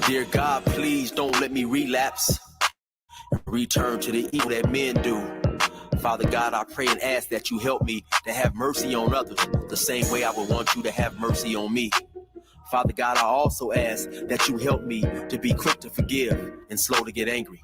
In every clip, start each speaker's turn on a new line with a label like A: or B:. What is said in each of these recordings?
A: Dear God, please don't let me relapse, return to the evil that men do. Father God, I pray and ask that you help me to have mercy on others the same way I would want you to have mercy on me. Father God, I also ask that you help me to be quick to forgive and slow to get angry.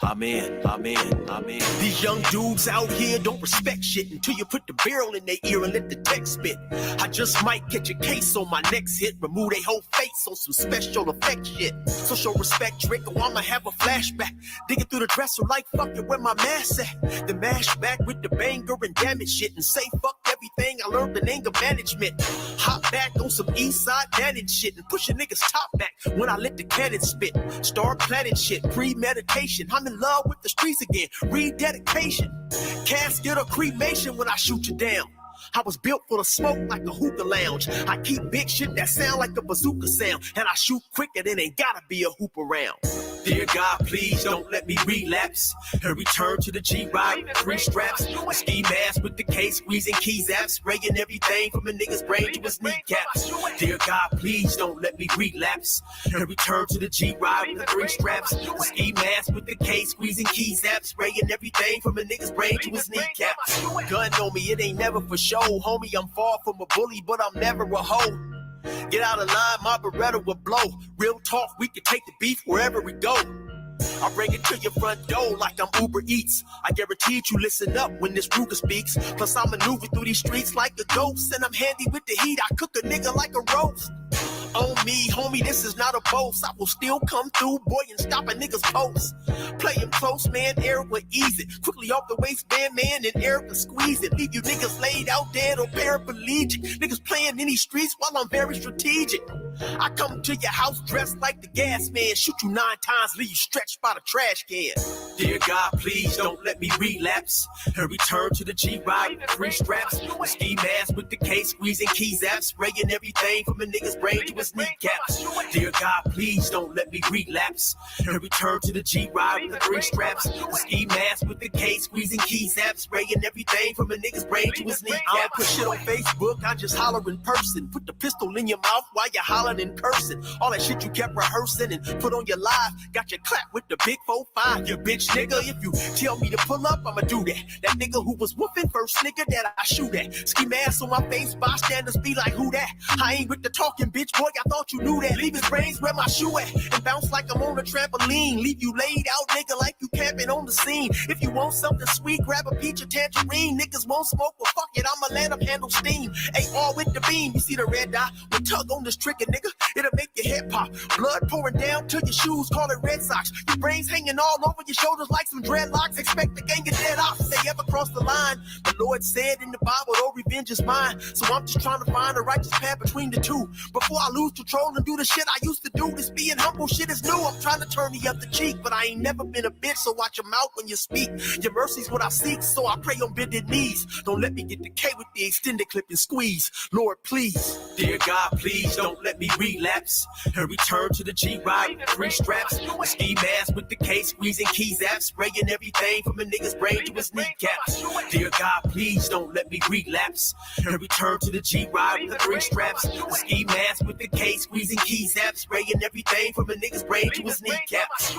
A: Amen, amen, amen. These young dudes out here don't respect shit until you put the barrel in their ear and let the text spit. I just might catch a case on my next hit, remove their whole face on some special effect shit. So show respect, Drake, or I'ma have a flashback. Digging through the dresser like, fuck it, where my mask at? The mash back with the banger and damage shit and say fuck everything I learned in anger management. Hop back on some east side managed shit and push a nigga's top back when I let the cannon spit. Start planning shit, premeditation. I'm in love with the streets again, rededication. Casket or cremation when I shoot you down. I was built for the smoke like a hookah lounge. I keep big shit that sound like a bazooka sound, and I shoot quicker than ain't gotta be a hoop around. Dear God, please don't let me relapse and return to the G-Ride, three straps, a ski mask with the case, squeezing keys apps, spraying everything from a nigga's brain to his kneecaps. Dear God, please don't let me relapse and return to the G-Ride with the three straps, a ski mask with the case, squeezing keys apps, spraying everything from a nigga's brain to his kneecaps. Gun on me, it ain't never for show, homie. I'm far from a bully, but I'm never a hoe. Get out of line, my Beretta will blow. Real talk, we can take the beef wherever we go. I bring it to your front door like I'm Uber Eats. I guarantee you listen up when this Ruger speaks. Plus I maneuver through these streets like a ghost, and I'm handy with the heat. I cook a nigga like a roast. On me, homie, this is not a boast. I will still come through, boy, and stop a nigga's post. Play him close, man, Eric will ease it. Quickly off the waistband, man, and Eric will squeeze it. Leave you niggas laid out dead or paraplegic. Niggas playing in these streets while I'm very strategic. I come to your house dressed like the gas man. Shoot you 9 times, leave you stretched by the trash can. Dear God, please don't let me relapse and return to the G-Ride with 3 straps, a ski mask with the case, squeezing keys apps, spraying everything from a nigga's brain to his kneecaps. Dear God, please don't let me relapse and return to the G-Ride with the 3 straps, a ski mask with the case, squeezing keys apps, spraying everything from a nigga's brain to his kneecaps. I don't put shit on Facebook, I just holler in person. Put the pistol in your mouth while you're hollering and cursing. All that shit you kept rehearsing and put on your live, got your clap with the big 4-5. You bitch nigga, if you tell me to pull up, I'ma do that. That nigga who was whooping first nigga that I shoot at. Ski mask on my face, bystanders be like, who that? I ain't with the talking, bitch, boy, I thought you knew that. Leave his brains where my shoe at and bounce like I'm on a trampoline. Leave you laid out, nigga, like you camping on the scene. If you want something sweet, grab a peach or tangerine. Niggas won't smoke, well fuck it, I'ma let them handle steam. AR with the beam, you see the red dot? We tug on this trigger, nigga, it'll make your head pop. Blood pouring down to your shoes, call it Red Sox. Your brains hanging all over your shoulders like some dreadlocks. Expect the gang of dead off if they ever cross the line. The Lord said in the Bible, oh, revenge is mine. So I'm just trying to find a righteous path between the two. Before I lose control and do the shit I used to do. This being humble shit is new. I'm trying to turn the other cheek, but I ain't never been a bitch, so watch your mouth when you speak. Your mercy's what I seek, so I pray on bended knees. Don't let me get the K with the extended clip and squeeze. Lord, please. Dear God, please don't let me relapse and return to the G-Ride with 3 straps, a ski mask with the case, squeezing keys apps, spraying everything from a nigga's brain to his kneecaps. Dear God, please don't let me relapse and return to the G-Ride with 3 straps, a ski mask with the case, squeezing keys apps, spraying everything from a nigga's brain to his kneecaps.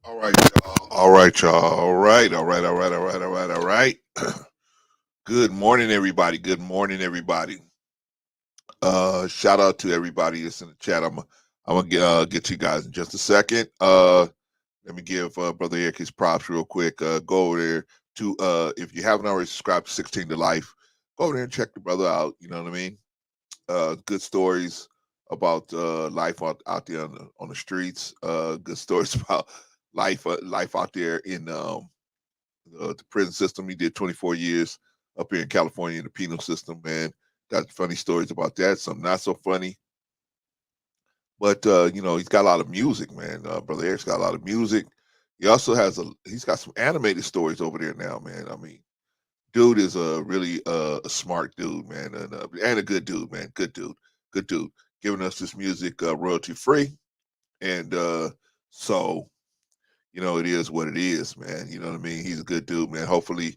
B: All right, y'all. All right, y'all. All right. Good morning, everybody. Good morning, everybody. Shout out to everybody that's in the chat. I'm gonna get to you guys in just a second. Let me give Brother Eric his props real quick. Go over there to if you haven't already subscribed to 16 to Life, go over there and check the brother out. You know what I mean? Good stories. about life out there on the streets. Good stories about life out there in the prison system. He did 24 years up here in California in the penal system. Man, got funny stories about that. Some not so funny. But he's got a lot of music, man. Brother Eric's got a lot of music. He also he's got some animated stories over there now, man. I mean, dude is a really a smart dude, man, and a good dude, man. Good dude. Giving us this music royalty free, and so it is what it is, man. You know what I mean? He's a good dude, man. Hopefully,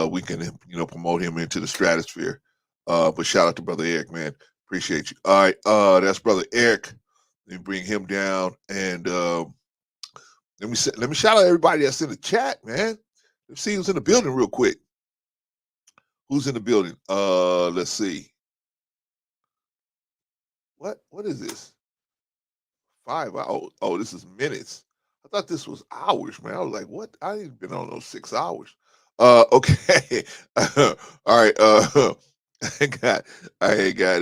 B: we can promote him into the stratosphere. But shout out to Brother Eric, man. Appreciate you. All right, that's Brother Eric. Let me bring him down, and let me shout out everybody that's in the chat, man. Let's see who's in the building real quick. Who's in the building? Let's see. What is this? 5 hours. Oh, this is minutes. I thought this was hours, man. I was like, what? I ain't been on those 6 hours. Okay. All right. I got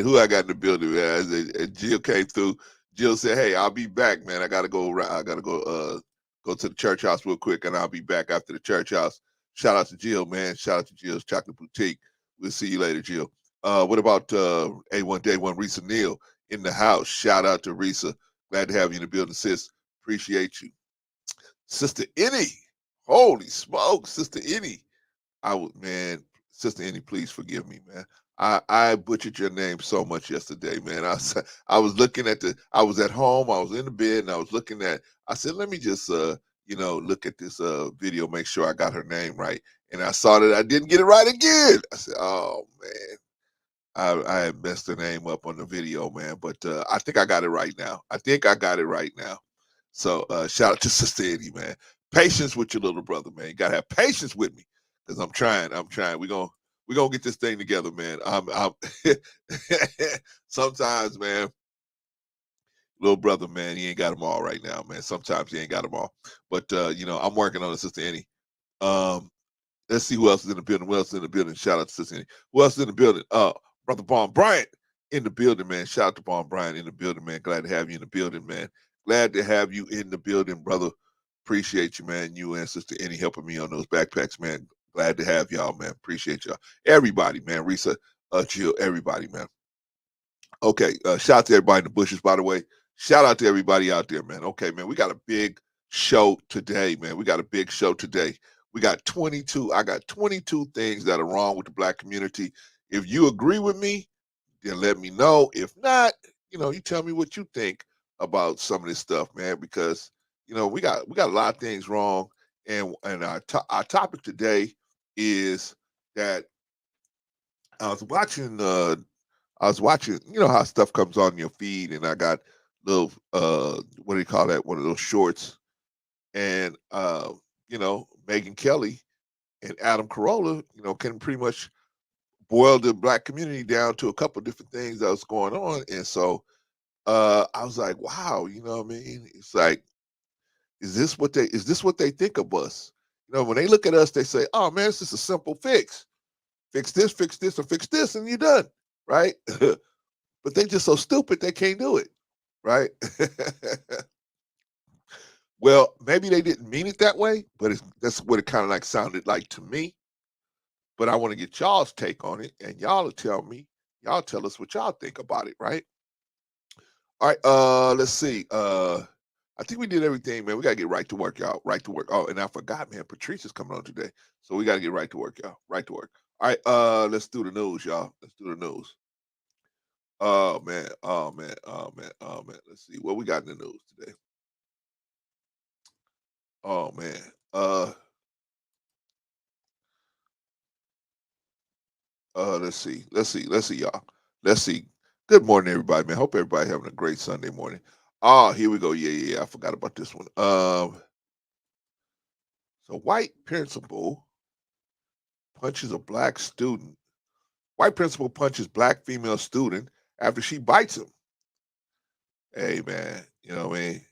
B: who I got in the building, man. Jill came through. Jill said, "Hey, I'll be back, man. I gotta go. I gotta go to the church house real quick, and I'll be back after the church house." Shout out to Jill, man. Shout out to Jill's Chocolate Boutique. We'll see you later, Jill. What about A1 Day One Risa Neal in the house? Shout out to Risa. Glad to have you in the building, sis. Appreciate you. Sister Annie. Holy smokes, Sister Annie. Man, Sister Annie, please forgive me, man. I butchered your name so much yesterday, man. I was looking I was at home, I was in the bed, and I was looking I said, let me just look at this video, make sure I got her name right. And I saw that I didn't get it right again. I said, oh man. I had messed the name up on the video, man, but I think I got it right now. So shout out to Sister Eddie, man. Patience with your little brother, man. You gotta have patience with me because I'm trying. We're gonna get this thing together, man. I'm sometimes, man, little brother, man, he ain't got them all right now, man. Sometimes he ain't got them all, but I'm working on it, Sister Annie. Um, let's see who else is in the building. Who else is in the building? Shout out to Sister Annie. Who else is in the building? Brother Bon Bryant in the building, man. Shout out to Bon Bryant in the building, man. Glad to have you in the building, man. Glad to have you in the building, brother. Appreciate you, man. You and Sister Annie helping me on those backpacks, man. Glad to have y'all, man. Appreciate y'all. Everybody, man. Risa, Jill, everybody, man. Okay, shout out to everybody in the bushes, by the way. Shout out to everybody out there, man. Okay, man, we got a big show today, man. We got a big show today. We got 22. I got 22 things that are wrong with the black community. If you agree with me, then let me know. If not, you tell me what you think about some of this stuff, man, because we got a lot of things wrong. And our topic today is that I was watching how stuff comes on your feed, and I got little what do you call that? One of those shorts, and Megan Kelly and Adam Corolla, can pretty much boil the black community down to a couple of different things that was going on, and so I was like, wow, you know what I mean? It's like, is this what they think of us? When they look at us, they say, oh man, it's just a simple fix. Fix this, or fix this, and you're done, right? But they just so stupid they can't do it, right? Well, maybe they didn't mean it that way, but that's what it kind of like sounded like to me. But I want to get y'all's take on it, and y'all tell us what y'all think about it, right? All right, let's see. I think we did everything, man. We gotta get right to work, y'all. Right to work. Oh, and I forgot, man, Patrice is coming on today. So we gotta get right to work, y'all. Right to work. All right, let's do the news, y'all. Let's do the news. Oh man, oh man, oh man, oh man. Let's see what we got in the news today. Oh man. Let's see, y'all. Let's see. Good morning, everybody, man. Hope everybody having a great Sunday morning. Oh, here we go. Yeah. I forgot about this one. So white principal punches a black student. White principal punches black female student after she bites him. Hey man, you know what I mean?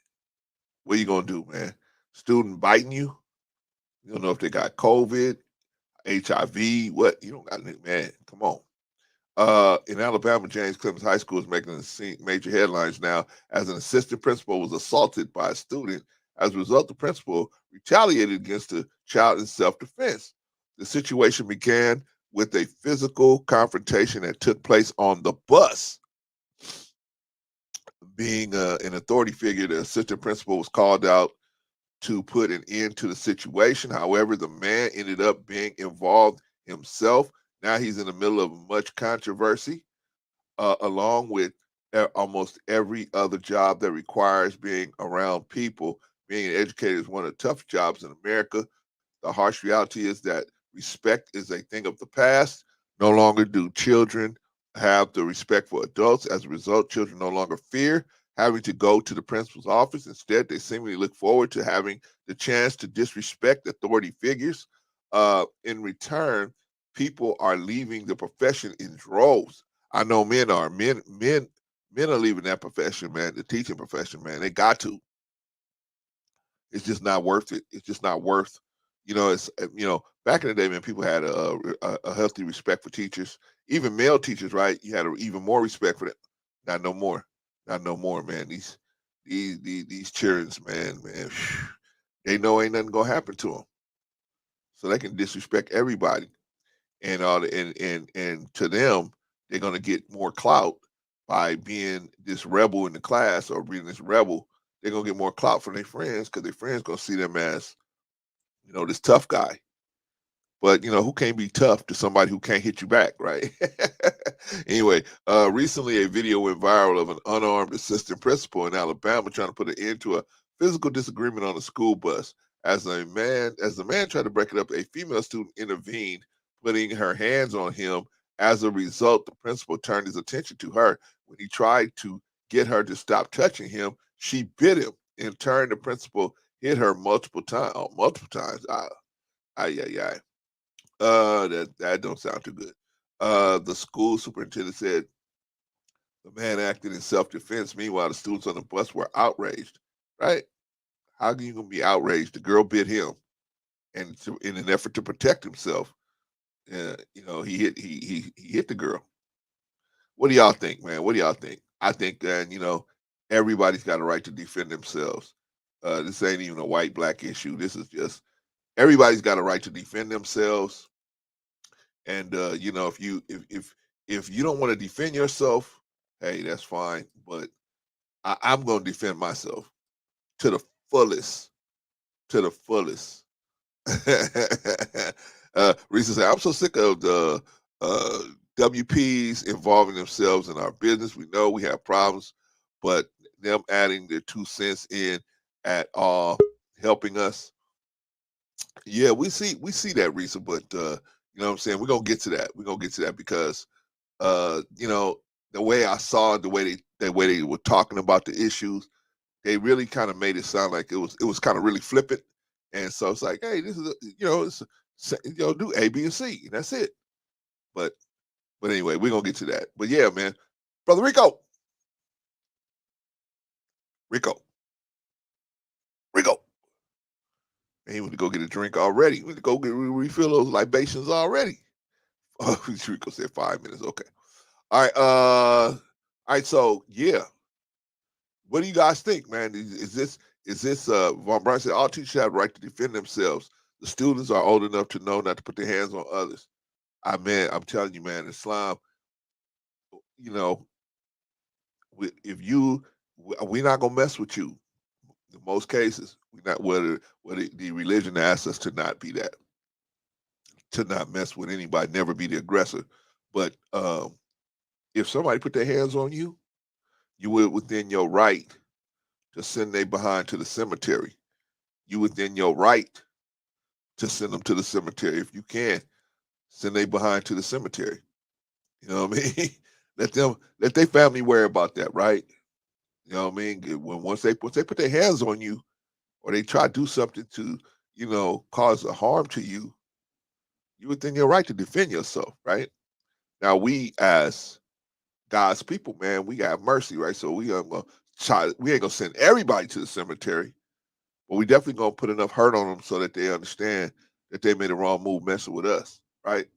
B: What you gonna do, man? Student biting you? You don't know if they got COVID, HIV, what? You don't got, man, come on. In Alabama, James Clemens High School is making major headlines now as an assistant principal was assaulted by a student. As a result, the principal retaliated against the child in self-defense. The situation began with a physical confrontation that took place on the bus. Being an authority figure, the assistant principal was called out to put an end to the situation. However, the man ended up being involved himself. Now he's in the middle of much controversy, along with almost every other job that requires being around people. Being an educator is one of the toughest jobs in America. The harsh reality is that respect is a thing of the past. No longer do children have the respect for adults. As a result, children no longer fear having to go to the principal's office. Instead, they seemingly look forward to having the chance to disrespect authority figures. In return, people are leaving the profession in droves. I know men are. Men are leaving that profession, man, the teaching profession, man. They got to. It's just not worth it. It's just not worth. It's back in the day, man, people had a healthy respect for teachers, even male teachers, right? You had even more respect for them. Not no more. Not no more, man. These children, man, they know ain't nothing gonna happen to them, so they can disrespect everybody, and all the and to them, they're gonna get more clout by being this rebel in the class or being this rebel. They're gonna get more clout from their friends because their friends gonna see them as this tough guy. But who can't be tough to somebody who can't hit you back, right? Anyway, recently a video went viral of an unarmed assistant principal in Alabama trying to put an end to a physical disagreement on a school bus. As the man tried to break it up, a female student intervened, putting her hands on him. As a result, the principal turned his attention to her. When he tried to get her to stop touching him, she bit him. In turn, the principal hit her multiple times. Multiple times. Ay, ay, ay. That don't sound too good. The school superintendent said the man acted in self-defense. Meanwhile, the students on the bus were outraged. Right? How are you gonna be outraged? The girl bit him, and in an effort to protect himself, he hit the girl. What do y'all think, man? What do y'all think? I think that everybody's got a right to defend themselves. This ain't even a white black issue. This is just everybody's got a right to defend themselves. And if you don't want to defend yourself, hey, that's fine. But I'm going to defend myself to the fullest. To the fullest. Risa said, "I'm so sick of the uh, WPs involving themselves in our business. We know we have problems, but them adding their 2 cents in at all helping us." Yeah, we see that, Risa, but you know what I'm saying? We're gonna get to that. We're gonna get to that because the way I saw it, the way they were talking about the issues, they really kind of made it sound like it was kind of really flippant. And so it's like, hey, this is do A, B, and C, and that's it. But anyway, we're gonna get to that. But yeah, man, brother Rico, man, he went to go get a drink already. He went to go refill those libations already. Oh, Rico said 5 minutes. Okay. All right. All right. So yeah, what do you guys think, man? Is this Von Brian said all teachers have the right to defend themselves. The students are old enough to know not to put their hands on others. I'm telling you, man, Islam, you know, if we're not gonna mess with you. In most cases, we not whether the religion asks us to not be that, to not mess with anybody, never be the aggressor. But if somebody put their hands on you, you were within your right to send they behind to the cemetery. You within your right to send them to the cemetery if you can. Send they behind to the cemetery. You know what I mean? let their family worry about that, right? You know what I mean? Once they put their hands on you, or they try to do something to cause a harm to you, you within your right to defend yourself, right? Now we as God's people, man, we got mercy, right? So we ain't gonna send everybody to the cemetery, but we definitely gonna put enough hurt on them so that they understand that they made a wrong move messing with us, right?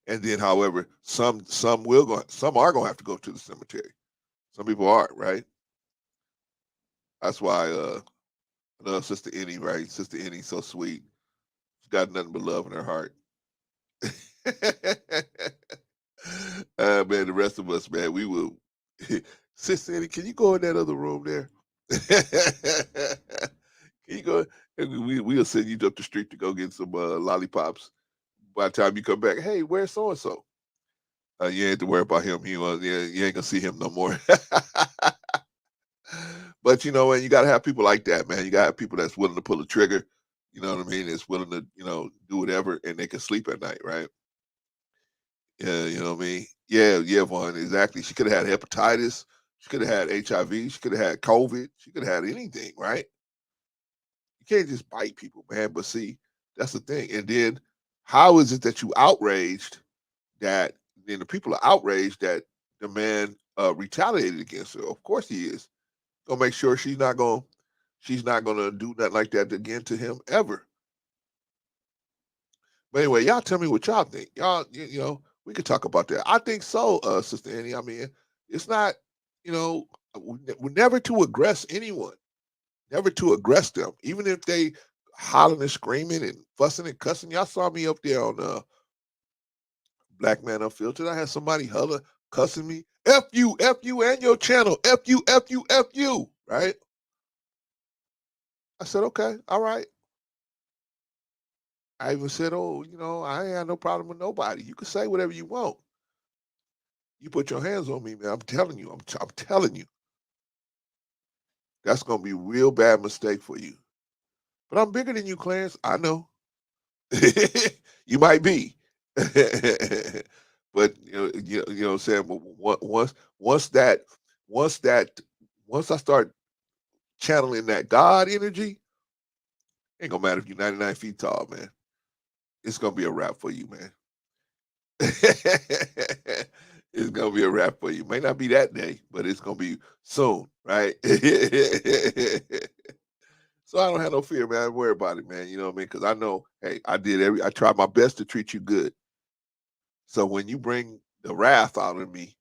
B: And then, however, some are gonna have to go to the cemetery. Some people are, right? That's why I love Sister Annie, right? Sister Annie's so sweet. She's got nothing but love in her heart. Man, the rest of us, man, we will. Sister Annie, can you go in that other room there? Can you go? And we'll send you up the street to go get some lollipops. By the time you come back, hey, where's so and so? You ain't have to worry about him. You ain't gonna see him no more. But you know, man, you gotta have people like that, man. You gotta have people that's willing to pull the trigger. You know what I mean? That's willing to, do whatever, and they can sleep at night, right? Yeah, you know what I mean? Yeah, yeah, Vaughn, exactly. She could have had hepatitis. She could have had HIV. She could have had COVID. She could have had anything, right? You can't just bite people, man. But see, that's the thing. And then, how is it that you outraged that? Then the people are outraged that the man retaliated against her. Of course, he is gonna make sure she's not gonna do nothing like that again to him ever. But anyway, y'all tell me what y'all think. Y'all, we could talk about that. I think so, Sister Annie. I mean, it's not, you know, we're never to aggress anyone, never to aggress them, even if they hollering and screaming and fussing and cussing. Y'all saw me up there on Black Man Unfiltered. I had somebody holler, cussing me, F you, and your channel, F you, F you, F you, right? I said, okay, all right. I even said, oh, I ain't had no problem with nobody. You can say whatever you want. You put your hands on me, man. I'm telling you. I'm telling you. That's gonna be a real bad mistake for you. But I'm bigger than you, Clarence. I know. You might be. But you know what I'm saying. But once that once that once I start channeling that God energy, ain't gonna matter if you're 99 feet tall, man. It's gonna be a wrap for you, man. It's gonna be a wrap for you. May not be that day, but it's gonna be soon, right? So I don't have no fear, man. Don't worry about it, man. You know what I mean? Because I know, hey, I tried my best to treat you good. So when you bring the wrath out of me,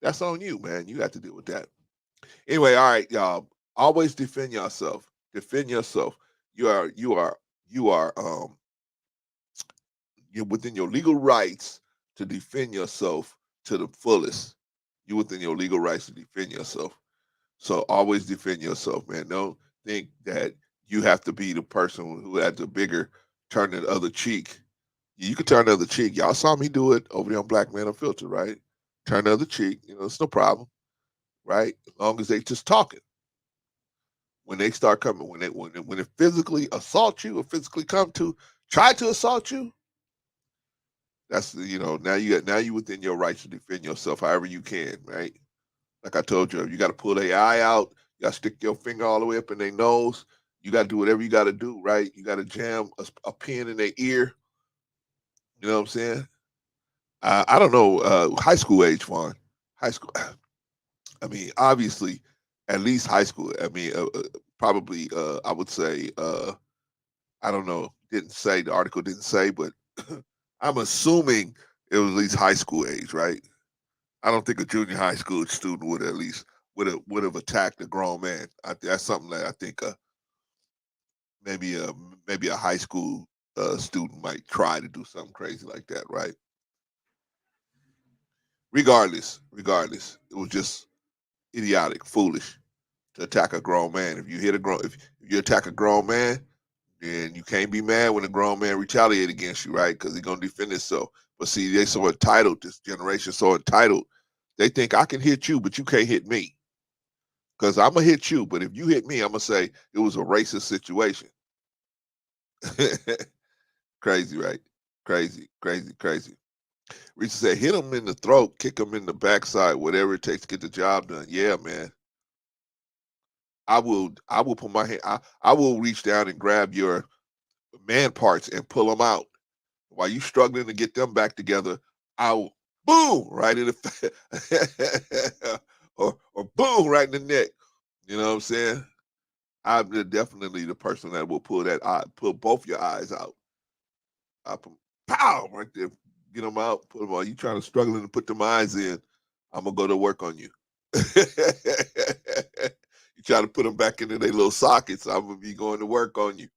B: that's on you, man. You got to deal with that. Anyway, all right, y'all. Always defend yourself. Defend yourself. You are you're within your legal rights to defend yourself to the fullest. You're within your legal rights to defend yourself. So always defend yourself, man. Don't think that you have to be the person who had the bigger turn the other cheek. You can turn the other cheek. Y'all saw me do it over there on Black Man Unfiltered, right? Turn the other cheek. It's no problem, right? As long as they just talking. When they start coming, when it physically assault you or physically come to try to assault you, that's now you within your rights to defend yourself however you can, right? Like I told you, you got to pull their eye out. You got to stick your finger all the way up in their nose. You got to do whatever you got to do, right? You got to jam a pin in their ear. You know what I'm saying? I don't know, high school age, Vaughn. High school. I mean, obviously, at least high school. I mean, probably, I would say, I don't know. Didn't say the article didn't say, but I'm assuming it was at least high school age, right? I don't think a junior high school student would at least would have attacked a grown man. That's something that I think maybe a maybe a high school student might try to do something crazy like that, right? Regardless, it was just idiotic, foolish to attack a grown man. If you attack a grown man, then you can't be mad when a grown man retaliate against you, right? Because he's gonna defend himself. But see, they so entitled. This generation so entitled. They think I can hit you, but you can't hit me. Because I'm gonna hit you, but if you hit me, I'm gonna say it was a racist situation. Crazy, right? Crazy, crazy, crazy. Risa said, hit him in the throat, kick him in the backside, whatever it takes to get the job done. Yeah, man. I will put my hand. I will reach down and grab your man parts and pull them out while you struggling to get them back together. I'll boom right in the or boom right in the neck. You know what I'm saying? I'm definitely the person that will pull both your eyes out. I put, pow right there, get them out, put them on. You trying to struggling to put them eyes in, I'm going to go to work on you. You try to put them back into their little sockets, I'm going to be going to work on you.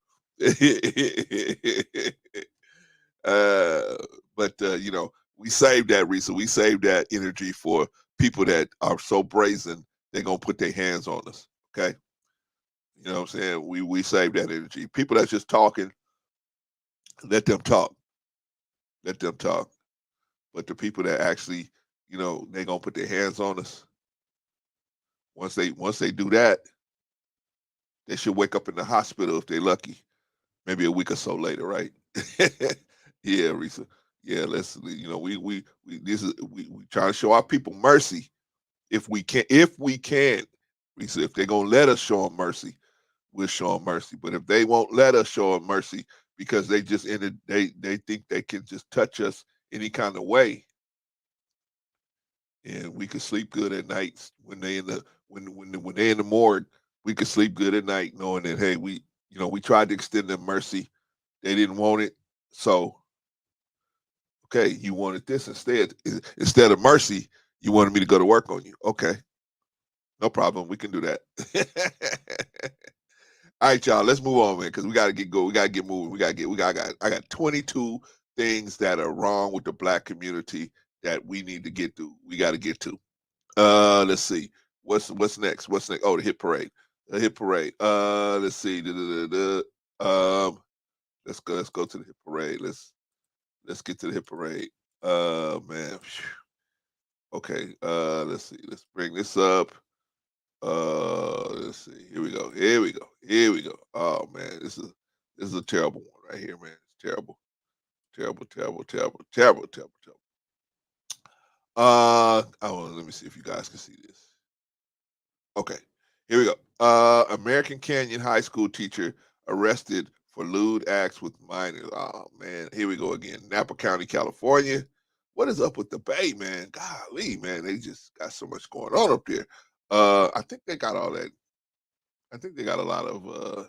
B: uh, but we saved that reason. We saved that energy for people that are so brazen, they're going to put their hands on us. Okay. You know what I'm saying? We save that energy. People that's just talking, let them talk. Let them talk. But the people that actually, they're gonna put their hands on us. Once they do that, they should wake up in the hospital if they're lucky. Maybe a week or so later, right? Yeah, Risa. Yeah, let's we this is we try to show our people mercy if we can. If we can, Risa, if they're gonna let us show them mercy, we'll show them mercy. But if they won't let us show them mercy because they just they think they can just touch us any kind of way, and we could sleep good at night when they in the when they in the morgue. We could sleep good at night knowing that hey, we tried to extend them mercy, they didn't want it, so okay, you wanted this instead of mercy, you wanted me to go to work on you. Okay, no problem, we can do that. All right, y'all, let's move on, man, because we got to get going. We got to get moving. I got 22 things that are wrong with the black community that we need to get to. We got to get to. Let's see. What's next? What's next? Oh, the hit parade. The hit parade. Let's see. Let's go. Let's go to the hit parade. Let's get to the hit parade. Man. Okay. Let's see. Let's bring this up. Let's see. Here we go. Here we go. Here we go. Oh man, this is a terrible one right here, man. It's terrible. Terrible. Terrible. Terrible. Terrible. Terrible. Terrible. Let me see if you guys can see this. Okay, here we go. American Canyon High School teacher arrested for lewd acts with minors. Oh man, here we go again. Napa County, California. What is up with the Bay, man? Golly, man, they just got so much going on up there. I think they got all that. I think they got a lot of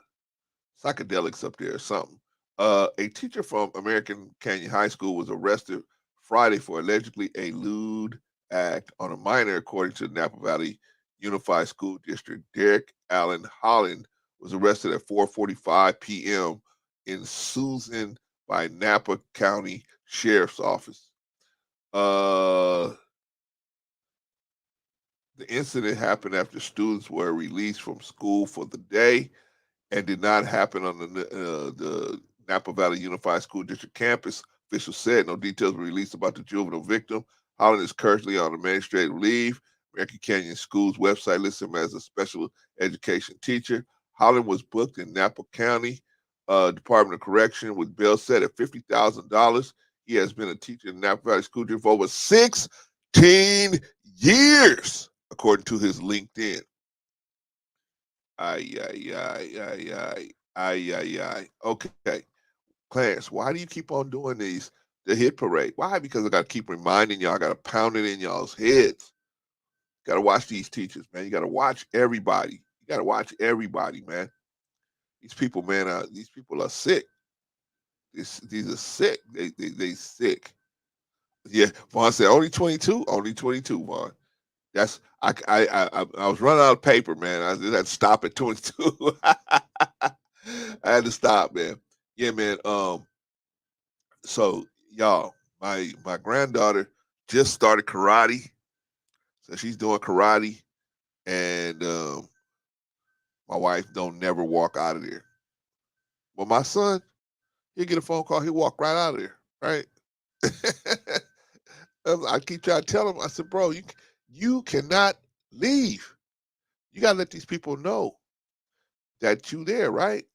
B: psychedelics up there or something. A teacher from American Canyon High School was arrested Friday for allegedly a lewd act on a minor, according to the Napa Valley Unified School District. Derek Allen Holland was arrested at 4:45 p.m. in Susan by Napa County Sheriff's Office. The incident happened after students were released from school for the day and did not happen on the Napa Valley Unified School District campus. Officials said no details were released about the juvenile victim. Holland is currently on administrative leave. American Canyon School's website lists him as a special education teacher. Holland was booked in Napa County Department of Correction with bail set at $50,000. He has been a teacher in Napa Valley School District for over 16 years, according to his LinkedIn. Ay, ay, ay, ay, ay, ay, ay, ay. Okay. Clarence, why do you keep on doing the hit parade? Why? Because I got to keep reminding y'all, I got to pound it in y'all's heads. Got to watch these teachers, man. You got to watch everybody. You got to watch everybody, man. These people, man, these people are sick. These are sick. They sick. Yeah, Vaughn said only 22. Only 22, Vaughn. That's I was running out of paper, man. I just had to stop at 22. I had to stop, man. Yeah, man. So y'all, my granddaughter just started karate, so she's doing karate, and my wife don't never walk out of there. Well, my son, he'll get a phone call, he'll walk right out of there, right? I keep trying to tell him, I said, bro, you cannot leave. You gotta let these people know that you there, right?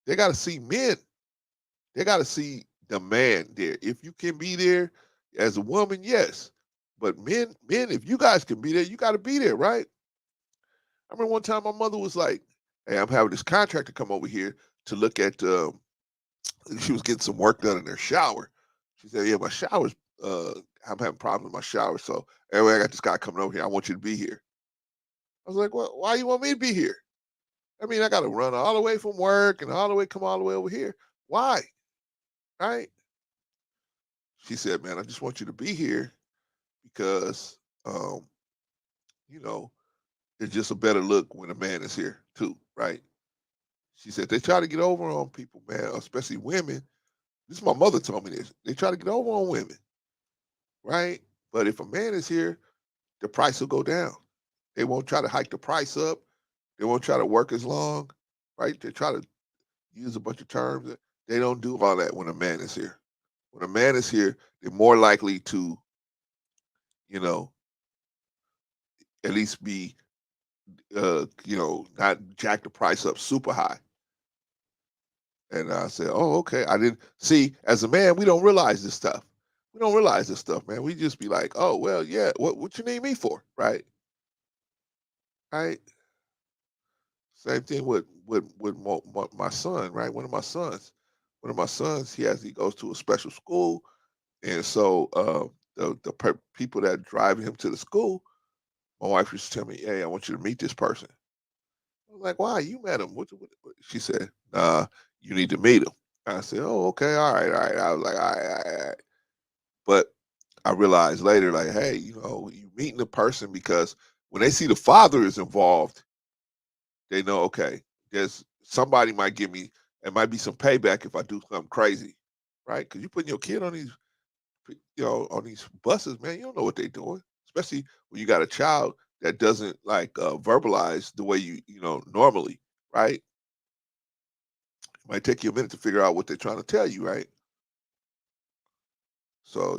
B: They gotta see men. They gotta see the man there. If you can be there as a woman, yes. But men, if you guys can be there, you gotta be there, right? I remember one time my mother was like, hey, I'm having this contractor come over here to look at she was getting some work done in her shower. She said, yeah, my shower's I'm having problems with my shower. So anyway, I got this guy coming over here. I want you to be here. I was like, well, why you want me to be here? I mean, I got to run all the way from work and come all the way over here. Why? Right? She said, man, I just want you to be here because, you know, it's just a better look when a man is here too, right? She said they try to get over on people, man, especially women. This is my mother told me this. They try to get over on women, right? But if a man is here, the price will go down. They won't try to hike the price up. They won't try to work as long, right? They try to use a bunch of terms. They don't do all that when a man is here. When a man is here, they're more likely to, you know, at least be, not jack the price up super high. And I said, oh, okay. I didn't see. As a man, we don't realize this stuff. We don't realize this stuff, man. We just be like, oh, well, yeah. What you need me for, right? Right. Same thing with my son, right? One of my sons, he goes to a special school, and so the people that drive him to the school, my wife used to tell me, "Hey, I want you to meet this person." I was like, "Why? You met him?" What? She said, "Nah, you need to meet him." I said, "Oh, okay, all right, all right." I was like, "All right, all right, all right." But I realized later, like, hey, you meeting the person because when they see the father is involved, they know, okay, there's somebody might give me, it might be some payback if I do something crazy, right? Because you putting your kid on on these buses, man, you don't know what they're doing, especially when you got a child that doesn't like verbalize the way normally, right? It might take you a minute to figure out what they're trying to tell you, right? So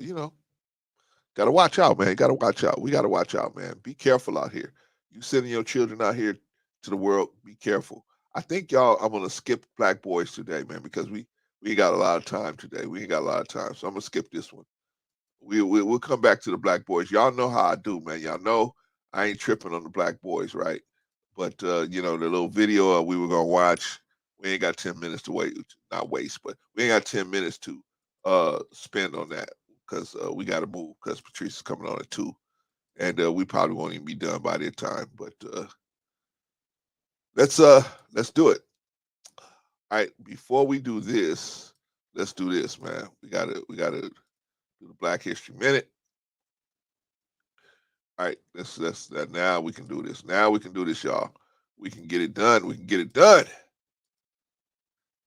B: gotta watch out, man. Gotta watch out. We gotta watch out, man. Be careful out here. You sending your children out here to the world. Be careful. I think y'all. I'm gonna skip Black Boys today, man, because we ain't got a lot of time today. We ain't got a lot of time, so I'm gonna skip this one. We'll come back to the Black Boys. Y'all know how I do, man. Y'all know I ain't tripping on the Black Boys, right? But the little video we were gonna watch. We ain't got 10 minutes to wait, not waste, but we ain't got 10 minutes to spend on that because we got to move because Patrice is coming on at 2, and we probably won't even be done by that time. But let's let's do it. All right, before we do this, let's do this, man. We gotta do the Black History Minute. All right, let's now we can do this. Now we can do this, y'all. We can get it done. We can get it done.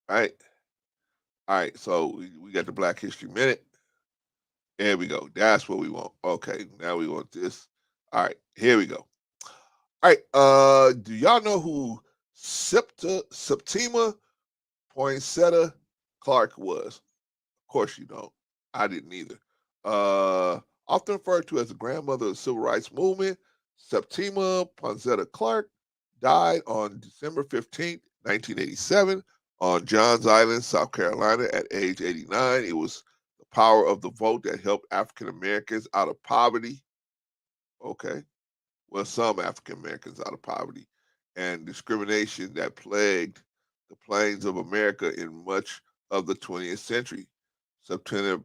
B: All right. All right. So we got the Black History Minute. There we go. That's what we want. Okay. Now we want this. All right. Here we go. All right. Do y'all know who Septima Poinsetta Clark was? Of course you don't. I didn't either. Often referred to as the grandmother of the civil rights movement, Septima Poinsetta Clark died on December 15th, 1987, on Johns Island, South Carolina, at age 89. It was the power of the vote that helped African Americans out of poverty. Okay. Well, some African Americans out of poverty and discrimination that plagued the plains of America in much of the 20th century. Septima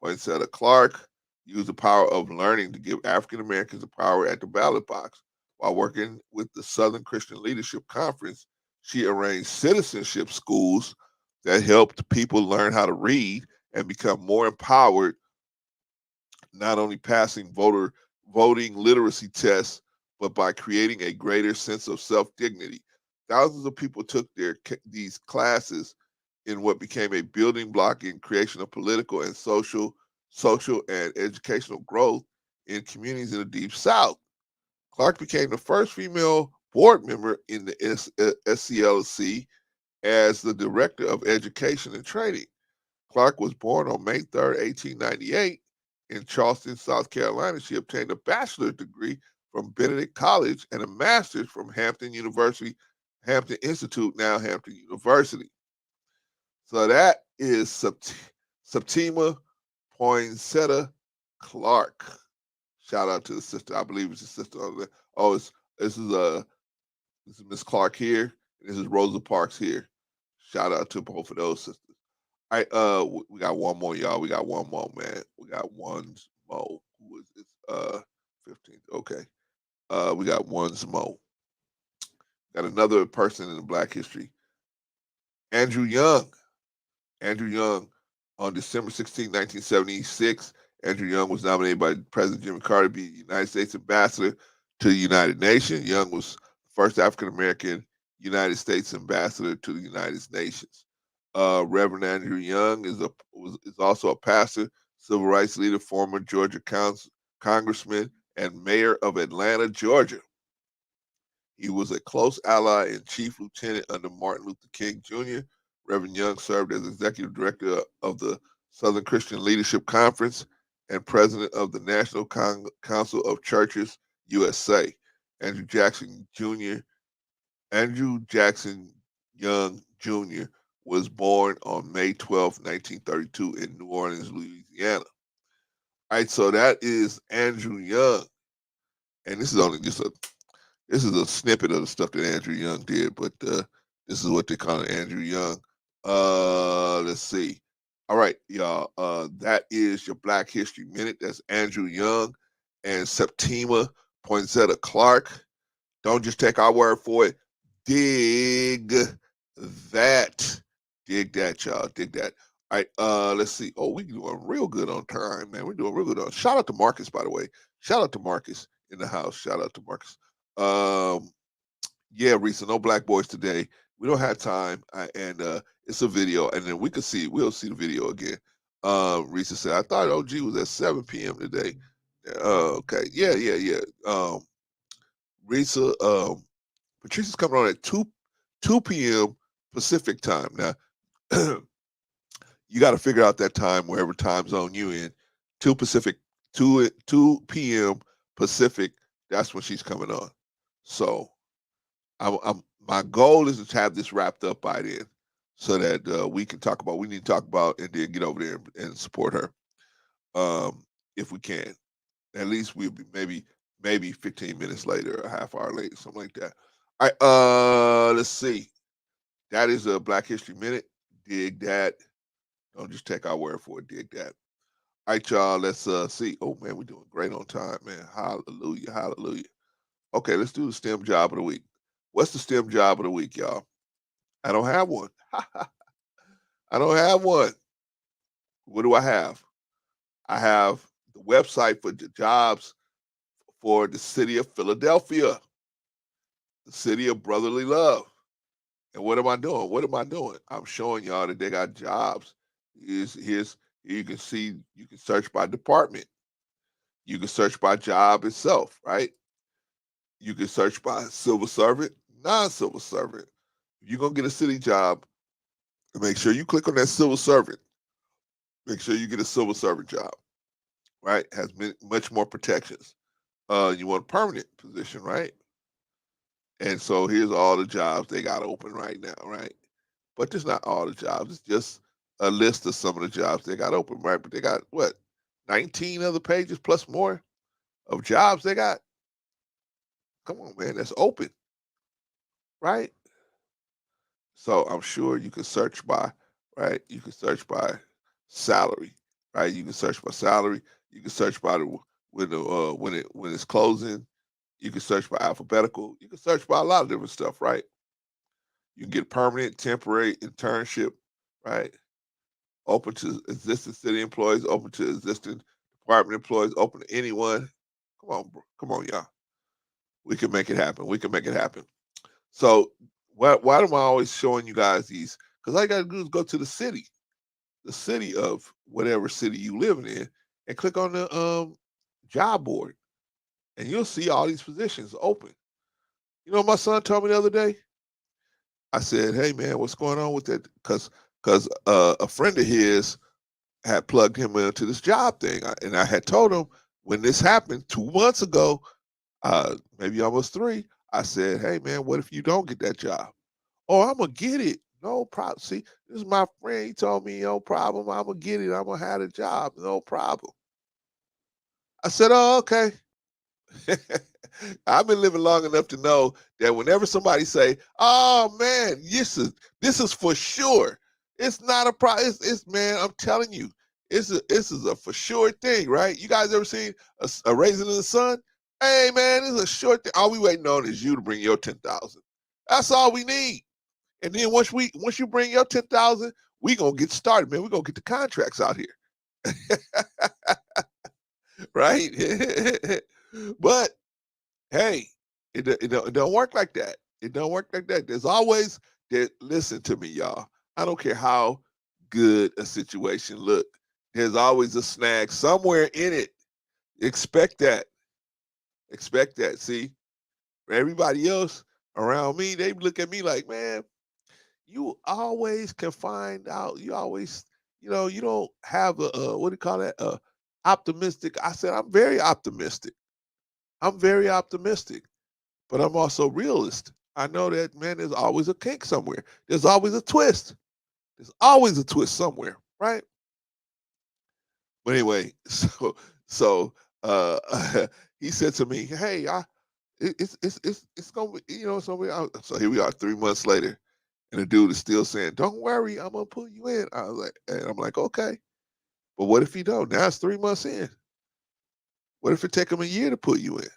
B: Poinsetta Clark used the power of learning to give African Americans the power at the ballot box. While working with the Southern Christian Leadership Conference, she arranged citizenship schools that helped people learn how to read and become more empowered, not only passing voting literacy tests, but by creating a greater sense of self-dignity. Thousands of people took these classes in what became a building block in creation of political and social and educational growth in communities in the Deep South. Clark became the first female board member in the SCLC as the director of education and training. Clark was born on May 3rd, 1898, in Charleston, South Carolina. She obtained a bachelor's degree from Benedict College and a master's from Hampton Institute, now Hampton University. So that is Septima Poinsetta Clark. Shout out to the sister. I believe it's a sister over there. Oh, this is Miss Clark here, and this is Rosa Parks here. Shout out to both of those sisters. All right, we got one more, y'all. We got one more, man. We got one more. Who is this? 15th. Okay. We got one more. Got another person in the Black history. Andrew Young. Andrew Young On December 16, 1976, Andrew Young was nominated by President Jimmy Carter to be United States Ambassador to the United Nations. Young was the first African-American United States Ambassador to the United Nations. Reverend Andrew Young is also a pastor, civil rights leader, former Georgia congressman, and mayor of Atlanta, Georgia. He was a close ally and chief lieutenant under Martin Luther King Jr. Reverend Young served as executive director of the Southern Christian Leadership Conference and president of the National Council of Churches USA. Andrew Jackson Young Jr. was born on May 12, 1932 in New Orleans, Louisiana. All right, so that is Andrew Young. And this is only just a snippet of the stuff that Andrew Young did, but this is what they call it, Andrew Young. Let's see. All right, y'all. That is your Black History Minute. That's Andrew Young and Septima Poinsettia Clark. Don't just take our word for it. Dig that. Dig that, y'all. Dig that. All right, let's see. Oh, we're doing real good on time, man. We're doing real good on. Shout out to Marcus, by the way. Shout out to Marcus in the house. Shout out to Marcus. Yeah, Risa, no black boys today. We don't have time, and it's a video, and then we'll see the video again. Risa said, I thought OG was at 7 p.m. today. Okay, yeah. Risa, Patricia's coming on at 2 p.m. Pacific time. Now, you got to figure out that time wherever time zone you in. 2 p.m. Pacific. That's when she's coming on. So, my goal is to have this wrapped up by then, so that we can talk about. We need to talk about and then get over there and support her, if we can. At least we'll be maybe 15 minutes later, a half hour later, something like that. All right, let's see. That is a Black History Minute. Dig that. Don't just take our word for it. Dig that. All right, y'all. Let's see. Oh man, we're doing great on time, man. Hallelujah, hallelujah. Okay, let's do the STEM job of the week. What's the STEM job of the week, y'all? I don't have one. I don't have one. What do I have? I have the website for the jobs for the city of Philadelphia, the city of brotherly love. And what am I doing? What am I doing? I'm showing y'all that they got jobs. Here's you can see, you can search by department. You can search by job itself, right? You can search by civil servant, non-civil servant. If you're going to get a city job, make sure you click on that civil servant. Make sure you get a civil servant job, right? Has much more protections. You want a permanent position, right? And so here's all the jobs they got open right now, right? But it's not all the jobs. It's just a list of some of the jobs they got open, right? But they got, what, 19 other pages plus more of jobs they got? Come on, man, that's open, right? So I'm sure you can search by, right? You can search by salary, right? You can search by salary. You can search by when it's closing. You can search by alphabetical. You can search by a lot of different stuff, right? You can get permanent, temporary, internship, right? Open to existing city employees, open to existing department employees, open to anyone. Come on, bro. Come on, y'all. We can make it happen. We can make it happen. So why am I always showing you guys these? Because all you got to do is go to the city of whatever city you living in, and click on the job board, and you'll see all these positions open. You know what my son told me the other day? I said, hey, man, what's going on with that? Because a friend of his had plugged him into this job thing. And I had told him when this happened 2 months ago, maybe almost 3, I said, hey, man, what if you don't get that job? Oh, I'm going to get it. No problem. See, this is my friend. He told me, no problem. I'm going to get it. I'm going to have a job. No problem. I said, oh, okay. I've been living long enough to know that whenever somebody say, "Oh man, this is for sure," it's not a problem. It's man, I'm telling you, this is a for sure thing, right? You guys ever seen a Raisin in the Sun? Hey man, this is a short thing. All we waiting on is you to bring your 10,000. That's all we need. And then once you bring your 10,000, we gonna get started, man. We're gonna get the contracts out here. Right? But hey, it don't work like that. It don't work like that. There's always listen to me, y'all. I don't care how good a situation look. There's always a snag somewhere in it. Expect that. Expect that. See, for everybody else around me, they look at me like, man, you always can find out. You always, you don't have what do you call that? Optimistic. I said, I'm very optimistic. I'm very optimistic, but I'm also realist. I know that, man, there's always a kink somewhere. There's always a twist. There's always a twist somewhere, right? But anyway, so he said to me, "Hey, it's gonna be, so here we are 3 months later, and the dude is still saying, "Don't worry, I'm gonna pull you in." I was like, and I'm like, okay, but what if he don't? Now it's 3 months in. What if it take him a year to put you in?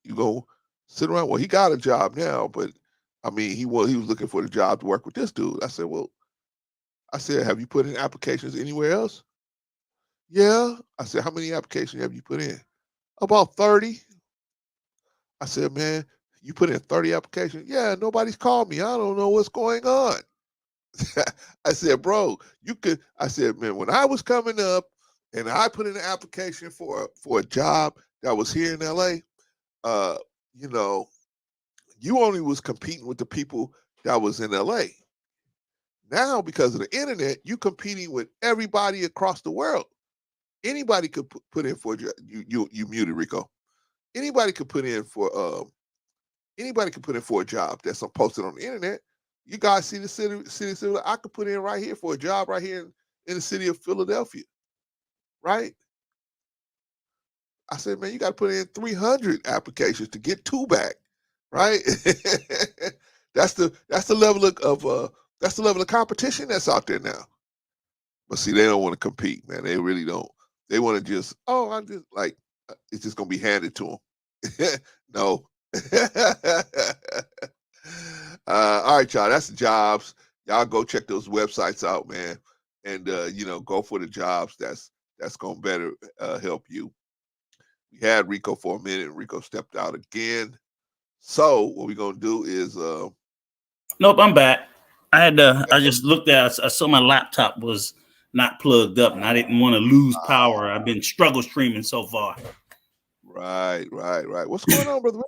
B: You go sit around. Well, he got a job now, but I mean, he was looking for the job to work with this dude. I said, well, have you put in applications anywhere else? Yeah. I said, how many applications have you put in? About 30. I said, man, you put in 30 applications? Yeah, nobody's called me. I don't know what's going on. I said, bro, I said, man, when I was coming up and I put in an application for a job that was here in LA, you only was competing with the people that was in LA. Now, because of the internet, you competing with everybody across the world. Anybody could put in for you muted, Rico. Anybody could put in for a job that's posted on the internet. You guys see the city. I could put in right here for a job right here in the city of Philadelphia, right? I said, man, you got to put in 300 applications to get 2 back, right? That's the level of competition that's out there now. But see, they don't want to compete, man. They really don't. They want to just, I'm just like, it's just gonna be handed to them. No. All right, y'all. That's the jobs. Y'all go check those websites out, man, and go for the jobs that's gonna better help you. We had Rico for a minute, and Rico stepped out again. So what we're gonna do is
C: Nope, I'm back. I just looked at I saw my laptop was not plugged up and I didn't want to lose power. I've been struggle streaming so far.
B: Right. What's going on, brother?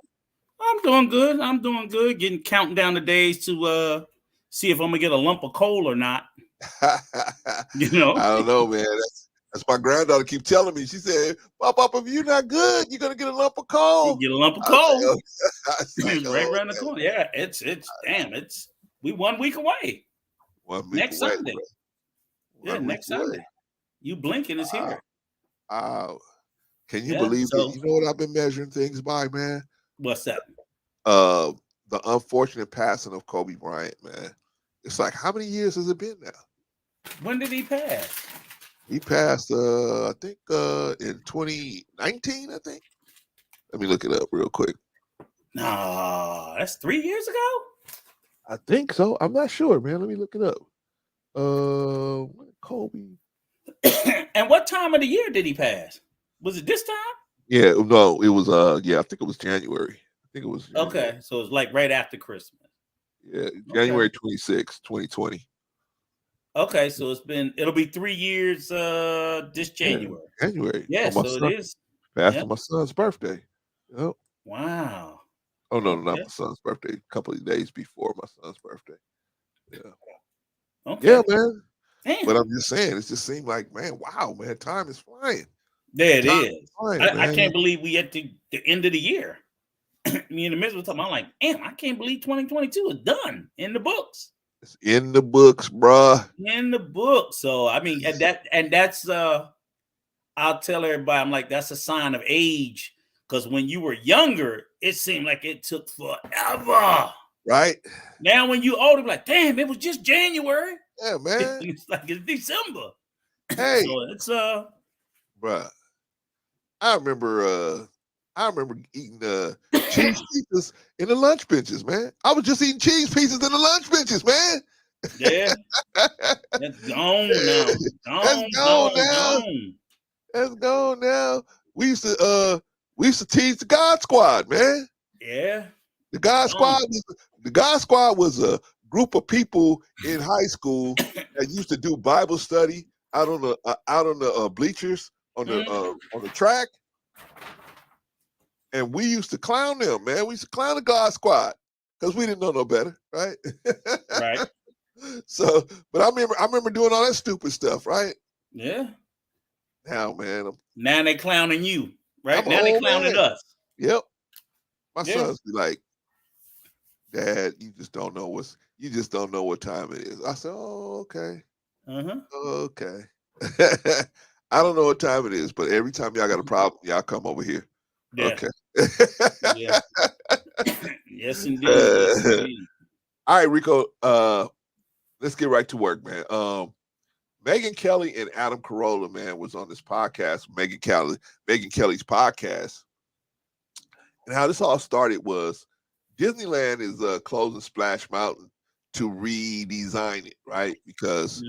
C: I'm doing good. Counting down the days to see if I'm gonna get a lump of coal or not.
B: I don't know, man. That's my granddaughter keep telling me. She said, Papa, if you're not good, you're gonna get a lump of coal.
C: You get a lump of coal.
B: It's
C: right around the corner. Yeah, it's we 1 week away.
B: 1 week
C: next
B: away,
C: Sunday.
B: Yeah,
C: next Sunday. You blinking is here.
B: Can you believe it? You know what I've been measuring things by, man?
C: What's that?
B: The unfortunate passing of Kobe Bryant, man. It's like, how many years has it been now?
C: When did he pass?
B: He passed, I think, in 2019, I think. Let me look it up real quick.
C: No, that's 3 years ago?
B: I think so. I'm not sure, man. Let me look it up. Kobe.
C: And what time of the year did he pass? Was it this time?
B: Yeah, no, it was I think it was January.
C: Okay, so it's like right after Christmas.
B: Yeah, January 26, 2020.
C: Okay, so it'll be 3 years this January.
B: Yeah, January.
C: Yeah, so it is.
B: Passed on my son's birthday. Yep.
C: Wow.
B: Oh no, not my son's birthday. A couple of days before my son's birthday. Yeah.
C: Okay.
B: Yeah, man.
C: Damn.
B: But I'm just saying, it just seemed like, man, wow, man, time is flying.
C: Yeah, it is.
B: Flying,
C: I can't believe we at the end of the year. Me and the miss was talking. I'm like, damn, I can't believe 2022 is done in the books.
B: It's in the books, bruh.
C: In the books. So I mean, that's I'll tell everybody, I'm like, that's a sign of age. Because when you were younger, it seemed like it took forever.
B: Right.
C: Now when you older, like, damn, it was just January.
B: Yeah, man.
C: It's like it's December.
B: Hey,
C: so it's
B: bruh. I remember eating cheese pieces in the lunch benches, man. I was just eating cheese pieces in the lunch benches, man.
C: Yeah. That's gone now.
B: That's
C: Gone,
B: gone
C: gone,
B: now.
C: gone.
B: That's gone now. We used to tease the God Squad, man.
C: Yeah.
B: The God
C: Gone.
B: Squad was a group of people in high school that used to do Bible study out on the bleachers on the track, and we used to clown them, man. We used to clown the God Squad because we didn't know no better, right?
C: Right.
B: So, but I remember doing all that stupid stuff, right?
C: Yeah.
B: Now, man,
C: Now they clowning you, right?
B: I'm an
C: Now they
B: old
C: clowning
B: man.
C: us.
B: Yep. My
C: Yeah.
B: sons be like, Dad, you just don't know what time it is. I said, oh, okay.
C: Uh-huh.
B: Okay. I don't know what time it is, but every time y'all got a problem, y'all come over here.
C: Yeah.
B: Okay.
C: Yeah. Yes, indeed. Yes, indeed.
B: All right, Rico. Let's get right to work, man. Megan Kelly and Adam Corolla, man, was on this podcast, Megan Kelly's podcast. And how this all started was Disneyland is closing Splash Mountain to redesign it, right? Because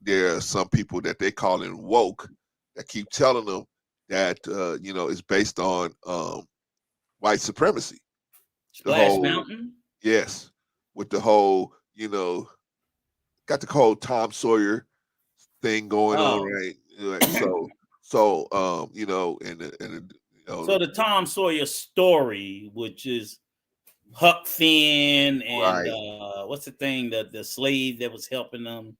B: there are some people that they call in woke that keep telling them that it's based on white supremacy.
C: Splash Mountain?
B: Yes. With the whole, got the whole Tom Sawyer thing going on, right? Like, so
C: so the Tom Sawyer story, which is Huck Finn and
B: right.
C: What's the thing, the slave that was helping them?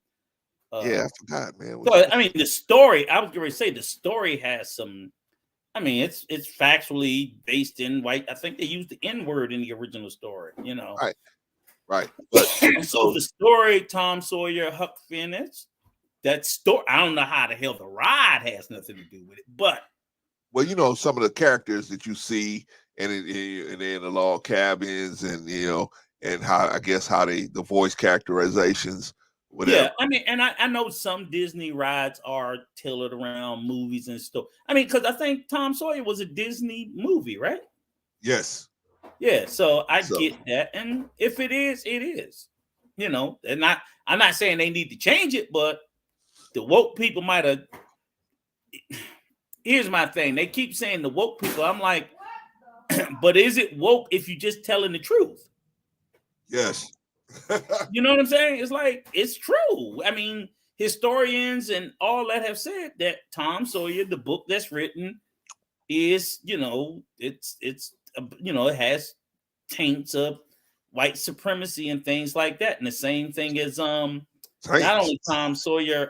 B: Yeah, I forgot, man.
C: So I mean, the story, I was going to say the story has some. I mean, it's factually based in white. I think they used the N-word in the original story.
B: Right. But
C: so the story, Tom Sawyer, Huck Finn, that story. I don't know how the hell the ride has nothing to do with it, but
B: some of the characters that you see and in the log cabins, and and how the voice characterizations, whatever.
C: Yeah, I mean, and I know some Disney rides are tailored around movies and stuff. I mean, because I think Tom Sawyer was a Disney movie, right?
B: Yes.
C: Yeah, so I get that, and if it is, it is. And I'm not saying they need to change it, but the woke people might have. Here's my thing: they keep saying the woke people. I'm like, but is it woke if you're just telling the truth?
B: Yes.
C: You know what I'm saying? It's like, it's true. I mean, historians and all that have said that Tom Sawyer, the book that's written, is, it has taints of white supremacy and things like that. And the same thing as not only Tom Sawyer,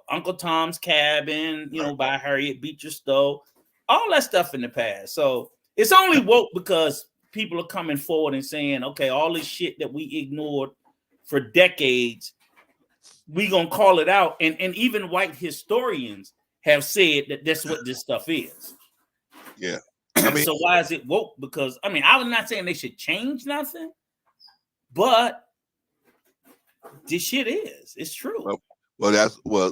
C: Uncle Tom's Cabin, by Harriet Beecher Stowe, all that stuff in the past. So it's only woke because people are coming forward and saying, okay, all this shit that we ignored for decades, we gonna call it out. And even white historians have said that that's what this stuff is.
B: Yeah.
C: So why is it woke? Because I was not saying they should change nothing, but this shit is. It's true.
B: That's where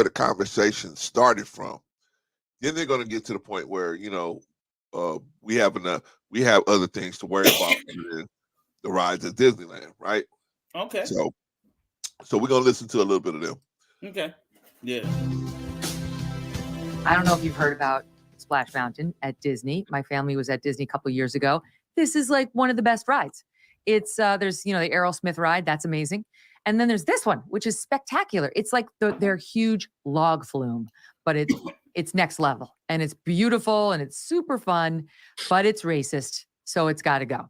B: the conversation started from. Then they're going to get to the point where we have other things to worry about than the rides at Disneyland, right?
C: Okay.
B: So we're gonna listen to a little bit of them.
C: Okay. Yeah.
D: I don't know if you've heard about Splash Mountain at Disney. My family was at Disney a couple of years ago. This is like one of the best rides. It's there's the Aerosmith ride, that's amazing. And then there's this one, which is spectacular. It's like their huge log flume, but it's next level, and it's beautiful and it's super fun, but it's racist, so it's got to go.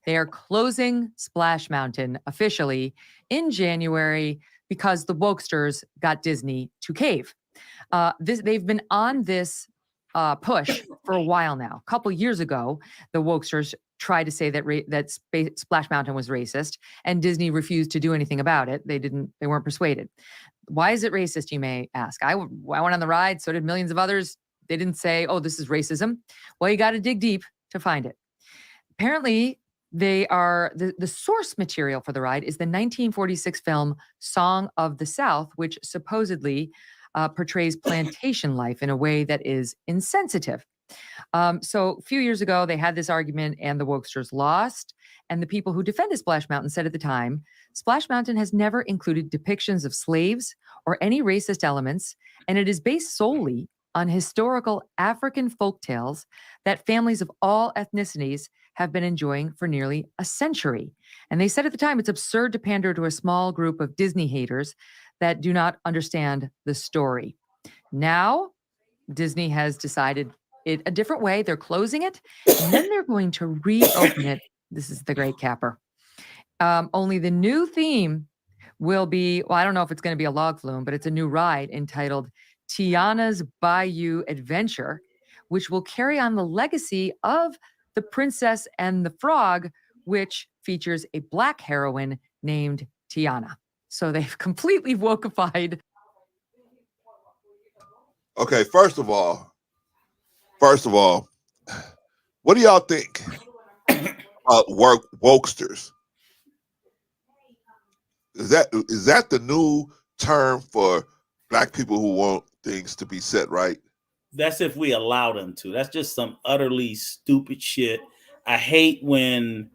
D: They are closing Splash Mountain officially in January because the wokesters got Disney to cave. They've been on this push for a while now. A couple years ago, the wokesters tried to say that Splash Mountain was racist, and Disney refused to do anything about it. They weren't persuaded. Why is it racist, you may ask? I went on the ride, so did millions of others. They didn't say, oh, this is racism. Well, you got to dig deep to find it. Apparently, they are the source material for the ride is the 1946 film Song of the South, which supposedly portrays plantation life in a way that is insensitive. So a few years ago, they had this argument and the wokesters lost. And the people who defended Splash Mountain said at the time, Splash Mountain has never included depictions of slaves or any racist elements, and it is based solely on historical African folktales that families of all ethnicities have been enjoying for nearly a century. And they said at the time, it's absurd to pander to a small group of Disney haters that do not understand the story. Now, Disney has decided it a different way. They're closing it, and then they're going to reopen it. This is the great capper. Only the new theme will be, well, I don't know if it's going to be a log flume, but it's a new ride entitled Tiana's Bayou Adventure, which will carry on the legacy of The Princess and the Frog, which features a black heroine named Tiana. So they've completely wokeified.
B: Okay, first of all, what do y'all think about wokesters? Is that the new term for black people who want things to be set right?
C: That's if we allow them to. That's just some utterly stupid shit. I hate when,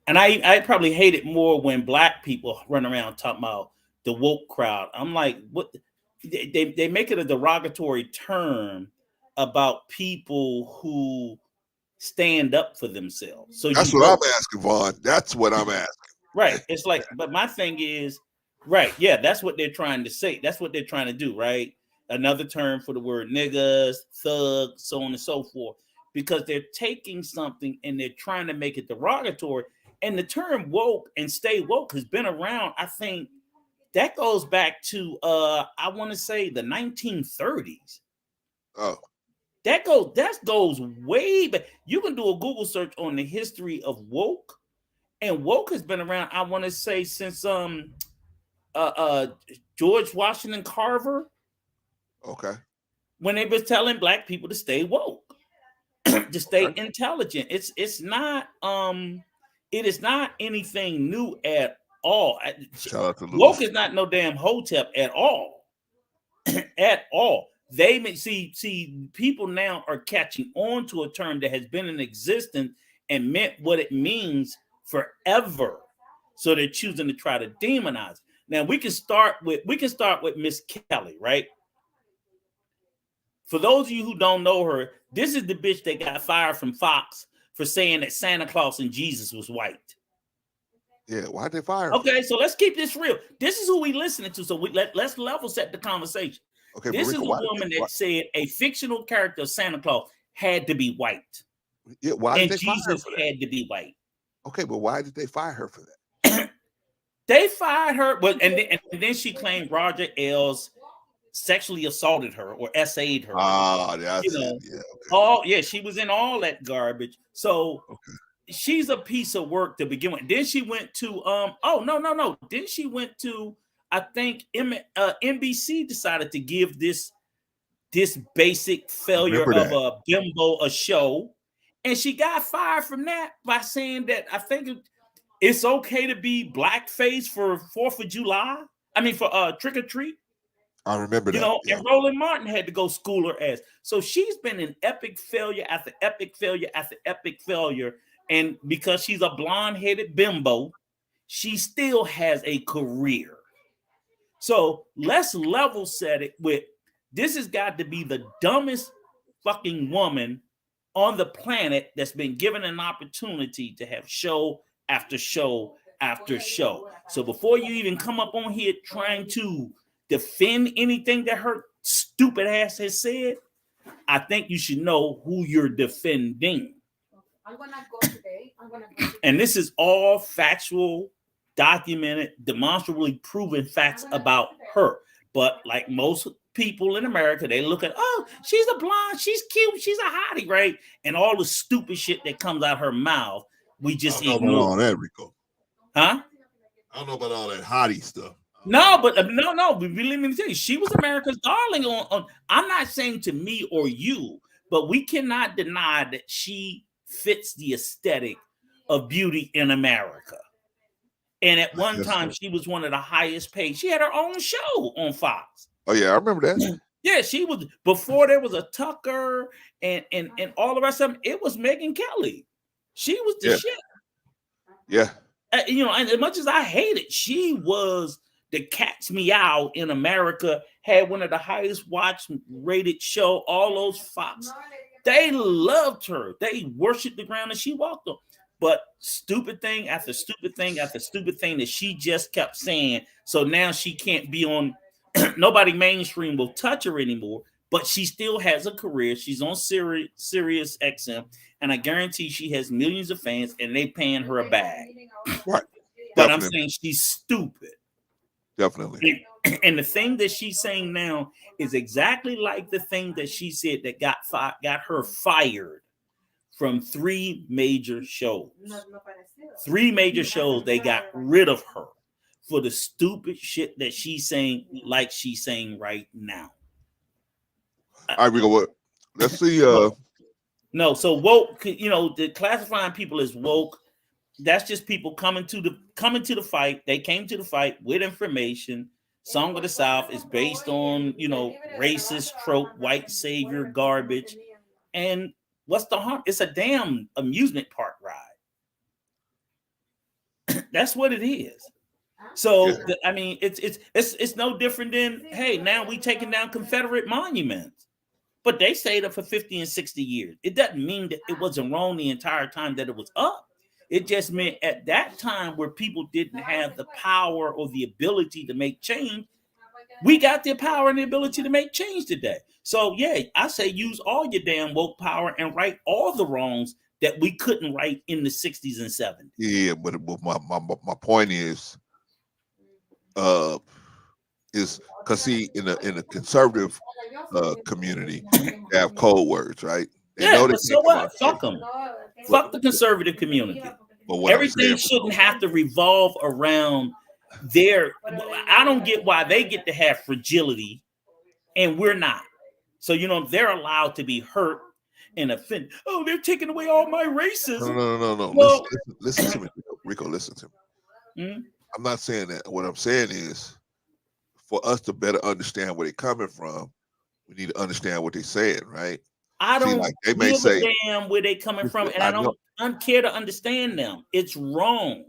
C: and I probably hate it more when black people run around talking about the woke crowd. I'm like, what? They make it a derogatory term about people who stand up for themselves. So
B: that's what I'm asking, Vaughn. That's what I'm asking.
C: Right. It's like, but my thing is, right. Yeah, that's what they're trying to say. That's what they're trying to do, right? Another term for the word niggas, thug, so on and so forth, because they're taking something and they're trying to make it derogatory. And the term woke and stay woke has been around, I think, that goes back to I want to say the 1930s.
B: Oh,
C: that goes way back. You can do a Google search on the history of woke, and woke has been around, I want to say, since George Washington Carver.
B: Okay.
C: When they was telling black people to stay woke, to stay intelligent. It's not it is not anything new at all. Woke is not no damn hotep at all. At all. They may see people now are catching on to a term that has been in existence and meant what it means forever. So they're choosing to try to demonize it. Now we can start with Miss Kelly, right? For those of you who don't know her, this is the bitch that got fired from Fox for saying that Santa Claus and Jesus was white.
B: Yeah, why'd they fire her?
C: Okay, so let's keep this real. This is who we listening to. So let's level set the conversation. Okay, this is a woman that said a fictional character of Santa Claus had to be white.
B: Yeah, why did they
C: Jesus
B: fire her for that?
C: had to be white.
B: Okay, but why did they fire her for that?
C: They fired her, but and then she claimed Roger Ailes sexually assaulted her or essayed her.
B: That's it. Yeah,
C: okay. She was in all that garbage. So she's a piece of work to begin with. Then she went to no. Then she went to, I think NBC decided to give this basic failure of a bimbo a show, and she got fired from that by saying that I think it's okay to be blackface for 4th of July. I mean for trick or treat.
B: I remember that.
C: And Roland Martin had to go school her ass. So she's been in epic failure after epic failure after epic failure. And because she's a blonde-headed bimbo, she still has a career. So let's level set it with, this has got to be the dumbest fucking woman on the planet that's been given an opportunity to have show after show after show. So before you even come up on here trying to defend anything that her stupid ass has said, I think you should know who you're defending. I'm gonna go today. And this is all factual, documented, demonstrably proven facts about her. But like most people in America, they look at, oh, she's a blonde, she's cute, she's a hottie, right? And all the stupid shit that comes out her mouth, we just ignore.
B: I don't know about all that, Rico.
C: Huh?
B: I don't know about all that hottie stuff.
C: No, but no. We really need to tell you, she was America's darling. On I'm not saying to me or you, but we cannot deny that she fits the aesthetic of beauty in America. And at one time, she was one of the highest paid. She had her own show on Fox.
B: Oh yeah, I remember that.
C: Yeah, she was before there was a Tucker and all the rest of them. It was Megyn Kelly. She was the shit.
B: Yeah.
C: You know, and as much as I hate it, she was the Cat's Meow in America. Had one of the highest watch rated show. All those Fox, they loved her. They worshipped the ground that she walked on. But stupid thing after stupid thing after stupid thing that she just kept saying. So now she can't be on. Nobody mainstream will touch her anymore. But she still has a career. She's on Sirius XM, and I guarantee she has millions of fans, and they paying her a bag.
B: Right.
C: But I'm saying she's stupid.
B: Definitely.
C: And the thing that she's saying now is exactly like the thing that she said that got her fired from 3 major shows. 3 major shows, they got rid of her for the stupid shit that she's saying, like she's saying right now.
B: All right, Rico, what? Let's see.
C: No, so woke, you know, the classifying people as woke. That's just people coming to the fight. They came to the fight with information. Song of the South is based on, you know, racist trope, white savior garbage. And what's the harm? It's a damn amusement park ride. That's what it is. So I mean, it's no different than, hey, now we taking down Confederate monuments. But they stayed up for 50 and 60 years. It doesn't mean that it wasn't wrong the entire time that it was up. It just meant at that time where people didn't have the power or the ability to make change, we got the power and the ability to make change today. So yeah, I say use all your damn woke power and right all the wrongs that we couldn't right in the 60s and 70s.
B: Yeah, but my point is because see, in a conservative community, they have code words, right? They know
C: but so what? Fuck them. Fuck the conservative community. Everything shouldn't have to revolve around their. I don't get why they get to have fragility and we're not. So, you know, they're allowed to be hurt and offended. Oh, they're taking away all my racism.
B: No. Well, listen to me, Rico. Listen to me.
C: Mm-hmm.
B: I'm not saying that. What I'm saying is, for us to better understand where they're coming from, we need to understand what they're saying, right?
C: I don't give a damn where they're coming from, and I don't care to understand them. It's wrong.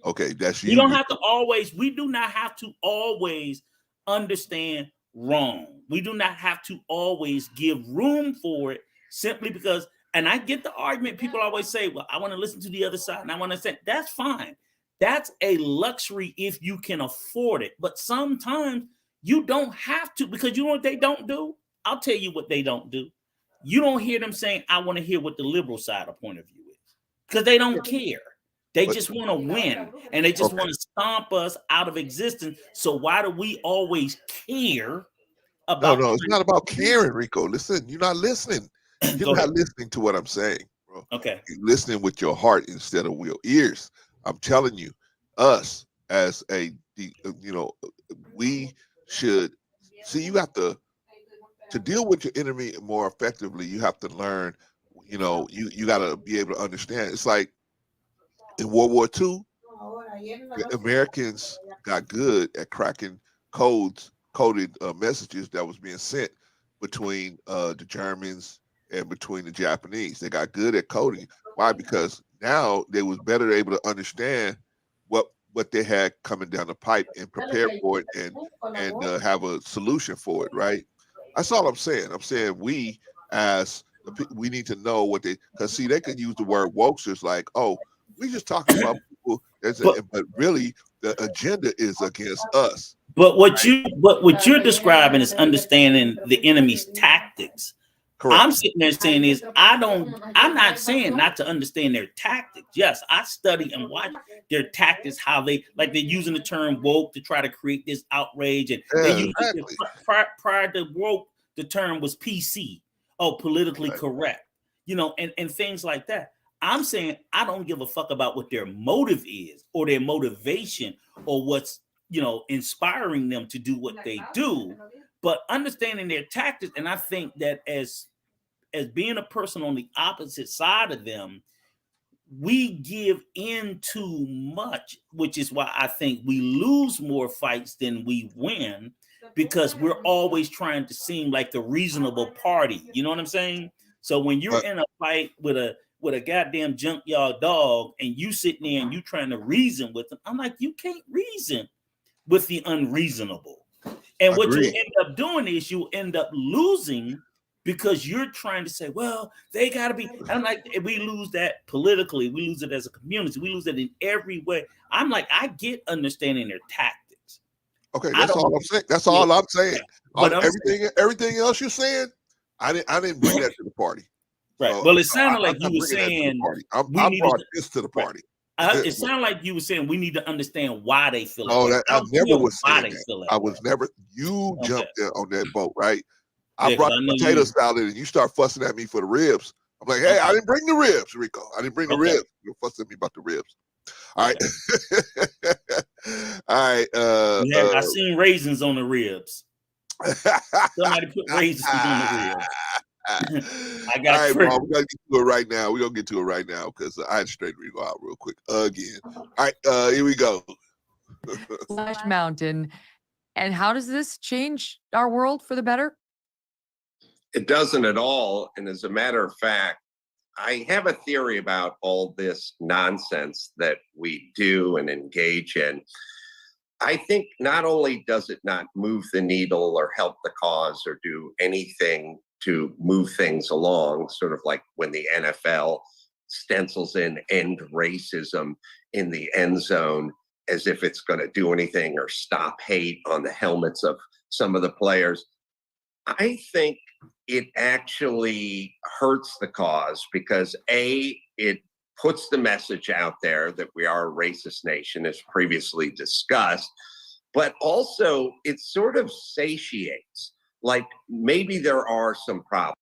B: Okay, that's you.
C: You don't have to always. We do not have to always understand wrong. We do not have to always give room for it simply because. And I get the argument. People always say, "Well, I want to listen to the other side, and I want to say that's fine." That's a luxury if you can afford it. But sometimes you don't have to, because you know what they don't do? I'll tell you what they don't do. You don't hear them saying, I want to hear what the liberal side of point of view is. Because they don't care. They just want to win. And they just want to stomp us out of existence. So why do we always care about...
B: No, it's not about caring, Rico. Listen, you're not listening. You're not listening to what I'm saying, bro.
C: Okay.
B: You're listening with your heart instead of your ears. I'm telling you, us as we should see. You have to deal with your enemy more effectively. You have to learn. You know, you got to be able to understand. It's like in World War II, the Americans got good at cracking coded messages that was being sent between the Germans and between the Japanese. They got good at coding. Why? Because now they was better able to understand what they had coming down the pipe and prepare for it and have a solution for it, right? That's all I'm saying. I'm saying we need to know what because see, they could use the word wokesters like, oh, we just talking about people, but really the agenda is against us.
C: But what you're describing is understanding the enemy's tactics. Correct. I'm sitting there saying is I'm not saying not to understand their tactics. Yes, I study and watch their tactics, how they're using the term woke to try to create this outrage. And they use prior to woke, the term was PC, politically correct, you know, and things like that. I'm saying I don't give a fuck about what their motive is or their motivation or what's, you know, inspiring them to do what they do, but understanding their tactics. And I think that as being a person on the opposite side of them, we give in too much, which is why I think we lose more fights than we win, because we're always trying to seem like the reasonable party. You know what I'm saying? So when you're in a fight with a goddamn junkyard dog and you sitting there and you trying to reason with them, I'm like, you can't reason with the unreasonable. And what you end up doing is you end up losing because you're trying to say, well, they got to be. I'm like, we lose that politically. We lose it as a community. We lose it in every way. I'm like, I get understanding their tactics.
B: Okay, that's all I'm saying. That's all I'm saying. But everything else you're saying, I didn't bring that to the party.
C: Right.
B: So,
C: well, it sounded like you were saying
B: I brought this to the party.
C: It sounded like you were saying we need to understand why they feel
B: like
C: that.
B: I never was saying that. I was never. You jumped in on that boat, right? I brought the potato salad, and you start fussing at me for the ribs. I'm like, hey, I didn't bring the ribs, Rico. I didn't bring the ribs. You're fussing at me about the ribs. All right. All right.
C: I seen raisins on the ribs. Somebody put raisins on the ribs. I got. All right,
B: bro, we gotta get to it right now. We're gonna get to it right now because I had to straighten Rico out real quick again. All right, here we go.
D: Splash Mountain. And how does this change our world for the better?
E: It doesn't at all. And as a matter of fact, I have a theory about all this nonsense that we do and engage in. I think not only does it not move the needle or help the cause or do anything to move things along, sort of like when the NFL stencils in end racism in the end zone as if it's going to do anything or stop hate on the helmets of some of the players. I think it actually hurts the cause because it puts the message out there that we are a racist nation, as previously discussed, but also it sort of satiates, like maybe there are some problems.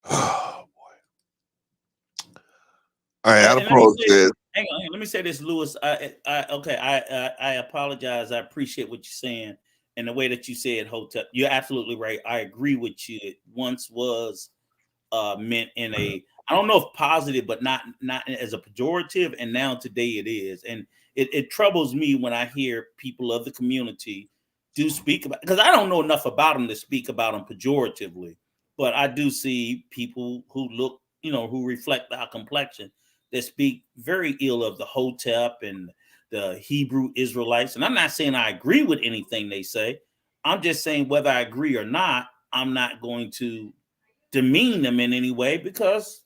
B: Oh boy! All right, Adam Corolla says.
C: Hang on, let me say this, Lewis. I apologize. I appreciate what you're saying. And the way that you said Hotep, you're absolutely right. I agree with you. It once was meant in a, I don't know if positive, but not as a pejorative. And now today it is. And it troubles me when I hear people of the community do speak about, because I don't know enough about them to speak about them pejoratively. But I do see people who look, who reflect our complexion that speak very ill of the Hotep and the Hebrew Israelites. And I'm not saying I agree with anything they say. I'm just saying whether I agree or not, I'm not going to demean them in any way because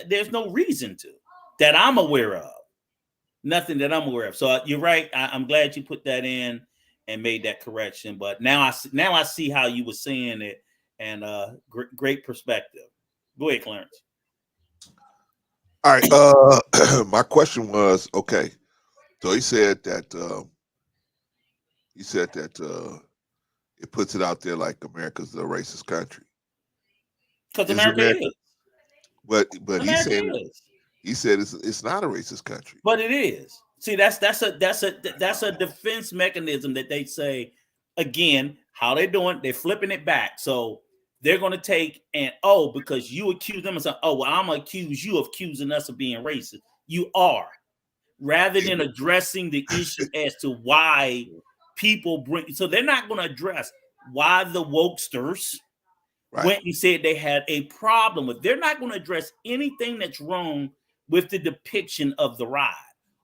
C: there's no reason to that I'm aware of. Nothing that I'm aware of. So you're right. I'm glad you put that in and made that correction. But now I see how you were saying it, and great perspective. Go ahead, Clarence.
B: All right. My question was, okay. So he said that it puts it out there like America's a racist country.
C: Because America is.
B: But he said it's not a racist country.
C: But it is. See, that's a defense mechanism that they say, again, how they're doing, they're flipping it back. So they're going to take because you accuse them and say, I'm going to accuse you of accusing us of being racist. You are. Rather than addressing the issue as to why people bring, so they're not going to address why the wokesters went and said they had a problem with. They're not going to address anything that's wrong with the depiction of the ride.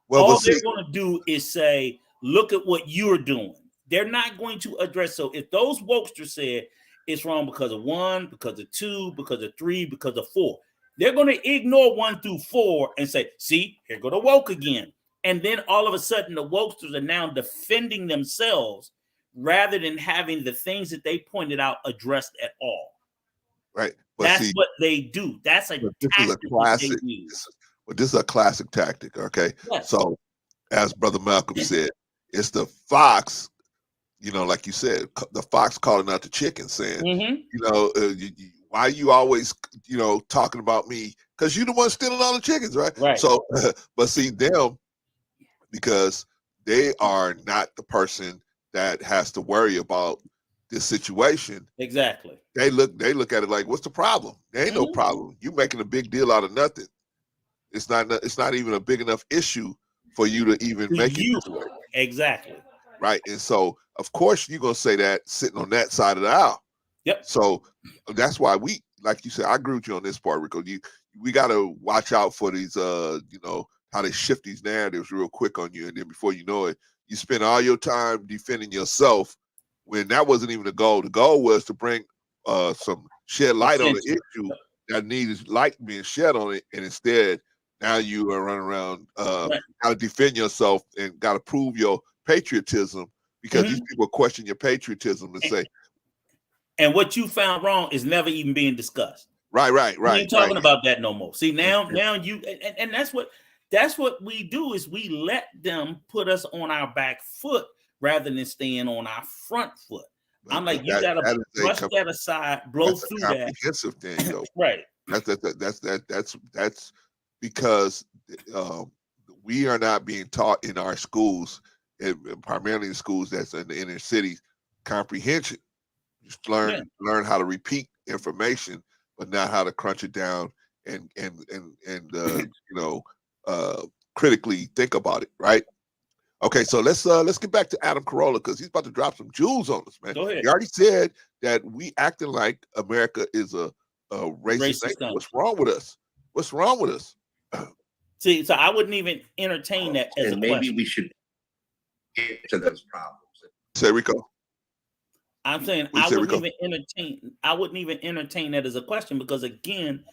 C: All they're going to do is say, look at what you're doing. They're not going to address. So if those wokesters said it's wrong because of 1, because of 2, because of 3, because of 4, they're going to ignore 1 through 4 and say, see, here go the woke again. And then all of a sudden, the wokesters are now defending themselves rather than having the things that they pointed out addressed at all.
B: Right. But
C: that's what they do. That's a
B: classic. But this is a classic tactic. Okay. Yes. So, as Brother Malcolm said, it's the fox. Like you said, the fox calling out the chicken, saying, why you always, talking about me? Because you're the one stealing all the chickens, right? Right. So, but see them, because they are not the person that has to worry about this situation.
C: Exactly.
B: They look at it like, what's the problem? There ain't no problem. You making a big deal out of nothing. It's not even a big enough issue for you to even make it this way.
C: Exactly.
B: right? And so, of course, you're gonna say that sitting on that side of the aisle.
C: Yep.
B: So that's why we, like you said, I agree with you on this part, Rico. We got to watch out for these, how they shift these narratives real quick on you, and then before you know it, you spend all your time defending yourself when that wasn't even the goal. The goal was to bring some shed light on the issue that needed light being shed on it, and instead now you are running around how to defend yourself and got to prove your patriotism because these people question your patriotism and say.
C: And what you found wrong is never even being discussed.
B: Right.
C: We ain't talking about that no more. See, now you and that's what we do is we let them put us on our back foot rather than staying on our front foot. But I'm like, you gotta brush that aside, blow through that.
B: Comprehensive thing, though.
C: Right.
B: That's because we are not being taught in our schools, primarily in schools that's in the inner cities, comprehension. Just learn how to repeat information, but not how to crunch it down and critically think about it, right? Okay, so let's get back to Adam Corolla because he's about to drop some jewels on us, man.
C: Go ahead.
B: He already said that we acting like America is a racist nation. What's wrong with us? What's wrong with us?
C: See, so I wouldn't even entertain that as a
E: maybe
C: question.
E: We should get to those problems.
B: Say, Rico.
C: I'm saying I wouldn't even entertain that as a question because again,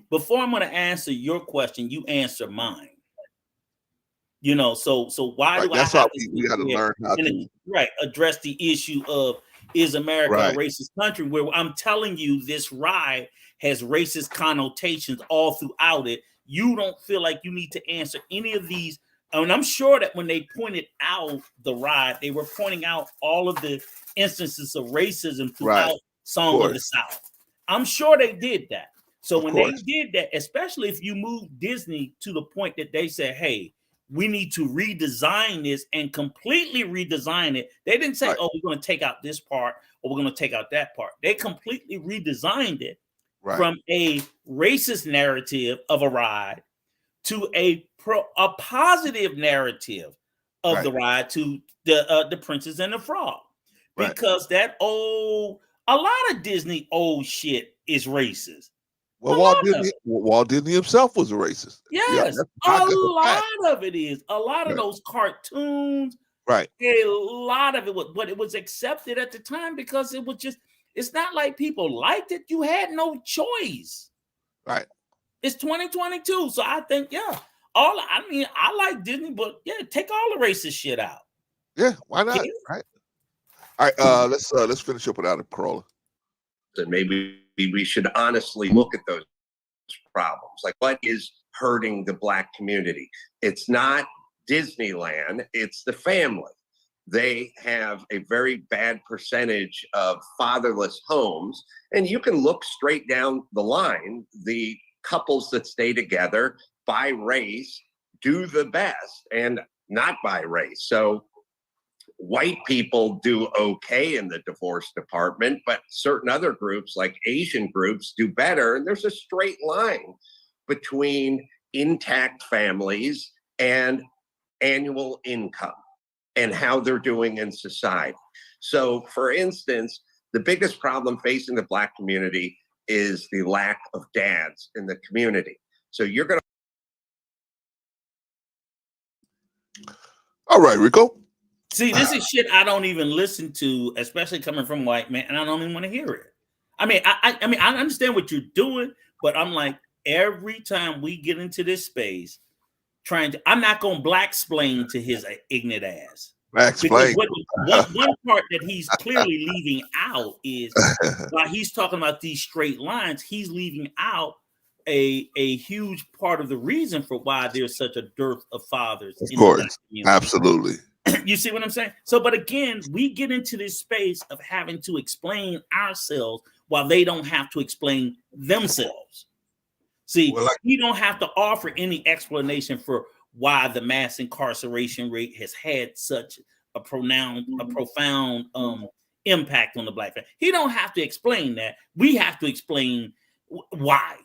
C: before I'm going to answer your question, you answer mine. So why do I have to
B: learn how to
C: address the issue of is America a racist country where I'm telling you this ride has racist connotations all throughout it. You don't feel like you need to answer any of these. And I'm sure that when they pointed out the ride, they were pointing out all of the instances of racism throughout Song of the South. I'm sure they did that. So when they did that, especially if you move Disney to the point that they said, hey, we need to redesign this and completely redesign it. They didn't say, oh, we're going to take out this part or we're going to take out that part. They completely redesigned it from a racist narrative of a ride to a positive narrative of the ride to the Princess and the Frog. Because a lot of Disney old shit is racist.
B: Well, Walt Disney himself was a racist.
C: Yes, a lot of it is. A lot of those cartoons, a lot of it was, but it was accepted at the time because it was just, it's not like people liked it. You had no choice.
B: Right.
C: It's 2022. So I think, I like Disney, but take all the racist shit out.
B: Yeah, why not? Right. All right, let's finish up with Adam Corolla.
E: And maybe we should honestly look at those problems. Like, what is hurting the Black community? It's not Disneyland, it's the family. They have a very bad percentage of fatherless homes. And you can look straight down the line. The couples that stay together by race do the best and not by race. So white people do okay in the divorce department, but certain other groups like Asian groups do better. And there's a straight line between intact families and annual income and how they're doing in society. So for instance, the biggest problem facing the Black community is the lack of dads in the community. So you're going
B: to. All right, Rico.
C: See, this is shit I don't even listen to, especially coming from white men, and I don't even want to hear it. I mean, I understand what you're doing, but I'm like, every time we get into this space, I'm not going to black-splain to his ignorant ass.
B: Black-splain.
C: One part that he's clearly leaving out is while he's talking about these straight lines, he's leaving out a huge part of the reason for why there's such a dearth of fathers.
B: Of course, absolutely.
C: You see what I'm saying? So, but again, we get into this space of having to explain ourselves while they don't have to explain themselves. See, we don't have to offer any explanation for why the mass incarceration rate has had such a profound impact on the Black family. He don't have to explain that. We have to explain why.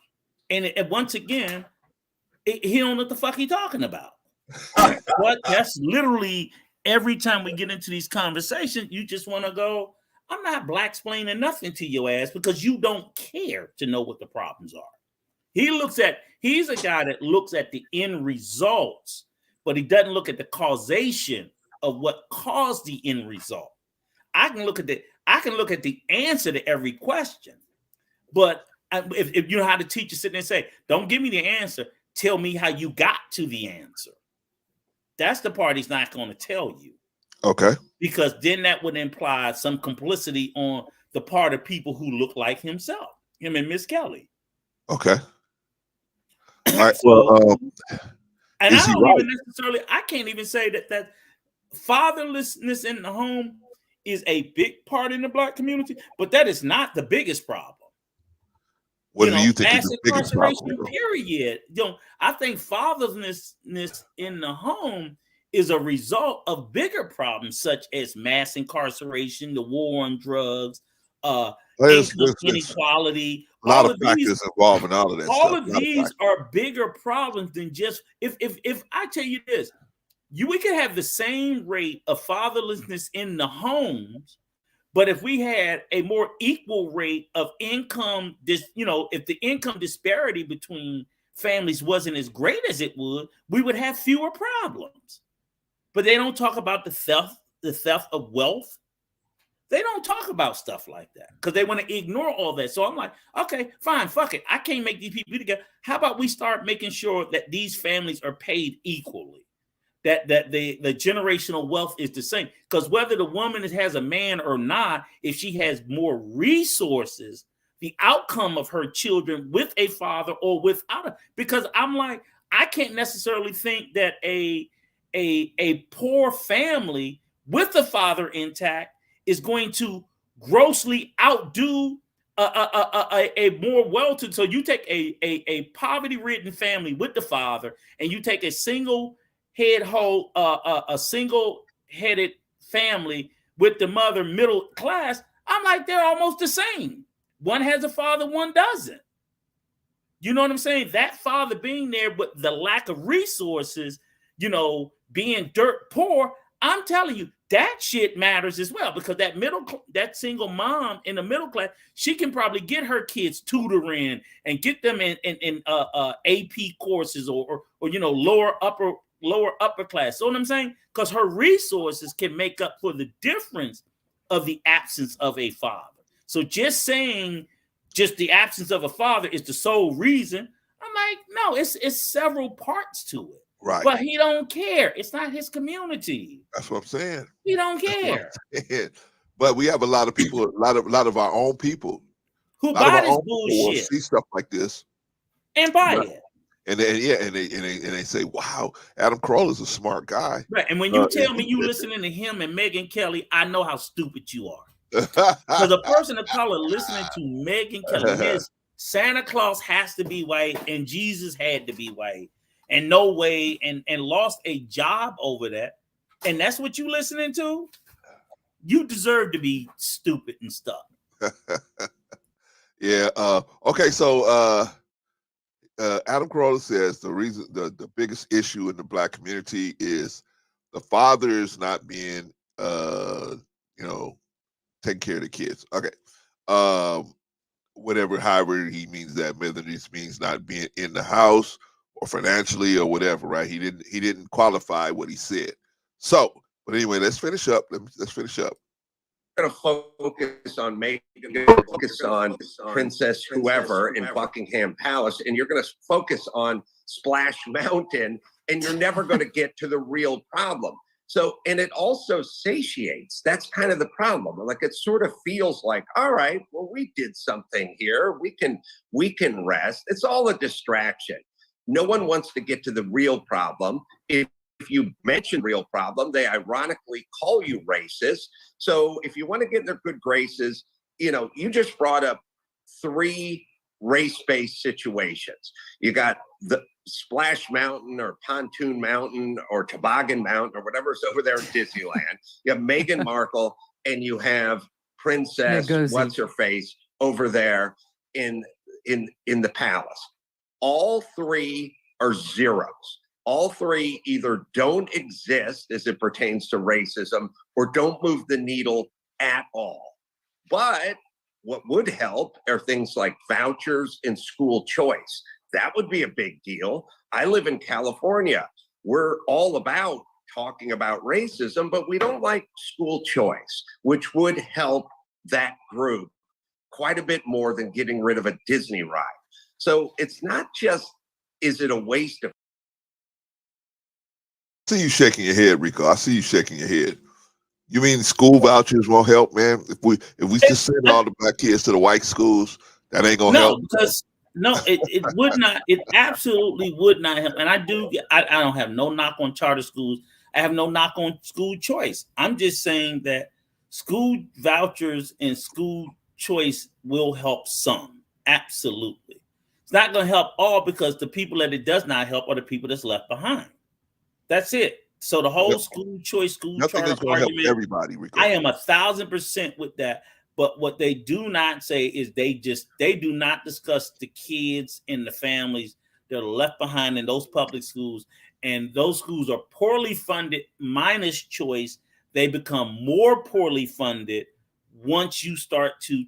C: And once again, he don't know what the fuck he talking about. But that's literally every time we get into these conversations, you just want to go, I'm not black-splaining nothing to your ass because you don't care to know what the problems are. He's a guy that looks at the end results, but he doesn't look at the causation of what caused the end result. I can look at the answer to every question, but if you know how to teach, you sit there and say, don't give me the answer, tell me how you got to the answer. That's the part he's not going to tell you.
B: Okay.
C: Because then that would imply some complicity on the part of people who look like him and Miss Kelly.
B: Okay. All right.
C: So, and
B: I
C: can't even say that fatherlessness in the home is a big part in the black community, but that is not the biggest problem.
B: What do you think is
C: mass
B: the biggest
C: incarceration,
B: problem?
C: period. I think fatherlessness in the home is a result of bigger problems such as mass incarceration, the war on drugs, income inequality.
B: A lot of factors involved in all of that.
C: All of these are bigger problems than just if I tell you this, we could have the same rate of fatherlessness in the homes, but if we had a more equal rate of income, if the income disparity between families wasn't as great as it would, we would have fewer problems. But they don't talk about the theft of wealth. They don't talk about stuff like that because they want to ignore all that. So I'm like, okay, fine, fuck it. I can't make these people together. How about we start making sure that these families are paid equally? That the generational wealth is the same. Because whether the woman has a man or not, if she has more resources, the outcome of her children with a father or without a, because I'm like, I can't necessarily think that a poor family with the father intact is going to grossly outdo a more well-to-do. So you take a poverty-ridden family with the father, and you take a single-headed family with the mother, middle class. I'm like, they're almost the same. One has a father, one doesn't. You know what I'm saying? That father being there, but the lack of resources, being dirt poor, I'm telling you, that shit matters as well, because that single mom in the middle class, she can probably get her kids tutoring and get them in AP courses or lower upper class. So what I'm saying? Because her resources can make up for the difference of the absence of a father. So just saying just the absence of a father is the sole reason, I'm like, no, it's several parts to it.
B: Right.
C: But he don't care. It's not his community.
B: That's what I'm saying.
C: He don't care.
B: But we have a lot of people, a lot of our own people
C: who buy this bullshit,
B: see stuff like this
C: and buy it.
B: And they say, "Wow, Adam Corolla is a smart guy."
C: Right. And when you tell me you listening to him and Megyn Kelly, I know how stupid you are. Because a person of color listening to Megyn Kelly, yes, Santa Claus has to be white and Jesus had to be white. And no way, and lost a job over that. And that's what you listening to? You deserve to be stupid and stuff.
B: Yeah. Okay. So Adam Corolla says the reason the biggest issue in the black community is the fathers not being taking care of the kids. Okay. However he means that, whether this means not being in the house or financially or whatever, right? He didn't qualify what he said. So, but anyway, let's finish up. Let's finish up.
E: Going to focus on Megyn, focus on Princess whoever in Buckingham Palace, and you're going to focus on Splash Mountain, and you're never going to get to the real problem. So, and it also satiates. That's kind of the problem. Like, it sort of feels like, all right, well, we did something here. We can rest. It's all a distraction. No one wants to get to the real problem. If you mention real problem, they ironically call you racist. So if you want to get in their good graces, you just brought up 3 race-based situations. You got the Splash Mountain or Pontoon Mountain or Toboggan Mountain or whatever's over there in Disneyland. You have Meghan Markle and you have Princess what's-her-face over there in the palace. All 3 are zeros. All three either don't exist as it pertains to racism or don't move the needle at all. But what would help are things like vouchers and school choice. That would be a big deal. I live in California. We're all about talking about racism, but we don't like school choice, which would help that group quite a bit more than getting rid of a Disney ride. So it's not just, is it a waste of...
B: I see you shaking your head, Rico. I see you shaking your head. You mean school vouchers won't help, man? If we just send all the black kids to the white schools, that ain't gonna help.
C: It would not. It absolutely would not help. And I don't have no knock on charter schools. I have no knock on school choice. I'm just saying that school vouchers and school choice will help some. Absolutely. It's not going to help all, because the people that it does not help are the people that's left behind. That's it. So the whole school choice, school charter argument,
B: help everybody. Rico.
C: I am 1,000% with that. But what they do not say is they do not discuss the kids and the families that are left behind in those public schools. And those schools are poorly funded minus choice. They become more poorly funded once you start to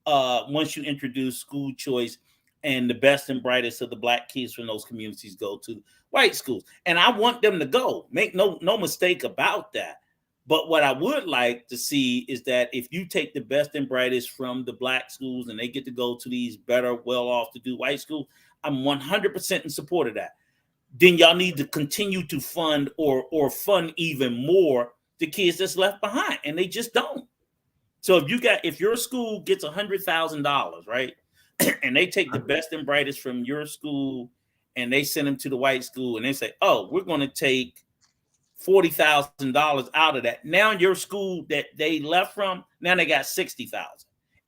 C: once you introduce school choice, and the best and brightest of the black kids from those communities go to white schools. And I want them to go. Make no mistake about that. But what I would like to see is that if you take the best and brightest from the black schools and they get to go to these better, well-off to do white schools, I'm 100% in support of that. Then y'all need to continue to fund or fund even more the kids that's left behind, and they just don't. So if your school gets $100,000, right, and they take the best and brightest from your school and they send them to the white school, and they say, oh, we're going to take $40,000 out of that. Now your school that they left from, now they got $60,000,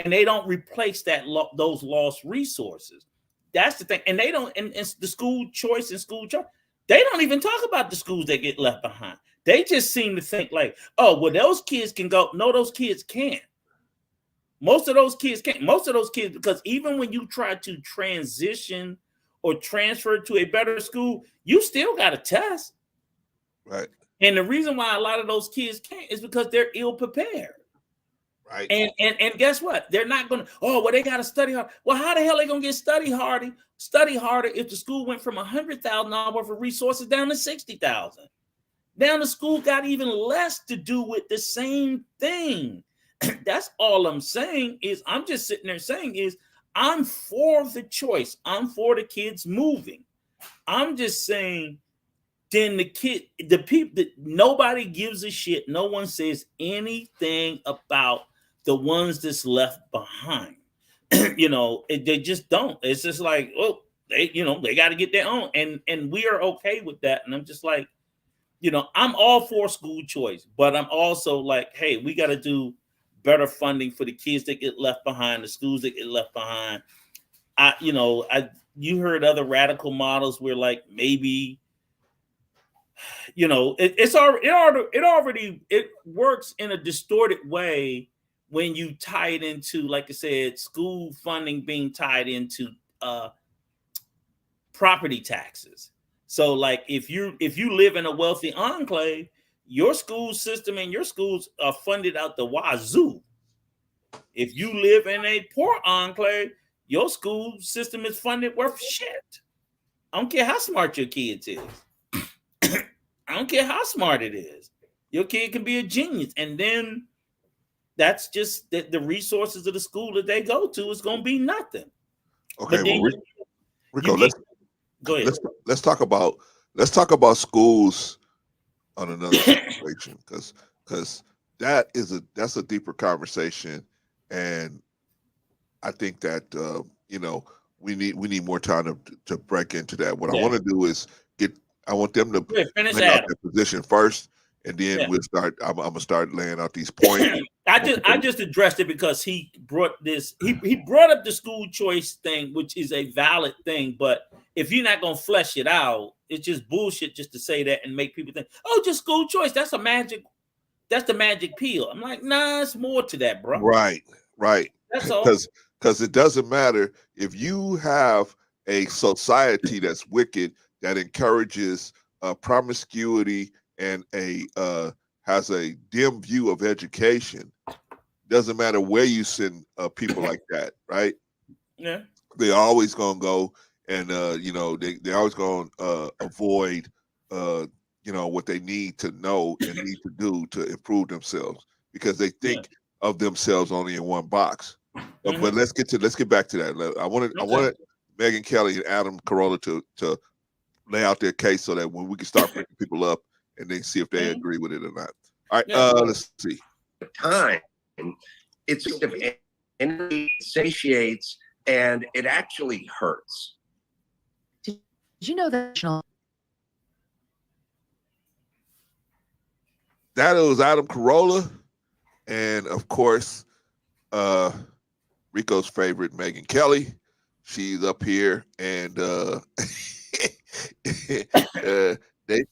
C: and they don't replace those lost resources. That's the thing. And they don't, and the school choice and school choice, they don't even talk about the schools that get left behind. They just seem to think like, oh, well, those kids can go. No, those kids can't. Most of those kids can't. Most of those kids, because even when you try to transition or transfer to a better school, you still got to test.
B: Right.
C: And the reason why a lot of those kids can't is because they're ill prepared.
B: Right.
C: And guess what? They're not going to, oh, well, they got to study hard. Well, how the hell are they going to get study harder if the school went from $100,000 worth of resources down to $60,000? Now the school got even less to do with the same thing. That's all I'm saying is, I'm just sitting there saying is, I'm for the choice. I'm for the kids moving. I'm just saying, then the people, nobody gives a shit. No one says anything about the ones that's left behind. They just don't. It's just like, oh, they got to get their own. And we are okay with that. And I'm just like, I'm all for school choice, but I'm also like, hey, we got to do better funding for the kids that get left behind, the schools that get left behind. You heard other radical models where like maybe, it works in a distorted way when you tie it into, like I said, school funding being tied into property taxes. So like if you live in a wealthy enclave, your school system and your schools are funded out the wazoo. If you live in a poor enclave, your school system is funded worth shit. I don't care how smart your kids is. I don't care how smart it is. Your kid can be a genius. And then that's just the resources of the school that they go to is going to be nothing.
B: Okay, well, Rico,
C: go ahead.
B: Let's talk about schools on another situation, because that's a deeper conversation, and I think that we need more time to break into that. What I want to do is I want them to finish out their position first, and then we'll start. I'm gonna start laying out these points.
C: I just addressed it because he brought this. He brought up the school choice thing, which is a valid thing. But if you're not gonna flesh it out, it's just bullshit just to say that and make people think, oh, just school choice. That's the magic pill. I'm like, nah, it's more to that, bro.
B: Right.
C: That's all.
B: Because it doesn't matter if you have a society that's wicked that encourages promiscuity and has a dim view of education, doesn't matter where you send people like that, right?
C: Yeah.
B: They're always gonna go and they're always gonna avoid what they need to know and need to do to improve themselves, because they think of themselves only in one box. But let's get back to that. I wanted Megan Kelly and Adam Corolla to lay out their case so that when we can start picking people up and then see if they agree with it or not. All right, let's see.
E: Time, it's energy satiates, and it actually hurts.
D: Did you know that?
B: That was Adam Corolla, and of course, Rico's favorite, Megan Kelly. She's up here, and they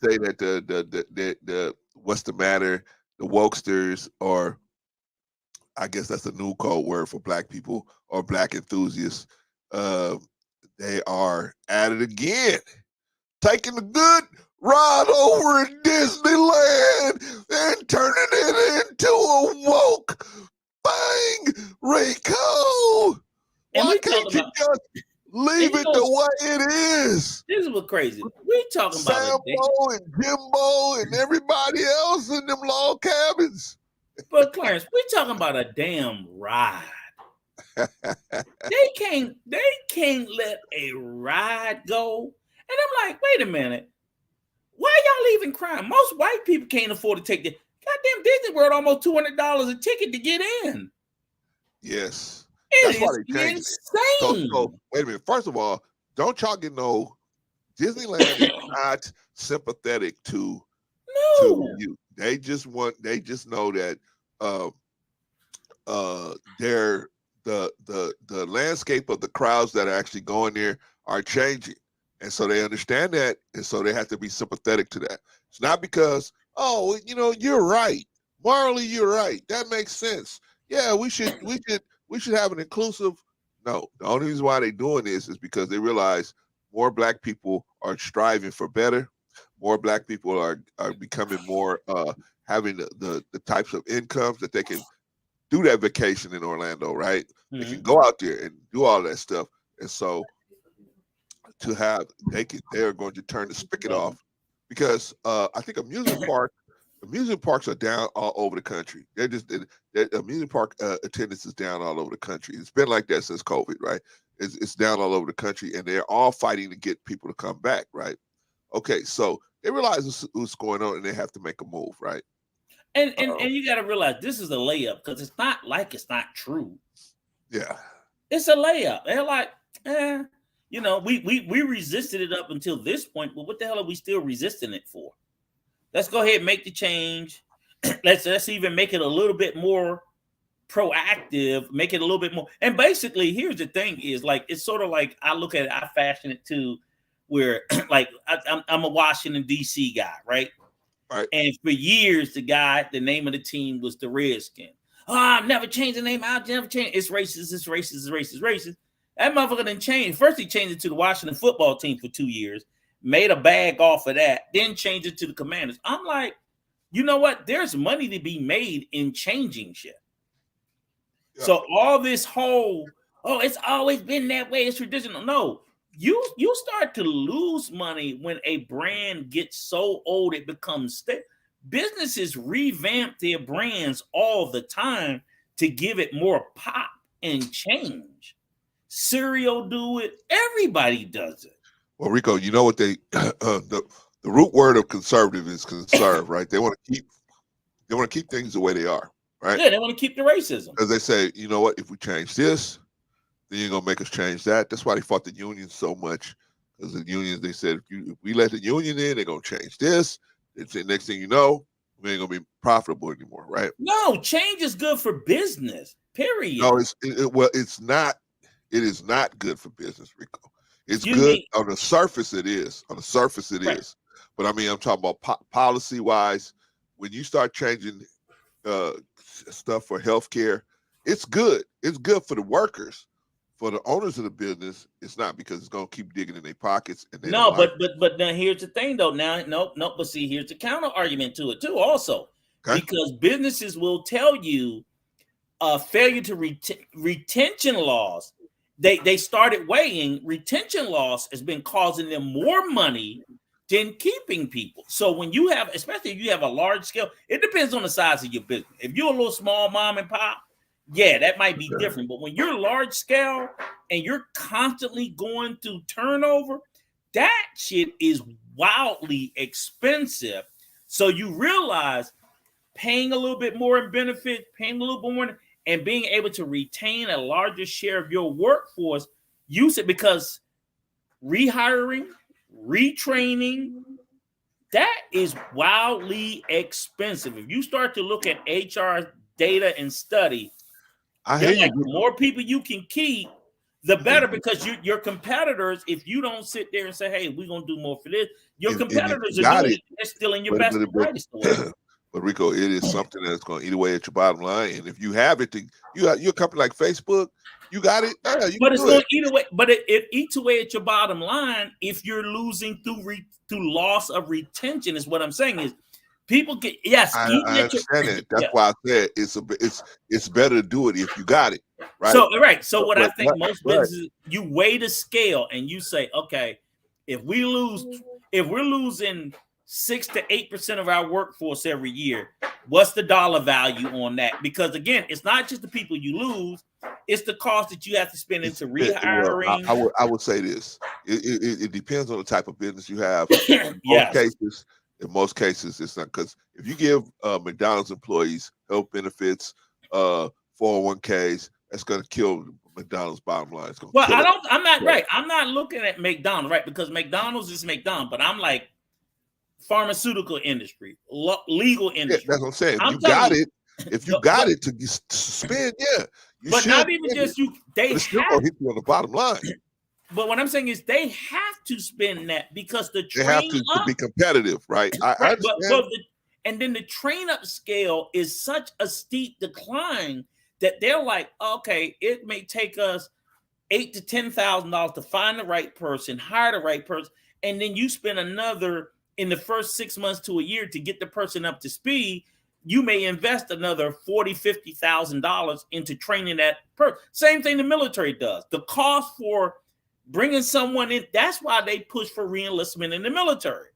B: say that the what's the matter? The wokesters, or I guess that's a new code word for black people or black enthusiasts. They are at it again, taking the good ride over in Disneyland and turning it into a woke thing, Rico.
C: And
B: why can't you just leave it the way it is?
C: This is what crazy. We talking about
B: Sambo and Jimbo and everybody else in them log cabins.
C: But Clarence, we talking about a damn ride. They can't let a ride go. And I'm like, wait a minute. Why y'all even crying? Most white people can't afford to take the goddamn Disney World almost $200 a ticket to get in.
B: Yes.
C: That's why they changed insane.
B: So, wait a minute. First of all, don't y'all get Disneyland is not sympathetic to you. They just know that they're the landscape of the crowds that are actually going there are changing. And so they understand that, and so they have to be sympathetic to that. It's not because, you're right. Morally, you're right. That makes sense. Yeah, we should have an inclusive. No, the only reason why they're doing this is because they realize more black people are striving for better. More black people are becoming more having the types of incomes that they can do that vacation in Orlando, right? Mm-hmm. They can go out there and do all that stuff. And so they're going to turn the spigot off, because I think amusement parks are down all over the country. Amusement park attendance is down all over the country. It's been like that since COVID, right? It's down all over the country, and they're all fighting to get people to come back, right? Okay, so they realize what's going on, and they have to make a move, right?
C: And you got to realize this is a layup, because it's not like it's not true.
B: Yeah,
C: it's a layup. They're like, we resisted it up until this point, but what the hell are we still resisting it for? Let's go ahead and make the change. Let's even make it a little bit more proactive, make it a little bit more. And basically, here's the thing: is like it's sort of like I look at it, I fashion it too, where like I'm a Washington D.C. guy, right?
B: Right.
C: And for years, the name of the team was the Redskins. Oh, I've never changed the name. I'll never change. It's racist. It's racist. It's racist. Racist. That motherfucker didn't change. First, he changed it to the Washington football team for 2 years, made a bag off of that, then changed it to the Commanders. I'm like, you know what? There's money to be made in changing shit. Yeah. So all this whole, it's always been that way. It's traditional. No, you start to lose money when a brand gets so old it becomes businesses revamp their brands all the time to give it more pop and change. Cereal do it. Everybody does it.
B: Well, Rico, you know what the root word of conservative is conserve, right? They want to keep things the way they are, right?
C: Yeah, they want to keep the racism.
B: Because they say, you know what, if we change this, then you're gonna make us change that. That's why they fought the unions so much. Because the unions, they said, if we let the union in, they're gonna change this. It's the next thing you know, we ain't gonna be profitable anymore, right?
C: No, change is good for business. Period.
B: No, it's not. It is not good for business, Rico. It's good on the surface. It is on the surface. It is, but I mean, I'm talking about policy wise. When you start changing stuff for healthcare, it's good. It's good for the workers. for the owners of the business, it's not, because it's going to keep digging in their pockets. And
C: no, but now here's the thing though. Now, no, but see, here's the counter argument to it too. Also, because businesses will tell you, failure to retention laws. They started weighing retention loss has been causing them more money than keeping people. So when you have, especially if you have a large scale, it depends on the size of your business. If you're a little small mom and pop, yeah, that might be different. But when you're large scale and you're constantly going through turnover, that shit is wildly expensive. So you realize paying a little bit more in benefits, paying a little bit more, and being able to retain a larger share of your workforce, use it, because rehiring, retraining, that is wildly expensive. If you start to look at HR data and study, the more people you can keep, the better, because your competitors, if you don't sit there and say, hey, we're going to do more for this, your competitors are doing it. They're still in your best and brightest.
B: But Rico, it is something that's going to eat away at your bottom line. And if you have it, you're a company like Facebook, you got it. Yeah,
C: but it's going to eat away. But it eats away at your bottom line if you're losing through loss of retention. Is what I'm saying is people get I
B: understand it. That's why I said it's better to do it if you got it. Right.
C: So what I think most businesses, you weigh the scale and you say, okay, if we're losing 6 to 8% of our workforce every year, what's the dollar value on that? Because again, it's not just the people you lose, it's the cost that you have to spend into rehiring.
B: Well, I would say this. It depends on the type of business you have. In most cases, it's not, because if you give McDonald's employees health benefits, 401ks, that's going to kill McDonald's bottom line.
C: I'm not looking at McDonald's, right? Because McDonald's is McDonald's, but I'm like pharmaceutical industry, legal industry.
B: That's what I'm saying. You got it. If you got it to spend,
C: but not even just you. They
B: still gonna hit you on the bottom line.
C: But what I'm saying is they have to spend that because they
B: have to be competitive, right? I
C: and then the train up scale is such a steep decline that they're like, okay, it may take us $8,000 to $10,000 to find the right person, hire the right person, and then you spend another in the first 6 months to a year to get the person up to speed. You may invest another $40,000, $50,000 into training that person. Same thing the military does. The cost for bringing someone in, that's why they push for re-enlistment in the military.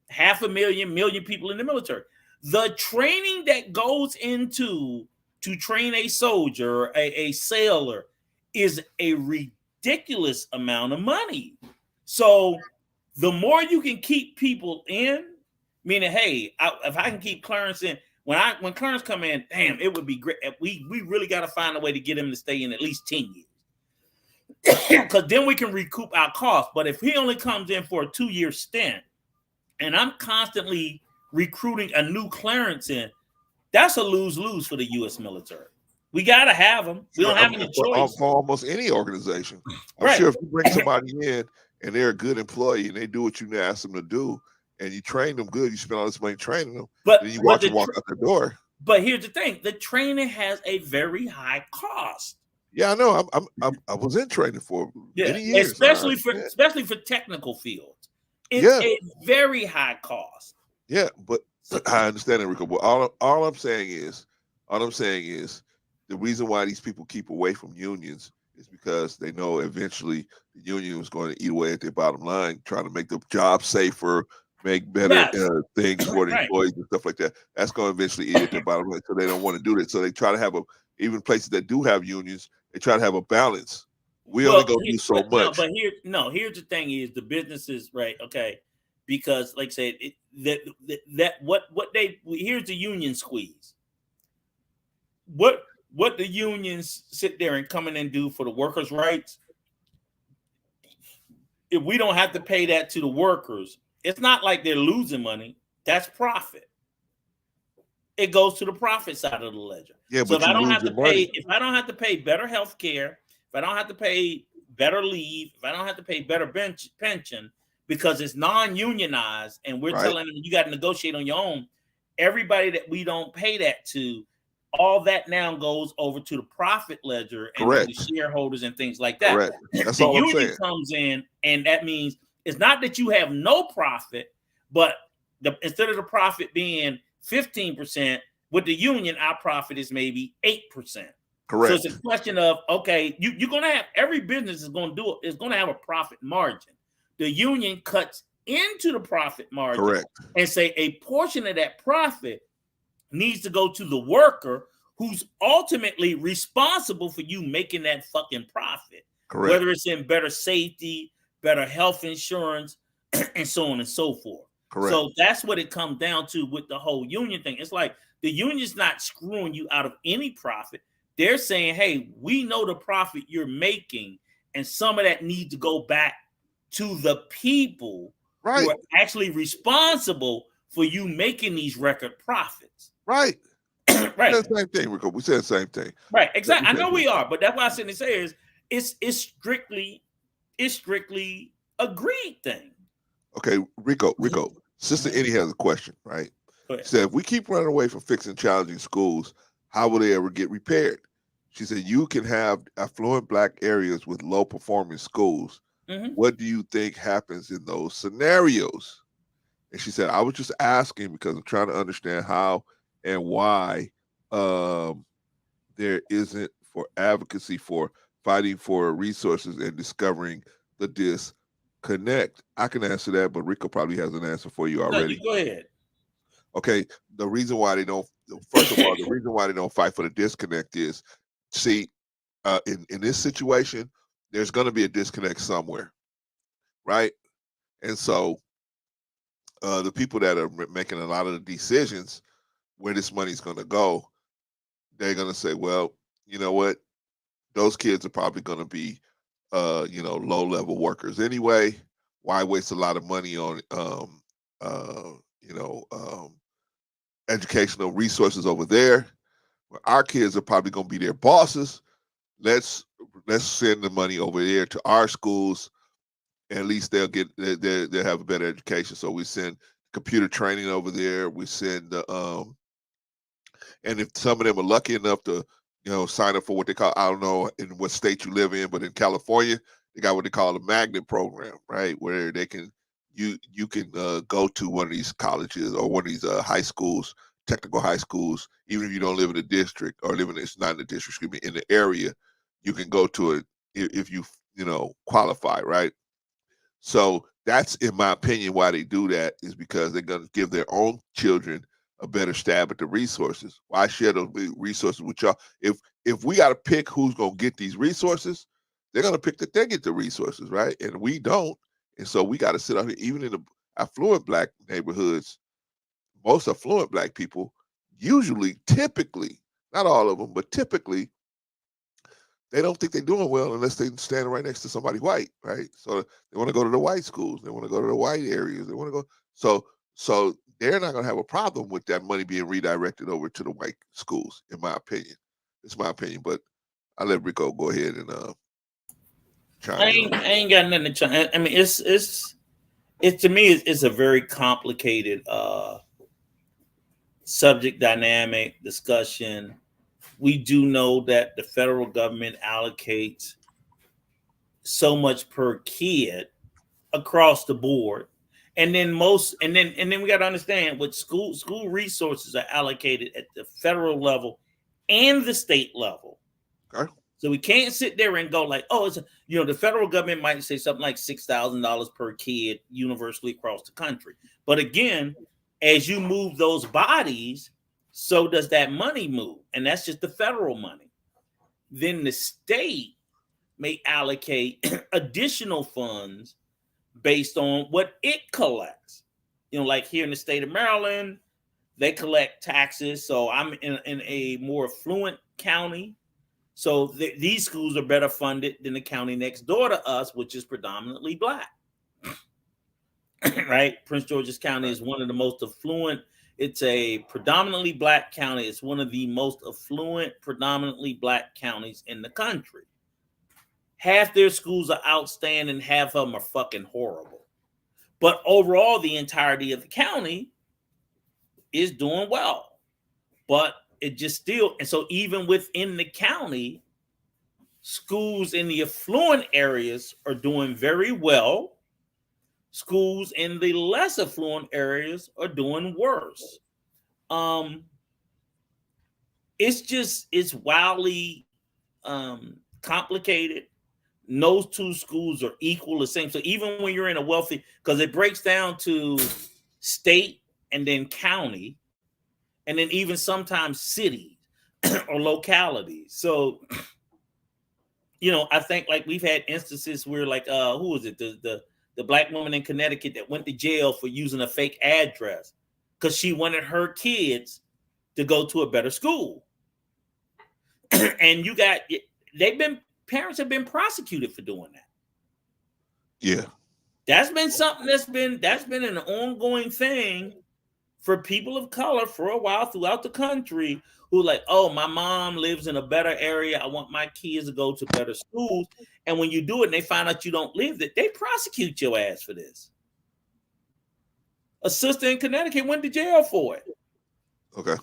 C: 500,000, million people in the military. The training that goes into to train a soldier, a sailor, is a ridiculous amount of money. So the more you can keep people in, meaning, hey, if I can keep Clarence in, when Clarence come in, damn, it would be great. We really got to find a way to get him to stay in at least 10 years. Because then we can recoup our costs. But if he only comes in for a 2-year stint, and I'm constantly recruiting a new Clarence in, that's a lose-lose for the U.S. military. We got to have them. We don't have any choice.
B: For almost any organization. I'm sure if you bring somebody in and they're a good employee and they do what you ask them to do, and you train them good, you spend all this money training them, then you watch them walk out the door.
C: But here's the thing: the training has a very high cost.
B: Yeah, I know. I was in training for many years,
C: especially for technical fields. It's a very high cost.
B: Yeah, but I understand it, Rico. But all I'm saying is, the reason why these people keep away from unions is because they know eventually the union is going to eat away at their bottom line, trying to make the job safer, make better things for the employees and stuff like that. That's going to eventually eat at their bottom line. So they don't want to do that. So they try to have even places that do have unions, they try to have a balance. We only go do so much.
C: Here's the thing: is the businesses, right? Okay, because like I said, here's the union squeeze. What the unions sit there and come in and do for the workers' rights? If we don't have to pay that to the workers, it's not like they're losing money. That's profit. It goes to the profit side of the ledger.
B: Yeah,
C: so
B: but if I don't have
C: to pay better health care, if I don't have to pay better leave, if I don't have to pay better pension because it's non-unionized and we're telling them you got to negotiate on your own, everybody that we don't pay that to all that now goes over to the profit ledger and to the shareholders and things like that.
B: Correct. That's
C: the
B: all I'm
C: union
B: saying.
C: comes in, and that means it's not that you have no profit, but instead of the profit being 15%, with the union, our profit is maybe 8%.
B: Correct.
C: So it's a question of, okay, you're going to have, every business is going to do it, is going to have a profit margin. The union cuts into the profit margin.
B: Correct.
C: And say a portion of that profit needs to go to the worker who's ultimately responsible for you making that fucking profit.
B: Correct.
C: Whether it's in better safety, better health insurance, and so on and so forth.
B: Correct.
C: So that's what it comes down to with the whole union thing. It's like the union's not screwing you out of any profit. They're saying, hey, we know the profit you're making, and some of that needs to go back to the people who are actually responsible for you making these record profits.
B: Right.
C: Right.
B: That's the same thing, Rico. We said the same thing.
C: Right. Exactly. I know we are, but that's why I said to say is it's strictly a greed thing.
B: Okay, Rico. Sister Eddie has a question, right? She said, if we keep running away from fixing challenging schools, how will they ever get repaired? She said, you can have affluent Black areas with low performing schools. Mm-hmm. What do you think happens in those scenarios? And she said, I was just asking because I'm trying to understand how and why there isn't for advocacy for fighting for resources and discovering the disconnect. I can answer that, but Rico probably has an answer for you already.
C: No, you go ahead.
B: Okay, the reason why they don't, first of all, the reason why they don't fight for the disconnect is, see, in this situation, there's going to be a disconnect somewhere, right? And so the people that are making a lot of the decisions where this money's going to go, they're going to say, well, you know what? Those kids are probably going to be, low-level workers anyway. Why waste a lot of money on, educational resources over there? Well, our kids are probably going to be their bosses. Let's send the money over there to our schools. At least they'll have a better education. So we send computer training over there. We send and if some of them are lucky enough to, sign up for what they call, I don't know in what state you live in, but in California, they got what they call a magnet program, right? Where they can, you can go to one of these colleges or one of these high schools, technical high schools, even if you don't live in the district or it's not in the district, excuse me, in the area, you can go to it if you qualify, right? So that's, in my opinion, why they do that is because they're going to give their own children a better stab at the resources. Why share those resources with y'all? If we got to pick who's going to get these resources, they're going to pick that they get the resources, right? And we don't. And so we got to sit out here, even in the affluent Black neighborhoods, most affluent Black people, usually, typically, not all of them, but typically, they don't think they're doing well unless they're standing right next to somebody white, right? So they want to go to the white schools. They want to go to the white areas. They want to go. So they're not going to have a problem with that money being redirected over to the white schools, in my opinion. It's my opinion, but I'll let Rico go ahead and chime in.
C: I ain't got nothing to chime. I mean, it's to me, it's a very complicated subject, dynamic discussion. We do know that the federal government allocates so much per kid across the board. And then we got to understand what school resources are allocated at the federal level and the state level.
B: Okay.
C: So we can't sit there and go like, oh, it's the federal government might say something like $6,000 per kid universally across the country. But again, as you move those bodies, so does that money move. And that's just the federal money. Then the state may allocate additional funds based on what it collects. Like here in the state of Maryland, they collect taxes. So I'm in a more affluent county. So these schools are better funded than the county next door to us, which is predominantly Black. Right? Prince George's County is one of the most affluent. It's a predominantly Black county. It's one of the most affluent, predominantly Black counties in the country. Half their schools are outstanding. Half of them are fucking horrible. But overall, the entirety of the county is doing well. But it just still, and so even within the county, schools in the affluent areas are doing very well. Schools in the less affluent areas are doing worse. It's wildly complicated. No two schools are equal, the same. So even when you're in a wealthy, because it breaks down to state and then county, and then even sometimes city or locality. So, I think like we've had instances where like, who was it? The black woman in Connecticut that went to jail for using a fake address because she wanted her kids to go to a better school. And parents have been prosecuted for doing that.
B: Yeah.
C: That's been something that's been an ongoing thing for people of color for a while throughout the country who like, oh, my mom lives in a better area. I want my kids to go to better schools. And when you do it and they find out you don't live there, they prosecute your ass for this. A sister in Connecticut went to jail for it.
B: Okay.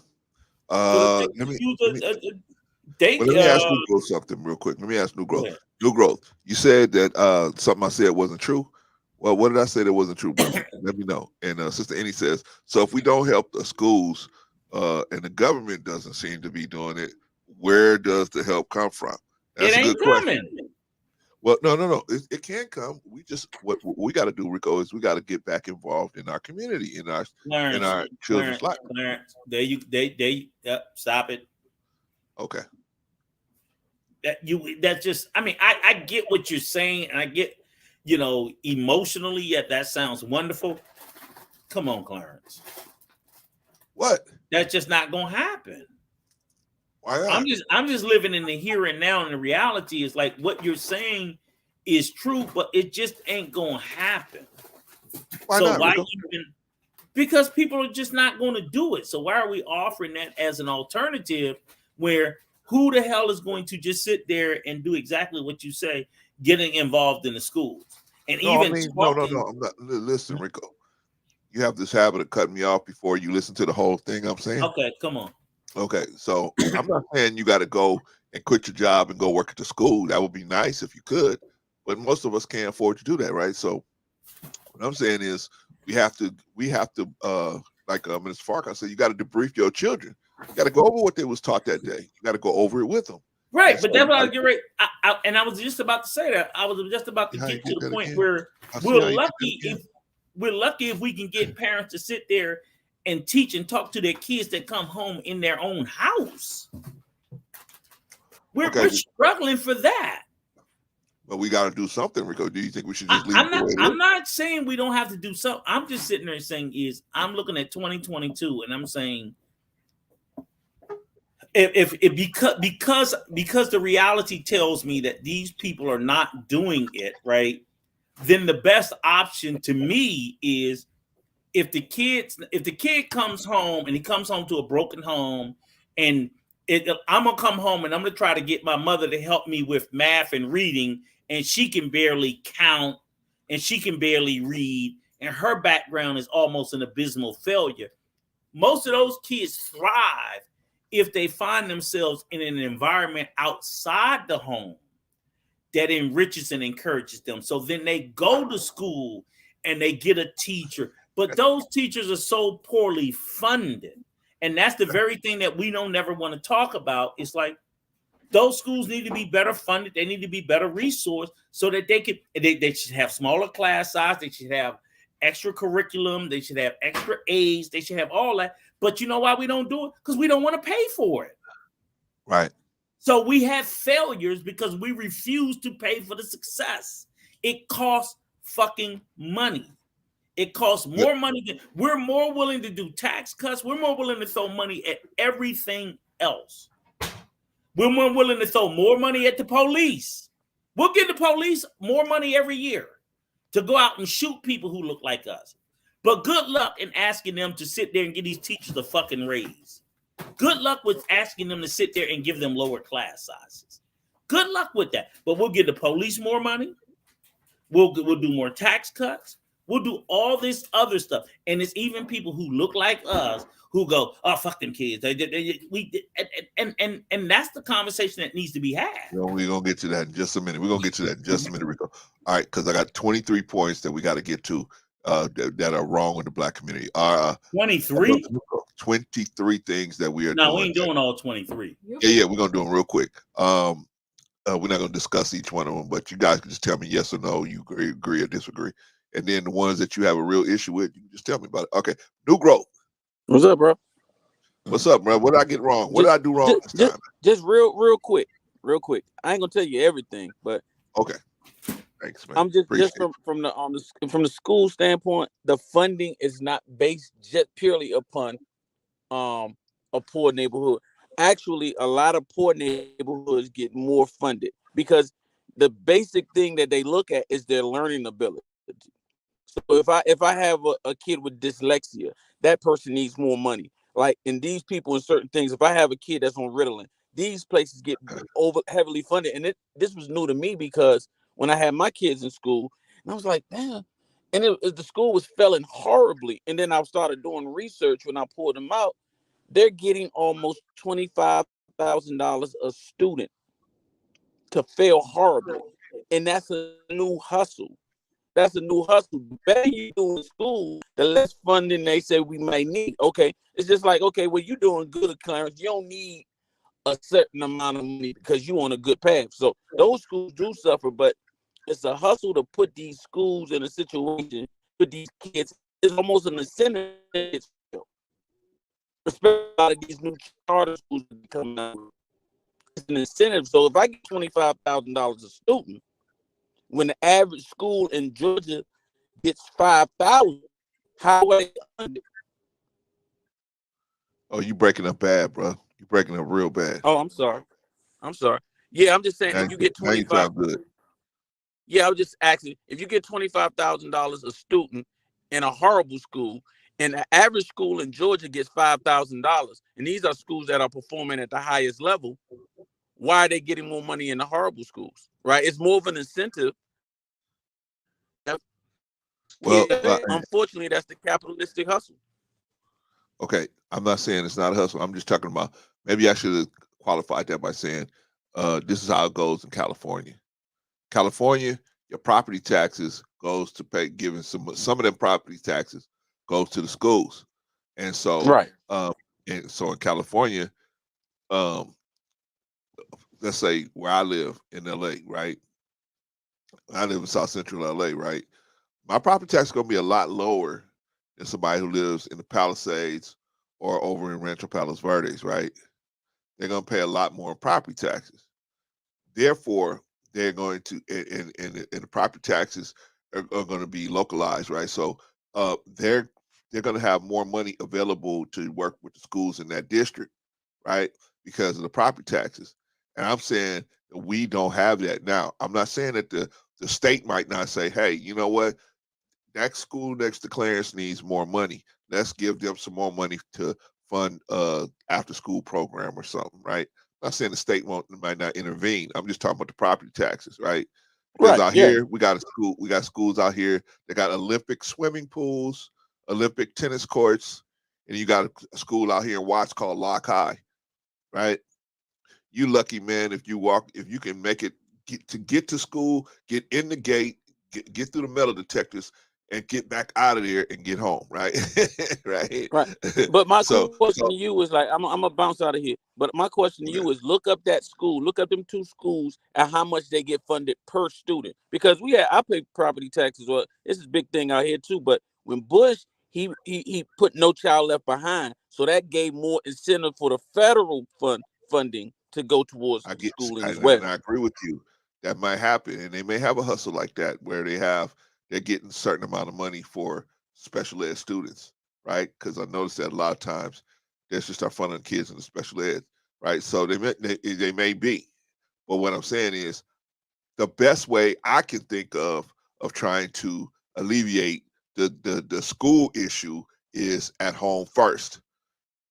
C: Let me
B: ask New Growth something real quick. Let me ask New Growth. New Growth, you said that something I said wasn't true. Well, what did I say that wasn't true, brother? Let me know. And Sister Annie says, so if we don't help the schools and the government doesn't seem to be doing it, where does the help come from? That's
C: it ain't
B: a good
C: coming.
B: question. Well, no. It can come. What we got to do, Rico, is we got to get back involved in our community, in our children's life.
C: Stop it.
B: Okay.
C: That's just, I mean, I get what you're saying, and I get, emotionally, that sounds wonderful. Come on, Clarence.
B: What?
C: That's just not gonna happen.
B: Why not?
C: I'm just living in the here and now, and the reality is like what you're saying is true, but it just ain't gonna happen.
B: Why
C: so
B: not,
C: why
B: Rico?
C: even? Because people are just not going to do it. So why are we offering that as an alternative? Where who the hell is going to just sit there and do exactly what you say, getting involved in the schools? And
B: no. I'm not. Listen, Rico. You have this habit of cutting me off before you listen to the whole thing I'm saying.
C: Okay, come on.
B: Okay, so I'm not saying you got to go and quit your job and go work at the school. That would be nice if you could, but most of us can't afford to do that, right? So what I'm saying is we have to like Minister Farkas said, you got to debrief your children. You got to go over what they was taught that day. You got to go over it with them.
C: Right, but that's what I was getting ready. And I was just about to say that. I was just about to get to the point where we're lucky if we can get parents to sit there and teach and talk to their kids that come home in their own house. We're struggling for that.
B: But we got to do something, Rico. Do you think we should just leave
C: I'm not saying we don't have to do something. I'm just sitting there saying I'm looking at 2022 and I'm saying because the reality tells me that these people are not doing it right, then the best option to me is if the kid comes home and he comes home to a broken home, and I'm gonna come home and I'm gonna try to get my mother to help me with math and reading, and she can barely count and she can barely read, and her background is almost an abysmal failure. Most of those kids thrive if they find themselves in an environment outside the home that enriches and encourages them. So then they go to school and they get a teacher. But those teachers are so poorly funded. And that's the very thing that we don't never want to talk about. It's like those schools need to be better funded. They need to be better resourced so that they should have smaller class size. They should have extra curriculum. They should have extra aids. They should have all that. But you know why we don't do it? Because we don't want to pay for it.
B: Right.
C: So we have failures because we refuse to pay for the success. It costs fucking money. It costs more money than we're more willing to do tax cuts. We're more willing to throw money at everything else. We're more willing to throw more money at the police. We'll give the police more money every year to go out and shoot people who look like us. But good luck in asking them to sit there and give these teachers a fucking raise. Good luck with asking them to sit there and give them lower class sizes. Good luck with that. But we'll give the police more money. We'll do more tax cuts. We'll do all this other stuff. And it's even people who look like us who go, oh, fuck them kids. And that's the conversation that needs to be had.
B: We're going to get to that in just a minute. Rico. All right, because I got 23 points that we got to get to that are wrong with the black community.
C: 23?
B: 23 things that we are
C: doing.
B: No,
C: we ain't doing all 23.
B: Yeah, we're going to do them real quick. We're not going to discuss each one of them, but you guys can just tell me yes or no, you agree or disagree. And then the ones that you have a real issue with, you can just tell me about it. Okay, New Growth.
F: What's up, bro?
B: What's up, bro? What did I get wrong? What did I do wrong this time?
F: Just real quick. I ain't gonna tell you everything, but
B: okay. Thanks, man.
F: I'm just from the school standpoint, the funding is not based just purely upon a poor neighborhood. Actually, a lot of poor neighborhoods get more funded because the basic thing that they look at is their learning ability. So if I have a kid with dyslexia, that person needs more money. Like, in these people in certain things, if I have a kid that's on Ritalin, these places get heavily funded. And this was new to me because when I had my kids in school, and I was like, man, and the school was failing horribly. And then I started doing research when I pulled them out. They're getting almost $25,000 a student to fail horribly. And that's a new hustle. That's a new hustle. The better you do in school, the less funding they say we might need. Okay, it's just like, okay, well, you're doing good, Clarence. You don't need a certain amount of money because you're on a good path. So those schools do suffer, but it's a hustle to put these schools in a situation, put these kids. It's almost an incentive, especially a lot of these new charter schools that come out. It's an incentive. So if I get $25,000 a student, when the average school in Georgia gets 5,000, how are they under?
B: Oh, you breaking up bad, bro. You breaking up real bad.
F: Oh, I'm sorry. Yeah, I'm just saying if you get 25.
B: Good.
F: Yeah, I was just asking if you get $25,000 a student in a horrible school, and the average school in Georgia gets $5,000, and these are schools that are performing at the highest level. Why are they getting more money in the horrible schools? Right? It's more of an incentive.
B: Well,
F: unfortunately, that's the capitalistic hustle.
B: Okay, I'm not saying it's not a hustle. I'm just talking about, maybe I should have qualified that by saying this is how it goes in California. California, your property taxes goes to pay, giving some of them property taxes goes to the schools, and so
F: right.
B: And so in California, let's say where I live in LA, right? I live in South Central LA, right? My property tax is going to be a lot lower than somebody who lives in the Palisades or over in Rancho Palos Verdes, right? They're going to pay a lot more in property taxes. Therefore, they're going to, and the property taxes are going to be localized, right? So they're going to have more money available to work with the schools in that district, right? Because of the property taxes. And I'm saying we don't have that now. I'm not saying that the state might not say, hey, you know what? That school next to Clarence needs more money. Let's give them some more money to fund after school program or something, right? I'm not saying the state might not intervene. I'm just talking about the property taxes, right? Because out here we got schools out here that got Olympic swimming pools, Olympic tennis courts, and you got a school out here in Watts called Lock High, right? You lucky man if you can make it get to school, get in the gate, get through the metal detectors, and get back out of there and get home, right? right.
F: But my question to you is, like, I'm gonna bounce out of here. But my question to you is, look up that school, look up them two schools, and how much they get funded per student. Because I pay property taxes. Well, this is a big thing out here too. But when Bush, he put No Child Left Behind, so that gave more incentive for the federal funding to go towards schooling as well.
B: And I agree with you. That might happen, and they may have a hustle like that where they're getting a certain amount of money for special ed students, right? Because I noticed that a lot of times they just start funding kids in the special ed, right? So they may be, but what I'm saying is the best way I can think of trying to alleviate the school issue is at home first.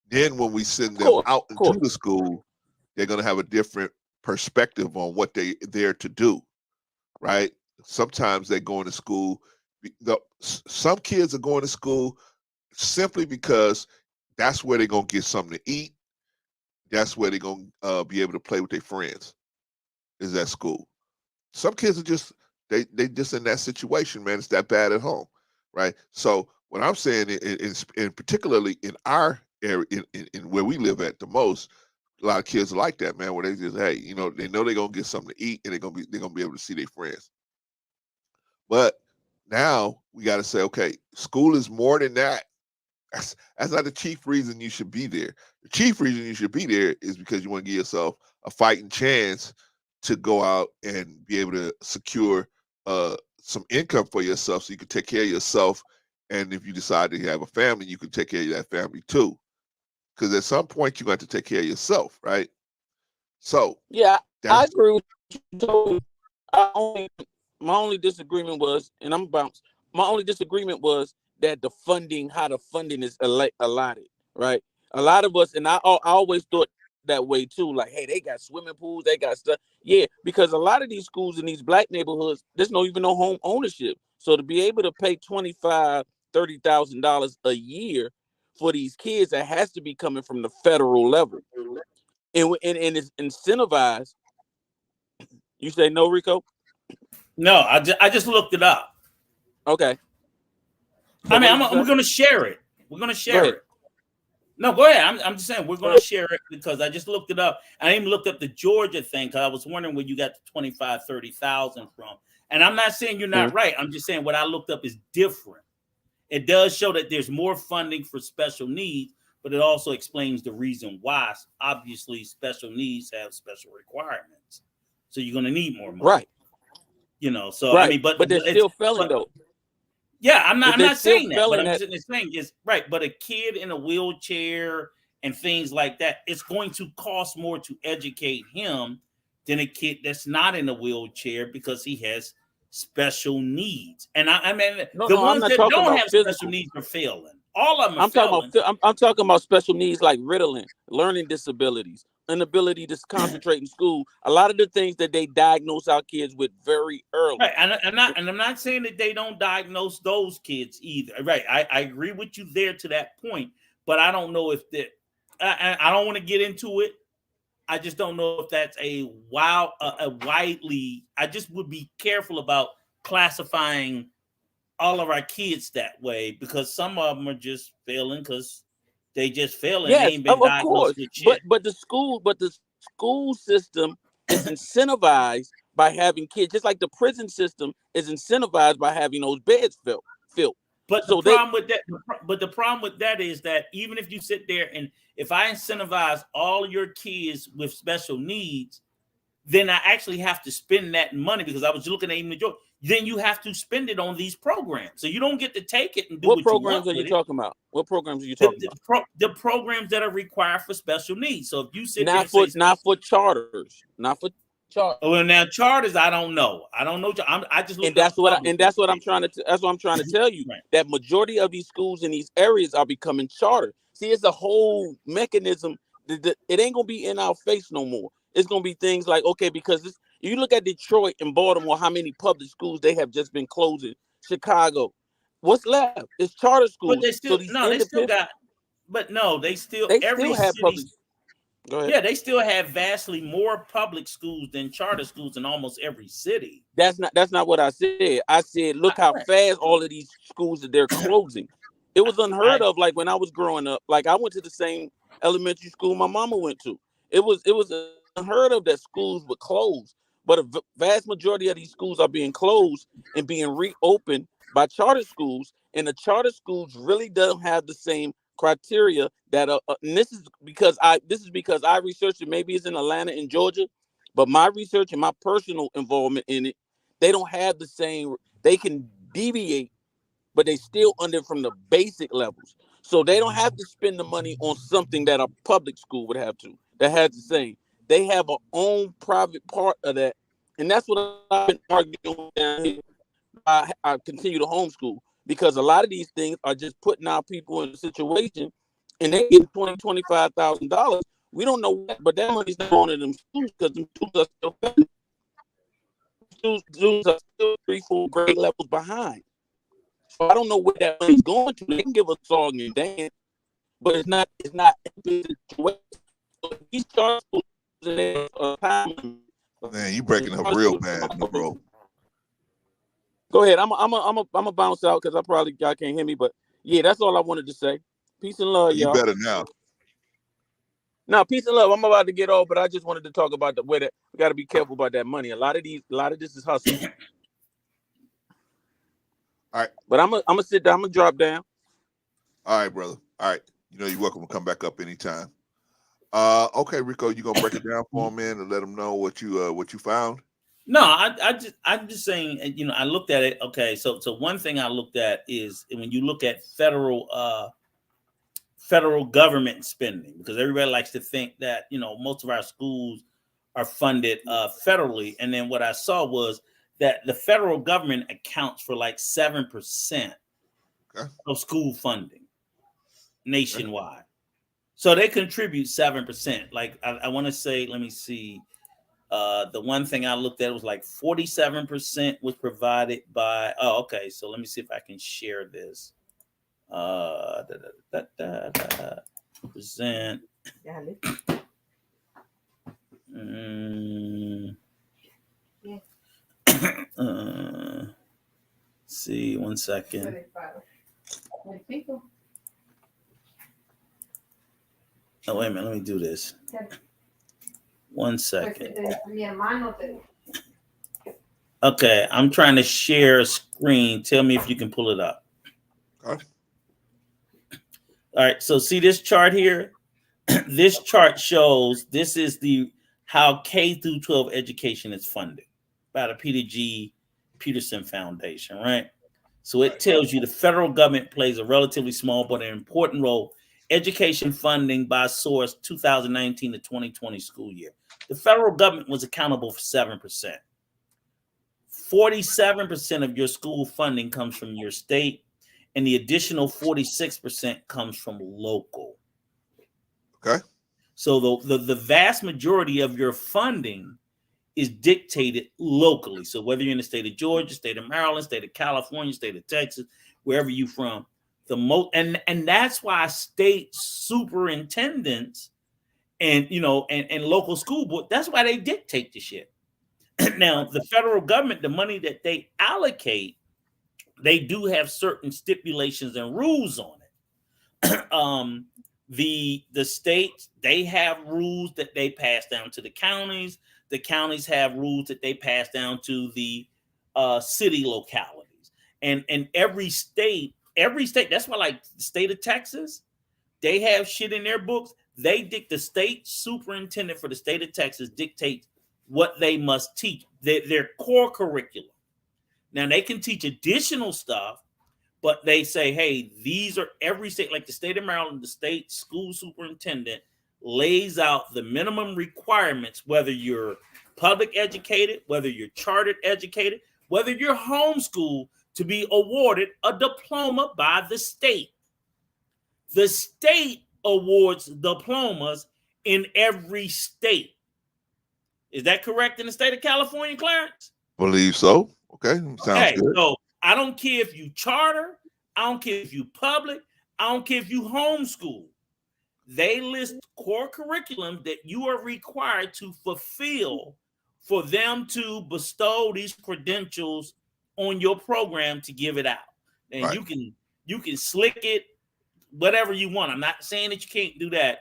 B: Then when we send them out into the school, they're going to have a different perspective on what they're there to do, right? Sometimes they go into school Some kids are going to school simply because that's where they're going to get something to eat. That's where they're going to be able to play with their friends, is at school. Some kids are just, they just in that situation, man. It's that bad at home, right? So what I'm saying, in particularly in our area, in where we live at the most, a lot of kids are like that, man, where they just, hey, you know they're going to get something to eat, and they're going to be able to see their friends. But now we got to say, okay, school is more than that. That's not the chief reason you should be there. The chief reason you should be there is because you want to give yourself a fighting chance to go out and be able to secure some income for yourself so you can take care of yourself. And if you decide to have a family, you can take care of that family too. Because at some point, you're going to have to take care of yourself, right? So
F: yeah, I agree with you totally. My only disagreement was, and I'm bounced. My only disagreement was that how the funding is allotted, right? A lot of us, and I always thought that way too. Like, hey, they got swimming pools, they got stuff. Yeah, because a lot of these schools in these black neighborhoods, there's no even no home ownership. So to be able to pay $25,000-$30,000 a year for these kids, that has to be coming from the federal level, and it's incentivized. You say no, Rico?
C: No, I just looked it up.
F: Okay.
C: So we're going to share it. We're going to share it. No, go ahead. I'm just saying we're going to share it because I just looked it up. I even looked up the Georgia thing because I was wondering where you got the 25,000-30,000 from. And I'm not saying you're not right. I'm just saying what I looked up is different. It does show that there's more funding for special needs, but it also explains the reason why. Obviously, special needs have special requirements, so you're going to need more money.
F: Right.
C: So I mean, but
F: they're still failing though.
C: Yeah, I'm not saying that. But I'm just saying is right. But a kid in a wheelchair and things like that, it's going to cost more to educate him than a kid that's not in a wheelchair because he has special needs. And I mean, the ones that don't have special needs are failing. All of them are failing.
F: I'm talking about special needs like Ritalin, learning disabilities, inability to concentrate in school. A lot of the things that they diagnose our kids with very early.
C: Right, and I'm not saying that they don't diagnose those kids either. Right, I agree with you there to that point, but I don't know if that. I don't want to get into it. I just don't know if that's a widely. I just would be careful about classifying all of our kids that way because some of them are just failing because they just failing.
F: Yes,
C: they ain't been diagnosed with shit.
F: But the school system is incentivized by having kids, just like the prison system is incentivized by having those beds filled.
C: But the problem with that is that even if you sit there and if I incentivize all your kids with special needs, then I actually have to spend that money because I was looking at even the joke. Then you have to spend it on these programs. So you don't get to take it and do what
F: programs are you talking about? What programs are you talking about?
C: The programs that are required for special needs. So if you sit
F: not for charters.
C: Well, now charters, I don't know. I just look.
F: And that's what I'm trying to tell you. Right. That majority of these schools in these areas are becoming charter. See, it's a whole mechanism. It ain't gonna be in our face no more. It's gonna be things like, okay, because you look at Detroit and Baltimore, how many public schools they have just been closing. Chicago, what's left? It's charter schools.
C: But they still they still have
F: public. Go ahead.
C: Yeah, they still have vastly more public schools than charter schools in almost every city.
F: That's not what I said. I said, look how fast all of these schools that they're closing. It was unheard of. Like when I was growing up, like I went to the same elementary school my mama went to. It was unheard of that schools would close, but a vast majority of these schools are being closed and being reopened by charter schools, and the charter schools really don't have the same criteria that and this is because I researched it. Maybe it's in Atlanta and Georgia, but my research and my personal involvement in it, they don't have the same. They can deviate, but they still under from the basic levels. So they don't have to spend the money on something that a public school would have to. That has the same. They have an own private part of that, and that's what I've been arguing down here. I continue to homeschool because a lot of these things are just putting our people in a situation, and they get $25,000. We don't know what, but that money's not going to them schools because them schools are still paying. Schools are still 3-4 grade levels behind. So I don't know where that money's going to. They can give us a song and dance, but it's not these charts.
B: Man, you breaking up real bad, bro.
F: Go ahead. I'm a bounce out because y'all can't hear me, but yeah, that's all I wanted to say. Peace and love, y'all.
B: You better now.
F: No, peace and love. I'm about to get off, but I just wanted to talk about we got to be careful about that money. A lot of this is hustle.
B: All right,
F: but I'm gonna sit down. I'm gonna drop down.
B: All right, brother. All right, you're welcome to come back up anytime. Okay, Rico, you gonna break it down for him, man, and let them know what you found?
C: No, I'm just saying, I looked at it. Okay, so one thing I looked at is when you look at federal government spending, because everybody likes to think that most of our schools are funded federally, and then what I saw was that the federal government accounts for like 7% of school funding nationwide. Okay. So they contribute 7%. Like I want to say, let me see. The one thing I looked at was like 47% was provided by. Oh, okay. So let me see if I can share this. Present. See, 1 second. Oh, wait a minute. Let me do this. 1 second. Okay, I'm trying to share a screen. Tell me if you can pull it up.
B: Okay.
C: All right, so see this chart here? This chart shows this is how K through 12 education is funded by the Peter G. Peterson Foundation, right? So it tells you the federal government plays a relatively small but an important role. Education funding by source 2019 to 2020 school year. The federal government was accountable for 7%. 47% of your school funding comes from your state, and the additional 46% comes from local.
B: Okay.
C: So the vast majority of your funding is dictated locally. So whether you're in the state of Georgia, state of Maryland, state of California, state of Texas, wherever you're from, and that's why state superintendents and local school board, that's why they dictate the shit. Now, the federal government, the money that they allocate, they do have certain stipulations and rules on it. The states, they have rules that they pass down to the counties. The counties have rules that they pass down to the city localities. And every state, that's why, like the state of Texas, they have shit in their books. The state superintendent for the state of Texas dictates what they must teach, their core curriculum. Now they can teach additional stuff, but they say, hey, these are every state, like the state of Maryland, the state school superintendent lays out the minimum requirements, whether you're public educated, whether you're chartered educated, whether you're homeschooled, to be awarded a diploma by the state. The state awards diplomas in every state. Is that correct in the state of California, Clarence?
B: Believe so. Okay. Sounds good.
C: So I don't care if you charter, I don't care if you public, I don't care if you homeschool. They list core curriculum that you are required to fulfill for them to bestow these credentials on your program to give it out. And right. you can slick it, whatever you want. I'm not saying that you can't do that.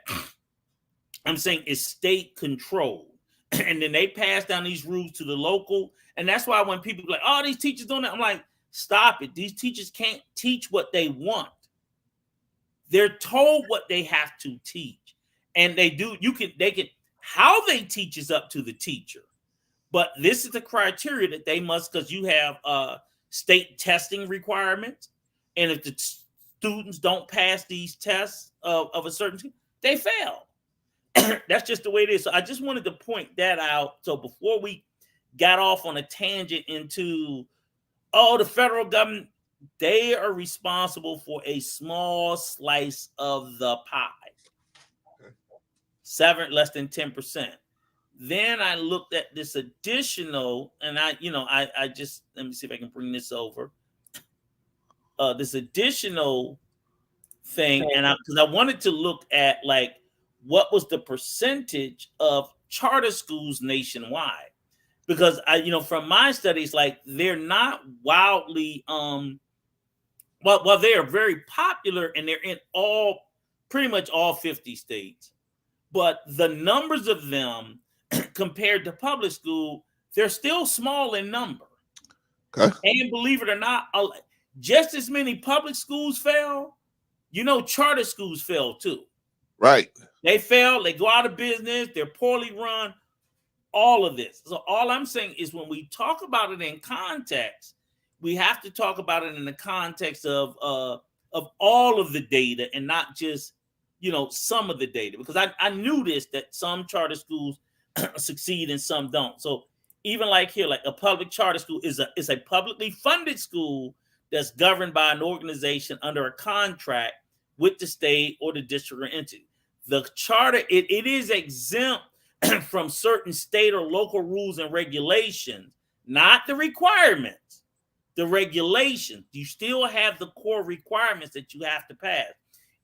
C: I'm saying it's state controlled. And then they pass down these rules to the local. And that's why when people are like, oh, these teachers doing that, I'm like, stop it. These teachers can't teach what they want. They're told what they have to teach. And they do, how they teach is up to the teacher. But this is the criteria that they must, because you have state testing requirements. And if the students don't pass these tests of a certain, they fail. That's just the way it is. So I just wanted to point that out. So before we got off on a tangent into, the federal government, they are responsible for a small slice of the pie. Okay. Less than 10%. Then I looked at this additional, and I just, let me see if I can bring this over. this additional thing, and because I wanted to look at like what was the percentage of charter schools nationwide, because from my studies, like they're not wildly well they are very popular and they're in pretty much all 50 states, but the numbers of them compared to public school, they're still small in number.
B: Okay.
C: And believe it or not, just as many public schools fail, charter schools fail too.
B: Right.
C: They fail, they go out of business, they're poorly run, all of this. So all I'm saying is when we talk about it in context, we have to talk about it in the context of all of the data and not just, some of the data, because I knew this, that some charter schools succeed and some don't. So even like here, like a public charter school is a publicly funded school that's governed by an organization under a contract with the state or the district or entity. The charter, it is exempt from certain state or local rules and regulations, not the requirements, the regulations. You still have the core requirements that you have to pass.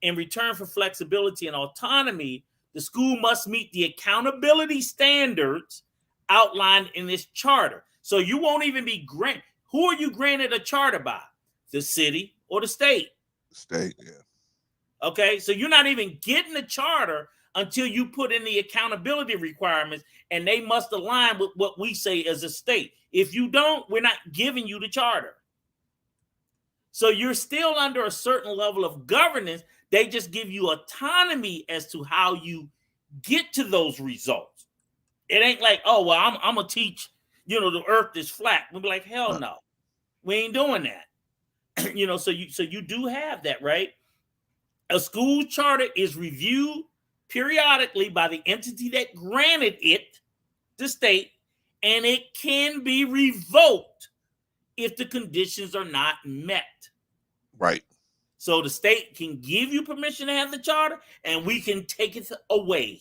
C: In return for flexibility and autonomy, the school must meet the accountability standards outlined in this charter. So you won't even be granted. Who are you granted a charter by? The city or the state?
B: State, yeah.
C: Okay, so you're not even getting the charter until you put in the accountability requirements, and they must align with what we say as a state. If you don't, we're not giving you the charter. So you're still under a certain level of governance. They just give you autonomy as to how you get to those results. It ain't like, oh, well, I'm going to teach, the earth is flat. We'll be like, hell no, we ain't doing that. So you do have that, right? A school charter is reviewed periodically by the entity that granted it, the state, and it can be revoked if the conditions are not met.
B: Right.
C: So the state can give you permission to have the charter, and we can take it away.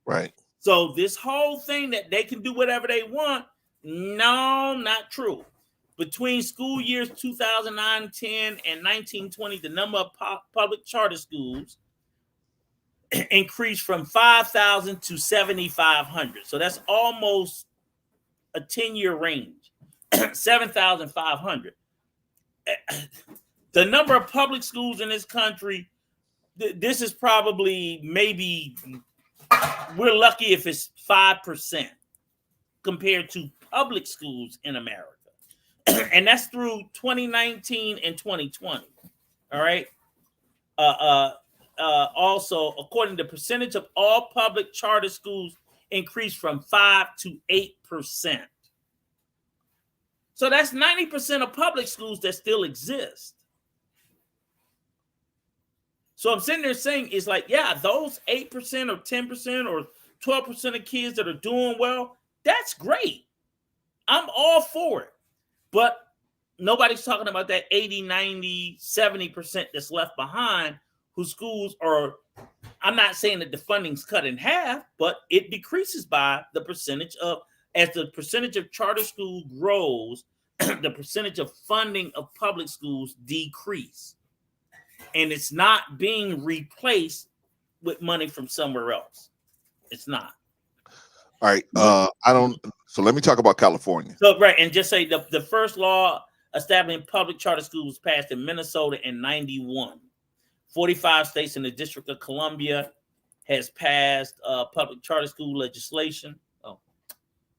B: Right.
C: So this whole thing that they can do whatever they want, no, not true. Between school years 2009-10 and 1920, the number of public charter schools increased from 5,000 to 7,500. So that's almost a 10-year range, 7,500. The number of public schools in this country, this is probably maybe, we're lucky if it's 5% compared to public schools in America. And that's through 2019 and 2020. All right. Also, according to percentage of all public charter schools increased from 5 to 8%. So that's 90% of public schools that still exist. So I'm sitting there saying, it's like, yeah, those 8% or 10% or 12% of kids that are doing well, that's great. I'm all for it. But nobody's talking about that 80, 90, 70% that's left behind, whose schools are, I'm not saying that the funding's cut in half, but it decreases by the percentage of, as the percentage of charter school grows, the percentage of funding of public schools decrease. And it's not being replaced with money from somewhere else. It's not.
B: All right. So let me talk about California.
C: So, right. And just say the first law establishing public charter schools was passed in Minnesota in 91. 45 states in the District of Columbia has passed public charter school legislation.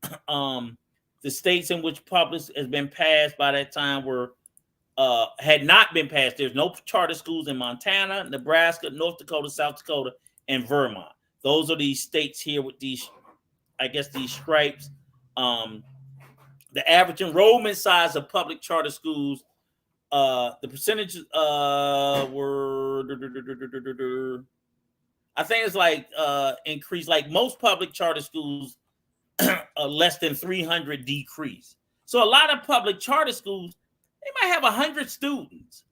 C: The states in which public has been passed by that time were had not been passed. There's no charter schools in Montana, Nebraska, North Dakota, South Dakota, and Vermont. Those are these states here with these, I guess, these stripes. The average enrollment size of public charter schools, the percentages were, I think it's like increased. Like most public charter schools, less than 300 decrease. So a lot of public charter schools, they might have 100 students,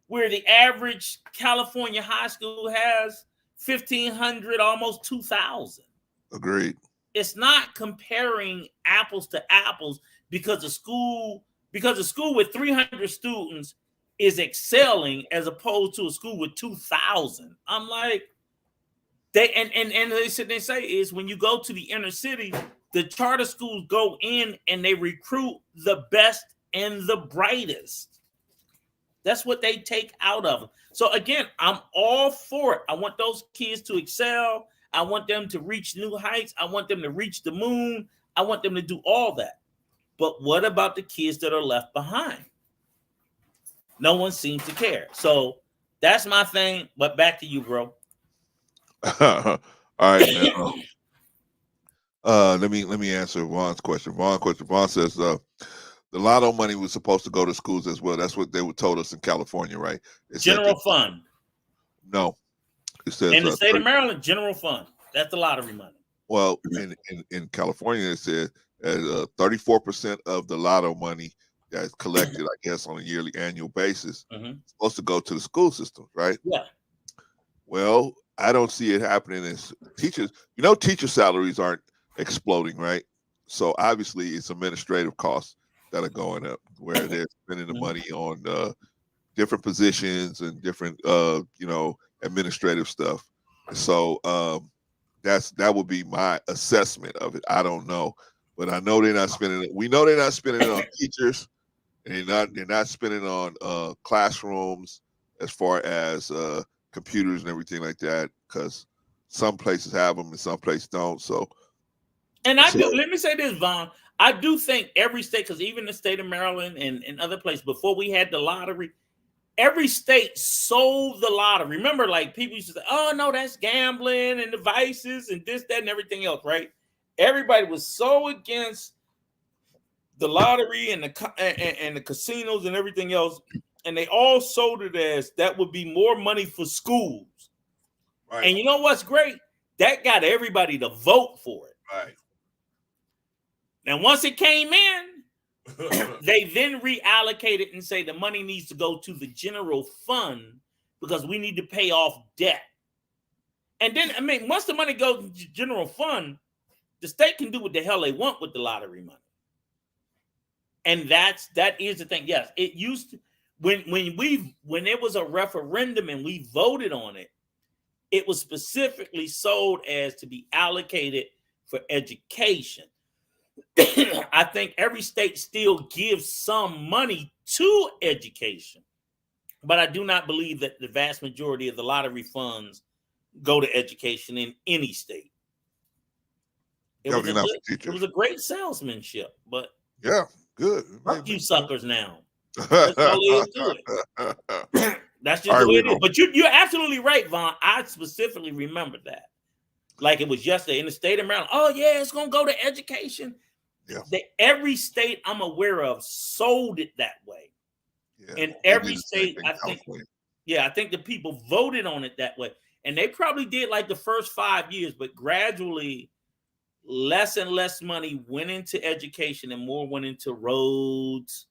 C: where the average California high school has 1,500, almost 2,000.
B: Agreed.
C: It's not comparing apples to apples because a school with 300 students is excelling as opposed to a school with 2,000. I'm like, they say is when you go to the inner city, the charter schools go in and they recruit the best and the brightest. That's what they take out of them. So again, I'm all for it. I want those kids to excel. I want them to reach new heights. I want them to reach the moon. I want them to do all that. But what about the kids that are left behind? No one seems to care. So that's my thing. But back to you, bro.
B: All right, now, let me answer Ron's question. Ron says the lotto money was supposed to go to schools as well. That's what they were told us in California, right? It
C: General fund.
B: No, it says
C: in the state of Maryland, general fund. That's the lottery money.
B: Well, in California, it said 34% of the lotto money that's collected, I guess, on a yearly annual basis, is supposed to go to the school system, right?
C: Yeah.
B: Well, I don't see it happening as teachers. Teacher salaries aren't exploding, right? So obviously, it's administrative costs that are going up, where they're spending the money on different positions and different, administrative stuff. So that would be my assessment of it. I don't know, but I know they're not spending it. We know they're not spending it on teachers, and they're not spending on classrooms as far as computers and everything like that, because some places have them and some places don't. So,
C: let me say this, Vaughn. I do think every state, because even the state of Maryland and other places, before we had the lottery, every state sold the lottery. Remember, like people used to say, "Oh no, that's gambling and devices and this, that, and everything else." Right? Everybody was so against the lottery and the casinos and everything else, and they all sold it as that would be more money for schools. Right. And you know what's great? That got everybody to vote for it.
B: Right.
C: Now, once it came in, they then reallocated and say the money needs to go to the general fund because we need to pay off debt. And then, once the money goes to the general fund, the state can do what the hell they want with the lottery money. And that is the thing. Yes, it used to, when it was a referendum and we voted on it, it was specifically sold as to be allocated for education. I think every state still gives some money to education, but I do not believe that the vast majority of the lottery funds go to education in any state. It was a great salesmanship, but
B: yeah, good.
C: Fuck you suckers now. That's all there is to it. That's just the way it is. But you're absolutely right, Vaughn. I specifically remember that. Like it was yesterday in the state of Maryland. Oh, yeah, it's going to go to education. Yeah. Every state I'm aware of sold it that way. Yeah. In every state, I think the people voted on it that way. And they probably did like the first 5 years, but gradually less and less money went into education and more went into roads,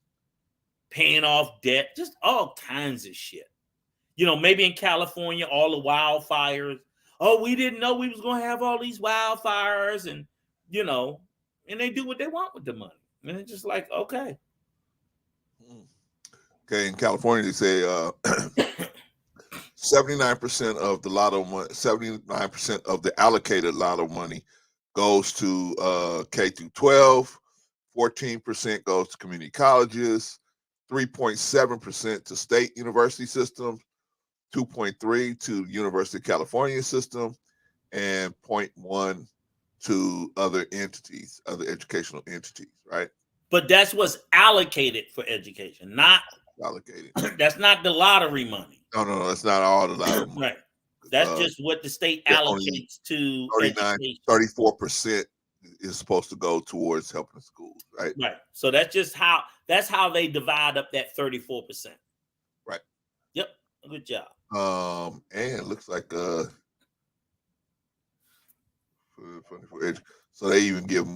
C: paying off debt, just all kinds of shit. Maybe in California, all the wildfires. Oh, we didn't know we was going to have all these wildfires and, and they do what they want with the money. And it's just like, okay.
B: Okay, in California, they say 79% of the lotto money, 79% of the allocated lotto money goes to K through 12, 14% goes to community colleges, 3.7% to state university systems, 2.3% to University of California system, and 0.1% to other entities, other educational entities, right?
C: But that's what's allocated for education, not
B: allocated.
C: That's not the lottery money.
B: No, that's not all the lottery money.
C: Right. That's just what the state allocates to
B: 34% is supposed to go towards helping schools, right?
C: Right. So that's how they divide up that 34%.
B: Right.
C: Yep. Good job.
B: And it looks like so they even give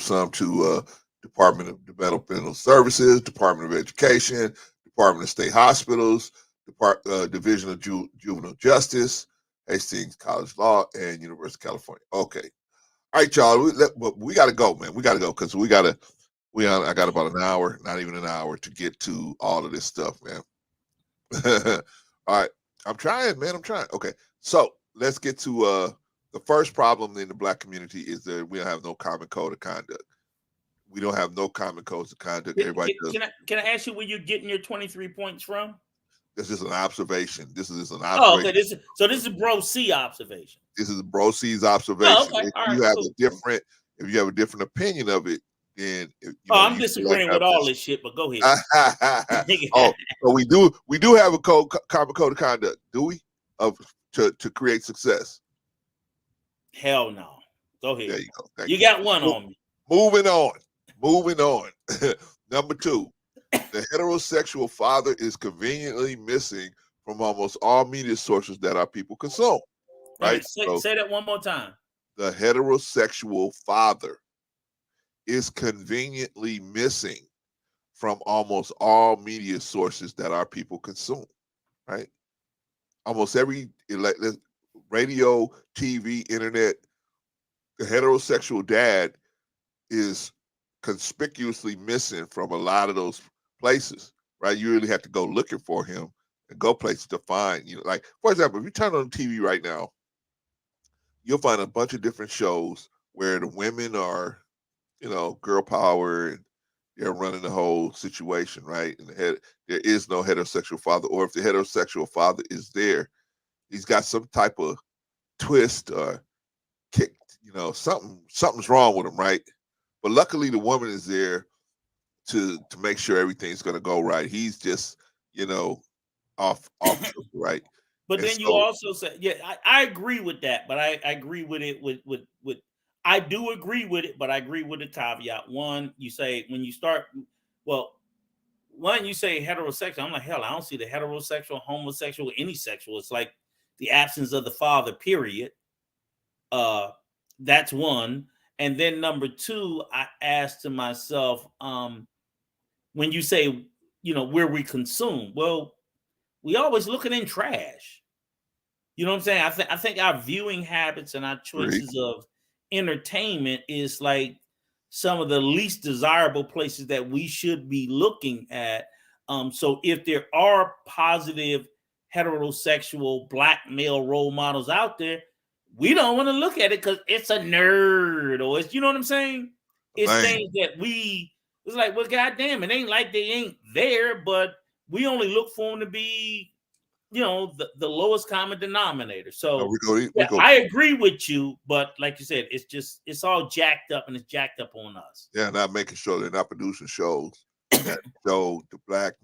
B: some to Department of Developmental Services, Department of Education, Department of State Hospitals, Division of Juvenile Justice, Hastings College Law, and University of California. Okay. All right, y'all. We got to go, man. We got to go because we got I got about an hour, not even an hour, to get to all of this stuff, man. All right. I'm trying, man. I'm trying. Okay. So let's get to the first problem in the Black community is that we don't have no common code of conduct. We don't have no common codes of conduct. Everybody does.
C: Can I ask you where you're getting your 23 points from?
B: This is an observation. This is an observation.
C: Oh, okay. This is Bro C observation.
B: This is Bro C's observation.
C: Oh, okay.
B: If you have a different opinion of it, then
C: I'm disagreeing with all this shit. But go ahead.
B: So we do have a common code of conduct, do we? To create success.
C: Hell no. Go ahead.
B: There you go.
C: You got one on me.
B: Moving on. Number 2, the heterosexual father is conveniently missing from almost all media sources that our people consume. Right?
C: Say that one more time.
B: The heterosexual father is conveniently missing from almost all media sources that our people consume. Right? Almost every radio, TV, internet, the heterosexual dad is conspicuously missing from a lot of those places, right? You really have to go looking for him and go places to find, like, for example, if you turn on TV right now, you'll find a bunch of different shows where the women are, girl power, and they're running the whole situation, right? And there is no heterosexual father, or if the heterosexual father is there, he's got some type of twist or kick, something's wrong with him, right? But luckily the woman is there to make sure everything's going to go right. He's just, off right.
C: But then you also say, I agree with that, but I agree with it with I do agree with it, but I agree with the caveat. One, you say when you start, you say heterosexual. I'm like, hell, I don't see the heterosexual, homosexual, any sexual. It's like the absence of the father, period. That's one. And then number 2, I asked to myself, when you say, where we consume, well, we always looking in trash. You know what I'm saying? I think our viewing habits and our choices of entertainment is like some of the least desirable places that we should be looking at. So if there are positive heterosexual Black male role models out there, we don't want to look at it because it's a nerd, or it's, you know what I'm saying? It's things that it's like, well, goddamn, it ain't like they ain't there, but we only look for them to be, the lowest common denominator. So I agree with you, but like you said, it's all jacked up, and it's jacked up on us.
B: Yeah, not making sure they're not producing shows that show the black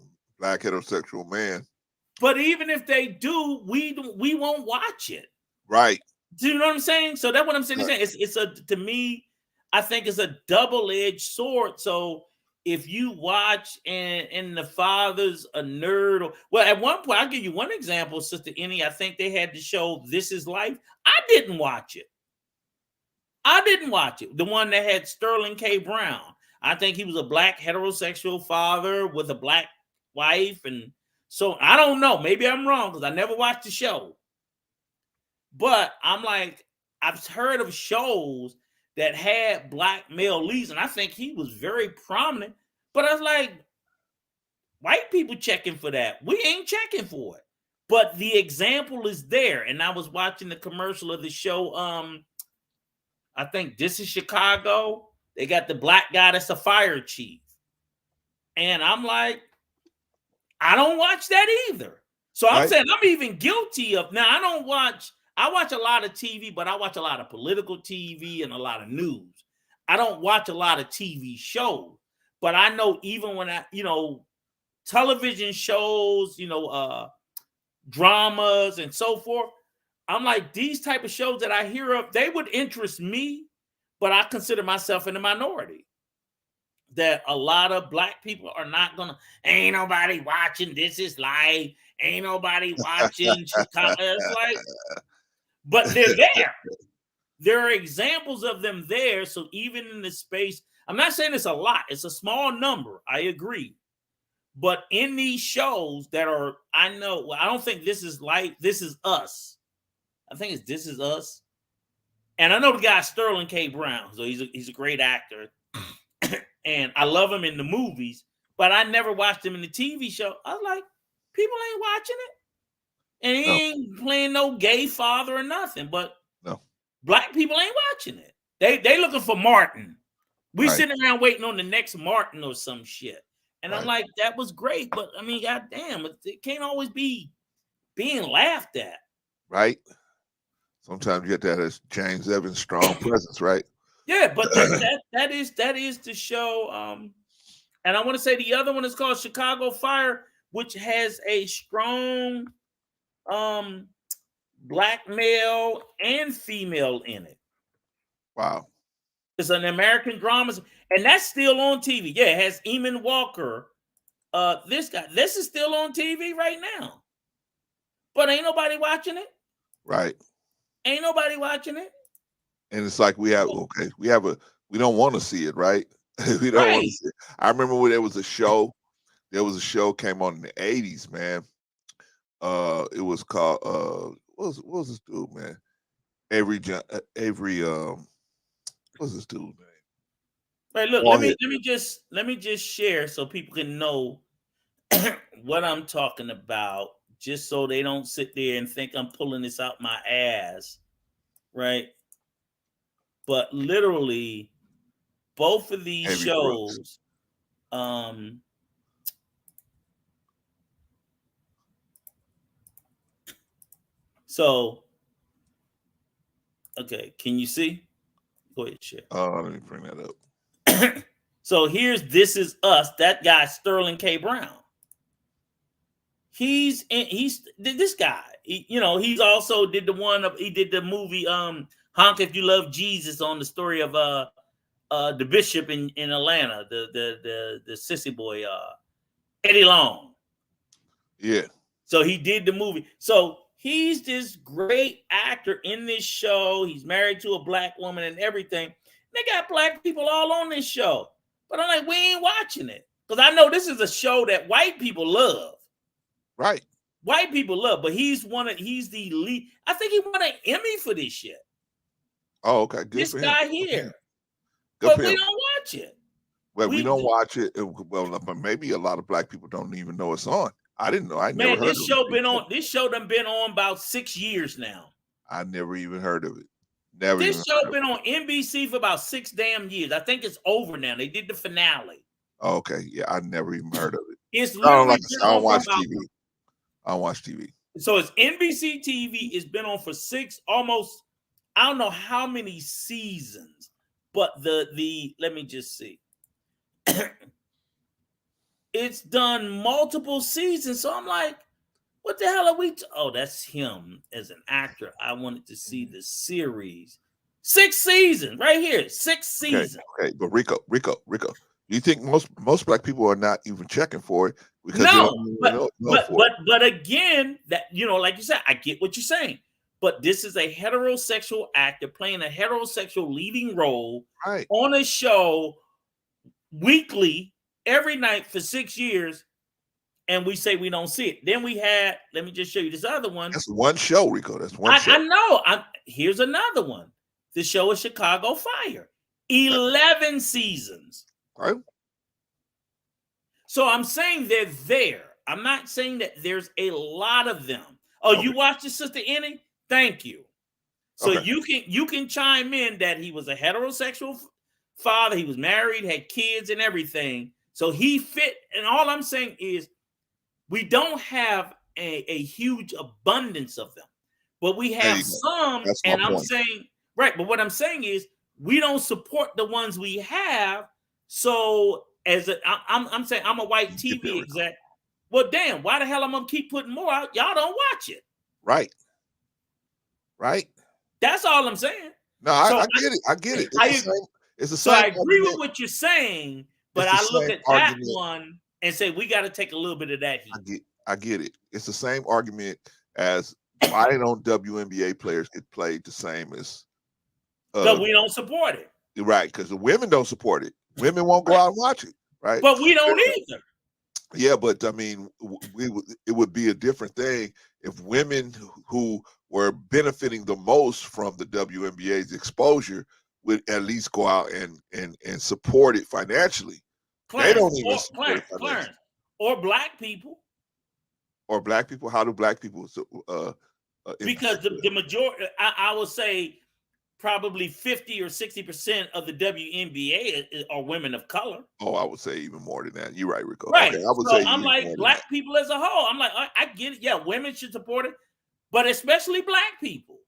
B: heterosexual man.
C: But even if they do, we won't watch it.
B: Right.
C: Do you know what I'm saying? So that's what I'm saying. Right. To me, I think it's a double-edged sword. So if you watch and the father's a nerd, at one point, I'll give you one example, Sister Annie. I think they had the show This Is Life. I didn't watch it. The one that had Sterling K. Brown. I think he was a Black heterosexual father with a Black wife. And so I don't know. Maybe I'm wrong because I never watched the show. But I'm like, I've heard of shows that had Black male leads, and I think he was very prominent. But I was like, white people checking for that. We ain't checking for it. But the example is there. And I was watching the commercial of the show. I think This Is Chicago. They got the Black guy that's a fire chief. And I'm like, I don't watch that either. So I'm saying I'm even guilty of, now I watch a lot of TV, but I watch a lot of political TV and a lot of news. I don't watch a lot of TV shows, but I know even when television shows, dramas and so forth, I'm like, these type of shows that I hear of, they would interest me, but I consider myself in the minority. That a lot of Black people are not gonna, ain't nobody watching This Is Life, ain't nobody watching Chicago. It's like, but they're there. There are examples of them there. So even in this space, I'm not saying it's a lot, it's a small number. I agree. But in these shows that are, I don't think This Is Life, This Is Us. I think it's This Is Us. And I know the guy Sterling K. Brown, so he's a great actor. and I love him in the movies, but I never watched him in the TV show. I was like, people ain't watching it, and he ain't playing no gay father or nothing. But black people ain't watching it. They looking for Martin. We sitting around waiting on the next Martin or some shit. And I'm like, that was great, but I mean, goddamn, it can't always be being laughed at.
B: Right. Sometimes you have to have this James Evans strong presence, right?
C: Yeah, but that is the show. And I want to say the other one is called Chicago Fire, which has a strong black male and female in it.
B: Wow.
C: It's an American drama, and that's still on TV. Yeah, it has Eamon Walker. This is still on TV right now. But ain't nobody watching it.
B: Right.
C: Ain't nobody watching it.
B: And it's like we don't want to see it, right? We don't want to see it. I remember when there was a show came on in the 80s, man. It was called what was this dude, man? Avery what's this dude name?
C: Right, look, let me just share so people can know what I'm talking about, just so they don't sit there and think I'm pulling this out my ass, right? But literally, both of these
B: Avery
C: shows, so okay, can you see? Go ahead, share.
B: Let me bring that up.
C: So here's This Is Us. That guy Sterling K. Brown. He's this guy. He's also did the movie Honk If You Love Jesus, on the story of the bishop in Atlanta, the sissy boy Eddie Long. Yeah. So he did the movie. So he's this great actor in this show. He's married to a black woman and everything. They got black people all on this show. But I'm like, we ain't watching it. Because I know this is a show that white people love.
B: Right.
C: White people love, but he's the lead. I think he won an Emmy for this shit.
B: Oh, okay. Good
C: this
B: for
C: guy
B: him.
C: here.
B: Good
C: But
B: for
C: we
B: him.
C: don't watch it.
B: Well, we don't watch it. Well, but maybe a lot of black people don't even know it's on. I didn't know. Never heard of it.
C: This show done been on about 6 years now.
B: I never even heard of it.
C: This show been on NBC for about 6 damn years. I think it's over now. They did the finale.
B: Oh, okay. Yeah, I never even heard of it.
C: It's
B: I
C: literally
B: don't watch TV. I don't watch TV.
C: So it's NBC TV. It's been on for 6, almost, I don't know how many seasons, but the let me just see. It's done multiple seasons. So I'm like, what the hell are we? Oh, that's him as an actor. I wanted to see the series. 6 seasons right here. 6 seasons.
B: Okay, but Rico, you think most black people are not even checking for it? Because
C: but again, that like you said, I get what you're saying. But this is a heterosexual actor playing a heterosexual leading role on a show weekly, every night for 6 years, and we say we don't see it. Then we had, let me just show you this other one.
B: That's one show, Rico. That's one show.
C: I know. Here's another one. The show is Chicago Fire. 11 seasons.
B: Right.
C: So I'm saying they're there. I'm not saying that there's a lot of them. Oh, you watched it, Sister Annie? Thank you. So you can chime in that he was a heterosexual father. He was married, had kids and everything. So he fit. And all I'm saying is we don't have a huge abundance of them, but we have some. And I'm saying, right. But what I'm saying is we don't support the ones we have. So I'm saying I'm a white TV exec. Well, damn, why the hell I'm going to keep putting more out? Y'all don't watch it.
B: Right.
C: That's all I'm saying.
B: No, I get it. It's the same.
C: I agree with what you're saying, but I look at that one and say, we got to take a little bit of that heat.
B: I get it. It's the same argument as why don't WNBA players get played the same as
C: because we don't support it.
B: Right, because the women don't support it. Women won't go out and watch it, right?
C: But we don't either.
B: Yeah, but I mean, it would be a different thing if women who were benefiting the most from the WNBA's exposure would at least go out and support it financially.
C: Clarence,
B: they don't even support it financially.
C: Clarence, or black people.
B: Or black people? How do black people?
C: Because the majority, I would say, probably 50 or 60% of the WNBA are women of color.
B: Oh, I would say even more than that. You're right, Rico.
C: Right.
B: Okay, I would
C: so
B: say
C: I'm like, black people as a whole. I'm like, I get it. Yeah, women should support it, but especially black people.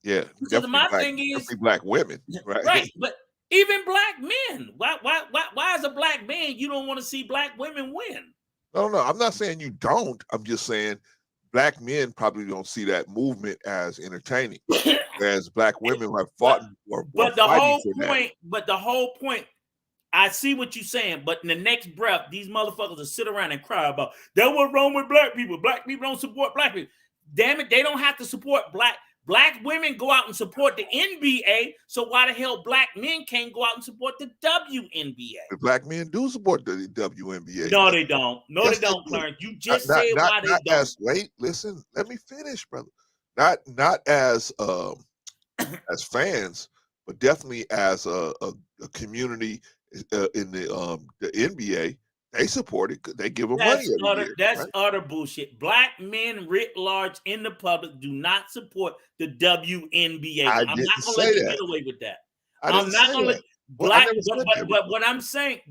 B: Yeah.
C: Because my thing is
B: black women, right?
C: Right. But even black men. Why as a black man you don't want to see black women win?
B: No. I'm not saying you don't. I'm just saying black men probably don't see that movement as entertaining, whereas black women have fought
C: but the whole point, I see what you're saying, but in the next breath, these motherfuckers will sit around and cry about that what's wrong with black people. Black people don't support black people. Damn it, they don't have to support black women go out and support the NBA. So why the hell black men can't go out and support the WNBA?
B: The black men do support the WNBA.
C: No, they don't. No, yes, they don't, Clarence. You just said why they don't.
B: Wait, listen, let me finish, brother. Not as as fans, but definitely as a community in the NBA. They support it. They give them money every year.
C: That's utter bullshit. Black men writ large in the public do not support the WNBA. I'm not gonna let you get away with that. I'm not gonna let black. But what I'm saying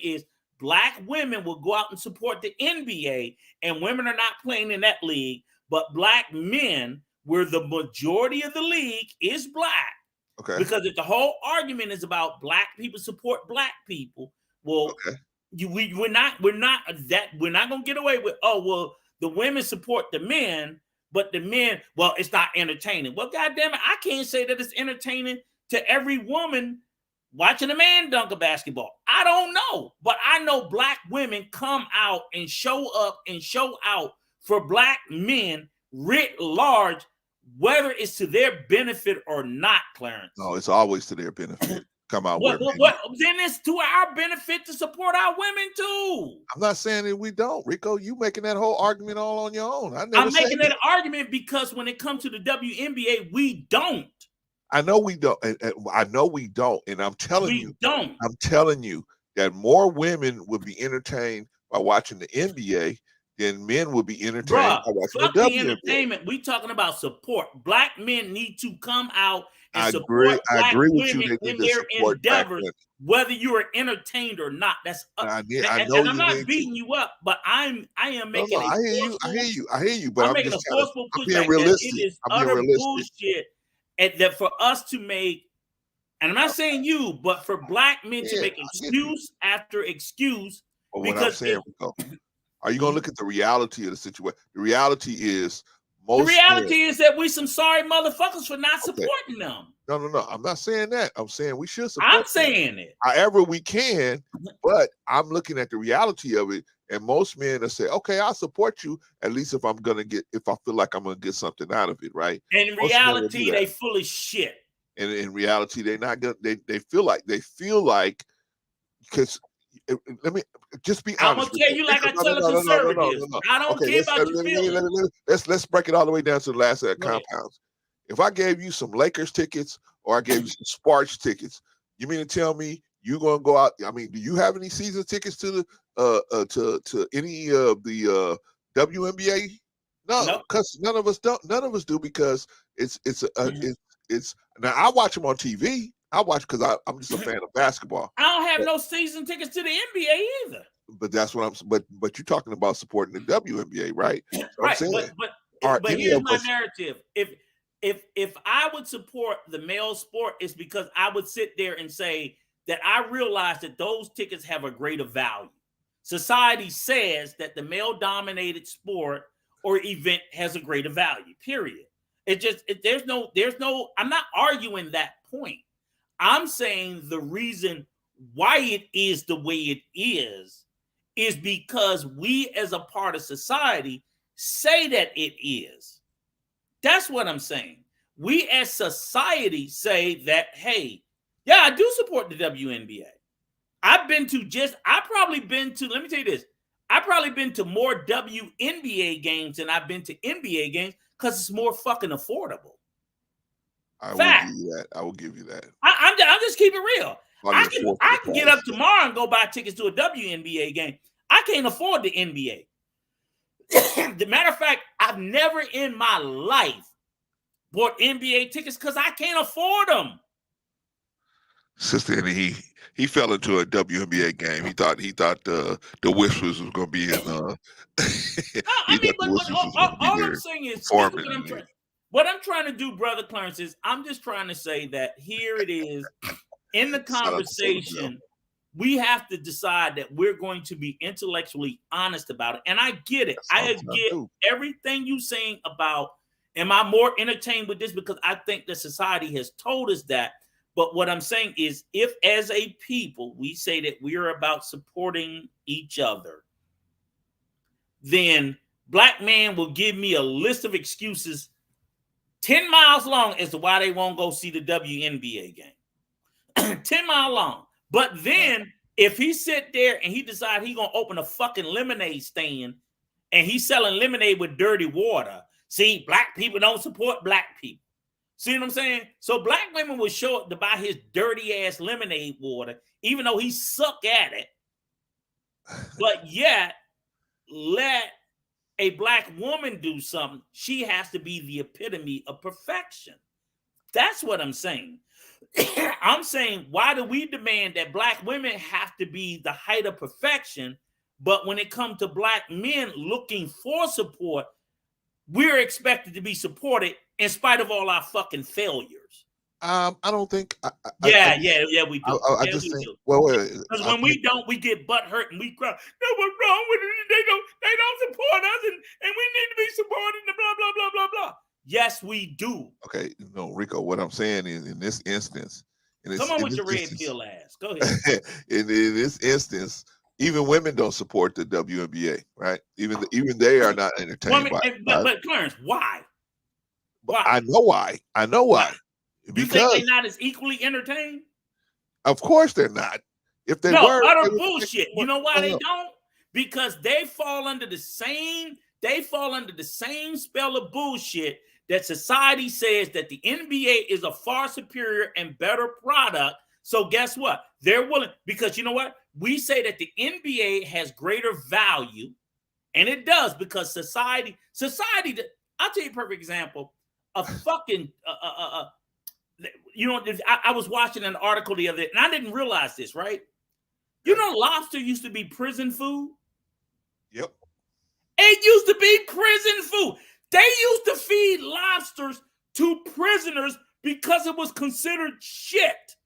C: is black women will go out and support the NBA, and women are not playing in that league. But black men, where the majority of the league is black,
B: okay.
C: Because if the whole argument is about black people support black people, well. Okay. We're not gonna get away with the women support the men, but the men, it's not entertaining. Well, goddamn it, I can't say that it's entertaining to every woman watching a man dunk a basketball. I don't know, but I know black women come out and show up and show out for black men writ large, whether it's to their benefit or not, Clarence.
B: No, it's always to their benefit. Come out
C: then it's to our benefit to support our women too.
B: I'm not saying that we don't, Rico. You making that whole argument all on your own.
C: I'm making that argument because when it comes to the WNBA, we don't.
B: I know we don't. I know we don't. And I'm telling you,
C: don't.
B: I'm telling you that more women would be entertained by watching the NBA than men would be entertained by watching the WNBA.
C: Entertainment. We talking about support. Black men need to come out.
B: I agree with you
C: in their endeavors, whether you are entertained or not. That's
B: I
C: know and I'm not beating you up, but I am making.
B: I hear you. But I'm
C: making
B: just
C: a forceful pushback.
B: Being realistic.
C: It is utter bullshit, and that for us to make, and I'm not saying you, but for black men to make excuse after excuse.
B: But what I'm saying, are you gonna look at the reality of the situation? The reality is.
C: The reality is that we some sorry motherfuckers for not supporting them.
B: No. I'm not saying that. I'm saying we should support
C: I'm saying it.
B: However we can, but I'm looking at the reality of it, and most men will say, okay, I'll support you, at least if I feel like I'm gonna get something out of it, right?
C: And in reality, they full of shit.
B: And in reality, they're not gonna they feel like because let me just be honest.
C: I'm gonna tell you like I tell a conservative. I don't care about your feelings.
B: Let's break it all the way down to the last compounds. If I gave you some Lakers tickets or I gave you some Sparks tickets, you mean to tell me you're gonna go out? I mean, do you have any season tickets to the to any of the WNBA? No, because none of us do because it's now I watch them on TV. I watch because I'm just a fan of basketball.
C: I don't have no season tickets to the NBA either.
B: But that's what but you're talking about supporting the WNBA, right?
C: Right. But here's my narrative. If I would support the male sport, it's because I would sit there and say that I realize that those tickets have a greater value. Society says that the male-dominated sport or event has a greater value. Period. There's no. I'm not arguing that point. I'm saying the reason why it is the way it is because we as a part of society say that it is. That's what I'm saying. We as society say that, hey, yeah, I do support the WNBA. I've probably been to more WNBA games than I've been to NBA games because it's more fucking affordable.
B: I will give you that.
C: I'm just keeping it real. I can get up tomorrow and go buy tickets to a WNBA game. I can't afford the NBA. The matter of fact, I've never in my life bought NBA tickets because I can't afford them.
B: Sister, and he fell into a WNBA game. He thought the Whispers was going to be in.
C: No, I mean, but all I'm saying is what I'm trying to do, Brother Clarence, is I'm just trying to say that here it is in the conversation. We have to decide that we're going to be intellectually honest about it. And I get it. I get everything you're saying about, am I more entertained with this? Because I think the society has told us that. But what I'm saying is, if as a people, we say that we are about supporting each other, then black man will give me a list of excuses 10 miles long as to why they won't go see the WNBA game. 10 miles long. But then if he sit there and he decide he going to open a fucking lemonade stand and he's selling lemonade with dirty water, see, black people don't support black people. See what I'm saying? So black women will show up to buy his dirty ass lemonade water, even though he suck at it. But yet, let a black woman do something. She has to be the epitome of perfection. That's what I'm saying. I'm saying, why do we demand that black women have to be the height of perfection, but when it comes to black men looking for support, we're expected to be supported in spite of all our fucking failures?
B: I don't think.
C: We do.
B: I just think. Well,
C: because when we don't, we get butt hurt and we cry. No, what's wrong with it? They don't support us, and we need to be supported. And blah blah blah blah blah. Yes, we do.
B: Okay, no, Rico. What I'm saying is, in this instance,
C: come on with your red pill ass. Go ahead.
B: in this instance, even women don't support the WNBA, right? Even they are not entertained by it.
C: But Clarence, why? Why?
B: I know why.
C: You think they're not as equally entertained?
B: Of course they're not. If they were,
C: utter bullshit. You know why they don't? Because they fall under the same. They fall under the same spell of bullshit that society says that the NBA is a far superior and better product. So guess what? They're willing, because you know what? We say that the NBA has greater value, and it does, because society. I'll tell you a perfect example. A fucking I was watching an article the other day, and I didn't realize this, right? You know, lobster used to be prison food.
B: Yep.
C: It used to be prison food. They used to feed lobsters to prisoners because it was considered shit.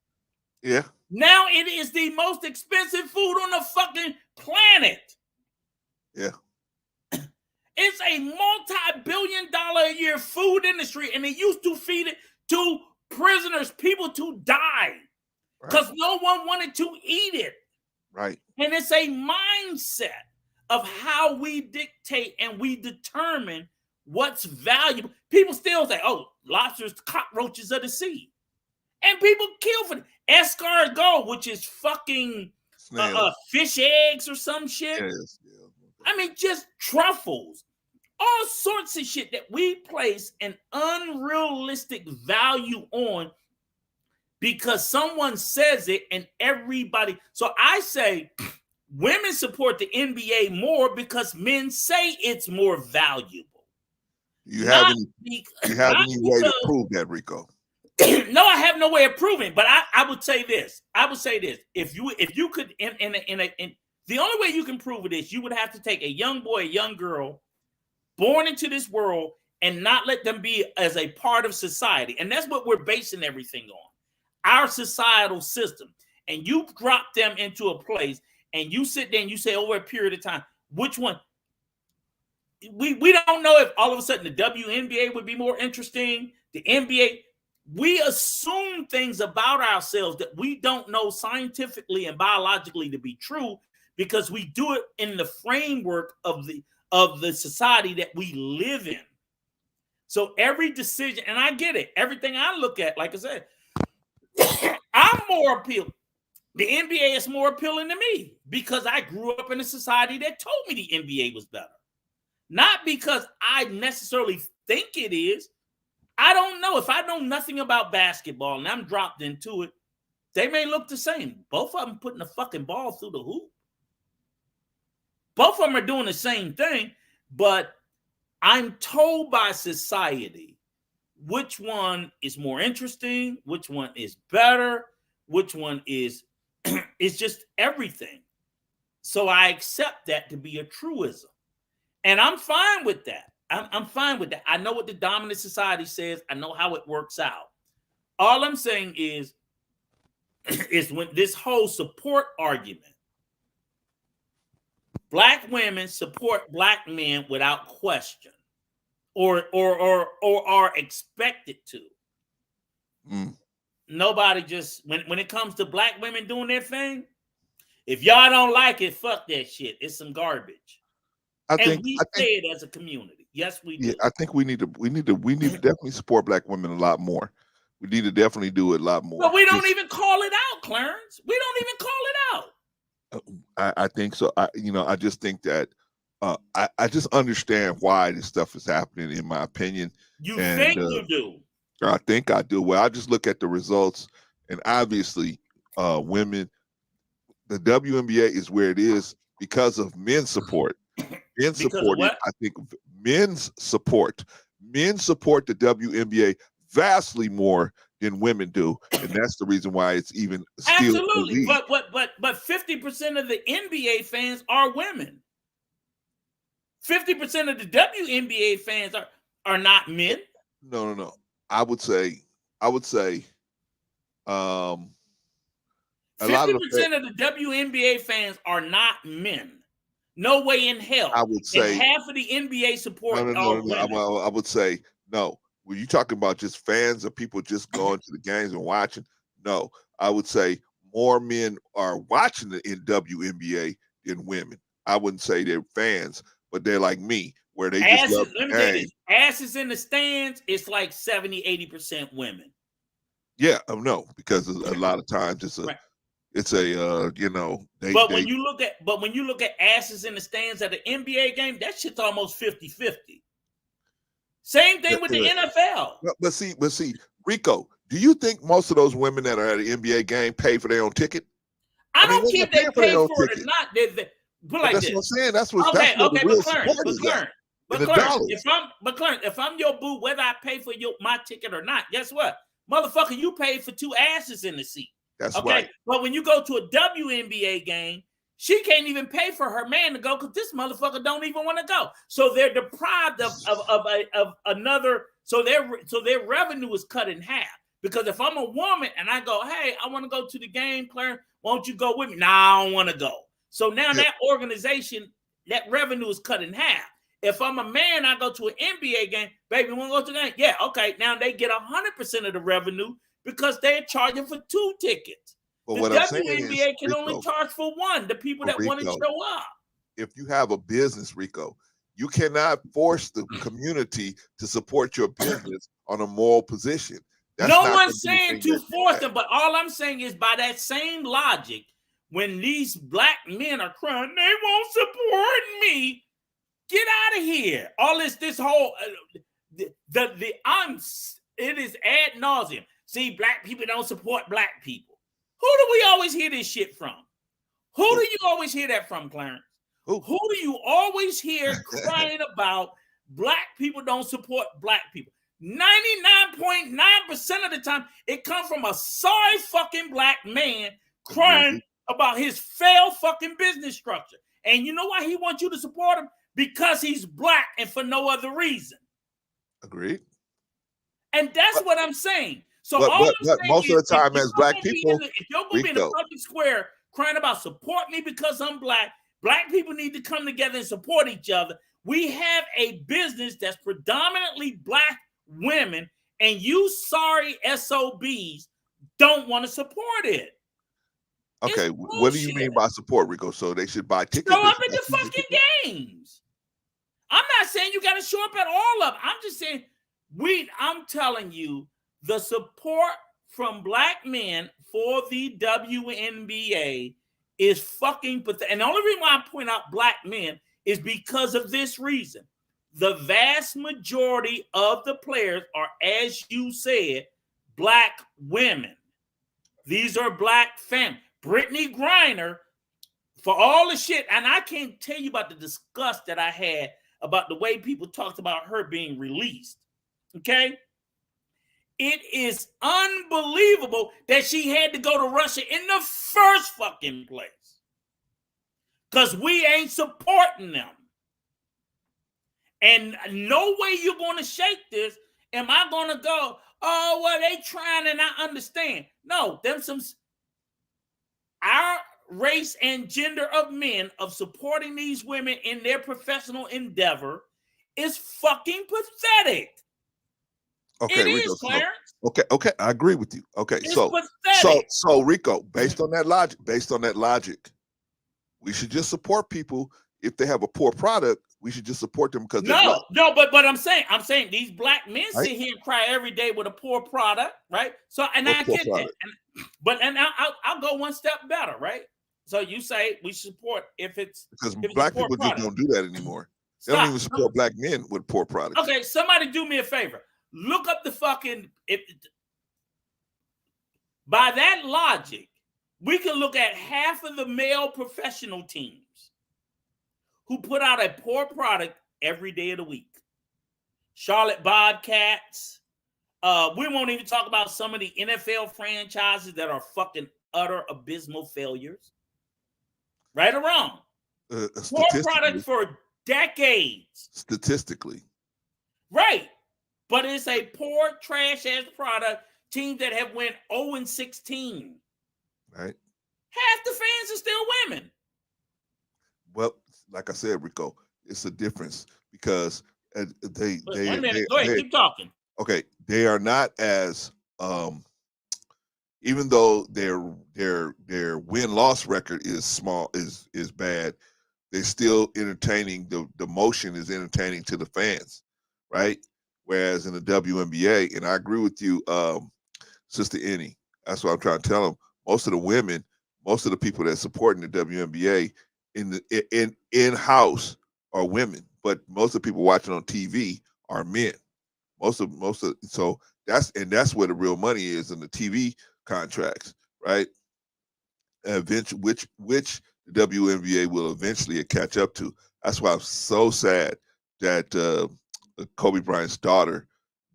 B: Yeah.
C: Now it is the most expensive food on the fucking planet.
B: Yeah.
C: It's a multi-billion-dollar a year food industry, and they used to feed it to prisoners, people to die, because no one wanted to eat it.
B: Right.
C: And it's a mindset of how we dictate and we determine what's valuable. People still say, oh, lobsters, cockroaches of the sea. And people kill for it. Escargot, which is fucking fish eggs or some shit.
B: Yes.
C: I mean, just truffles. All sorts of shit that we place an unrealistic value on because someone says it and everybody. So I say women support the NBA more because men say it's more valuable.
B: You have any way to prove that, Rico?
C: No, I have no way of proving it, but I would say this. If you could, the only way you can prove it is you would have to take a young boy, a young girl born into this world and not let them be as a part of society. And that's what we're basing everything on, our societal system. And you drop them into a place and you sit there and you say over a period of time, which one? We don't know if all of a sudden the WNBA would be more interesting, the NBA. We assume things about ourselves that we don't know scientifically and biologically to be true because we do it in the framework of the society that we live in. So every decision, and I get it, everything I look at, like I said, I'm more appealing. The NBA is more appealing to me because I grew up in a society that told me the NBA was better. Not because I necessarily think it is. I don't know. If I know nothing about basketball and I'm dropped into it, They may look the same. Both of them putting the fucking ball through the hoop. Both of them are doing the same thing, but I'm told by society which one is more interesting, which one is better, which one is just everything. So I accept that to be a truism. And I'm fine with that. I'm fine with that. I know what the dominant society says. I know how it works out. All I'm saying is when this whole support argument, black women support black men without question, or are expected to. Nobody just when it comes to black women doing their thing, if y'all don't like it, fuck that shit. It's some garbage. I think it as a community. Yes, we do.
B: Yeah, I think we need to definitely support black women a lot more. We need to definitely do it a lot more.
C: But we don't even call it out, Clarence. We don't even call it out.
B: I think so. I just think that I just understand why this stuff is happening. In my opinion,
C: you do.
B: I think I do. Well, I just look at the results, and obviously, women. The WNBA is where it is because of men's support. Men support it. I think men's support. Men support the WNBA vastly more than women do, and that's the reason why it's even still
C: absolutely. But 50% of the NBA fans are women. 50% of the WNBA fans are not men.
B: No. I would say 50%
C: of the WNBA fans are not men. No way in hell.
B: I would say
C: and half of the NBA support are women.
B: I would say no. Were you talking about just fans or people just going to the games and watching? No, I would say more men are watching the WNBA than women. I wouldn't say they're fans, but they're like me, where they just love the game.
C: Asses in the stands, it's like 70-80% women.
B: Yeah, no, because a lot of times it's a. Right. It's a when you look at asses in the stands at an NBA game, that shit's almost 50-50. Same thing with the NFL. But see, Rico, do you think most of those women that are at an NBA game pay for their own ticket?
C: I don't care if they pay for it or not.
B: That's what I'm saying. That's what
C: Clarence, if I'm your boo, whether I pay for my ticket or not, guess what? Motherfucker, you paid for two asses in the seat.
B: That's right.
C: But when you go to a WNBA game, she can't even pay for her man to go because this motherfucker don't even want to go. So they're deprived of another. So their revenue is cut in half. Because if I'm a woman and I go, hey, I want to go to the game, Clarence, won't you go with me? Nah, I don't want to go. So now that organization, that revenue is cut in half. If I'm a man, I go to an NBA game, baby, want to go to the game? Yeah, okay. Now they get 100% of the revenue because they're charging for two tickets.
B: But
C: the WNBA can only charge for one, the people that want to show up.
B: If you have a business, Rico, you cannot force the community to support your business on a moral position.
C: That's no one's saying to force them, but all I'm saying is by that same logic, when these black men are crying, they won't support me. Get out of here. All this whole it is ad nauseum. See, black people don't support black people. Who do we always hear this shit from? Who do you always hear that from, Clarence? Who do you always hear crying about black people don't support black people? 99.9% of the time, it comes from a sorry fucking black man crying about his failed fucking business structure. And you know why he wants you to support him? Because he's black and for no other reason.
B: Agreed.
C: And that's what I'm saying. So
B: but most of the time, as black people,
C: if you're going to be in the public square crying about support me because I'm black people need to come together and support each other. We have a business that's predominantly black women, and you sorry SOBs don't want to support it.
B: Okay, what do you mean by support, Rico? So they should buy tickets?
C: Show up at the fucking games. I'm not saying you got to show up at all of them. I'm just saying I'm telling you, the support from black men for the WNBA is fucking pathetic. And the only reason why I point out black men is because of this reason. The vast majority of the players are, as you said, black women. These are black families. Brittany Griner, for all the shit, and I can't tell you about the disgust that I had about the way people talked about her being released. Okay? It is unbelievable that she had to go to Russia in the first fucking place. Because we ain't supporting them. And no way you're going to shake this. Am I going to go, oh, well, they trying and I understand. No, our race and gender of men of supporting these women in their professional endeavor is fucking pathetic.
B: Okay,
C: It
B: Rico,
C: is, Clarence.
B: Okay, I agree with you. Okay,
C: It's
B: so
C: pathetic.
B: so Rico, based on that logic, we should just support people if they have a poor product. We should just support them because they're black.
C: No, but I'm saying these black men sit here and cry every day with a poor product, right? So, and I get that, but I'll go one step better, right? So you say we support if
B: black people just don't do that anymore. They don't even support black men with poor products.
C: Okay, somebody do me a favor. Look up the fucking. By that logic, we can look at half of the male professional teams who put out a poor product every day of the week. Charlotte Bobcats. We won't even talk about some of the NFL franchises that are fucking utter abysmal failures. Right or wrong? Poor product for decades.
B: Statistically.
C: Right. But it's a poor, trash-ass product. Teams that have went 0-16.
B: Right.
C: Half the fans are still women.
B: Well, like I said, Rico, it's a difference because they
C: wait a minute. Go ahead, keep talking.
B: Okay, they are not as even though their win-loss record is small, is bad, they're still entertaining. The motion is entertaining to the fans, right? Whereas in the WNBA, and I agree with you, Sister Annie, that's what I'm trying to tell them. Most of the women, most of the people that supporting the WNBA in-house are women, but most of the people watching on TV are men. So that's where the real money is in the TV contracts, right? Which the WNBA will eventually catch up to. That's why I'm so sad that Kobe Bryant's daughter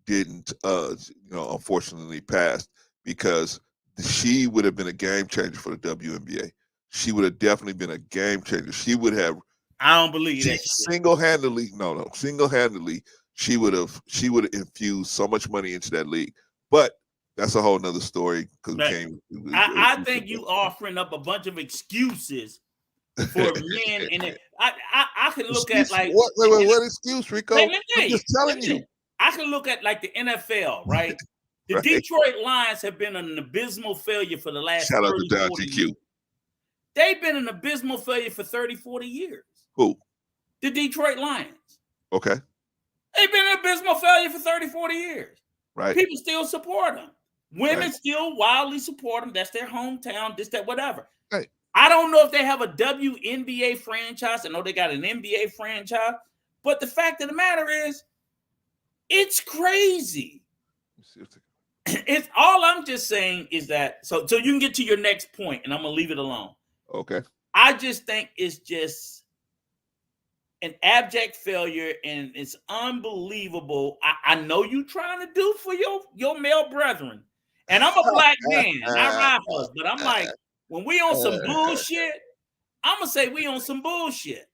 B: didn't, unfortunately passed, because she would have been a game changer for the WNBA. She would have definitely been a game changer. She would have.
C: I don't believe that.
B: Single-handedly, single-handedly, she would have infused so much money into that league. But that's a whole nother story. Because
C: I think you offering up a bunch of excuses for men in it. I can look at like
B: what excuse, Rico? I'm just telling you.
C: I can look at like the NFL, right? The right. Detroit Lions have been an abysmal failure for the last 30, 40 years. They've been an abysmal failure for 30, 40 years.
B: Who?
C: The Detroit Lions.
B: Okay.
C: They've been an abysmal failure for 30, 40 years.
B: Right.
C: People still support them. Women still wildly support them. That's their hometown, this, that, whatever.
B: Right.
C: I don't know if they have a WNBA franchise. I know they got an NBA franchise. But the fact of the matter is, it's crazy. It's all I'm just saying is that, so you can get to your next point, and I'm going to leave it alone.
B: Okay.
C: I just think it's just an abject failure, and it's unbelievable. I know you trying to do for your male brethren, and I'm a black man, not rifles, but I'm like, when we on some bullshit, I'm gonna say we on some bullshit.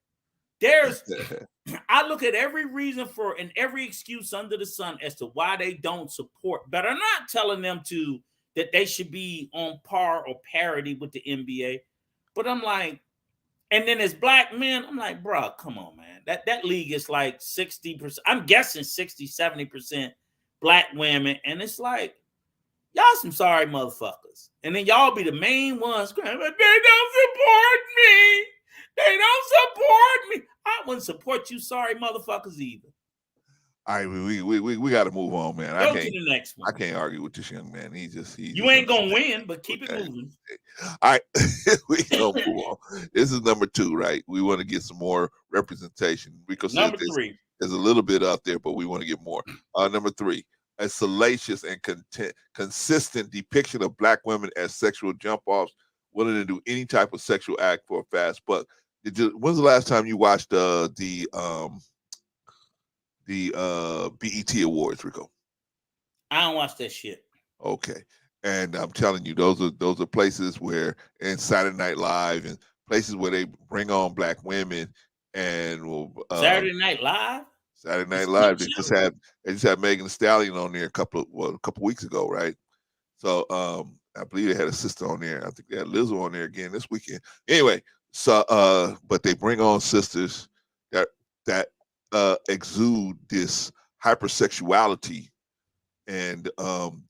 C: I look at every reason for and every excuse under the sun as to why they don't support. But I'm not telling them that they should be on par or parity with the NBA. But I'm like, and then as black men, I'm like, bro, come on, man. That league is like 60%. I'm guessing 60, 70% black women. And it's like, y'all some sorry motherfuckers. And then y'all be the main ones crying, but they don't support me. They don't support me. I wouldn't support you sorry motherfuckers either.
B: All right, we got to move on, man.
C: Go to the next one.
B: I can't argue with this young man.
C: You ain't gonna win, but keep it moving.
B: All right, we gonna move on. This is number 2, right? We want to get some more representation because
C: number 3.
B: There's a little bit out there, but we want to get more. Number 3, a salacious and consistent depiction of black women as sexual jump-offs, willing to do any type of sexual act for a fast buck. When's the last time you watched the BET Awards, Rico?
C: I don't watch that shit.
B: Okay. And I'm telling you, those are places where, and Saturday Night Live, and places where they bring on black women, and
C: Saturday Night Live.
B: Saturday Night Live. They just had Megan Thee Stallion on there a couple weeks ago, right? So I believe they had a sister on there. I think they had Lizzo on there again this weekend. Anyway, so but they bring on sisters that exude this hypersexuality. And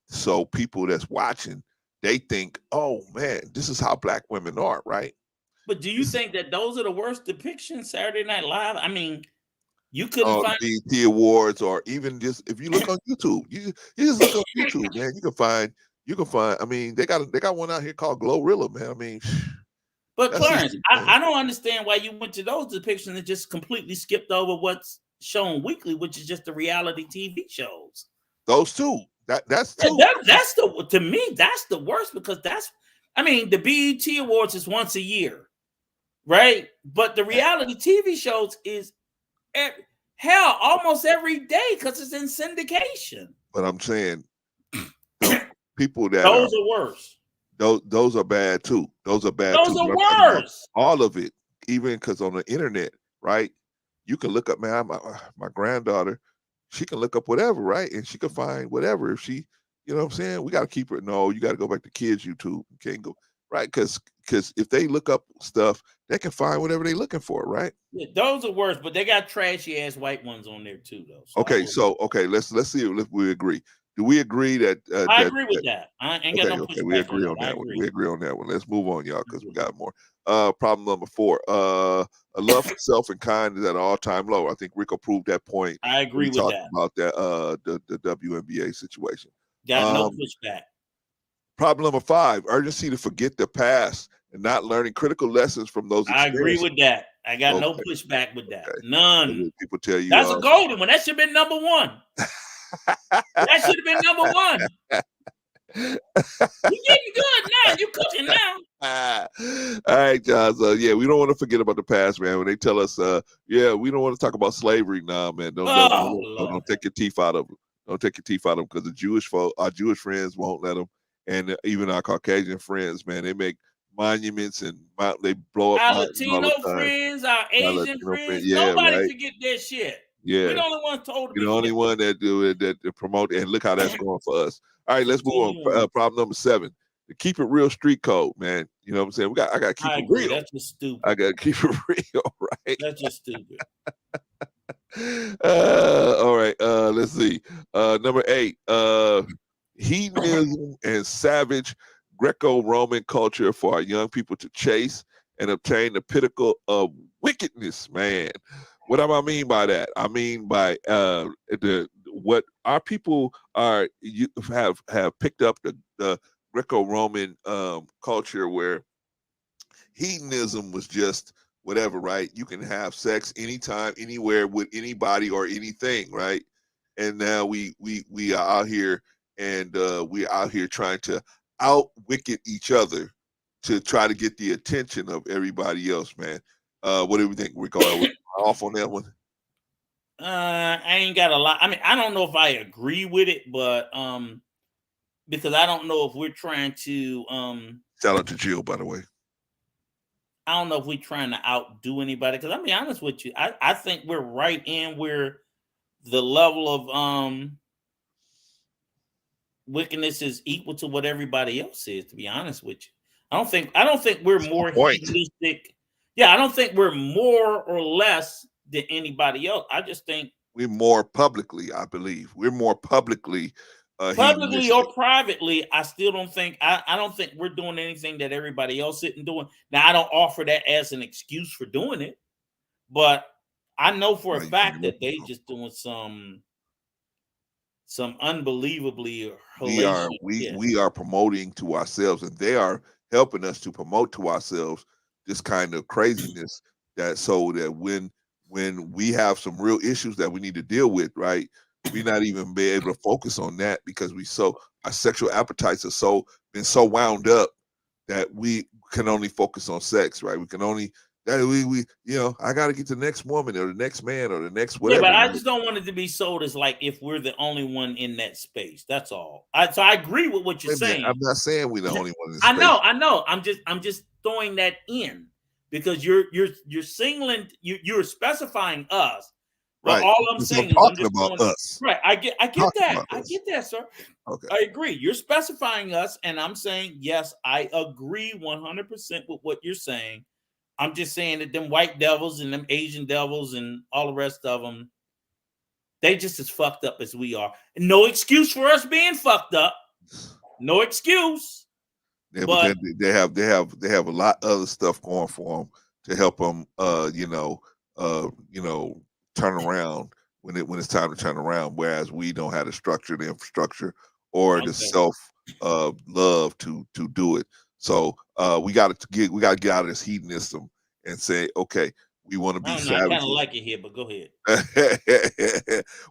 B: so people that's watching, they think, oh man, this is how black women are, right?
C: But do you think that those are the worst depictions, Saturday Night Live? I mean, you couldn't find
B: BET Awards, or even just if you look on YouTube, you just look on YouTube, man. You can find. I mean, they got one out here called Glorilla, man. I mean,
C: but Clarence, I don't understand why you went to those depictions and just completely skipped over what's shown weekly, which is just the reality TV shows.
B: Those two. That's two.
C: That's to me, that's the worst, because the BET Awards is once a year, right? But the reality TV shows is almost every day, because it's in syndication.
B: But I'm saying people that
C: those are worse.
B: Those are bad too. Those are bad.
C: Those are worse.
B: All of it, even because on the internet, right? You can look up, man. My granddaughter, she can look up whatever, right? And she can find whatever. If she, you know what I'm saying? We got to keep her. No, you got to go back to kids' YouTube. You can't go, right? Because if they look up stuff, they can find whatever they're looking for, right?
C: Yeah, those are worse, but they got trashy ass white ones on there too, though.
B: So let's see if we agree. Do we agree that?
C: I agree with that. I ain't got no pushback.
B: We agree on that one. We agree on that one. Let's move on, y'all, because we got more. Problem number 4. A love for self and kind is at an all-time low. I think Rico proved that point.
C: I agree with that.
B: About that the WNBA situation.
C: Got no pushback.
B: Problem number 5: urgency to forget the past and not learning critical lessons from those experiences.
C: I agree with that. I got no pushback with that. Okay. None.
B: People tell you
C: that's a golden one. That should have been number 1. That should have been number 1. You getting good now. You cooking now.
B: All right, John. So yeah, we don't want to forget about the past, man. When they tell us, we don't want to talk about slavery now, man. Don't take your teeth out of them. Don't take your teeth out of them, because our Jewish friends won't let them, and even our Caucasian friends, man, they make monuments and they blow up.
C: Our Latino friends, our Asian friends, nobody forget that shit.
B: Yeah,
C: we're the only one told.
B: You're the only one that do it, that promote, and look how that's going for us. All right, let's move on. Problem number 7: to keep it real, street code, man. You know what I'm saying? I got to keep it real.
C: That's just stupid.
B: I got to keep it real, right?
C: That's just stupid.
B: All right. Let's see. Number 8: hedonism and savage Greco-Roman culture for our young people to chase and obtain the pinnacle of wickedness, man. What do I mean by that? I mean by what our people have picked up the Greco-Roman culture, where hedonism was just whatever, right? You can have sex anytime, anywhere, with anybody or anything, right? And now we are out here, and we're out here trying to out-wicked each other to try to get the attention of everybody else, man. What do we think? We're going off on that one?
C: I ain't got a lot. I mean, I don't know if I agree with it, but because I don't know if we're trying to
B: shout out to Jill, by the way.
C: I don't know if we're trying to outdo anybody, because I'll be honest with you, I think we're right in where the level of wickedness is equal to what everybody else is, to be honest with you. I don't think we're more hedonistic. Yeah, I don't think we're more or less than anybody else. I just think
B: we're more publicly, I believe. We're more publicly
C: publicly or privately. I still don't think I don't think we're doing anything that everybody else isn't doing. Now, I don't offer that as an excuse for doing it, but I know for a fact that they just doing some unbelievably
B: we are promoting to ourselves, and they are helping us to promote to ourselves this kind of craziness, that so that when we have some real issues that we need to deal with, right, we're not even be able to focus on that because our sexual appetites are been so wound up that we can only focus on sex, right? We can only I got to get to the next woman or the next man or the next whatever.
C: Yeah, but I just don't want it to be sold as like if we're the only one in that space. That's all. So I agree with what you're saying.
B: I'm not saying we're the only one in the
C: space.
B: I
C: know. I'm just throwing that in because you're singling you're specifying us. Well, right. All I'm saying is I'm just
B: about us.
C: Right. I get that. I get that, sir. Okay. I agree. You're specifying us, and I'm saying yes, I agree 100% with what you're saying. I'm just saying that them white devils and them Asian devils and all the rest of them, they just as fucked up as we are. No excuse for us being fucked up. No excuse.
B: Yeah, but they have a lot of other stuff going for them to help them, turn around when it's time to turn around. Whereas we don't have the structure, the infrastructure, or the self love to do it. So we got to get out of this hedonism and say, okay, we want to be savage.
C: I kind of like it here, but go ahead.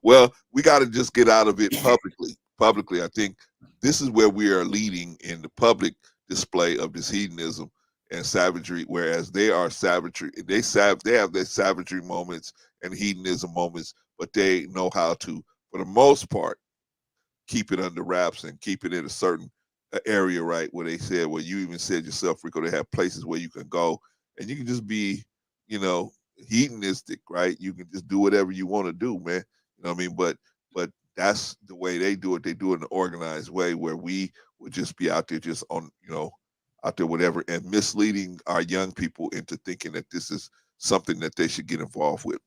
B: Well, we got to just get out of it publicly. Publicly, I think this is where we are leading in the public display of this hedonism and savagery, whereas they are savagery. They have their savagery moments and hedonism moments, but they know how to, for the most part, keep it under wraps and keep it in a certain area, right? Where they said, well, you even said yourself, Rico, they have places where you can go and you can just be, hedonistic, right? You can just do whatever you want to do, man. You know what I mean? But that's the way they do it. They do it in an organized way where we would just be out there just on, out there, whatever, and misleading our young people into thinking that this is something that they should get involved with.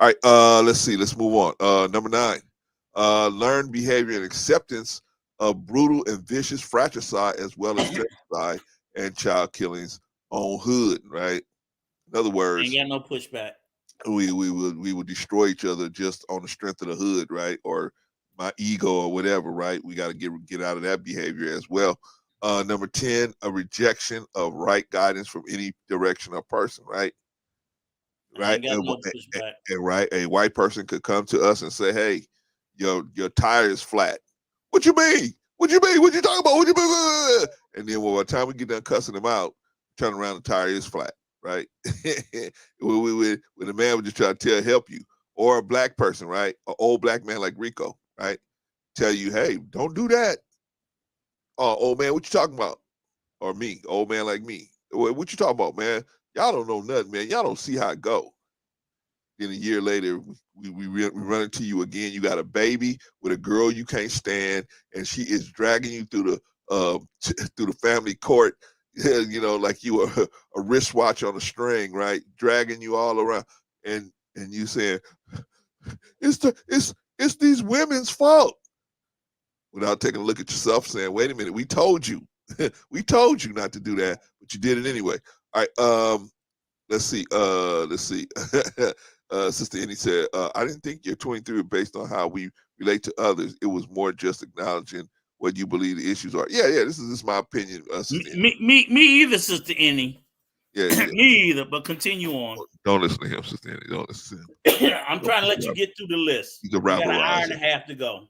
B: All right, let's see. Let's move on. Number 9. Learned behavior and acceptance of brutal and vicious fratricide as well as genocide and child killings on hood, right? In other words,
C: ain't got no pushback.
B: We would destroy each other just on the strength of the hood, right? Or my ego or whatever, right? We got to get out of that behavior as well. Number 10, a rejection of right guidance from any direction or person, right? Right. Right. A white person could come to us and say, hey, your tire is flat. What you mean? What you mean? What you talking about? What you mean? And then by the time we get done cussing them out, turn around, the tire is flat, right? when a man would just try to help you, or a black person, right? An old black man like Rico, right? Tell you, hey, don't do that. Oh, old man, what you talking about? Or me, old man like me. What you talking about, man? Y'all don't know nothing, man. Y'all don't see how it go. Then a year later, we run into you again. You got a baby with a girl you can't stand, and she is dragging you through the family court, like you are a wristwatch on a string, right? Dragging you all around, and you saying, it's these women's fault. Without taking a look at yourself, saying, wait a minute, we told you. We told you not to do that, but you did it anyway. All right, let's see. Sister Annie said, I didn't think your 23 was based on how we relate to others. It was more just acknowledging what you believe the issues are. Yeah, this is my opinion.
C: Me either, Sister Annie.
B: Yeah.
C: Me either, but continue on.
B: Don't listen to him, Sister Annie. Don't listen to him.
C: I'm trying to let you get through the list.
B: He's a rabble rouser.
C: An hour and a half to go.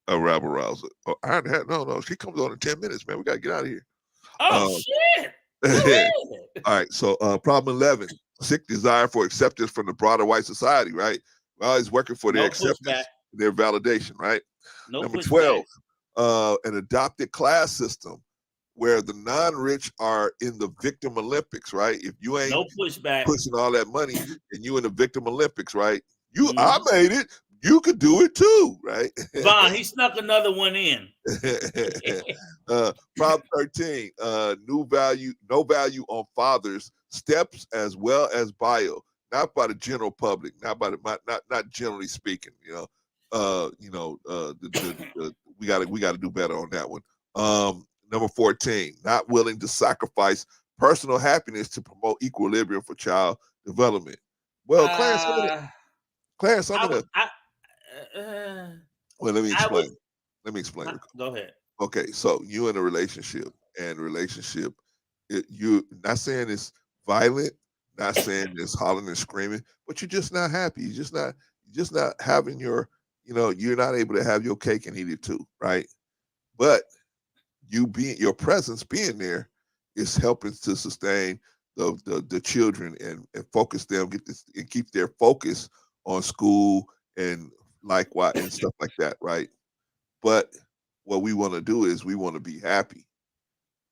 B: A rabble rouser. Oh, hour and a half? No. She comes on in 10 minutes, man. We got to get out of here.
C: Oh, shit.
B: All right, so problem 11, sick desire for acceptance from the broader white society, right? Well, it's working for their acceptance, their validation, right? Number 12, an adopted class system where the non-rich are in the victim Olympics, right? If you ain't pushing all that money and you in the victim Olympics, right? I made it. You could do it too, right?
C: Vaughn, he snuck another one in.
B: Prop 13, no value on fathers, steps as well as bio, not by the general public, not generally speaking. We got to do better on that one. Number 14, not willing to sacrifice personal happiness to promote equilibrium for child development. Well, Clarence, well, let me explain.
C: Go ahead.
B: Okay, so you in a relationship, you not saying it's violent, not saying it's hollering and screaming, but you're just not happy. You're just not having your you're not able to have your cake and eat it too, right? But your presence being there is helping to sustain the children and focus them, and keep their focus on school and likewise and stuff like that, right? But what we want to do is we want to be happy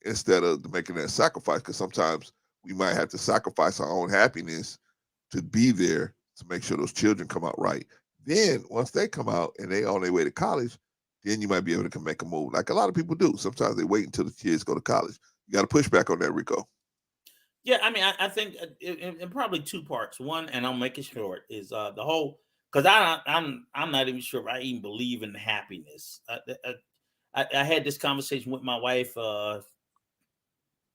B: instead of making that sacrifice, because sometimes we might have to sacrifice our own happiness to be there to make sure those children come out right. Then once they come out and they on their way to college, then you might be able to make a move like a lot of people do. Sometimes they wait until the kids go to college. You got to push back on that, Rico.
C: Yeah, I mean, I think in probably two parts. One, and I'll make it short, is the whole, because I'm not even sure if I even believe in happiness. I had this conversation with my wife a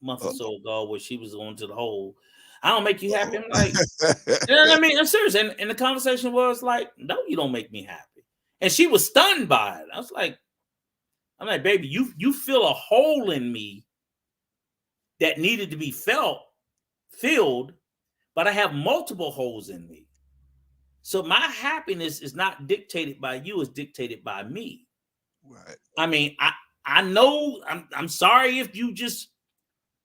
C: month or so ago where she was going to the whole, I don't make you happy. I'm like, I mean, I'm serious. And the conversation was like, no, you don't make me happy. And she was stunned by it. I'm like, baby, you fill a hole in me that needed to be filled, but I have multiple holes in me. So my happiness is not dictated by you, it's dictated by me.
B: Right.
C: I mean, I know I'm sorry if you just,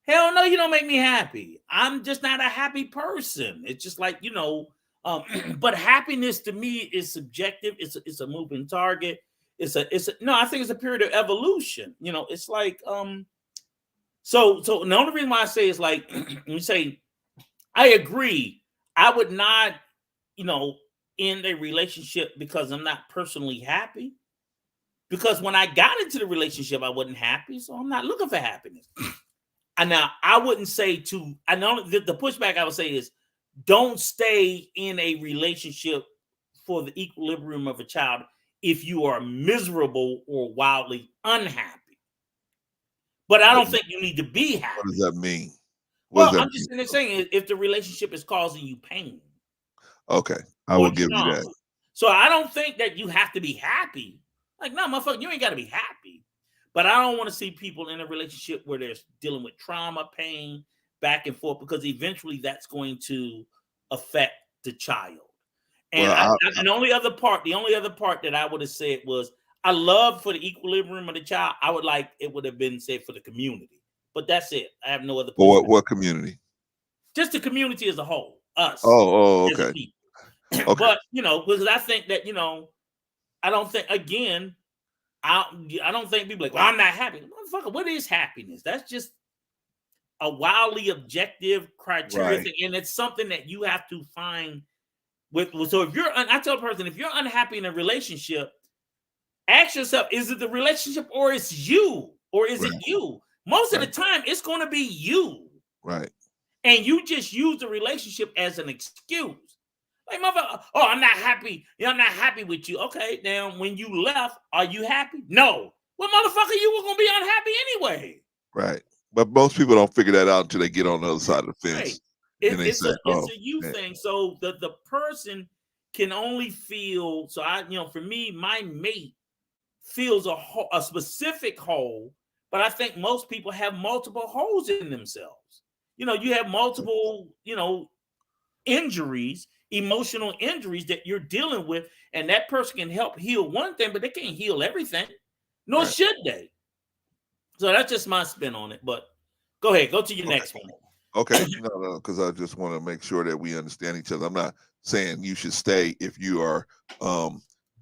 C: hell no, you don't make me happy. I'm just not a happy person. It's just like, but happiness to me is subjective. It's a moving target. I think it's a period of evolution. It's like, so the only reason why I say is like, you say, I agree. I would not, end a relationship because I'm not personally happy. Because when I got into the relationship, I wasn't happy. So I'm not looking for happiness. And now I wouldn't say I know the pushback I would say is don't stay in a relationship for the equilibrium of a child if you are miserable or wildly unhappy. But I don't think you need to be happy.
B: What does that mean?
C: I'm just saying if the relationship is causing you pain.
B: Okay, I will give you that.
C: So I don't think that you have to be happy. Like, no, motherfucker, you ain't got to be happy. But I don't want to see people in a relationship where they're dealing with trauma, pain, back and forth, because eventually that's going to affect the child. And the only other part that I would have said was, I love for the equilibrium of the child. I would like it would have been said for the community. But that's it. I have no other.
B: What community?
C: Just the community as a whole. Us.
B: Oh, okay.
C: Okay. But because I think that I don't think I don't think people like, well, I'm not happy. Motherfucker, what is happiness? That's just a wildly objective criteria, right. And it's something that you have to find with. So if I tell a person, if you're unhappy in a relationship, ask yourself, is it the relationship or is you? Or is it you? Most of the time, it's going to be you.
B: Right.
C: And you just use the relationship as an excuse. Like, motherfucker, oh, I'm not happy. I'm not happy with you. Okay, now when you left, are you happy? No. Well, motherfucker, you were going to be unhappy anyway.
B: Right. But most people don't figure that out until they get on the other side of the fence.
C: Right. It's a you thing. So the person can only feel. So for me, my mate feels a specific hole, but I think most people have multiple holes in themselves. You have multiple, injuries, emotional injuries that you're dealing with, and that person can help heal one thing, but they can't heal everything, nor should they. So that's just my spin on it. But go ahead, go to your next one.
B: Okay, no, because I just want to make sure that we understand each other. I'm not saying you should stay if you are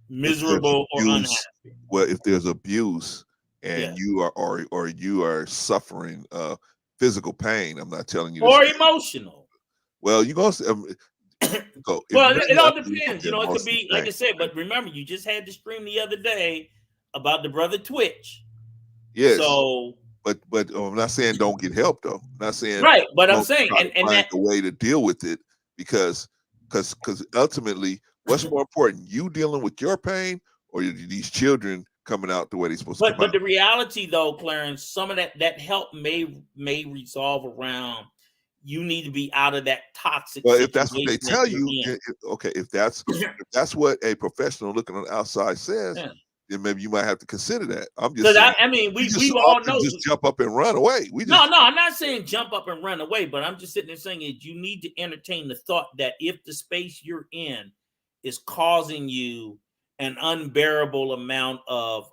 C: miserable or unhappy.
B: Well, if there's abuse and you are or you are suffering physical pain, I'm not telling you.
C: Or emotional.
B: Well, you go.
C: Well, it all depends. It could be like I said. But remember, you just had the stream the other day about the brother Twitch.
B: Yes.
C: So,
B: but I'm not saying don't get help though. I'm not saying
C: right. But I'm saying and
B: that's the way to deal with it because ultimately, what's more important, you dealing with your pain or these children coming out the way they're supposed to come out?
C: But the reality though, Clarence, some of that help may resolve around. You need to be out of that toxic.
B: Well, if that's what they tell you, okay. If that's what a professional looking on the outside says, then maybe you might have to consider that. I'm just saying,
C: I mean, we all know
B: just jump up and run away.
C: No, I'm not saying jump up and run away, but I'm just sitting there saying is you need to entertain the thought that if the space you're in is causing you an unbearable amount of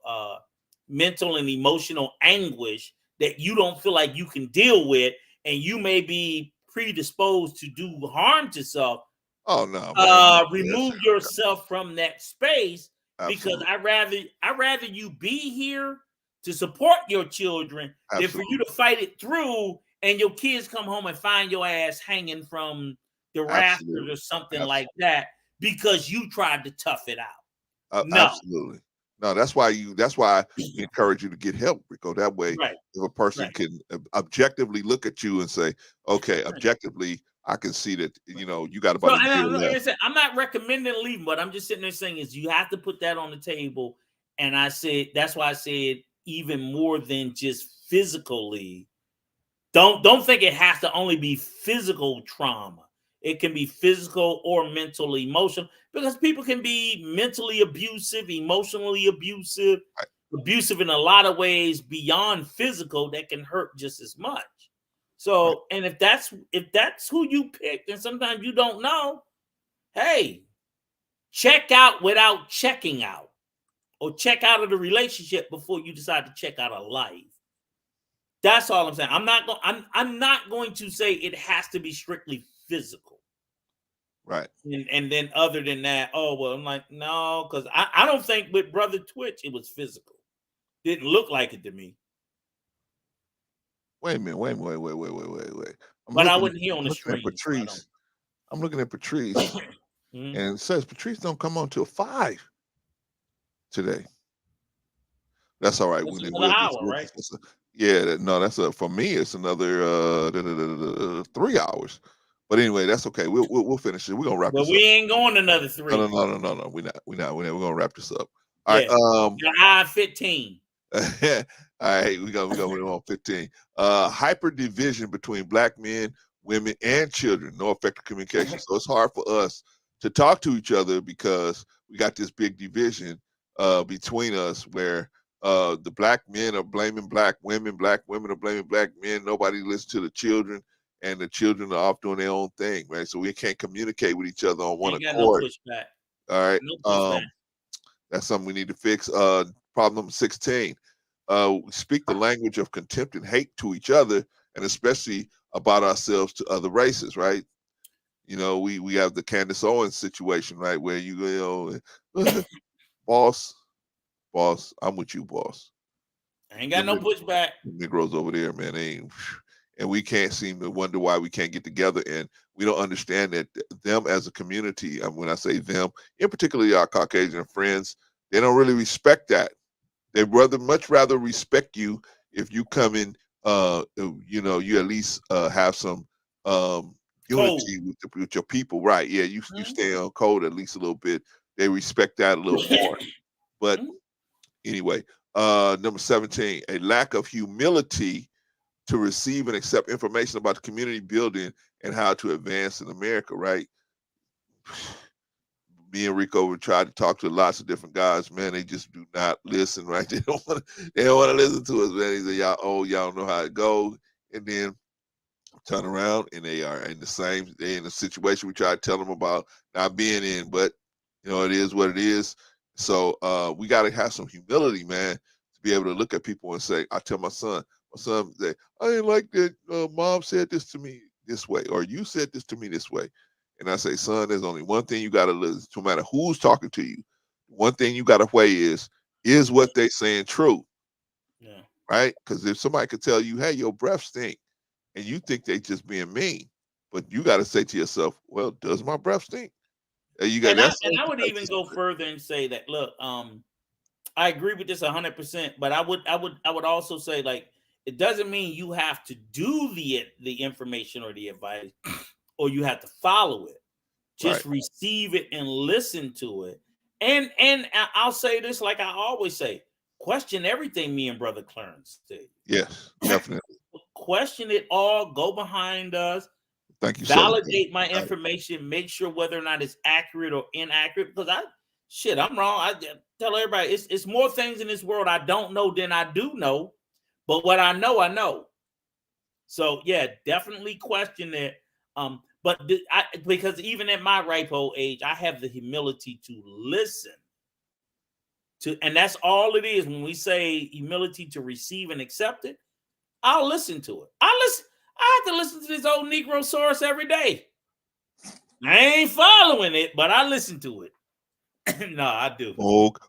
C: mental and emotional anguish that you don't feel like you can deal with, and you may be predisposed to do harm to self.
B: Oh no, man.
C: Remove yourself from that space.
B: Absolutely.
C: Because I rather you be here to support your children than for you to fight it through and your kids come home and find your ass hanging from the rafters or something like that because you tried to tough it out. No.
B: Absolutely. No, that's why I encourage you to get help, Rico. That way, if a person can objectively look at you and say, okay, objectively, I can see that, you know, you got about a year left.
C: I'm not recommending leaving, but I'm just sitting there saying is you have to put that on the table. And I said, that's why I said even more than just physically. Don't think it has to only be physical trauma. It can be physical or mental, emotional, because people can be mentally abusive, emotionally abusive, abusive in a lot of ways beyond physical that can hurt just as much. So, and if that's who you picked, and sometimes you don't know, hey, check out without checking out, or check out of the relationship before you decide to check out of life. That's all I'm saying. I'm not going to say it has to be strictly physical.
B: Right.
C: And then other than that, oh well, I'm like, no, because I don't think with Brother Twitch it was physical. Didn't look like it to me.
B: Wait a minute. Wait.
C: But I wouldn't hear on the screen.
B: Patrice. I'm looking at Patrice, and it says Patrice don't come on till 5 today. That's all right.
C: That's another hour, right?
B: Yeah, no, that's for me. It's another 3 hours. But anyway, that's okay. We'll finish it. We're gonna wrap this up.
C: But we ain't going another 3.
B: No. We're not. We're gonna wrap this up. All right.
C: 15.
B: All right, we go on 15. Hyper division between black men, women, and children. No effective communication. So it's hard for us to talk to each other because we got this big division between us where the black men are blaming black women are blaming black men. Nobody listens to the children, and the children are off doing their own thing, right? So we can't communicate with each other on one accord.
C: No pushback.
B: All right.
C: No pushback.
B: That's something we need to fix. Problem number 16. We speak the language of contempt and hate to each other, and especially about ourselves to other races, right? You know, we have the Candace Owens situation, right? Where you know, boss, I'm with you, boss.
C: I ain't got no pushback.
B: Negroes over there, man. And we can't seem to wonder why we can't get together. And we don't understand that them as a community, when I say them, in particularly our Caucasian friends, they don't really respect that. They much rather respect you if you come in, you know, you at least have some unity with your people, right? Yeah, you stay on code at least a little bit. They respect that a little more. But anyway, number 17, a lack of humility to receive and accept information about the community building and how to advance in America, right? Me and Rico tried to talk to lots of different guys, man. They just do not listen, right? They don't want to listen to us, man. They say, y'all don't know how it goes. And then turn around and they are in the situation we try to tell them about not being in, but you know, it is what it is. So we got to have some humility, man, to be able to look at people and say, I tell my son say, I didn't like that mom said this to me this way, or you said this to me this way. And I say, son, there's only one thing you got to listen, no matter who's talking to you. One thing you got to weigh is what they saying true?
C: Yeah.
B: Right? Because if somebody could tell you, hey, your breath stink, and you think they just being mean, but you got to say to yourself, well, does my breath stink?
C: I would even go further and say that, look, I agree with this 100%, but I would also say, like, it doesn't mean you have to do the information or the advice, or you have to follow it. Just receive it and listen to it. And I'll say this, like I always say, question everything me and Brother Clarence say.
B: Yes, definitely.
C: Question it all. Go behind us.
B: Thank you.
C: Validate my information. Make sure whether or not it's accurate or inaccurate. Because I'm wrong. I tell everybody it's more things in this world I don't know than I do know. But what I know, I know. So yeah, definitely question it. But because even at my ripe old age, I have the humility to listen and that's all it is. When we say humility to receive and accept it, I'll listen to it. I have to listen to this old Negro source every day. I ain't following it, but I listen to it. No, I do.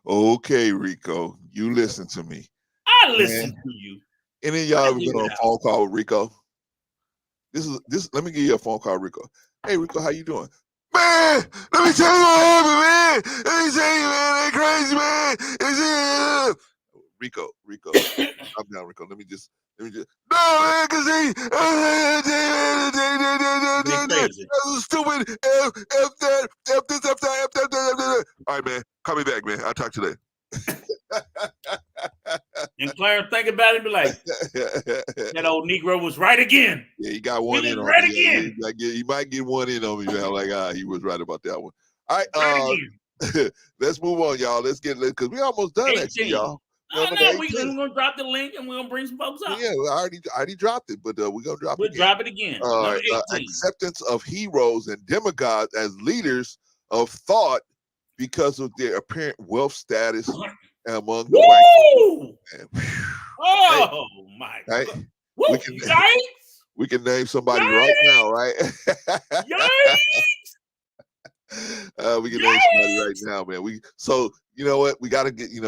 B: Okay, Rico, you listen to me.
C: I listen to you.
B: Any of y'all ever been on a phone call with Rico? This. Let me give you a phone call, Rico. Hey, Rico, how you doing? Man, let me tell you what happened, man. Let me tell you, man, they crazy, man. Rico, calm down, Rico. Let me just. No, man, cause that's stupid. F that, F this, F that. All right, man. Call me back, man. I'll talk to you later.
C: And Clarence think about it and be like, that old Negro was right again.
B: Yeah, he got one in on
C: right
B: me.
C: again.
B: He might get one in on me, man. Like, he was right about that one. All right, let's move on, y'all. Let's get it, because we almost done, actually, y'all.
C: We're gonna drop the link and we're gonna bring some folks up.
B: Yeah, I already dropped it, but we're gonna drop it.
C: We'll drop it again.
B: Acceptance of heroes and demigods as leaders of thought because of their apparent wealth status among the white people.
C: Oh my
B: God!
C: Woo,
B: we can name somebody right now, right? We can name somebody right now, man. So you know what? We got to get, we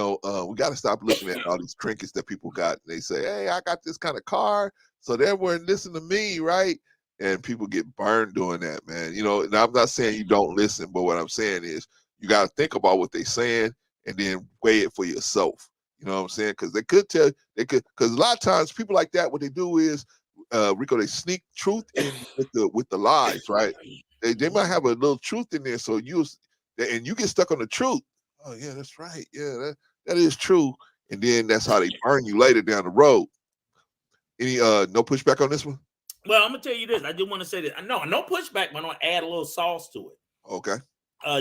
B: got to stop looking at all these trinkets that people got. And they say, hey, I got this kind of car, so they weren't listening to me, right? And people get burned doing that, man. And I'm not saying you don't listen, but what I'm saying is you got to think about what they're saying and then weigh it for yourself. You know what I'm saying? Because because a lot of times people like that, what they do is, Rico, they sneak truth in with the lies, right? They might have a little truth in there, so you get stuck on the truth. Oh yeah, that's right. Yeah, that is true. And then that's how they burn you later down the road. Any no pushback on this one?
C: Well, I'm gonna tell you this. I do want to say this. No pushback, but I'm gonna add a little sauce to it.
B: Okay.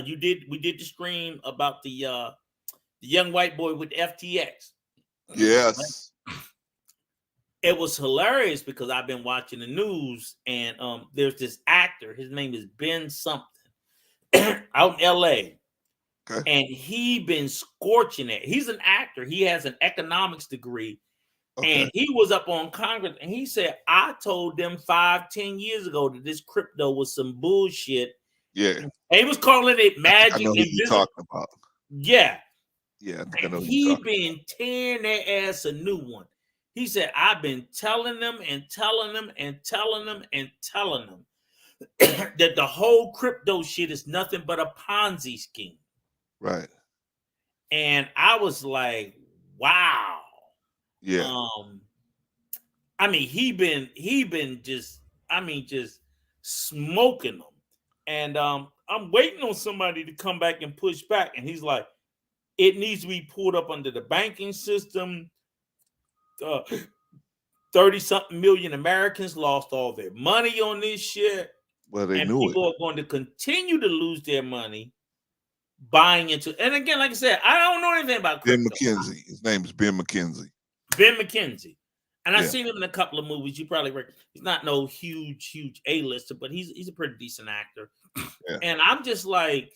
C: We did the stream about the young white boy with FTX.
B: Yes.
C: Right? It was hilarious because I've been watching the news and there's this actor. His name is Ben something out in LA.
B: Okay.
C: And he been scorching it. He's an actor. He has an economics degree. Okay. And he was up on Congress and he said, I told them 5-10 years ago that this crypto was some bullshit.
B: Yeah.
C: And he was calling it magic.
B: I know who you're talking about.
C: Yeah.
B: Yeah, I think I know who
C: he been tearing their ass a new one. He said, I've been telling them and telling them and telling them and telling them that the whole crypto shit is nothing but a Ponzi scheme.
B: Right.
C: And I was like, wow.
B: Yeah.
C: I mean, he been just smoking them. And I'm waiting on somebody to come back and push back. And he's like, it needs to be pulled up under the banking system. 30-something million Americans lost all their money on this shit.
B: Well, they
C: and
B: knew
C: people are going to continue to lose their money buying into. And again, like I said, I don't know anything about crypto.
B: Ben McKenzie. His name is Ben McKenzie.
C: Ben McKenzie. And I've seen him in a couple of movies. You probably he's not no huge A-lister, but he's a pretty decent actor. Yeah. And I'm just like,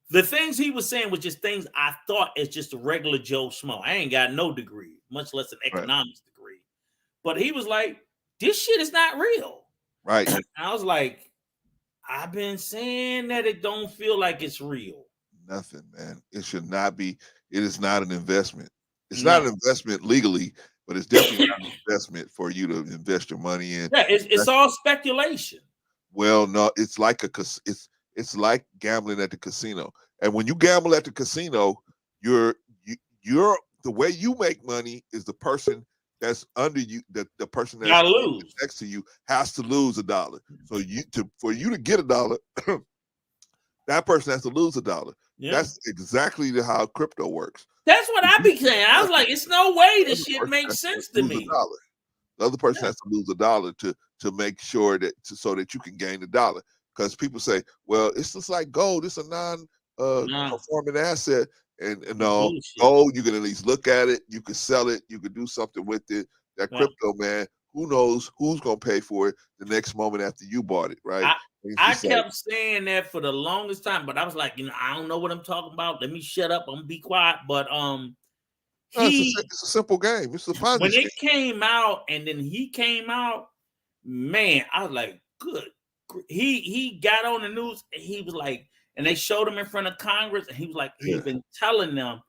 C: the things he was saying was just things I thought as just a regular Joe Schmo. I ain't got no degree, much less an economics degree. But he was like, this shit is not real.
B: Right.
C: And I was like, I've been saying that it don't feel like it's real.
B: Nothing, man. It should not be. It is not an investment. It's not an investment legally, but it's definitely not an investment for you to invest your money in.
C: Yeah, it's all speculation.
B: Well, no, it's like it's like gambling at the casino. And when you gamble at the casino, you're the way you make money is the person that's under you, the person that's next to you has to lose $1. So for you to get $1, that person has to lose $1. Yeah. That's exactly how crypto works.
C: That's what I be saying. I was like, it's no way this shit makes sense to me.
B: The other person has to lose $1 to make sure so that you can gain $1. Because people say, well, it's just like gold. It's a non-performing asset. And no, gold, you can at least look at it. You can sell it. You can do something with it. That crypto, man, who knows who's going to pay for it the next moment after you bought it, right?
C: I kept saying that for the longest time, but I was like, I don't know what I'm talking about. Let me shut up. I'm gonna be quiet. But
B: it's a simple game. It's a Ponzi
C: when
B: scheme.
C: it came out, and then he came out, man, I was like, good. He got on the news, and he was like, and they showed him in front of Congress, and he was like, he's been telling them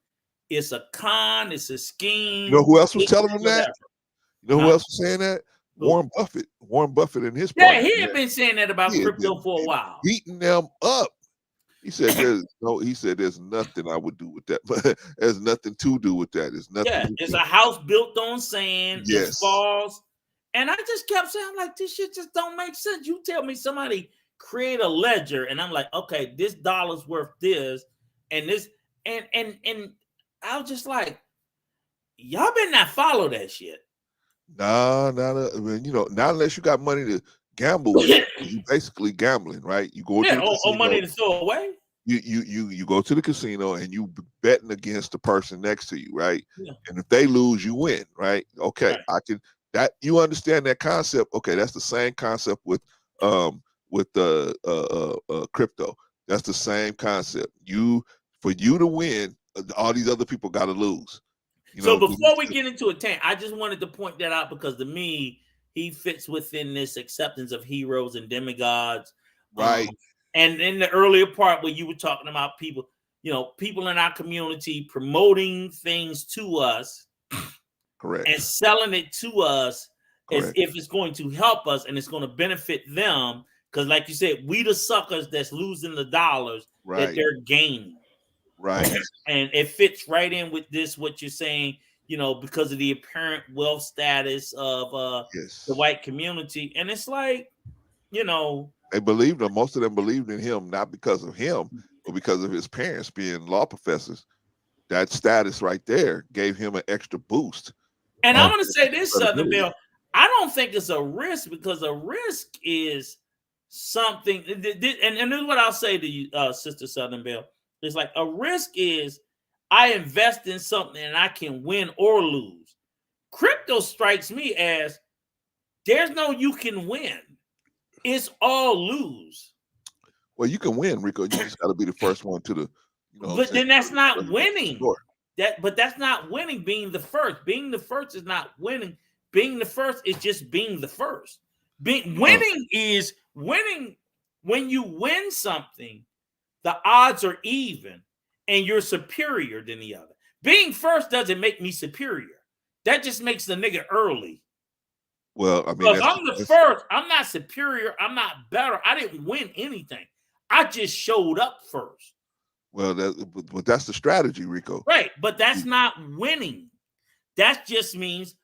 C: it's a con, it's a scheme.
B: You know who else was telling him that? You know who else was saying that? Warren Buffett. Warren Buffett and his partner.
C: Yeah, he had been saying that about crypto for a while.
B: Beating them up. He said there's nothing I would do with that. But there's nothing to do with that. It's nothing.
C: Yeah, it's a house built on sand.
B: Yes.
C: It falls. And I just kept saying, I'm like, this shit just don't make sense. You tell me somebody create a ledger, and I'm like, okay, this dollar's worth this, and this, and I was just like, y'all better not follow that shit.
B: Nah, not unless you got money to gamble with. You basically gambling, right? You go to the casino,
C: money to throw away.
B: You go to the casino and you betting against the person next to you, right?
C: Yeah.
B: And if they lose, you win, right? Okay, right. You understand that concept. Okay, that's the same concept with crypto. That's the same concept. For you to win, all these other people got to lose.
C: So before we get into a tank, I just wanted to point that out because to me, he fits within this acceptance of heroes and demigods.
B: Right.
C: And in the earlier part where you were talking about people, people in our community promoting things to us.
B: Correct.
C: And selling it to us as if it's going to help us and it's going to benefit them. Because like you said, we the suckers that's losing the dollars that they're gaining.
B: Right.
C: And it fits right in with this, what you're saying, because of the apparent wealth status of the white community. And it's like,
B: they believed him. Most of them believed in him, not because of him, but because of his parents being law professors. That status right there gave him an extra boost.
C: And I want to say this, Southern Belle, I don't think it's a risk because a risk is something, and this is what I'll say to you, Sister Southern Belle. It's like a risk is I invest in something and I can win or lose. Crypto strikes me as there's no you can win. It's all lose.
B: Well, you can win, Rico. You just got to be the first one to the.
C: But then that's not winning. But that's not winning. Being the first. Being the first is not winning. Being the first is just being the first. Winning is winning when you win something. The odds are even, and you're superior than the other. Being first doesn't make me superior. That just makes the nigga early.
B: Well, I mean,
C: if I'm the first, I'm not superior. I'm not better. I didn't win anything. I just showed up first.
B: Well, but that's the strategy, Rico.
C: Right, but that's not winning. That just means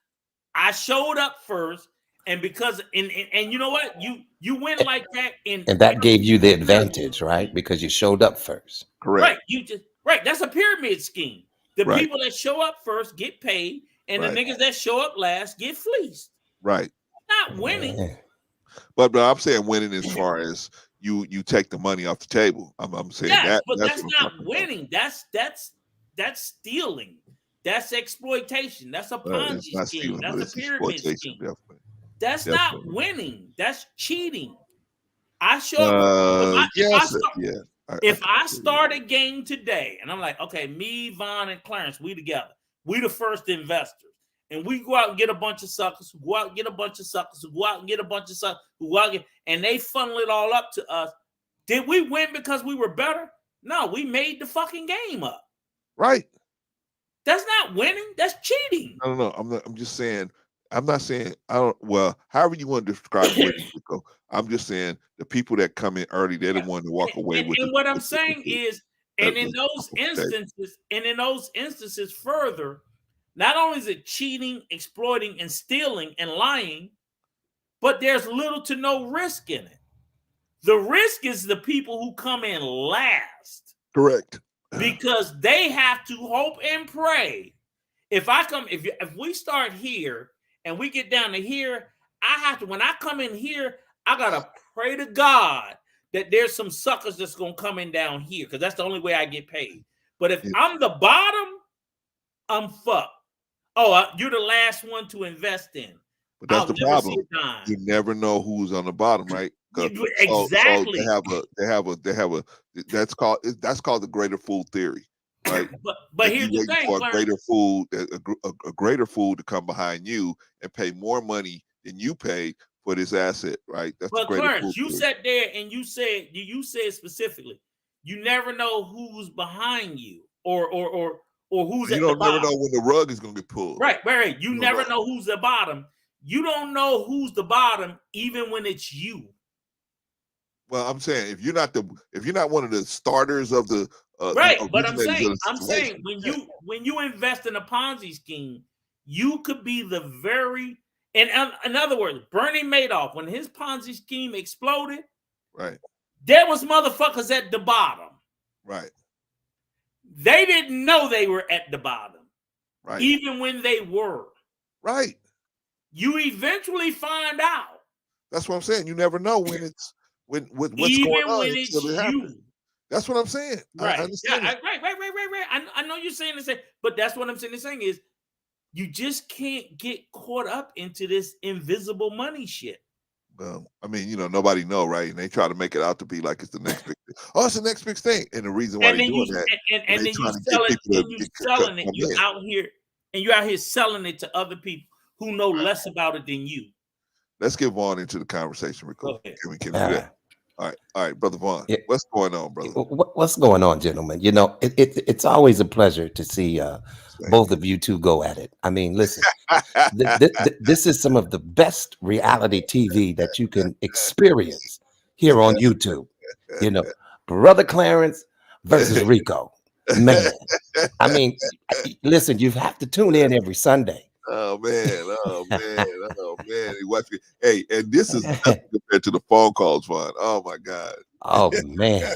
C: I showed up first, and because and you know what, you win like that, and
G: that gave you the advantage, right? Because you showed up first.
B: Correct.
C: Right. That's a pyramid scheme. The people that show up first get paid, and the niggas that show up last get fleeced.
B: Right.
C: Not winning.
B: But I'm saying winning as far as you take the money off the table. I'm saying that.
C: But that's not winning. That's stealing. That's exploitation. That's a Ponzi scheme. That's a pyramid scheme. Definitely. That's not winning. That's cheating. I show up. If I start a game today and I'm like, okay, me, Vaughn, and Clarence, we together. We the first investors. And we go out and get a bunch of suckers who go out and get a bunch of suckers who go out and get a bunch of suckers who go out and they funnel it all up to us. Did we win because we were better? No, we made the fucking game up.
B: Right.
C: That's not winning. That's cheating.
B: No. I'm just saying. I'm not saying I don't. Well, however you want to describe winning, Rico. I'm just saying the people that come in early, they're the one to walk away with.
C: And what I'm saying is, and in those instances, further. Not only is it cheating, exploiting, and stealing and lying, but there's little to no risk in it. The risk is the people who come in last.
B: Correct.
C: Because they have to hope and pray. If we start here and we get down to here, I have to, when I come in here, I gotta pray to God that there's some suckers that's gonna come in down here because that's the only way I get paid. But if I'm the bottom, I'm fucked. Oh, you're the last one to invest in.
B: But that's the problem. You never know who's on the bottom, right?
C: Exactly.
B: So they have a that's called the greater fool theory, right?
C: But here's the thing,
B: for
C: Clarence.
B: a greater fool to come behind you and pay more money than you paid for this asset, right? That's the
C: But
B: greater fool
C: Clarence, you
B: theory.
C: sat there and you said specifically, you never know who's behind you or who's at the bottom.
B: You don't never know when the rug is gonna get pulled.
C: Right. You never know who's the bottom. You don't know who's the bottom, even when it's you.
B: Well, I'm saying if you're not one of the starters of the
C: right, but I'm saying when you invest in a Ponzi scheme, you could be the very in other words, Bernie Madoff, when his Ponzi scheme exploded,
B: right,
C: there was motherfuckers at the bottom.
B: Right.
C: They didn't know they were at the bottom.
B: Right.
C: Even when they were.
B: Right.
C: You eventually find out.
B: That's what I'm saying. You never know when it's what's
C: even
B: going on
C: when it's you.
B: That's what I'm saying.
C: Right.
B: I understand.
C: Yeah, right. I know you're saying the same, but that's what I'm saying is you just can't get caught up into this invisible money shit.
B: Well, I mean, nobody know, right? And they try to make it out to be like it's the next big thing. Oh, it's the next big thing. And the reason why they're doing that,
C: and then you selling it. You're out here selling it to other people who know less about it than you.
B: Let's get Vaughn into the conversation, Rico. Can we do that? All right, Brother Vaughn. Yeah. What's going on, brother?
G: What's going on, gentlemen? It's always a pleasure to see both of you two go at it. I mean, listen, this is some of the best reality TV that you can experience here on YouTube. Brother Clarence versus Rico. Man, I mean, listen, you have to tune in every Sunday.
B: Oh man. Hey, and this is compared to the phone calls, Vaughn. Oh my God.
G: Oh man.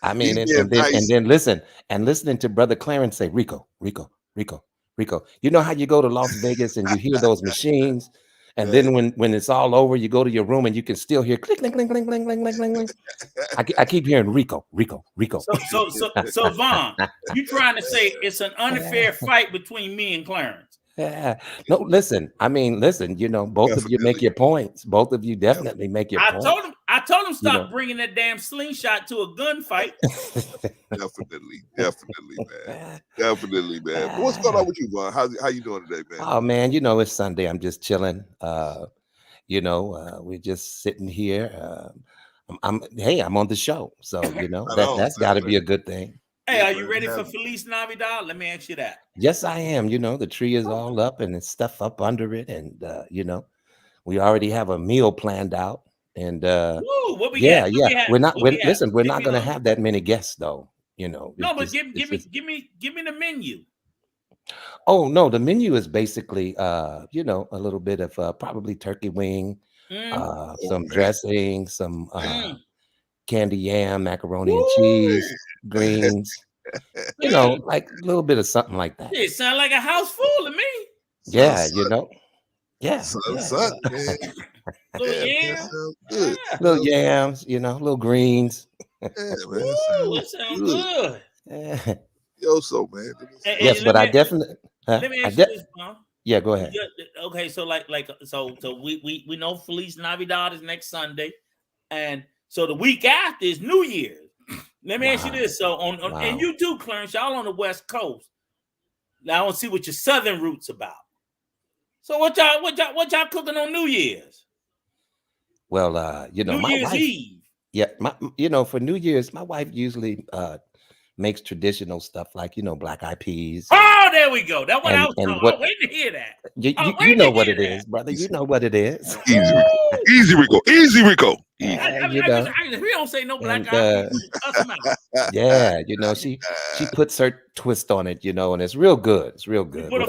G: I mean, and then listen, and listening to Brother Clarence say, Rico. You know how you go to Las Vegas and you hear those machines, and then when it's all over, you go to your room and you can still hear click, clink, clink, clink, clink, clink, clink, clink. I keep hearing Rico.
C: So Vaughn, you trying to say it's an unfair fight between me and Clarence?
G: Yeah. No, listen. I mean, listen. Both of you make your points. Both of you definitely make your points.
C: I told him stop bringing that damn slingshot to a gunfight.
B: Definitely, man. But what's going on with you, Vaughn? How you doing today, man?
G: Oh man, it's Sunday. I'm just chilling. We're just sitting here. I'm on the show, so that's got to be a good thing.
C: Hey, are you ready for Feliz Navidad? Let me ask you that.
G: Yes, I am. The tree is all up and there's stuff up under it, and we already have a meal planned out. And
C: what we got?
G: We're not going to have that many guests though.
C: No, but give me the menu.
G: Oh no, the menu is basically a little bit of probably turkey wing, some dressing, some candy yam, macaroni and cheese, greens, like a little bit of something like that.
C: It sounds like a house full to me.
G: Yeah, yeah.
C: Little yams,
G: little yams, little greens.
B: Yeah, man.
C: Ooh, it sounds good.
G: Yeah.
B: So man.
G: Yes, but I definitely.
C: Let me ask you this, Mom.
G: Yeah, go ahead.
C: Okay, so so we know Feliz Navidad is next Sunday, and so the week after is New Year's. Let me ask you this. So and you too, Clarence, y'all on the West Coast. Now I want to see what your Southern roots about. So what y'all cooking on New Year's?
G: Well,
C: New
G: my
C: Year's
G: wife,
C: Eve.
G: Yeah, for New Year's, my wife usually makes traditional stuff like black eyed peas.
C: Oh, there we go. That's what I was waiting to hear that.
G: You know what it is, brother. You know what it is.
B: Easy, Rico.
C: We don't say no black eyed peas.
G: Yeah, she puts her twist on it, and it's real good. It's real good with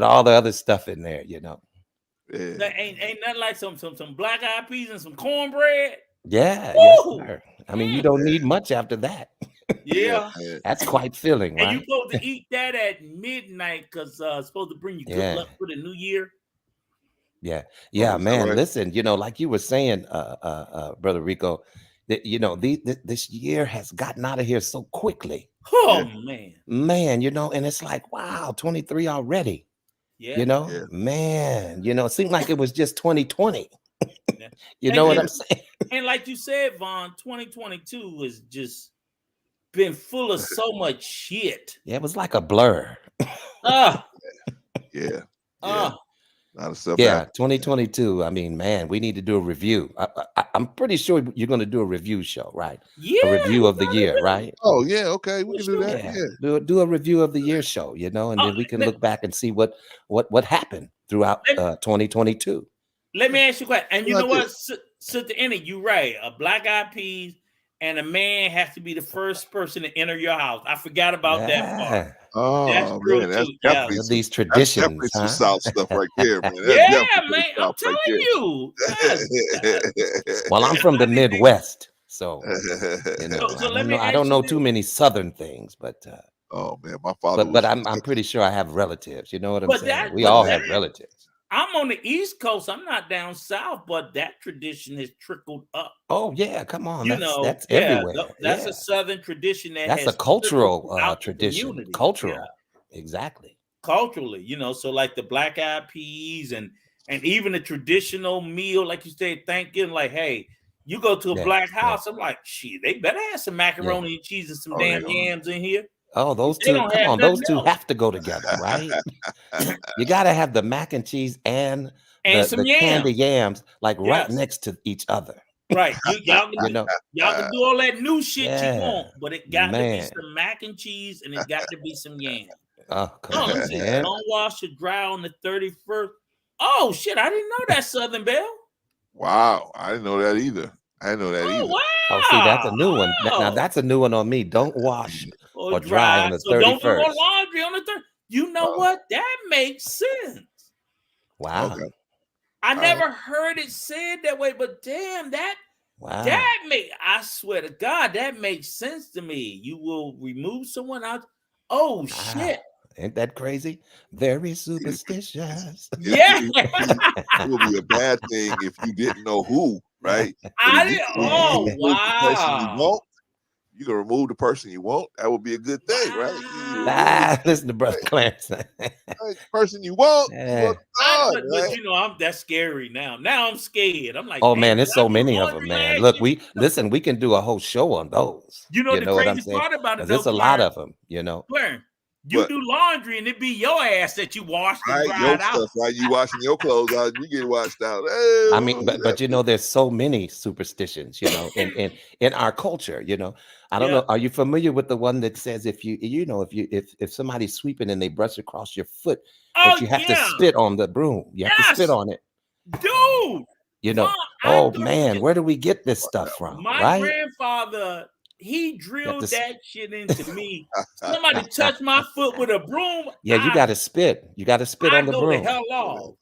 G: all the other stuff in there,
C: That ain't nothing like some black eyed peas and some cornbread.
G: Yeah, yes, sir. I mean, you don't need much after that.
C: Yeah,
G: that's quite filling, right?
C: And you're supposed to eat that at midnight because it's supposed to bring you good luck for the new year.
G: Yeah, man. Right? Listen, like you were saying, Brother Rico, that this year has gotten out of here so quickly.
C: Oh man,
G: and it's like, wow, 23 already.
C: Yeah.
G: Man, it seemed like it was just 2020. You know what I'm saying?
C: And like you said, Vaughn, 2022 has just been full of so much shit.
G: Yeah, it was like a blur.
B: Yeah. Not a stuff.
G: Yeah, 2022. I mean, man, we need to do a review. I'm pretty sure you're going to do a review show, right?
C: Yeah,
G: a review of the year, right?
B: Oh yeah, okay, we can do that.
G: Yeah. Do a review of the year show, and then we can look back and see what happened throughout 2022.
C: Let me ask you a question. And you know what, Sister Annie, you're right. A Black Eyed Peas and a man has to be the first person to enter your house. I forgot about that part.
B: Oh man, that's definitely
G: these traditions.
B: That's definitely some South stuff right there, man.
C: Yeah, man, I'm telling you.
G: Well, I'm from the Midwest, so I don't know too many Southern things, but
B: oh man, my father.
G: But I'm pretty sure I have relatives. You know what I'm saying? We all have relatives.
C: I'm on the East Coast. I'm not down south, but that tradition has trickled up.
G: Oh yeah, come on, that's everywhere.
C: That's a Southern tradition.
G: That's a cultural tradition. Cultural, exactly.
C: Culturally, so like the Black Eyed Peas and even the traditional meal, like you said, Thanksgiving. Like, hey, you go to a black house. I'm like, shit, they better have some macaroni and cheese and some damn yams in here.
G: Oh, those two, come on, those two have to go together, right? You got to have the mac and cheese and the candy yams, like right next to each other.
C: Right. Y'all can do all that new shit you want, but it got to be some mac and cheese and it got to be some yams.
G: Oh, come on, man.
C: Don't wash or dry on the 31st. Oh, shit, I didn't know that, Southern Belle.
B: Wow, I didn't know that either.
C: Wow.
G: Oh, see, that's a new one. Now that's a new one on me. Don't wash or dry on the 31st.
C: Don't do more laundry on the 30th. You know what? That makes sense.
G: Wow.
B: Okay.
C: I never heard it said that way, but damn, I swear to God, that makes sense to me. You will remove someone out. Oh, shit.
G: Ain't that crazy? Very superstitious.
C: Yeah.
B: It would be a bad thing if you didn't know who, right?
C: I didn't. Oh, wow.
B: You can remove the person you want. That would be a good thing, right?
G: Listen to Brother Clarence.
B: The person you want.
G: Yeah.
C: But that's scary now. Now I'm scared. I'm like,
G: oh man, there's so many of them, man. Look, we can do a whole show on those.
C: The crazy part about it,
G: there's a lot of them,
C: Claire, you do laundry and it be your ass that you wash and
B: right,
C: dried out.
B: Stuff, right? You washing your clothes out, you get washed out.
G: I mean, but there's so many superstitions, in our culture, I don't know. Are you familiar with the one that says if somebody's sweeping and they brush across your foot, that you have to spit on the broom? You have to spit on it.
C: Dude.
G: Where do we get this stuff from?
C: My grandfather, he drilled that shit into me. Somebody touched my foot with a broom.
G: Yeah, you got to spit. You got to spit on the broom.
C: The hell off.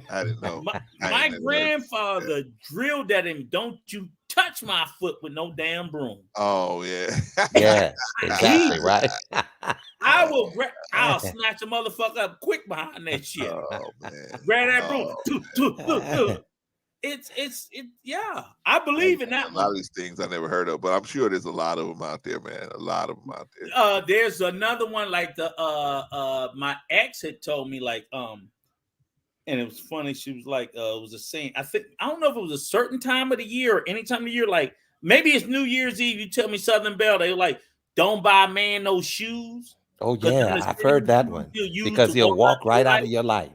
B: I didn't know.
C: My grandfather drilled that in. Don't you touch my foot with no damn broom.
B: Oh yeah.
G: Yeah, exactly right.
C: I'll snatch a motherfucker up quick behind that shit.
B: Oh man.
C: Grab that broom. I believe in that.
B: A lot of these things I never heard of, but I'm sure there's a lot of them out there, man. A lot of them out there.
C: There's another one like my ex had told me and it was funny. She was like, it was a saying. I don't know if it was a certain time of the year or any time of the year. Like maybe it's New Year's Eve. You tell me Southern Belle. They were like, don't buy a man no shoes.
G: Oh yeah, I've heard that one because he'll walk right out of your life.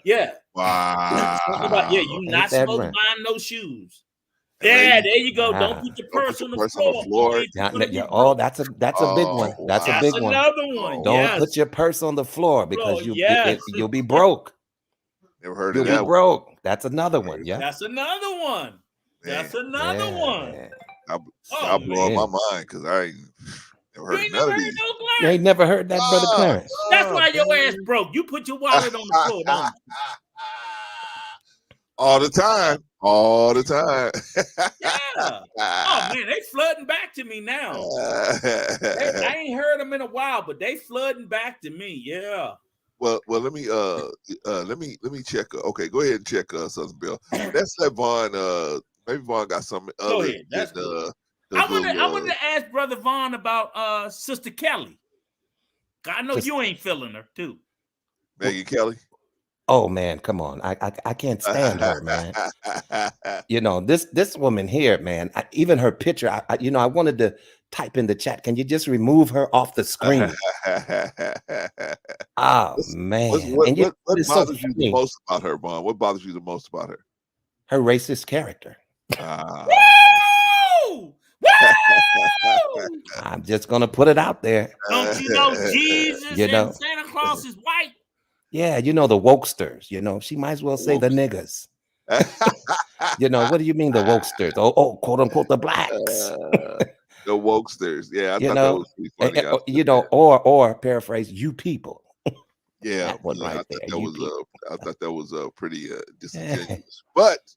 C: Yeah.
B: Wow.
C: You're not supposed to buy no shoes. Yeah, there you go. Don't put your purse on the floor.
G: That's a big one. That's a big one.
C: Another one.
G: Don't put your purse on the floor because you'll be broke.
B: Never heard
G: of that. You'll be broke. That's another one. Yeah.
C: That's another one. That's another one.
B: I'll blow up my mind because I ain't never heard of none of these.
G: You ain't never heard that, Brother Clarence.
C: That's why your ass broke. You put your wallet on the floor, don't you?
B: All the time.
C: Yeah. Oh man, they flooding back to me now. I ain't heard them in a while, but they flooding back to me. Yeah.
B: Well, let me check. Okay, go ahead and check Southern Belle. Let's let Vaughn. Maybe Vaughn got something.
C: Go ahead. That's good. I wanted to ask Brother Vaughn about Sister Kelly. I know you ain't feeling her too.
B: Megan Kelly.
G: Oh man, come on. I can't stand her, man. You know, this woman here, man, even her picture, I wanted to type in the chat. Can you just remove her off the screen? Oh man. And
B: what
G: it's so
B: bothers you the
G: funny.
B: most about her, Vaughn? What bothers you the most about her?
G: Her racist character.
C: Woo! Woo!
G: I'm just gonna put it out there.
C: Don't you know Jesus
G: You know?
C: and Santa Claus is white?
G: Yeah, you know, the wokesters, you know, she might as well say the niggas. You know, what do you mean the wokesters? Oh, quote unquote, the blacks.
B: The wokesters. Yeah, I
G: You
B: thought
G: know,
B: that was pretty funny.
G: you know, or paraphrase, you people.
B: Yeah,
G: That one right
B: I
G: there.
B: thought that was pretty disingenuous. But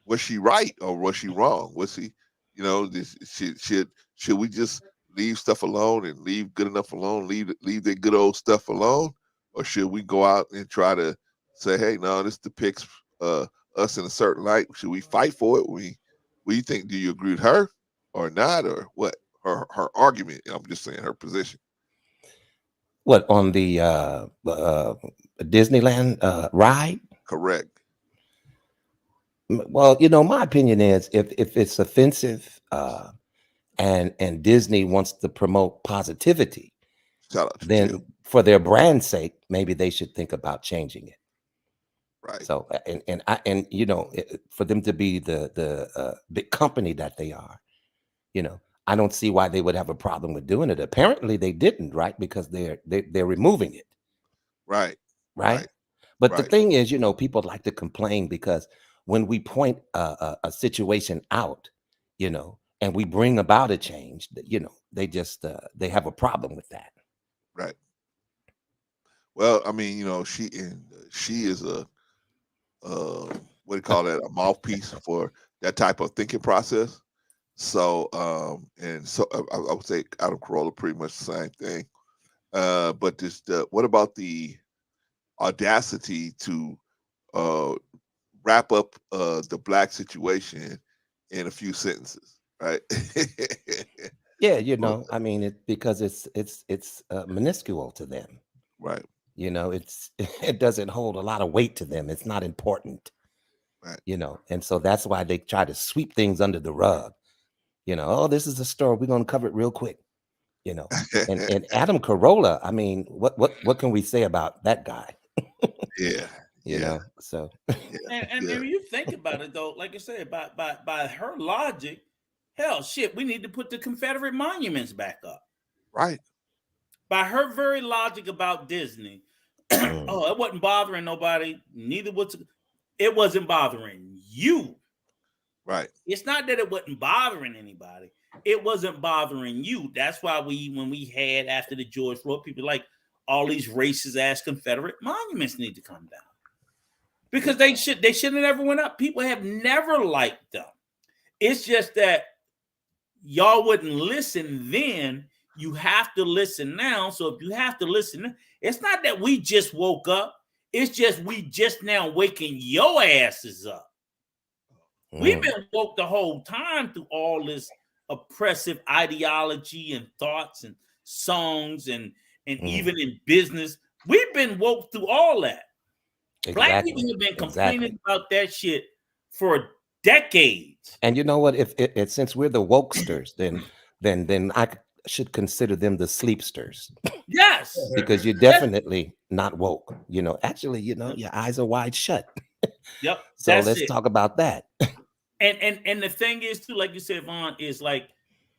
B: was she right or was she wrong? Was she, you know, should we just leave stuff alone and leave good enough alone, leave the good old stuff alone, or should we go out and try to say, hey, no, this depicts us in a certain light? Should we fight for it? What do you think? Do you agree with her or not, or what? Her argument? I'm just saying her position.
G: What, on the Disneyland ride?
B: Correct.
G: Well, you know, my opinion is if it's offensive and Disney wants to promote positivity, then for their brand's sake, maybe they should think about changing it.
B: Right.
G: So and you know, for them to be the big company that they are, you know, I don't see why they would have a problem with doing it. Apparently they didn't, right? Because they're removing it.
B: Right.
G: Right. But the thing is, you know, people like to complain because when we point a situation out, you know, and we bring about a change, you know, they just they have a problem with that.
B: Right. Well, I mean, you know, she is a what do you call that? A mouthpiece for that type of thinking process. So, and so I would say Adam Corolla pretty much the same thing. But what about the audacity to wrap up the black situation in a few sentences, right?
G: Yeah, you know, I mean, because it's minuscule to them,
B: right?
G: You know, it doesn't hold a lot of weight to them. It's not important,
B: right?
G: You know, and so that's why they try to sweep things under the rug. You know, oh, this is a story, we're going to cover it real quick. You know, and Adam Corolla, I mean, what can we say about that guy?
B: Yeah.
G: You know, so
C: and when you think about it though, like I said, by her logic, hell shit, we need to put the Confederate monuments back up.
B: Right.
C: By her very logic about Disney, oh, it wasn't bothering nobody, neither was it wasn't bothering you.
B: Right.
C: It's not that it wasn't bothering anybody. It wasn't bothering you. That's why when we had after the George Floyd, people like all these racist ass Confederate monuments need to come down. Because they shouldn't have never went up. People have never liked them. It's just that y'all wouldn't listen then. You have to listen now. So if you have to listen, it's not that we just woke up. It's just we just now waking your asses up. We've been woke the whole time through all this oppressive ideology and thoughts and songs and even in business. We've been woke through all that.
G: Exactly.
C: Black people have been complaining about that shit for decades.
G: And you know what? If since we're the wokesters, then I should consider them the sleepsters.
C: Yes,
G: because you're definitely not woke. You know, actually, you know, your eyes are wide shut.
C: Yep.
G: So let's talk about that.
C: And the thing is too, like you said, Vaughn, is like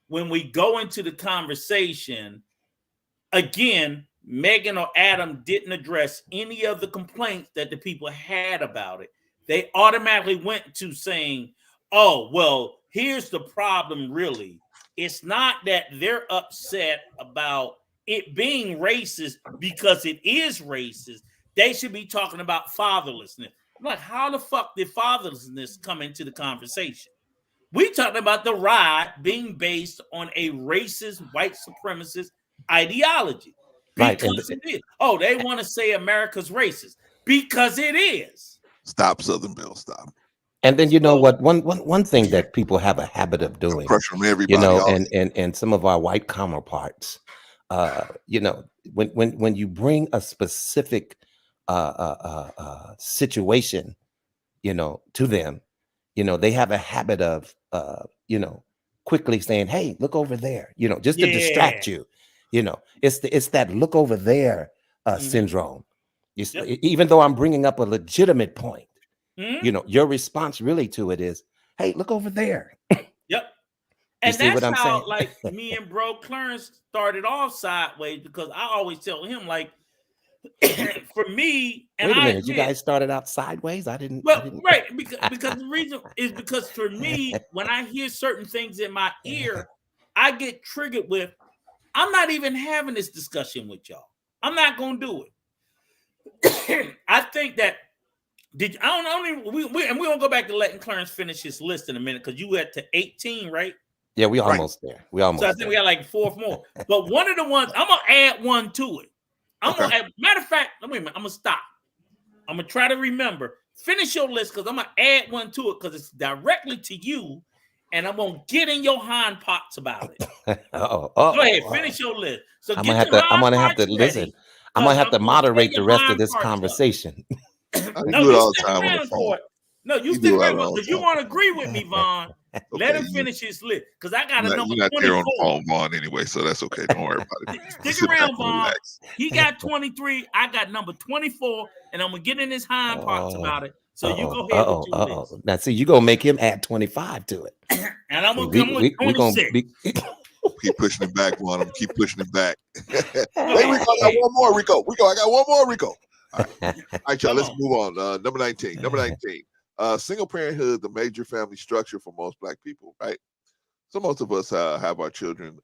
C: when we go into the conversation again. Megan or Adam didn't address any of the complaints that the people had about it. They automatically went to saying, oh, well, here's the problem, really. It's not that they're upset about it being racist because it is racist. They should be talking about fatherlessness. I'm like, how the fuck did fatherlessness come into the conversation? We talking about the ride being based on a racist, white supremacist ideology. Because it is. Oh, they want to say America's racist because it is.
B: Stop, Southern Belle, stop.
G: And then you know what? One thing that people have a habit of doing,
B: pressure from everybody,
G: you know, and some of our white counterparts, you know, when you bring a specific situation, you know, to them, you know, they have a habit of, you know, quickly saying, "Hey, look over there," you know, just to distract you. You know, it's that look over there syndrome. Even though I'm bringing up a legitimate point, you know, your response really to it is, "Hey, look over there."
C: Yep.
G: You
C: And
G: see what
C: that's
G: I'm
C: how,
G: saying?
C: like, me and bro Clarence started off sideways, because I always tell him, like, for me, and
G: Wait a
C: I
G: minute, you
C: admit,
G: guys started out sideways? I didn't.
C: well, right, because the reason is because for me, when I hear certain things in my ear, I get triggered with, I'm not even having this discussion with y'all. I'm not gonna do it. I think that I don't even and we're gonna go back to letting Clarence finish his list in a minute, because you went to 18, right?
G: Yeah, we
B: Right.
G: almost there. We almost
C: So I think we got like 4 more. But one of the ones, I'm gonna add one to it. I'm gonna add, matter of fact, wait a minute, I'm gonna stop. I'm gonna try to remember. Finish your list, because I'm gonna add one to it, because it's directly to you, and I'm gonna get in your hind parts about it. Go ahead, finish your list. So
G: I'm
C: get
G: gonna have
C: your
G: to. I'm
C: hind
G: gonna have
C: parts
G: to listen.
C: ready,
G: I'm
C: because
G: gonna have
C: I'm
G: to
C: gonna tear
G: moderate the
C: your
G: rest of
C: hind
G: this
C: parts up.
G: conversation.
B: I
C: No,
B: do it
C: you
B: all the
C: stick
B: time on the
C: around
B: phone.
C: for it. No, you
B: You
C: stick
B: do it
C: around
B: all the
C: because you
B: time.
C: want to agree with me, Vaughn. Let him
B: Okay,
C: finish his list, because I got a
B: you're
C: number
B: not there on the
C: 24.
B: phone, Vaughn, anyway, so that's okay. Don't worry about it.
C: Stick
B: Sit back
C: around,
B: and
C: Vaughn.
B: relax.
C: He got 23. I got number 24, and I'm gonna get in his hind parts about it. So you go ahead with your list,
G: Now, see, you gonna make him add 25 to it.
C: and I'm
G: See,
C: gonna come with
G: we gonna
C: 26.
G: be.
B: Keep pushing him back, Vaughn. I'm keep pushing him back.
C: Go
B: Hey,
C: ahead.
B: Rico, I got one more, Rico. I got one more, Rico. All right, y'all,
C: Come
B: let's
C: on.
B: move on. Number 19. Number 19. Single parenthood, the major family structure for most Black people, right? So most of us have our children.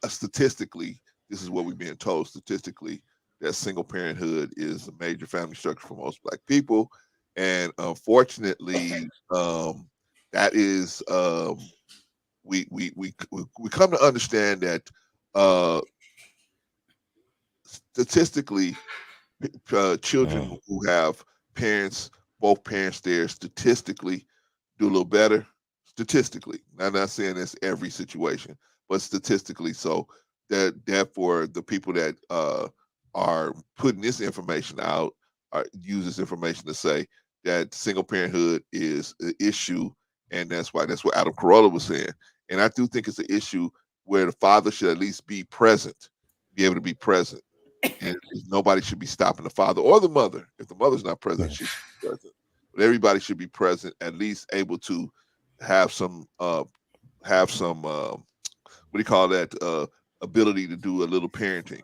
B: Statistically, this is what we've been told. Statistically, that single parenthood is a major family structure for most Black people, and unfortunately, that is we come to understand that statistically, children who have both parents there, statistically do a little better. Statistically, I'm not saying that's every situation, but statistically, so that therefore the people that are putting this information out use this information to say that single parenthood is an issue, and that's what Adam Corolla was saying. And I do think it's an issue where the father should at least be present, be able to be present, and nobody should be stopping the father or the mother. If the mother's not present, she should be present. But everybody should be present, at least able to have some what do you call that, ability to do a little parenting.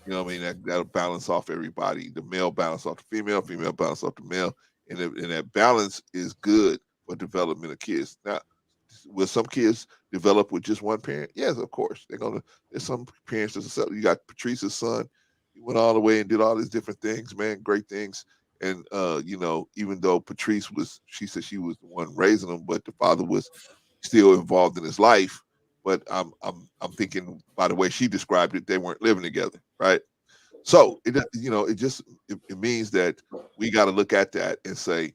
B: You know what I mean? That'll balance off everybody. The male balance off the female, female balance off the male, and that balance is good for development of kids. Now, will some kids develop with just one parent? Yes, of course. There's some parents that you got Patrice's son. He went all the way and did all these different things, man, great things. And even though she said she was the one raising him, but the father was still involved in his life. But I'm thinking by the way she described it, they weren't living together, right? So it means that we got to look at that and say,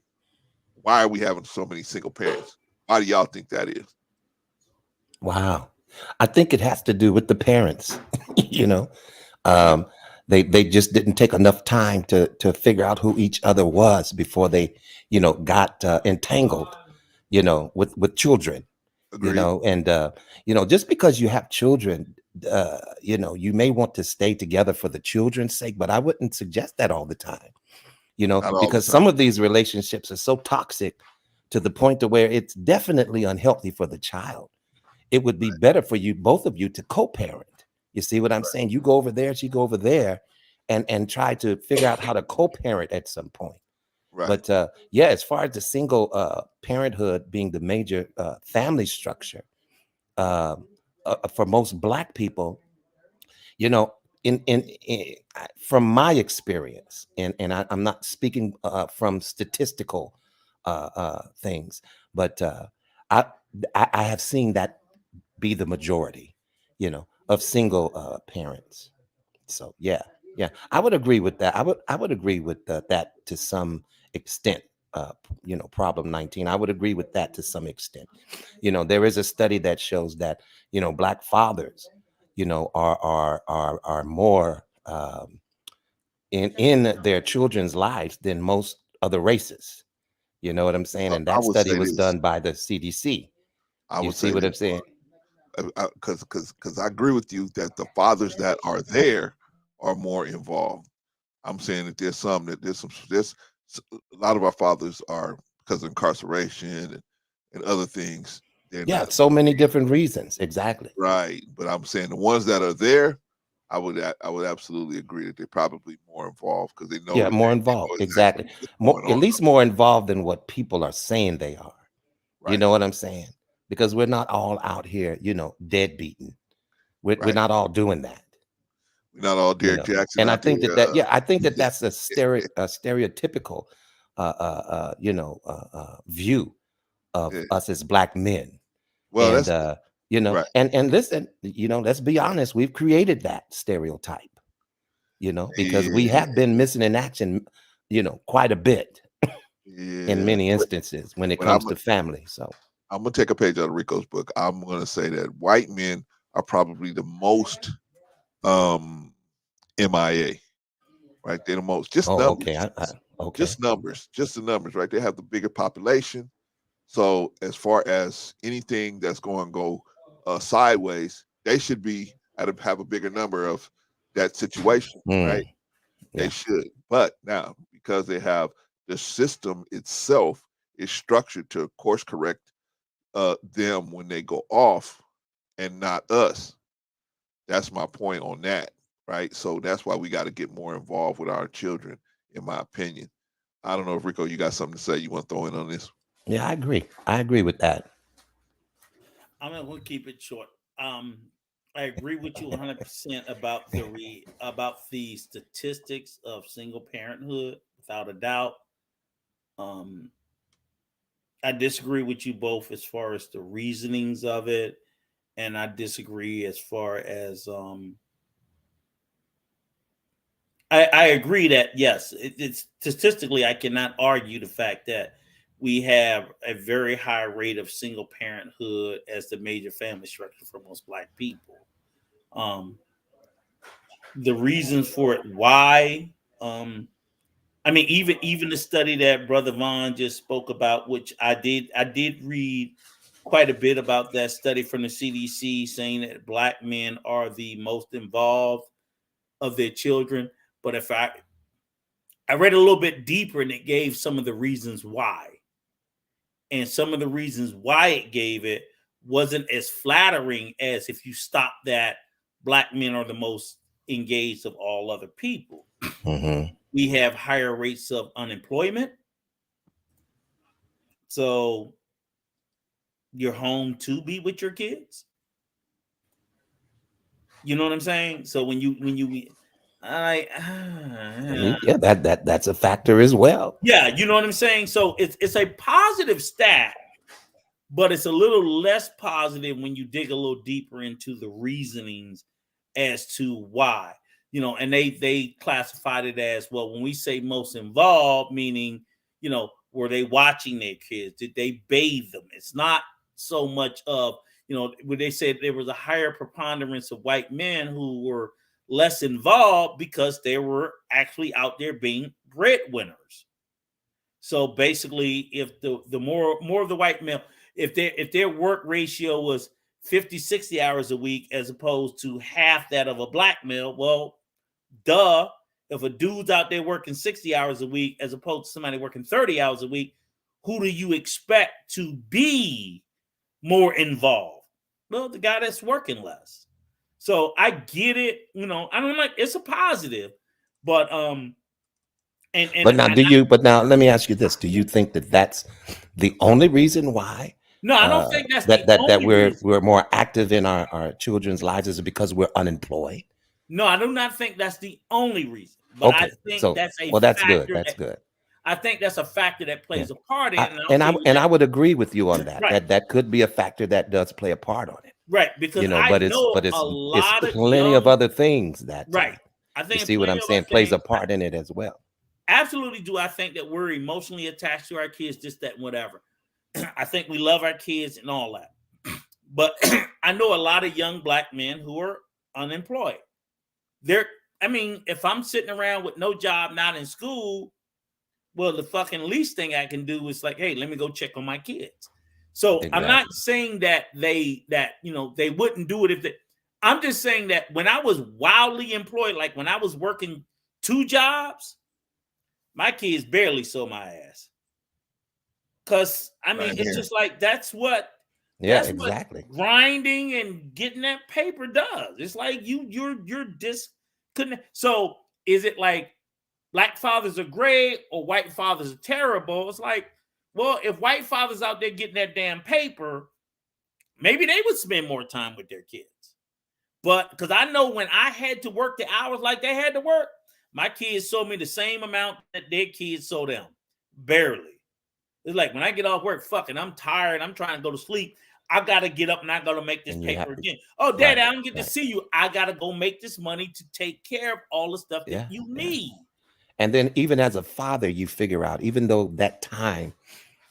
B: why are we having so many single parents? Why do y'all think that is?
G: Wow, I think it has to do with the parents. you know, they just didn't take enough time to figure out who each other was before they, got entangled, with children.
B: Agreed.
G: And just because you have children, you may want to stay together for the children's sake, but I wouldn't suggest that all the time.
B: Not all the
G: Because
B: time.
G: some of these relationships are so toxic to the point to where it's definitely unhealthy for the child. It would be better for you, both of you, to co-parent. You see what I'm saying? You go over there, she go over there, and try to figure out how to co-parent at some point.
B: Right.
G: But as far as the single parenthood being the major family structure, for most Black people, in from my experience, and I'm not speaking from statistical things, but I I have seen that be the majority, of single parents. So yeah, I would agree with that. I would agree with that to some extent. Problem 19. I would agree with that to some extent. There is a study that shows that Black fathers, you know, are more in their children's lives than most other races. You know what I'm saying? And
B: I
G: that
B: would
G: study
B: say
G: was
B: this.
G: done by the CDC.
B: I
G: You
B: would
G: see
B: say
G: what
B: this
G: I'm saying?
B: because I agree with you that the fathers that are there are more involved. I'm saying that there's a lot of our fathers are because of incarceration and other things. They're
G: Yeah,
B: not
G: so many different reasons. Exactly.
B: right, but I'm saying the ones that are there, I would absolutely agree that they're probably more involved because they know
G: Yeah,
B: that
G: more
B: they know
G: involved.
B: exactly
G: Exactly.
B: what's
G: More,
B: going
G: at
B: on.
G: least more involved than what people are saying they are. You
B: Right,
G: know what I'm saying? Because we're not all out here, you know, dead beaten. We're
B: right.
G: not all doing that.
B: We're not all
G: You
B: Derek
G: know,
B: Jackson
G: and I
B: out there.
G: think yeah, I think that's a stereotypical view of
B: Yeah.
G: us as black men.
B: Well,
G: And
B: that's
G: you know,
B: right.
G: and listen, you know, let's be honest, we've created that stereotype, you know, because we
B: Yeah,
G: have been missing in action, you know, quite a bit in
B: yeah.
G: many instances when it
B: But
G: comes to family. So
B: I'm gonna take a page out of Rico's book. I'm gonna say that white men are probably the most MIA, right? They're the most just
G: oh, okay.
B: numbers.
G: Okay.
B: Just numbers, just the numbers, right? They have the bigger population. So as far as anything that's going to go sideways, they should have a bigger number of that situation, right?
G: Mm,
B: They
G: yeah.
B: should. But now, because they have the system itself is structured to course correct them when they go off and not us. That's my point on that, right? So that's why we got to get more involved with our children, in my opinion. I don't know if Rico, you got something to say you want to throw in on this?
G: Yeah, I agree. I agree with that.
C: We'll keep it short. I agree with you 100% about the statistics of single parenthood, without a doubt. Um, I disagree with you both as far as the reasonings of it, and I disagree as far as I agree that yes, it's statistically I cannot argue the fact that we have a very high rate of single parenthood as the major family structure for most black people. Um, the reasons for it, why, I mean, even the study that Brother Vaughn just spoke about, which I did read quite a bit about that study from the CDC saying that black men are the most involved of their children. But if I read a little bit deeper and it gave some of the reasons why. And some of the reasons why it gave it wasn't as flattering as if you stop that black men are the most engaged of all other people.
G: Mm-hmm.
C: We have higher rates of unemployment. So you're home to be with your kids. You know what I'm saying? So when you I
G: I mean, yeah, that's a factor as well.
C: yeah, you know what I'm saying? So it's a positive stat, but it's a little less positive when you dig a little deeper into the reasonings as to why. You know, and they classified it as, well, when we say most involved, meaning, you know, were they watching their kids? Did they bathe them? It's not so much of, you know, when they said there was a higher preponderance of white men who were less involved because they were actually out there being breadwinners. So basically, if the more of the white male, if their work ratio was 50-60 hours a week as opposed to half that of a black male, well, duh, if a dude's out there working 60 hours a week as opposed to somebody working 30 hours a week, who do you expect to be more involved? Well, the guy that's working less. So I get it, you know, I don't like, it's a positive, but
G: But now, but now, let me ask you this: do you think that that's the only reason why
C: no, I don't think that's the
G: that
C: only reason.
G: we're more active in our children's lives? Is it because we're unemployed?
C: No, I do not think that's the only reason, but I
G: Okay,
C: think
G: so
C: that's a
G: well, that's good.
C: factor
G: That's
C: that
G: good.
C: I think that's a factor that
G: Yeah,
C: plays a part in it. And I'll tell you
G: and
C: that,
G: I would agree with you on that.
C: right,
G: That could be a factor that does play a part on it.
C: right, because
G: You know,
C: I
G: but
C: know a
G: it's
C: lot of
G: plenty of
C: young,
G: other things that
C: right. I
G: you
C: think
G: see what
C: plenty
G: I'm
C: of other
G: saying plays a
C: things.
G: part in it as well.
C: Absolutely do. I think that we're emotionally attached to our kids, this, that, and whatever. I think we love our kids and all that. But I know a lot of young black men who are unemployed. I mean, if I'm sitting around with no job, not in school, well, the fucking least thing I can do is like, hey, let me go check on my kids. So
G: Exactly.
C: I'm not saying that they wouldn't do it if they. I'm just saying that when I was wildly employed, like when I was working 2 jobs, my kids barely saw my ass. Cause I mean, it's just like that's what
G: exactly.
C: what grinding and getting that paper does. It's like you're disconnected. So is it like black fathers are great or white fathers are terrible? It's like, well, if white fathers out there getting that damn paper, maybe they would spend more time with their kids. But because I know when I had to work the hours like they had to work, my kids sold me the same amount that their kids sold them. Barely. It's like when I get off work, fucking, I'm tired. I'm trying to go to sleep. I got to get up and I got to make this paper again. Oh, Daddy, I don't get to see you. I got to go make this money to take care of all the stuff that you need.
G: And then even as a father, you figure out, even though that time,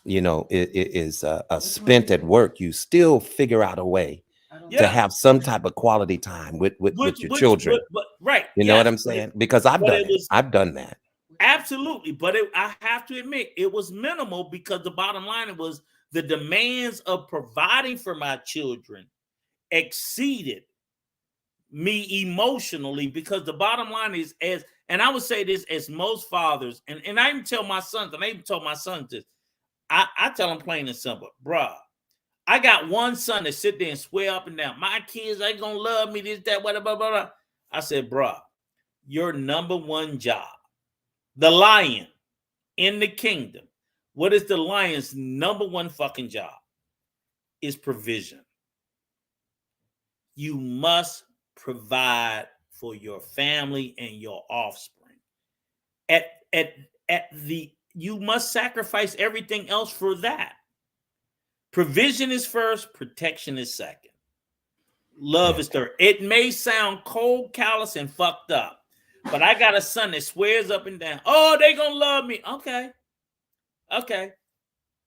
G: is spent at work, you still figure out a way to have some type of quality time with your children. You know what I'm saying? Because I've done it. I've done that.
C: Absolutely. But I have to admit, it was minimal because the bottom line was the demands of providing for my children exceeded me emotionally, because the bottom line is, and I would say this as most fathers, and I even tell my sons, and I even told my sons this, I tell them plain and simple, bruh, I got one son that sit there and swear up and down, my kids ain't gonna love me, this, that, blah, blah, blah. I said, bruh, your number one job, the lion in the kingdom, what is the lion's number one fucking job? Is provision. You must provide for your family and your offspring. You must sacrifice everything else for that. Provision is first, protection is second. Love is third. It may sound cold, callous, and fucked up, but I got a son that swears up and down, oh, they gonna love me. Okay.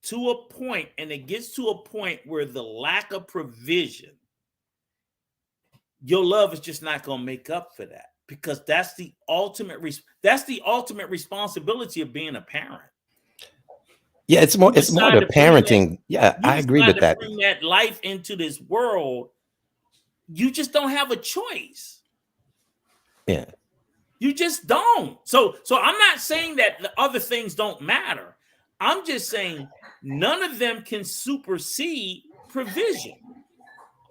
C: To a point, and it gets to a point where the lack of provision, your love is just not gonna make up for that, because that's the ultimate responsibility of being a parent.
G: Yeah, it's more the parenting. I agree with that.
C: Bring that life into this world, you just don't have a choice.
G: Yeah.
C: You just don't. So I'm not saying that the other things don't matter. I'm just saying none of them can supersede provision.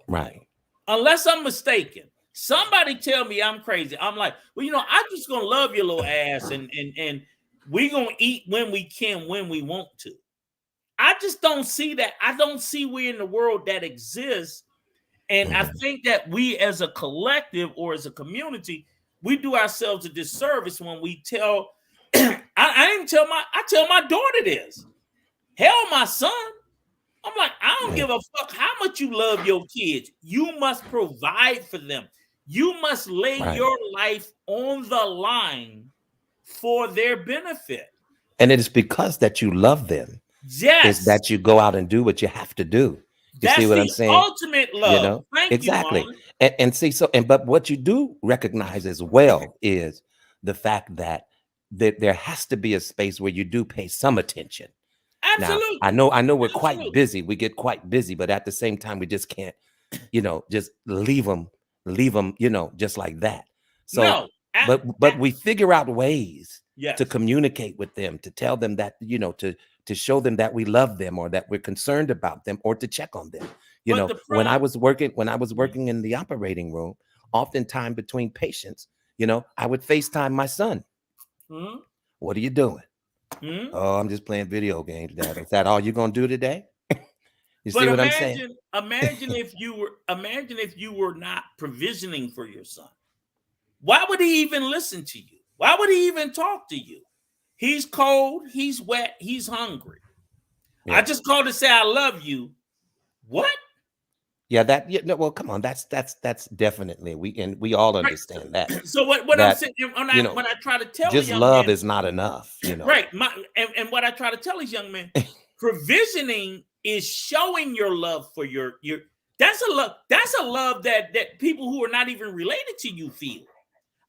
G: Right.
C: Unless I'm mistaken. Somebody tell me I'm crazy. I'm like, well, I'm just gonna love your little ass, and we're gonna eat when we can, when we want to. I just don't see that. I don't see where in the world that exists. And I think that we as a collective or as a community, we do ourselves a disservice when we tell I tell my daughter this. Hell, my son. I'm like, I don't give a fuck how much you love your kids. You must provide for them. You must lay your life on the line for their benefit.
G: And it is because that you love them.
C: Yes.
G: Is that you go out and do what you have to do. You see what I'm saying?
C: Ultimate love. Thank
G: exactly.
C: You,
G: and see, but what you do recognize as well is the fact that there has to be a space where you do pay some attention.
C: Absolutely.
G: Now, I know we're quite busy. We get quite busy, but at the same time, we just can't, just leave them, just like that. So, but we figure out ways to communicate with them, to tell them that, to show them that we love them, or that we're concerned about them, or to check on them. When I was working in the operating room, oftentimes between patients, I would FaceTime my son. Mm-hmm. What are you doing? Mm-hmm. Oh, I'm just playing video games, Dad. Is that all you're gonna do today? You see what I'm saying?
C: Imagine if you were not provisioning for your son. Why would he even listen to you? Why would he even talk to you? He's cold, he's wet, he's hungry. Yeah. I just called to say I love you. What?
G: Yeah, well, come on, that's definitely we all understand that.
C: So what I'm saying, when I try to tell
G: just love is not enough,
C: Right. And what I try to tell these young men, provisioning is showing your love for your That's a love. That's a love that people who are not even related to you feel.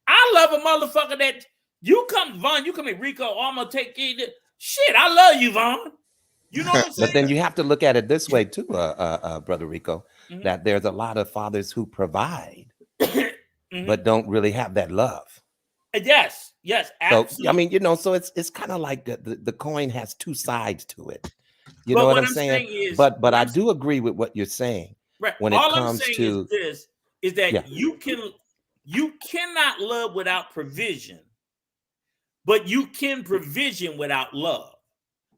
C: I love a motherfucker that you come, Vaughn. You come in, Rico. Oh, I'm gonna take you. Shit, I love you, Vaughn. You know what I'm saying?
G: But then you have to look at it this way too, Brother Rico. That there's a lot of fathers who provide, but don't really have that love.
C: Yes, absolutely.
G: So I mean, you know, so it's kind of like the coin has two sides to it. You
C: But
G: know what I'm saying? But I do agree with what you're saying.
C: Right.
G: When
C: All
G: it comes
C: I'm saying
G: to
C: is this: is that you cannot love without provision, but you can provision without love.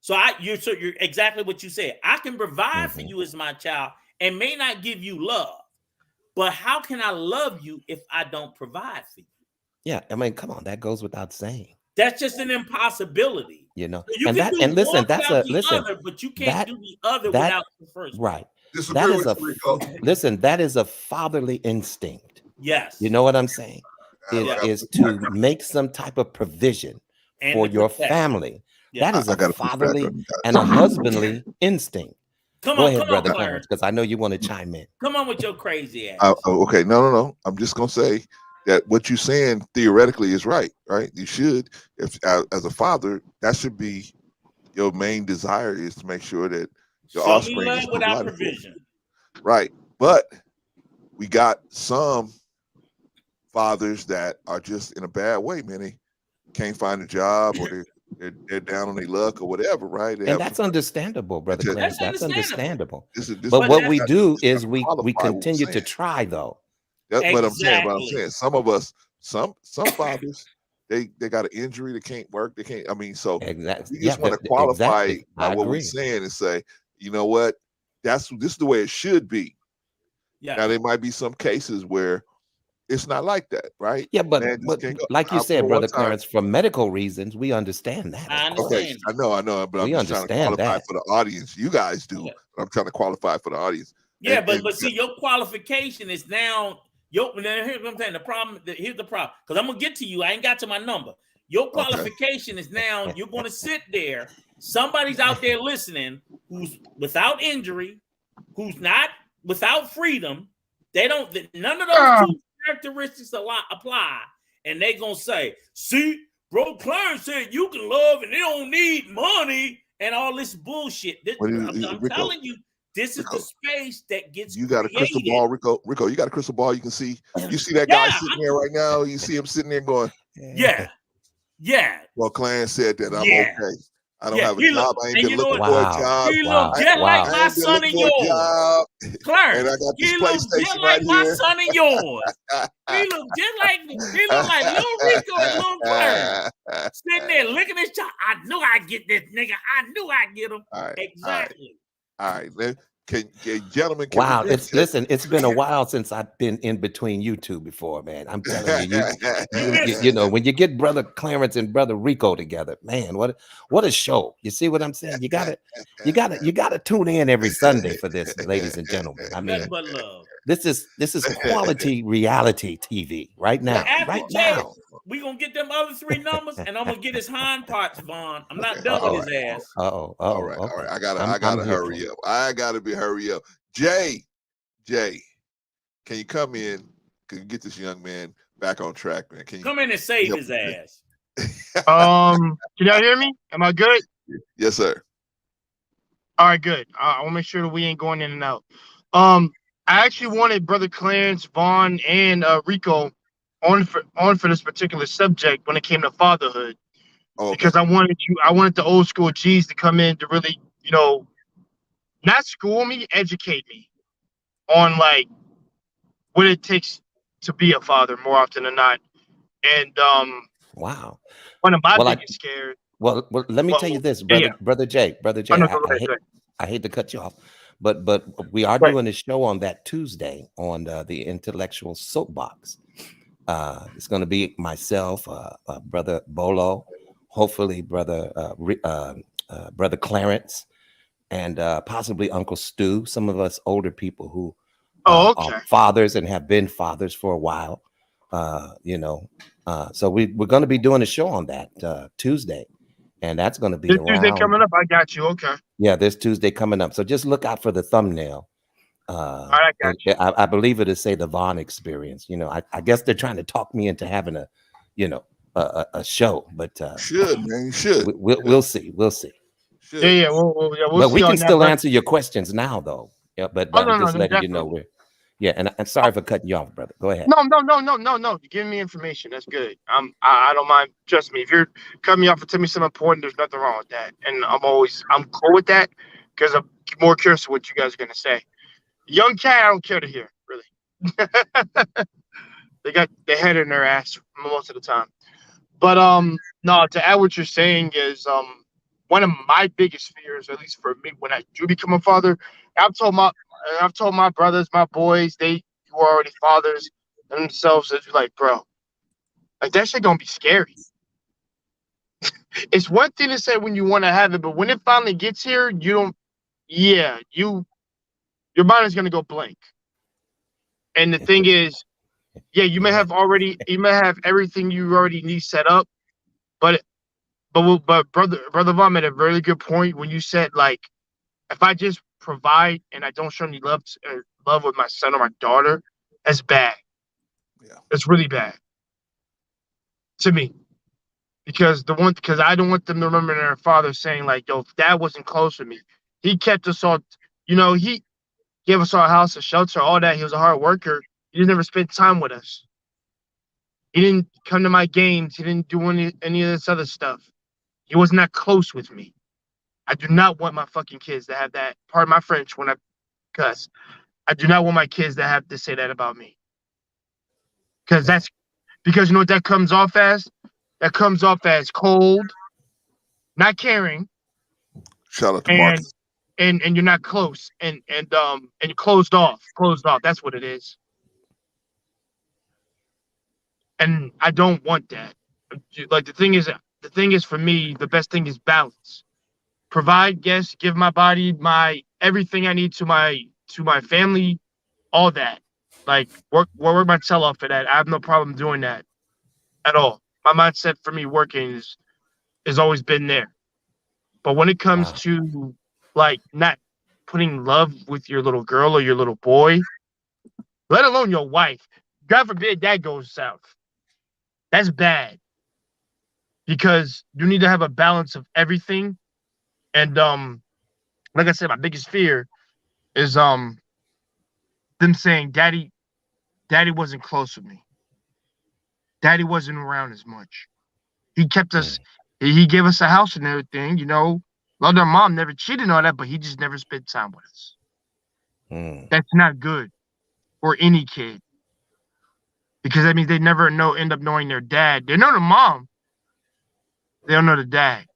C: So you're exactly what you said. I can provide for you as my child and may not give you love, but how can I love you if I don't provide for you?
G: Yeah, I mean, come on, that goes without saying.
C: That's just an impossibility.
G: You know,
C: you
G: and
C: can
G: that
C: do
G: and listen,
C: one
G: that's
C: without
G: a
C: the
G: listen.
C: other, but you can't do the other without the first.
G: Right.
B: Disagree
G: That is
B: with
G: a
B: Rico.
G: listen. That is a fatherly instinct.
C: Yes.
G: You know what I'm saying? Is to make some type of provision for your family. That is a fatherly and a husbandly instinct. Go ahead, Brother Clarence, because I know you want to chime in.
C: Come on with your crazy ass.
B: Okay, no. I'm just gonna say that what you're saying theoretically is right. You should, if as a father, that should be your main desire, is to make sure that your offspring is
C: without provision.
B: Right, but we got some fathers that are just in a bad way, man. They can't find a job, or they're down on their luck or whatever, right?
G: And that's understandable, Brother Clarence. That's understandable. But what we do is we continue to try, though.
B: That's what I'm saying. But I'm saying some of us, some fathers, they got an injury, they can't work, they can't. I mean, so we just want to qualify by what we're saying and say, you know what, this is the way it should be. Yeah. Now there might be some cases where it's not like that, right?
G: Yeah, but like you said, Brother Clarence, for medical reasons, we understand that.
C: I understand.
B: Okay, I know, but I'm just trying to qualify for the audience. You guys do, but I'm trying to qualify for the audience.
C: Yeah, but see, your qualification is now here's what I'm saying. Here's the problem, because I'm gonna get to you. I ain't got to my number. Your qualification is now you're gonna sit there. Somebody's out there listening who's without injury, who's not without freedom. None of those two characteristics apply, and they gonna say, see, bro, Clarence said you can love and they don't need money and all this bullshit. I'm telling you, this is the space that gets
B: you got created. A crystal ball, Rico, you got a crystal ball. You can see that guy sitting there right now. You see him sitting there going, well, Clarence said that I'm okay. I don't have a job. I ain't been looking for a job.
C: He look just like my son and yours. Clarence,
B: and I got this
C: he look just like my son and yours. He look like little Rico and little Clarence. Sitting there looking at y'all. I knew I'd get this nigga. I knew I'd get him. Exactly.
B: All right. Gentlemen,
G: wow, it's been a while since I've been in between you two before, man. I'm telling you, you know, when you get Brother Clarence and Brother Rico together, man, what a show. You see what I'm saying? You gotta tune in every Sunday for this, ladies and gentlemen. I mean, this is quality reality TV right now.
C: We're gonna get them other three numbers, and I'm gonna get his hind parts, Vaughn. I'm not done with his ass.
B: All right. I gotta hurry up. I gotta hurry up. Jay, can you come in? Can you get this young man back on track, man? Can you
C: come in and save his ass?
H: Can y'all hear me? Am I good?
B: Yes, sir.
H: All right, good. I want to make sure that we ain't going in and out. I actually wanted Brother Clarence, Vaughn, and Rico on for this particular subject when it came to fatherhood, because I wanted the old school G's to come in to really, you know, not school me, educate me on like what it takes to be a father more often than not. And
G: wow,
H: one of my biggest scares.
G: Well, let me tell you this, brother Jay. I hate to cut you off, but we are doing a show on that Tuesday on the Intellectual Soapbox. It's going to be myself, Brother Bolo, hopefully Brother Clarence, and possibly Uncle Stu. Some of us older people who are fathers and have been fathers for a while. You know, so we're going to be doing a show on that Tuesday, and that's going to be
H: Tuesday coming up. I got you. Okay.
G: Yeah, this Tuesday coming up. So just look out for the thumbnail. I believe it is say the Vaughn experience. You know, I guess they're trying to talk me into having a, you know, a show, but
B: should, man, you should.
G: We'll see. We'll see.
B: Should.
H: Yeah, we'll
G: but
H: see
G: we can
H: on
G: still
H: that,
G: answer your questions now, though. Yeah, but
H: Oh,
G: I'm just letting
H: definitely.
G: you know we're. Yeah, and I'm sorry for cutting you off, brother. Go ahead.
H: No. You're giving me information. That's good. I don't mind. Trust me. If you're cutting me off and telling me something important, there's nothing wrong with that. And I'm cool with that because I'm more curious what you guys are gonna say. Young cat, I don't care to hear, really. They got their head in their ass most of the time. But no, to add what you're saying is one of my biggest fears, at least for me, when I do become a father, I've told my brothers, my boys, who are already fathers themselves, it's like, bro, like that shit gonna be scary. It's one thing to say when you want to have it, but when it finally gets here, you don't. Yeah, your mind is gonna go blank. And the thing is, yeah, you may have everything you already need set up, but brother Vaughn made a very good point when you said, like, if I just provide and I don't show any love with my son or my daughter, that's bad.
B: Yeah,
H: it's really bad to me because I don't want them to remember their father saying, like, yo, dad wasn't close with me. He kept us all, he gave us our house, a shelter, all that. He was a hard worker. He just never spent time with us. He didn't come to my games. He didn't do any of this other stuff. He wasn't that close with me. I do not want my fucking kids to have that. Pardon my French when I cuss. I do not want my kids to have to say that about me. Because you know what that comes off as? That comes off as cold, not caring.
B: Shout out to Mark.
H: And you're not close. And you're closed off. Closed off. That's what it is. And I don't want that. Like the thing is for me, the best thing is balance. Provide, yes, give my body my everything I need to my family, all that. Like work my tail off for that. I have no problem doing that at all. My mindset for me working is always been there. But when it comes to like not putting love with your little girl or your little boy, let alone your wife, God forbid that goes south. That's bad. Because you need to have a balance of everything. And like I said, my biggest fear is them saying daddy wasn't close with me. Daddy wasn't around as much. He kept us, he gave us a house and everything, Loved our mom, never cheated and all that, but he just never spent time with us. That's not good for any kid. Because that means they never end up knowing their dad. They know the mom. They don't know the dad.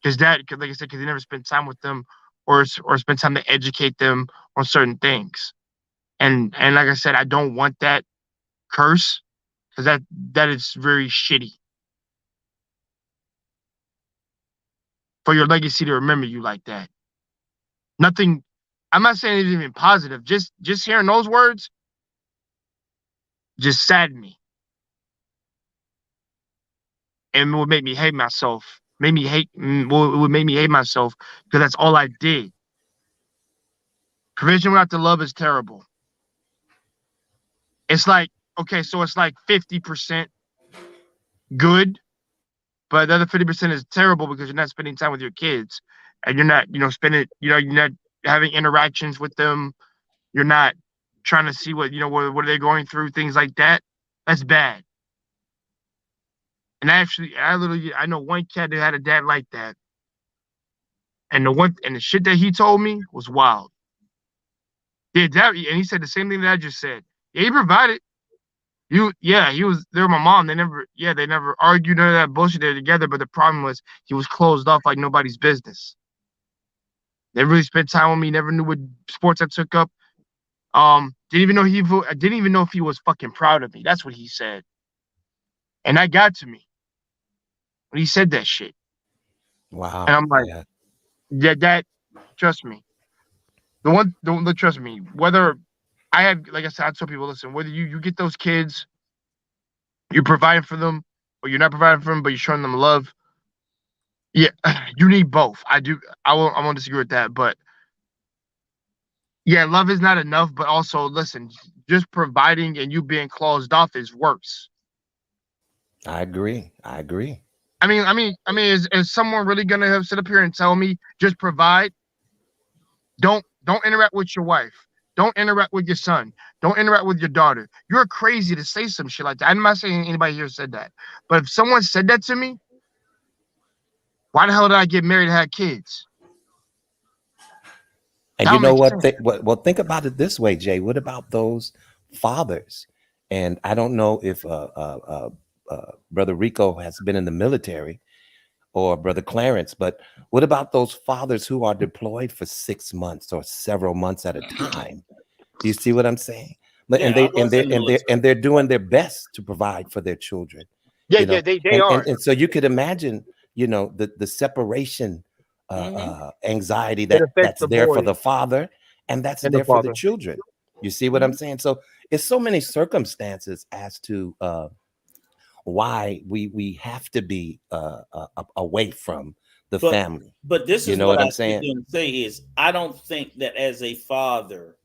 H: Because like I said, because they never spent time with them or spent time to educate them on certain things. And like I said, I don't want that curse because that is very shitty. For your legacy to remember you like that. Nothing, I'm not saying it's even positive. Just hearing those words just saddened me. And it would make me hate myself. It would make me hate myself because that's all I did. Provision without the love is terrible. It's like, okay, so it's like 50% good, but the other 50% is terrible because you're not spending time with your kids and you're not, you're not having interactions with them. You're not trying to see what are they going through, things like that. That's bad. And actually, I know one cat that had a dad like that. And the shit that he told me was wild. Yeah, and he said the same thing that I just said. Yeah, he provided. He was there with my mom. They never argued, none of that bullshit. They're together, but the problem was he was closed off like nobody's business. Never really spent time with me, never knew what sports I took up. I didn't even know if he was fucking proud of me. That's what he said. And that got to me when he said that shit.
G: Wow.
H: And I'm like, that trust me. Don't trust me. Whether I have, like I said, I tell people, listen, whether you get those kids, you're providing for them, or you're not providing for them, but you're showing them love. Yeah, you need both. I do. I won't disagree with that, but Yeah, love is not enough, but also listen, just providing and you being closed off is worse.
G: I agree.
H: Is someone really gonna have sit up here and tell me just provide? Don't interact with your wife. Don't interact with your son. Don't interact with your daughter. You're crazy to say some shit like that. I'm not saying anybody here said that, but if someone said that to me, why the hell did I get married and have kids?
G: And you know what? Well, think about it this way, Jay. What about those fathers? And I don't know if Brother Rico has been in the military or Brother Clarence, but what about those fathers who are deployed for 6 months or several months at a time? Do you see what I'm saying? But
C: Yeah,
G: and they're doing their best to provide for their children.
H: Yeah,
G: you know?
H: yeah, they are.
G: And so you could imagine, the separation anxiety that's there for the father, and that's there for the children. You see what I'm saying? So it's so many circumstances as to why we have to be away from the family.
C: But this is what I'm saying. I don't think that as a father,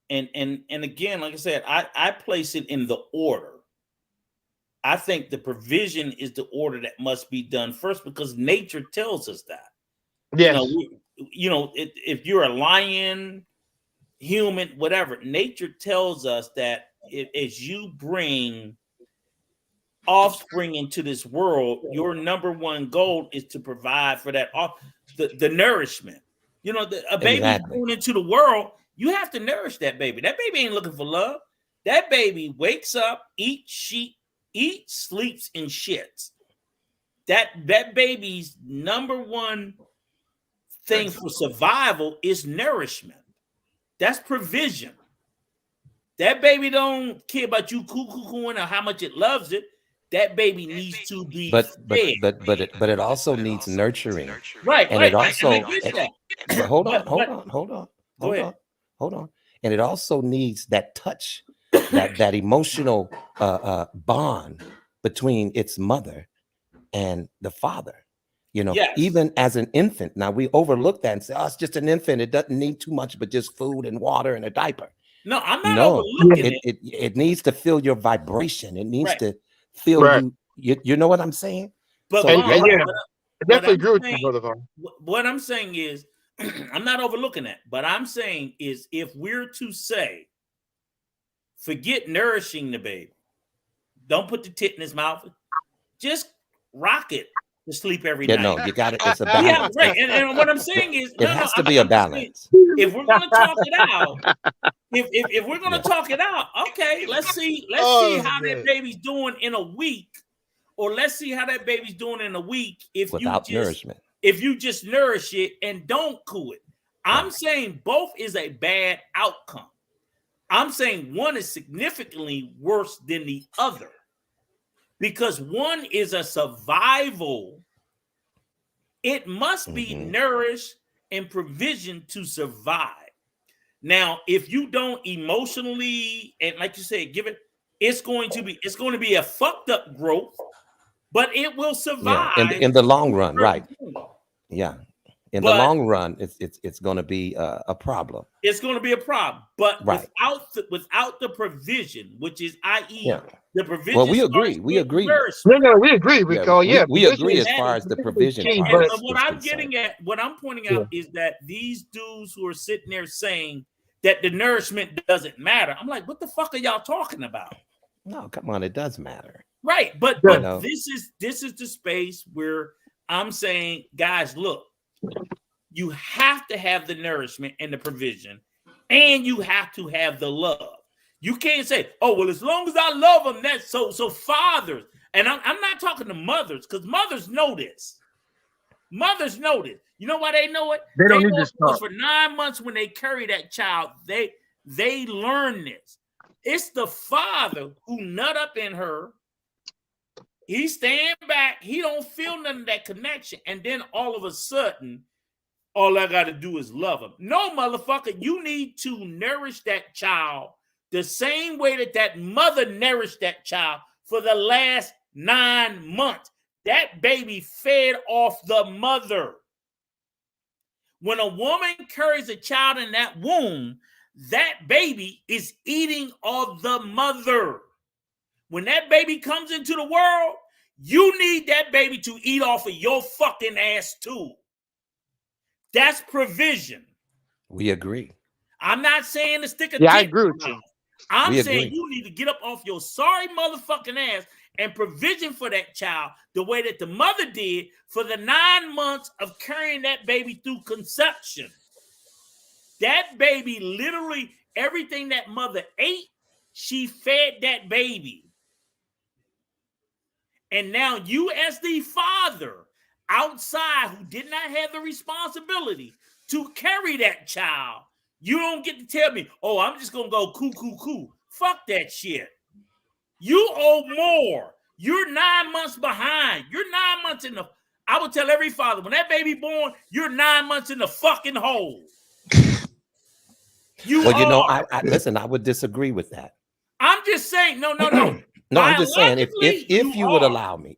C: and again, like I said, I place it in the order. I think the provision is the order that must be done first, because nature tells us that.
H: Yes.
C: If you're a lion, human, whatever, nature tells us that as you bring offspring into this world, your number one goal is to provide for that the nourishment. A baby going into the world, you have to nourish that baby. That baby ain't looking for love. That baby wakes up, eats, sleeps, and shits. That baby's number one thing for survival is nourishment. That's provision. That baby don't care about you cuckooing or how much it loves it. That baby needs to be
G: but
C: fed.
G: it also needs nurturing.
C: Right.
G: And
C: right.
G: it also hold on. And it also needs that touch, that emotional bond between its mother and the father. Even as an infant. Now we overlook that and say, it's just an infant. It doesn't need too much but just food and water and a diaper.
C: No, I'm not overlooking it.
G: It needs to feel your vibration. It needs to feel you know what I'm saying?
C: But
H: I definitely agree with you, brother.
C: What I'm saying is, I'm not overlooking that, but I'm saying is, if we're to say, forget nourishing the baby, don't put the tit in his mouth, just rock it to sleep every night.
G: No, you got it. It's a balance.
C: Yeah, right. And what I'm saying is,
G: it has to be a balance.
C: If we're gonna talk it out, if we're gonna talk it out, okay, let's see how that baby's doing in a week, or let's see how that baby's doing in a week
G: without nourishment.
C: If you just nourish it and don't cool it. I'm saying both is a bad outcome. I'm saying one is significantly worse than the other, because one is a survival. It must be nourished and provision to survive. Now, if you don't emotionally, and like you said, give it, it's going to be a fucked up growth, but it will survive
G: in the long run, right? Yeah. In the long run, it's going to be a problem.
C: It's going to be a problem, but without the provision, which is i.e. the provision.
G: Well, we agree. We agree.
H: No, we agree, Rico.
G: We agree as far as the provision.
C: And what I'm getting at, what I'm pointing out is that these dudes who are sitting there saying that the nourishment doesn't matter, I'm like, what the fuck are y'all talking about?
G: No, come on, it does matter.
C: Right, but this is the space where I'm saying, guys, look, you have to have the nourishment and the provision, and you have to have the love. You can't say, oh, well, as long as I love them, that's so fathers. And I'm not talking to mothers, because mothers know this. Mothers know this. You know why they know it?
H: They don't need this stuff.
C: For 9 months when they carry that child, they learn this. It's the father who nut up in her. He stand back. He don't feel none of that connection. And then all of a sudden, all I got to do is love him. No, motherfucker, you need to nourish that child the same way that mother nourished that child for the last 9 months. That baby fed off the mother. When a woman carries a child in that womb, that baby is eating of the mother. When that baby comes into the world, you need that baby to eat off of your fucking ass too. That's provision.
G: We agree.
C: I'm not saying to stick a
H: Yeah, I
C: dick
H: agree
C: in
H: with
C: your
H: you.
C: mouth. I'm
G: We
C: saying
G: agree.
C: you need to get up off your sorry motherfucking ass and provision for that child the way that the mother did for the 9 months of carrying that baby through conception. That baby, literally everything that mother ate, she fed that baby. And now you as the father outside who did not have the responsibility to carry that child, you don't get to tell me, oh, I'm just going to go coo. Fuck that shit. You owe more. You're 9 months behind. You're 9 months in the... I would tell every father, when that baby born, you're 9 months in the fucking hole.
G: Well, you know, I listen, I would disagree with that.
C: I'm just saying, no.
G: No, I'm just saying, if you would
C: are.
G: allow me,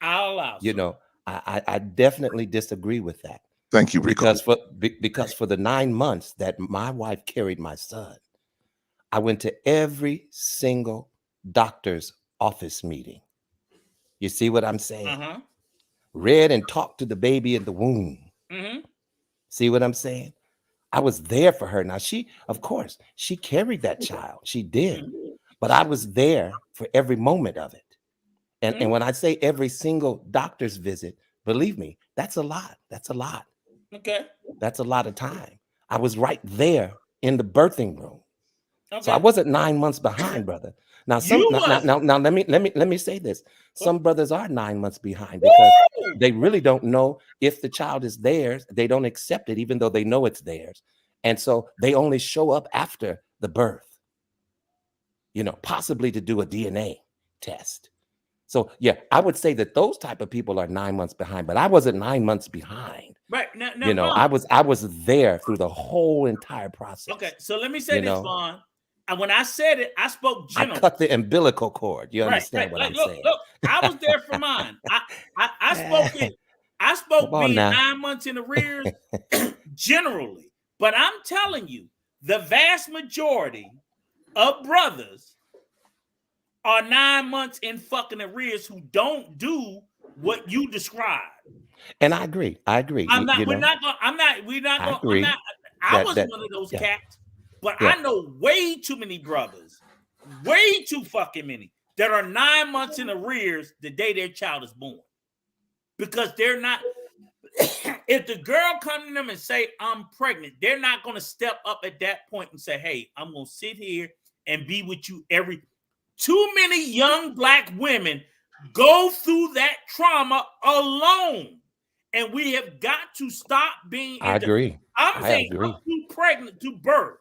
C: I'll allow.
G: you know, I definitely disagree with that.
B: Thank you, Rico.
G: Because for the 9 months that my wife carried my son, I went to every single doctor's office meeting. You see what I'm saying?
C: Uh-huh.
G: Read and talked to the baby in the womb.
C: Mm-hmm.
G: See what I'm saying? I was there for her. Now, of course, she carried that child. She did.
C: Mm-hmm.
G: But I was there for every moment of it. And,
C: Mm-hmm.
G: and when I say every single doctor's visit, believe me, that's a lot. That's a lot.
C: Okay.
G: That's a lot of time. I was right there in the birthing room.
C: Okay.
G: So I wasn't 9 months behind, brother. Now, let me say this. Some brothers are 9 months behind because they really don't know if the child is theirs. They don't accept it, even though they know it's theirs. And so they only show up after the birth, you know, possibly to do a DNA test. So, yeah, I would say that those type of people are 9 months behind, but I wasn't 9 months behind.
C: Right. Now,
G: You know,
C: Vaughn,
G: I was there through the whole entire process.
C: okay, so let me say
G: You
C: this,
G: know?
C: Vaughn. And when I said it, I spoke
G: I
C: general.
G: cut the umbilical cord. You understand what
C: Like,
G: I'm
C: look,
G: saying?
C: Look, I was there for mine. I spoke it. I spoke
G: Come on
C: being
G: now.
C: 9 months in arrears generally. But I'm telling you, the vast majority of brothers are 9 months in fucking arrears who don't do what you described.
G: And I agree.
C: I'm not. We're not going. I'm not. We're not going.
G: agree.
C: I was one of those cats, but I know way too many brothers, way too fucking many that are 9 months in arrears the day their child is born, because they're not. If the girl comes to them and say, I'm pregnant, they're not going to step up at that point and say, hey, I'm going to sit here and be with you every... Too many young black women go through that trauma alone. And we have got to stop being...
G: I agree.
C: I'm saying up to pregnant to birth.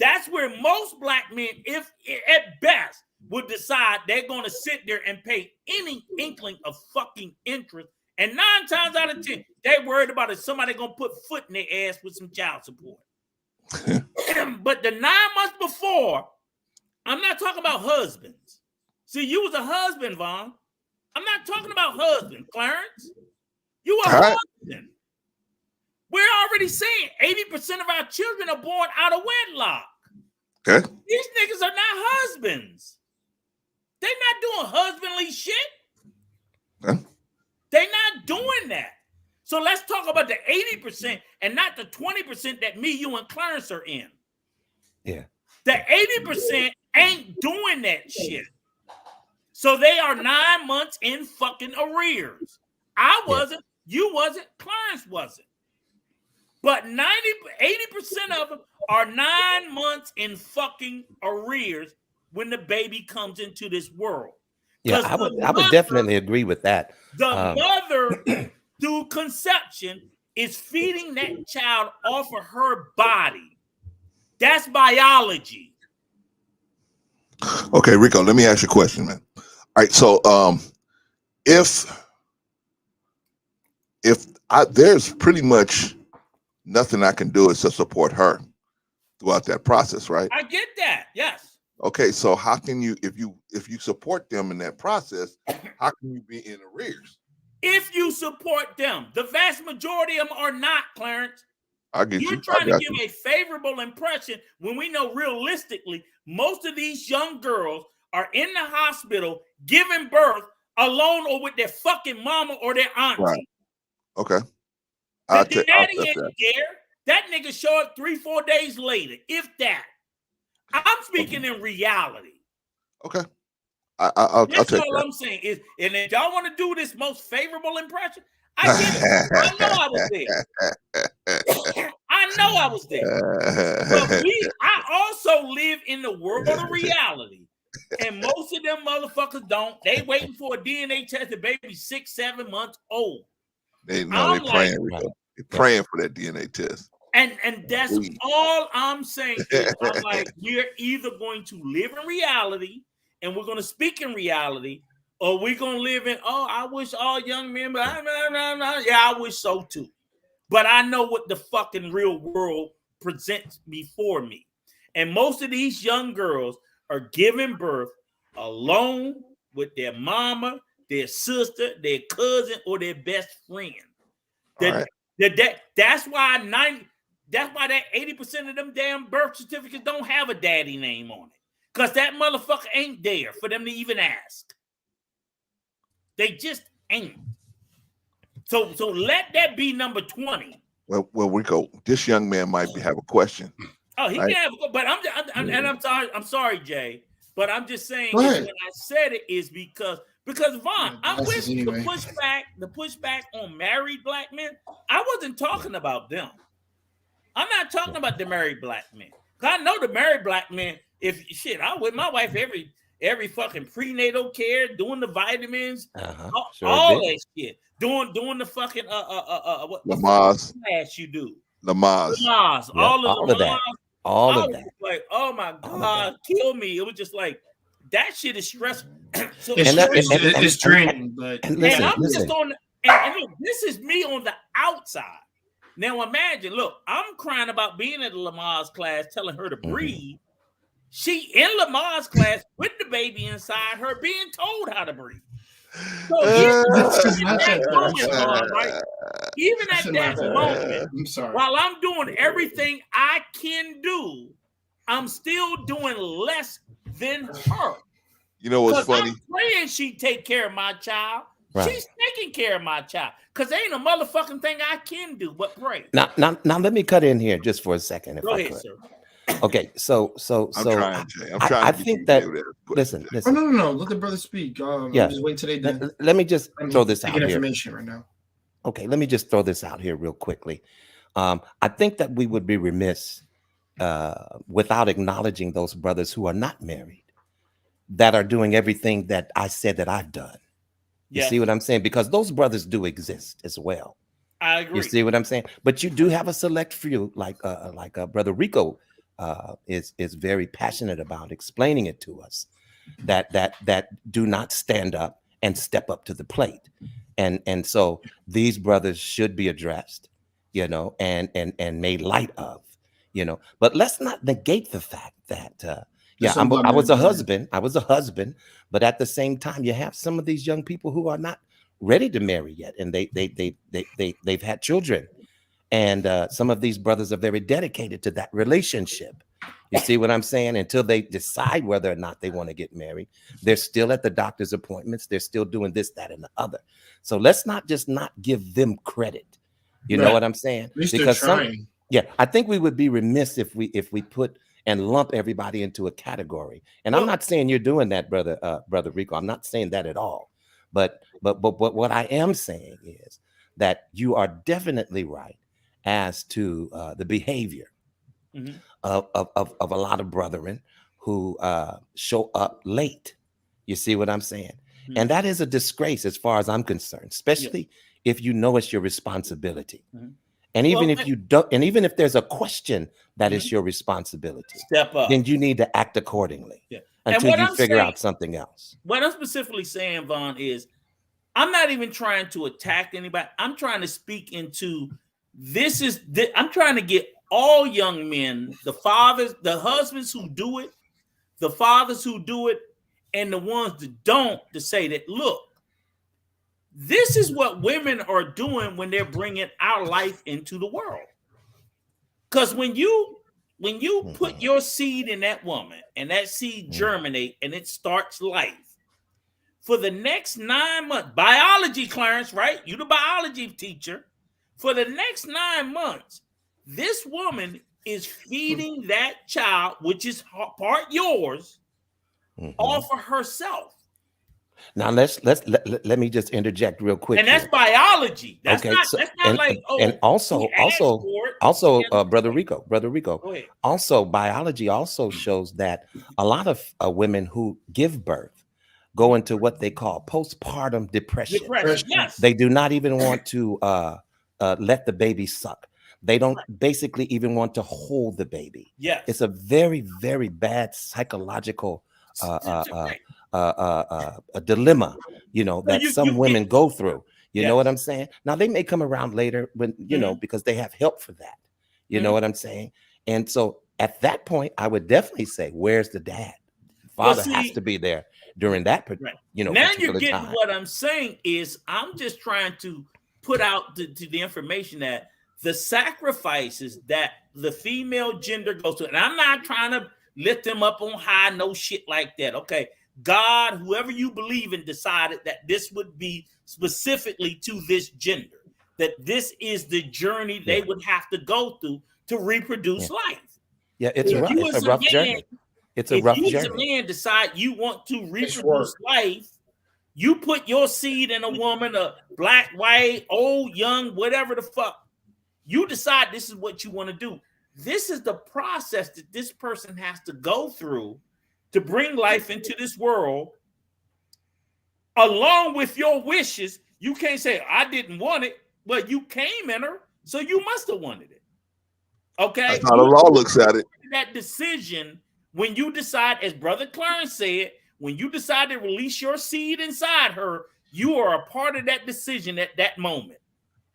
C: That's where most black men, if at best, would decide they're going to sit there and pay any inkling of fucking interest. And 9 times out of 10, they worried about if somebody gonna put foot in their ass with some child support. But the 9 months before, I'm not talking about husbands. See, you was a husband, Vaughn. I'm not talking about husband, Clarence. You a husband. We're already saying 80% of our children are born out of wedlock.
B: Okay.
C: These niggas are not husbands. They're not doing husbandly shit.
B: Okay.
C: They're not doing that. So let's talk about the 80% and not the 20% that me, you, and Clarence are in.
G: Yeah.
C: The 80% ain't doing that shit. So they are 9 months in fucking arrears. I wasn't, you wasn't, Clarence wasn't. But 80% of them are 9 months in fucking arrears when the baby comes into this world.
G: Yeah, I would definitely agree with that.
C: The mother, through conception, is feeding that child off of her body. That's biology.
B: Okay, Rico, let me ask you a question, man. All right, so if there's pretty much nothing I can do is to support her throughout that process, right?
C: I get that, yes.
B: Okay, so how can you, if you support them in that process, how can you be in arrears?
C: if you support them. The vast majority of them are not, Clarence.
B: I get
C: You're
B: you.
C: trying to give a favorable impression when we know realistically most of these young girls are in the hospital giving birth alone or with their fucking mama or their auntie.
B: Right. Okay.
C: The daddy ain't there. That nigga show up 3-4 days later, if that. I'm speaking in reality.
B: Okay. I'll take
C: That's all
B: that.
C: I'm saying is, and if y'all want to do this most favorable impression, I get it. I know I was there. I know I was there. But I also live in the world of reality. And most of them motherfuckers don't. They waiting for a DNA test. The baby's 6-7 months old.
B: They praying. They're praying for that DNA test.
C: And that's all I'm saying. I'm like, we're either going to live in reality and we're going to speak in reality, or we're going to live in, I wish all young men, but I wish so too. But I know what the fucking real world presents before me. And most of these young girls are giving birth alone with their mama, their sister, their cousin, or their best friend. That's why that 80% of them damn birth certificates don't have a daddy name on it. Because that motherfucker ain't there for them to even ask. They just ain't. So let that be number 20.
B: Well, Rico, this young man might have a question.
C: Oh, he can have, but I'm sorry, Jay, but I'm just saying when I said it is because Vaughn, I'm with the pushback on married black men. I wasn't talking about them. I'm not talking about the married black men. I know the married black men. If shit, I'm with my wife every fucking prenatal care, doing the vitamins, all that shit, doing the fucking what
B: Lamaze
C: class you do,
B: Lamaze,
C: all of that. Like, oh my God, kill me. It was just like that shit is stressful. So
H: it's draining, but
C: just on and look, this is me on the outside. Now imagine, look, I'm crying about being at the Lamaze class, telling her to breathe. She in Lamaze class with the baby inside her, being told how to breathe. So even at that moment,
H: I'm sorry.
C: while I'm doing everything I can do, I'm still doing less than her.
B: You know what's funny?
C: I'm praying she take care of my child. Right. She's taking care of my child. Because there ain't a motherfucking thing I can do but pray.
G: Now let me cut in here just for a second.
C: Go ahead, sir.
G: Okay, so
B: I'm trying, Jay.
G: I think that listen.
H: Oh, no. Let the brother speak.
G: Yeah.
H: I'm just waiting today.
G: Let me just throw this out here.
H: Information right now.
G: Okay, let me just throw this out here real quickly. I think that we would be remiss without acknowledging those brothers who are not married, that are doing everything that I said that I've done. You see what I'm saying? Because those brothers do exist as well.
C: I agree.
G: You see what I'm saying? But you do have a select few, like Brother Rico is very passionate about explaining it to us, that do not stand up and step up to the plate, and so these brothers should be addressed, and made light of, But let's not negate the fact that. I was a husband, but at the same time, you have some of these young people who are not ready to marry yet, and they've had children, and some of these brothers are very dedicated to that relationship. You see what I'm saying? Until they decide whether or not they want to get married, they're still at the doctor's appointments. They're still doing this, that, and the other. So let's not give them credit. You know what I'm saying? Because I think we would be remiss if we put and lump everybody into a category. And I'm not saying you're doing that, brother Rico. I'm not saying that at all. But what I am saying is that you are definitely right as to the behavior of a lot of brethren who show up late. You see what I'm saying? And that is a disgrace as far as I'm concerned, especially if you know it's your responsibility. And even if you don't, and even if there's a question that is your responsibility,
C: step up.
G: Then you need to act accordingly until you figure out something else.
C: What I'm specifically saying, Vaughn, is I'm not even trying to attack anybody. I'm trying to speak into I'm trying to get all young men, the fathers, the husbands who do it, the fathers who do it, and the ones that don't, to say that, look, This is what women are doing when they're bringing our life into the world. Because when you put your seed in that woman and that seed germinate and it starts life, for the next 9 months, biology, Clarence, right? You the biology teacher. For the next 9 months, this woman is feeding that child, which is part yours, all for herself.
G: Now let me just interject real quick.
C: And that's biology. That's
G: okay,
C: not,
G: so,
C: that's not like, oh,
G: and also, Brother Rico,
C: go ahead.
G: also biology also shows that a lot of women who give birth go into what they call postpartum depression.
C: Yes.
G: They do not even want to let the baby suck. They don't basically even want to hold the baby.
C: Yes.
G: It's a very, very bad psychological a dilemma, you know, that some women go through. You know what I'm saying? Now they may come around later when, you know, because they have help for that. You know what I'm saying? And so at that point, I would definitely say, where's the dad? Father has to be there during that, you know.
C: Now you're getting
G: time.
C: what I'm saying is I'm just trying to put out to the information that the sacrifices that the female gender goes to, and I'm not trying to lift them up on high, no shit like that. Okay. God, whoever you believe in, decided that this would be specifically to this gender, that this is the journey they would have to go through to reproduce life.
G: Yeah, it's a rough journey. It's a rough journey. If you as a man
C: decide you want to reproduce life, you put your seed in a woman, a black, white, old, young, whatever the fuck. You decide this is what you want to do. This is the process that this person has to go through to bring life into this world, along with your wishes. You can't say, I didn't want it. Well, you came in her, so you must have wanted it. Okay?
B: That's how the law looks at it.
C: That decision, when you decide, as Brother Clarence said, when you decide to release your seed inside her, you are a part of that decision at that moment.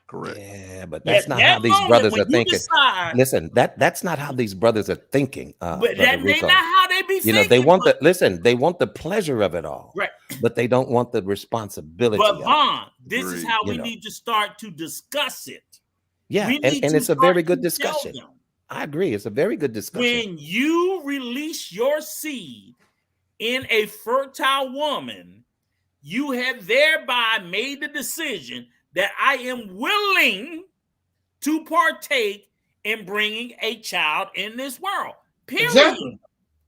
B: Correct.
G: Yeah, but that's not how these brothers are thinking. Listen, that's not how these brothers are thinking.
C: But that may not how they be thinking.
G: You know, they want they want the pleasure of it all,
C: right?
G: But they don't want the responsibility.
C: But Vaughn, this is how we need to start to discuss it.
G: Yeah, and it's a very good discussion. I agree. It's a very good discussion.
C: When you release your seed in a fertile woman, you have thereby made the decision that I am willing to partake in bringing a child in this world. Period. Exactly.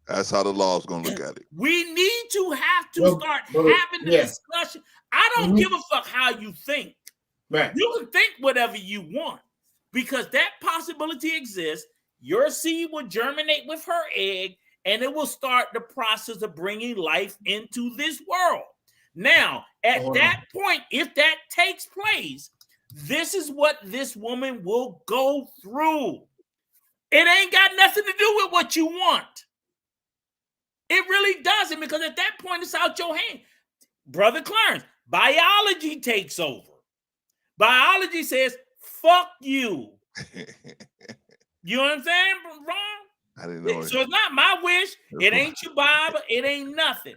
B: That's how the law is going to look at it.
C: We need to have to start having the discussion. I don't give a fuck how you think.
I: Right.
C: You can think whatever you want, because that possibility exists. Your seed will germinate with her egg, and it will start the process of bringing life into this world. Now, at that point, if that takes place, this is what this woman will go through. It ain't got nothing to do with what you want. It really doesn't, because at that point, it's out your hand. Brother Clarence, biology takes over. Biology says, fuck you. You know what I'm saying, Ron?
B: I didn't know.
C: So it's not my wish. It ain't your Bible. It ain't nothing.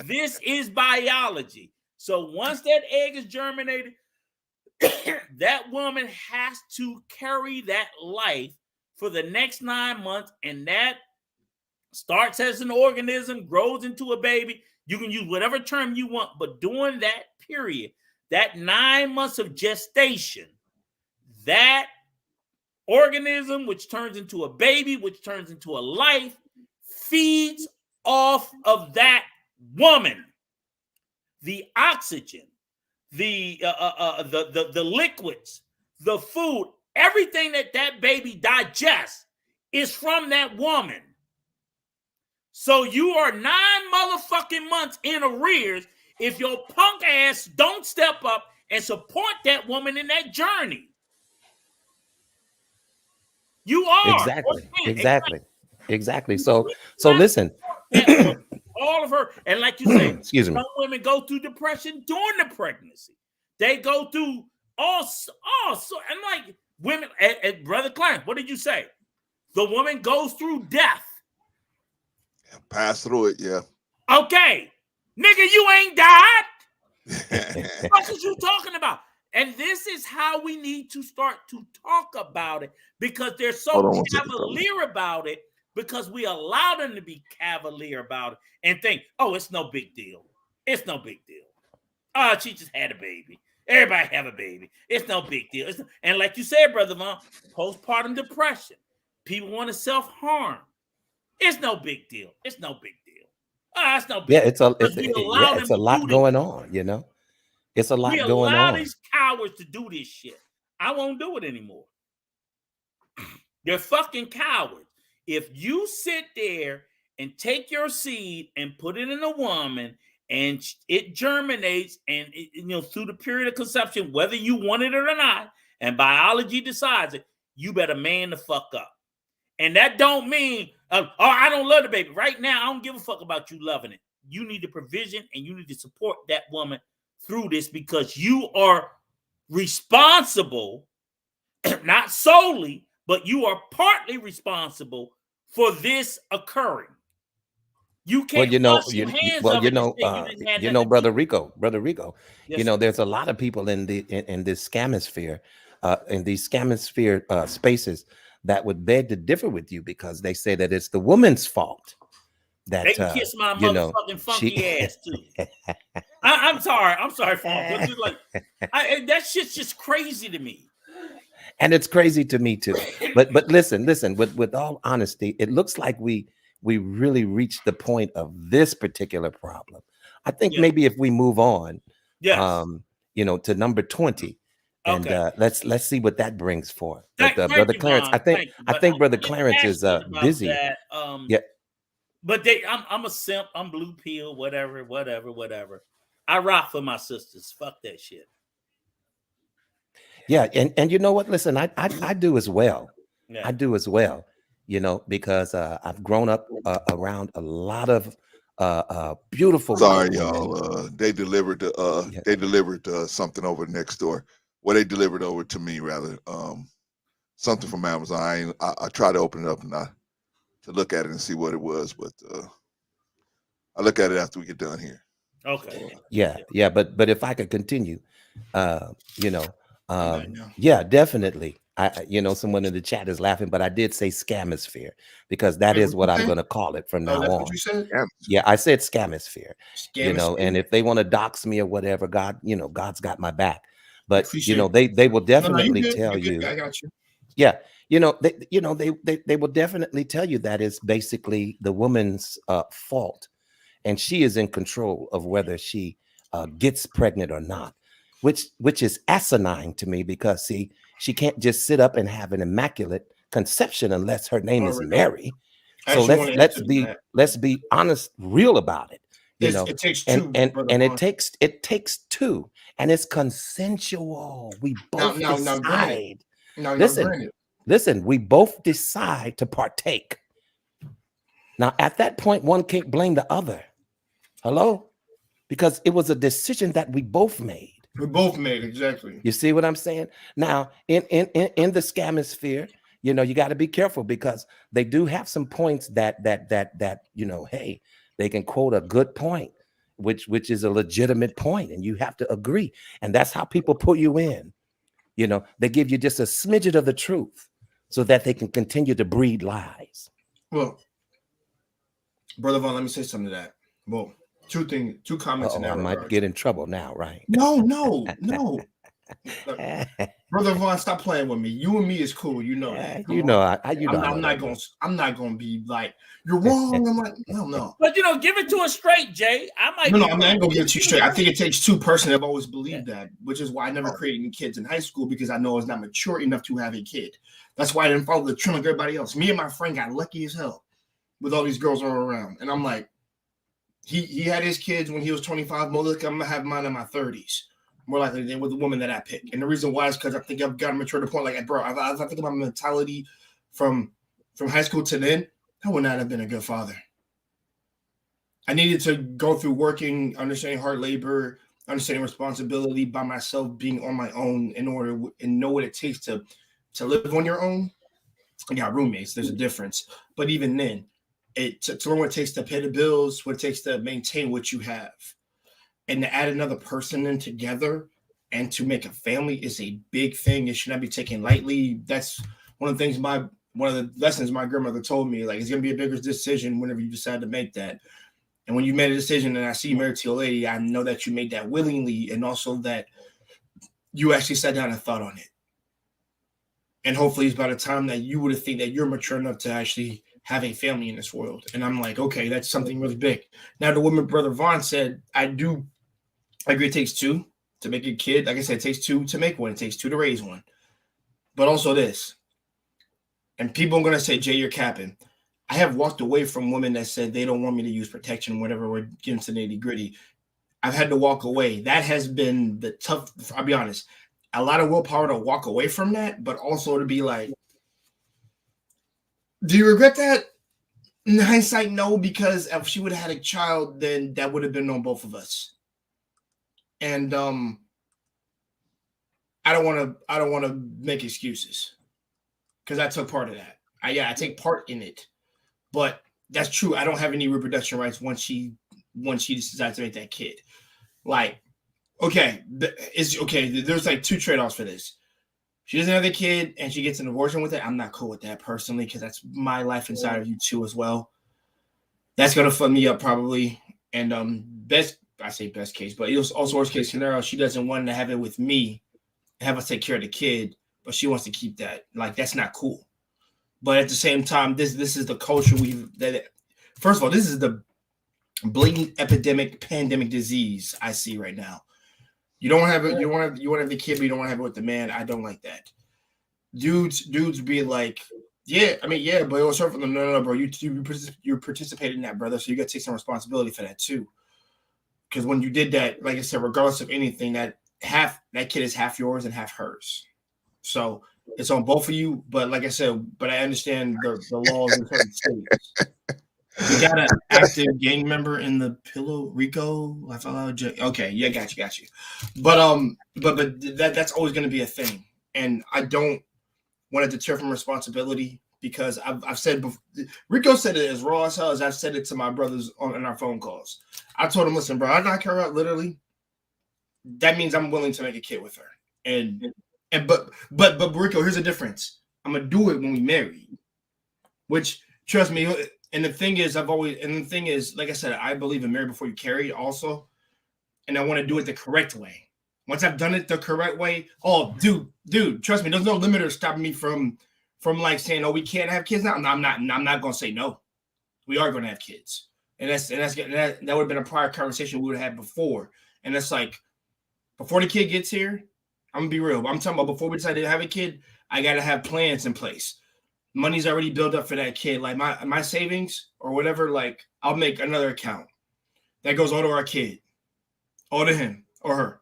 C: This is biology. So once that egg is germinated, that woman has to carry that life for the next 9 months, and that starts as an organism, grows into a baby. You can use whatever term you want, but during that period, that 9 months of gestation, that organism, which turns into a baby, which turns into a life, feeds off of that woman. The oxygen, the liquids, the food, everything that baby digests is from that woman. So you are 9 motherfucking months in arrears if your punk ass don't step up and support that woman in that journey. You are.
G: Exactly. So listen.
C: All of her, and like you say,
G: excuse me.
C: Some women go through depression during the pregnancy. They go through all and like women, Brother Clarence, what did you say? The woman goes through death.
B: Pass through it, yeah.
C: Okay. Nigga, you ain't died. What are you talking about? And this is how we need to start to talk about it, because they're so cavalier about it, because we allow them to be cavalier about it and think, oh, it's no big deal. It's no big deal. Oh, she just had a baby. Everybody have a baby. It's no big deal. And like you said, Brother Von, postpartum depression. People want to self-harm. It's no big deal. It's no big deal. Oh, it's no big deal.
G: It's a lot going on, you know? It's a lot going on.
C: We allow these cowards to do this shit. I won't do it anymore. They're fucking cowards. If you sit there and take your seed and put it in a woman and it germinates and through the period of conception, whether you want it or not, and biology decides it, you better man the fuck up. And that don't mean, I don't love the baby. Right now, I don't give a fuck about you loving it. You need the provision and you need to support that woman through this, because you are responsible, not solely, but you are partly responsible for this occurring. You can't.
G: Brother Rico.
C: Yes,
G: there's a lot of people in this scamosphere, in these scamosphere spaces that would beg to differ with you, because they say that it's the woman's fault. That
C: they can kiss my motherfucking funky ass too. I'm sorry, Fawn. That shit's just crazy to me.
G: And it's crazy to me too. But listen. With all honesty, it looks like we really reached the point of this particular problem. I think maybe if we move on, to number 20, and let's see what that brings forth. Brother Clarence, I think Brother Clarence is busy.
C: But I'm a simp. I'm blue pill. Whatever. I rock for my sisters. Fuck that shit.
G: Yeah, and you know what? Listen, I do as well. Yeah. I do as well. Because I've grown up around a lot of beautiful.
B: Sorry, y'all. They delivered something over next door. Well, they delivered over to me rather. Something from Amazon. I tried to open it up and to look at it and see what it was, but I'll look at it after we get done here.
C: Okay.
G: Yeah. But if I could continue, yeah, definitely. Someone in the chat is laughing, but I did say scamosphere, because that is what I'm going to call it from now on.
H: What you said?
G: Yeah, I said scamosphere. And if they want to dox me or whatever, God's got my back. But they will definitely tell you.
H: I got you.
G: Yeah, they will definitely tell you that it's basically the woman's fault, and she is in control of whether she gets pregnant or not, which is asinine to me, because see, she can't just sit up and have an immaculate conception unless her name is Mary. So let's be honest, real about it.
H: It takes two,
G: and it takes two, and it's consensual. We both decide. Listen, we both decide to partake. Now, at that point, one can't blame the other. Hello? Because it was a decision that we both made.
H: We both made, exactly.
G: You see what I'm saying? Now, in the scamosphere, you got to be careful, because they do have some points that hey, they can quote a good point, which is a legitimate point, and you have to agree. And that's how people put you in. They give you just a smidget of the truth so that they can continue to breed lies.
H: Well, Brother Von, let me say something to that. Well, two comments in that
G: I
H: regard.
G: might get in trouble now, right?
H: No. Brother Von, stop playing with me. You and me is cool. You know that.
G: I'm
H: not gonna be like, you're wrong. I'm like, no.
C: But give it to us straight, Jay. I'm not
H: gonna give it to you straight. I think it takes two. Personally, I've always believed that, which is why I never created any kids in high school, because I know I was not mature enough to have a kid. That's why I didn't follow the trend like everybody else. Me and my friend got lucky as hell with all these girls all around, and I'm like, he had his kids when he was 25. More likely, I'm gonna have mine in my 30s. More likely than with the woman that I pick. And the reason why is because I think I've gotten mature to the point, like, bro, I think about my mentality from high school to then, I would not have been a good father. I needed to go through working, understanding hard labor, understanding responsibility by myself, being on my own in order and know what it takes to live on your own. I got roommates, there's a difference. But even then, to learn what it takes to pay the bills, what it takes to maintain what you have. and to add another person in together and to make a family is a big thing. It should not be taken lightly. That's one of the things one of the lessons my grandmother told me. Like, it's gonna be a bigger decision whenever you decide to make that. And when you made a decision, and I see you married to a lady, I know that you made that willingly, and also that you actually sat down and thought on it. And hopefully, it's by the time that you would think that you're mature enough to actually have a family in this world. And I'm like, okay, that's something really big. Now, the woman Brother Vaughn said, I agree. It takes two to make a kid. Like I said, it takes two to make one. It takes two to raise one. But also this, and people are going to say, Jay, you're capping. I have walked away from women that said they don't want me to use protection, whatever. We're getting to nitty gritty. I've had to walk away. That has been the tough. I'll be honest. A lot of willpower to walk away from that, but also to be like, do you regret that? In hindsight, no, because if she would have had a child, then that would have been on both of us. And I don't want to make excuses because I took part of that. I take part in it. But that's true. I don't have any reproduction rights once she decides to make that kid. Like, okay, there's like two trade-offs for this. She doesn't have a kid and she gets an abortion with it. I'm not cool with that personally because that's my life inside of you too as well. That's gonna fuck me up probably. And best case, but it was also worst case scenario. She doesn't want to have it with me, have us take care of the kid, but she wants to keep that. Like, that's not cool. But at the same time, this is the culture first of all, this is the blatant pandemic disease I see right now. You don't have it. You want to have the kid, but you don't want to have it with the man. I don't like that. Dudes be like, yeah, I mean, yeah, but it was hurt for them. No, bro. You participated in that, brother. So you got to take some responsibility for that too. Because when you did that, like I said, regardless of anything, that kid is half yours and half hers. So it's on both of you. But like I said, I understand the laws in certain states. You got an active gang member in the pillow, Rico. I fell out. Okay, yeah, got you. But that's always going to be a thing, and I don't want to deter from responsibility because I've said before, Rico said it as raw as hell as I've said it to my brothers on our phone calls. I told him, listen, bro, I knock her out literally. That means I'm willing to make a kid with her, but Rico, here's the difference. I'm gonna do it when we marry, which trust me. And the thing is, like I said, I believe in marry before you carry also. And I want to do it the correct way. Once I've done it the correct way, dude, trust me, there's no limiter stopping me from like saying, oh, we can't have kids now. I'm not gonna say no. We are gonna have kids. And that would have been a prior conversation we would have had before. And it's like, before the kid gets here, I'm gonna be real. I'm talking about before we decide to have a kid, I gotta have plans in place. Money's already built up for that kid. Like my savings or whatever, like I'll make another account that goes all to our kid, all to him or her.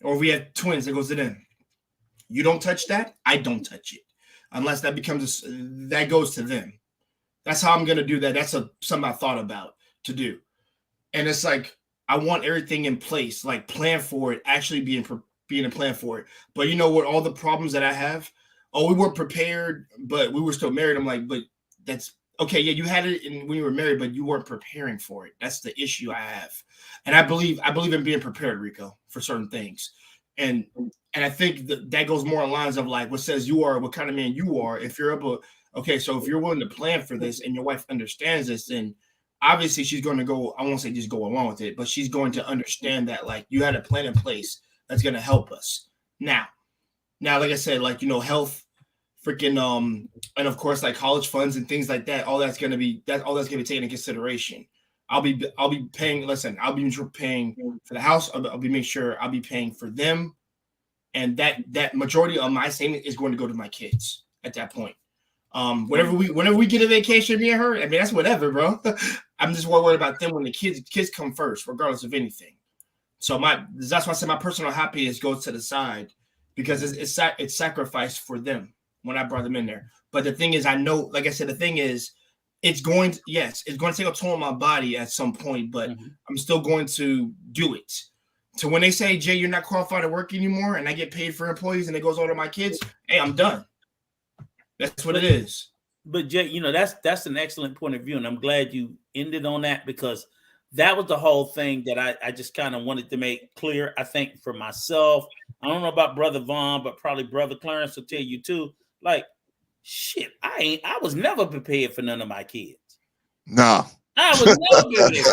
H: Or if we have twins, it goes to them. You don't touch that, I don't touch it. Unless that goes to them. That's how I'm gonna do that. That's something I thought about to do. And it's like I want everything in place, like plan for it, actually being a plan for it. But you know what, all the problems that I have. Oh, we weren't prepared, but we were still married. I'm like, but that's okay. Yeah, you had it when you were married, but you weren't preparing for it. That's the issue I have. And I believe in being prepared, Rico, for certain things. And I think that goes more on lines of like what says you are, what kind of man you are. If you're able, okay, so if you're willing to plan for this and your wife understands this, then obviously she's going to go, I won't say just go along with it, but she's going to understand that like you had a plan in place that's going to help us. Now, like I said, like, you know, health, freaking, and of course, like college funds and things like that, all that's gonna be taken into consideration. I'll be paying. Listen, I'll be paying for the house. I'll be making sure I'll be paying for them, and that majority of my savings is going to go to my kids at that point. Whenever we get a vacation, me and her, I mean that's whatever, bro. I'm just worried about them when the kids come first, regardless of anything. So that's why I said my personal happiness goes to the side. Because it's sacrificed for them when I brought them in there. But the thing is, I know, like I said, the thing is, it's going to take a toll on my body at some point, but I'm still going to do it. So when they say, Jay, you're not qualified to work anymore, and I get paid for employees and it goes all to my kids, hey, I'm done. That's what it is.
C: But Jay, you know, that's an excellent point of view. And I'm glad you ended on that because that was the whole thing that I just kind of wanted to make clear. I think for myself, I don't know about Brother Vaughn, but probably Brother Clarence will tell you too. Like, shit, I was never prepared for none of my kids.
B: Nah.
C: I was never prepared.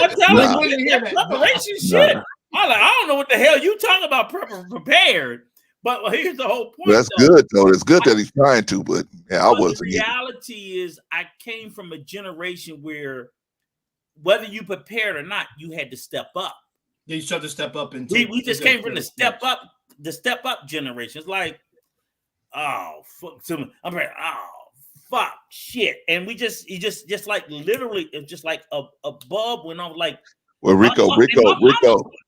C: I'm telling you, that preparation shit. I don't know what the hell you talking about prepared. But here's the whole point.
B: That's good, though. It's good that he's trying to, but yeah, I wasn't.
C: The reality is, I came from a generation where, whether you prepared or not, you had to step up.
I: Yeah, you start to step up, and
C: we just came from the step up generation. It's like, oh fuck, I'm like, oh fuck, shit, and you just like literally, it's just like a bulb went off, like.
B: Well, Rico.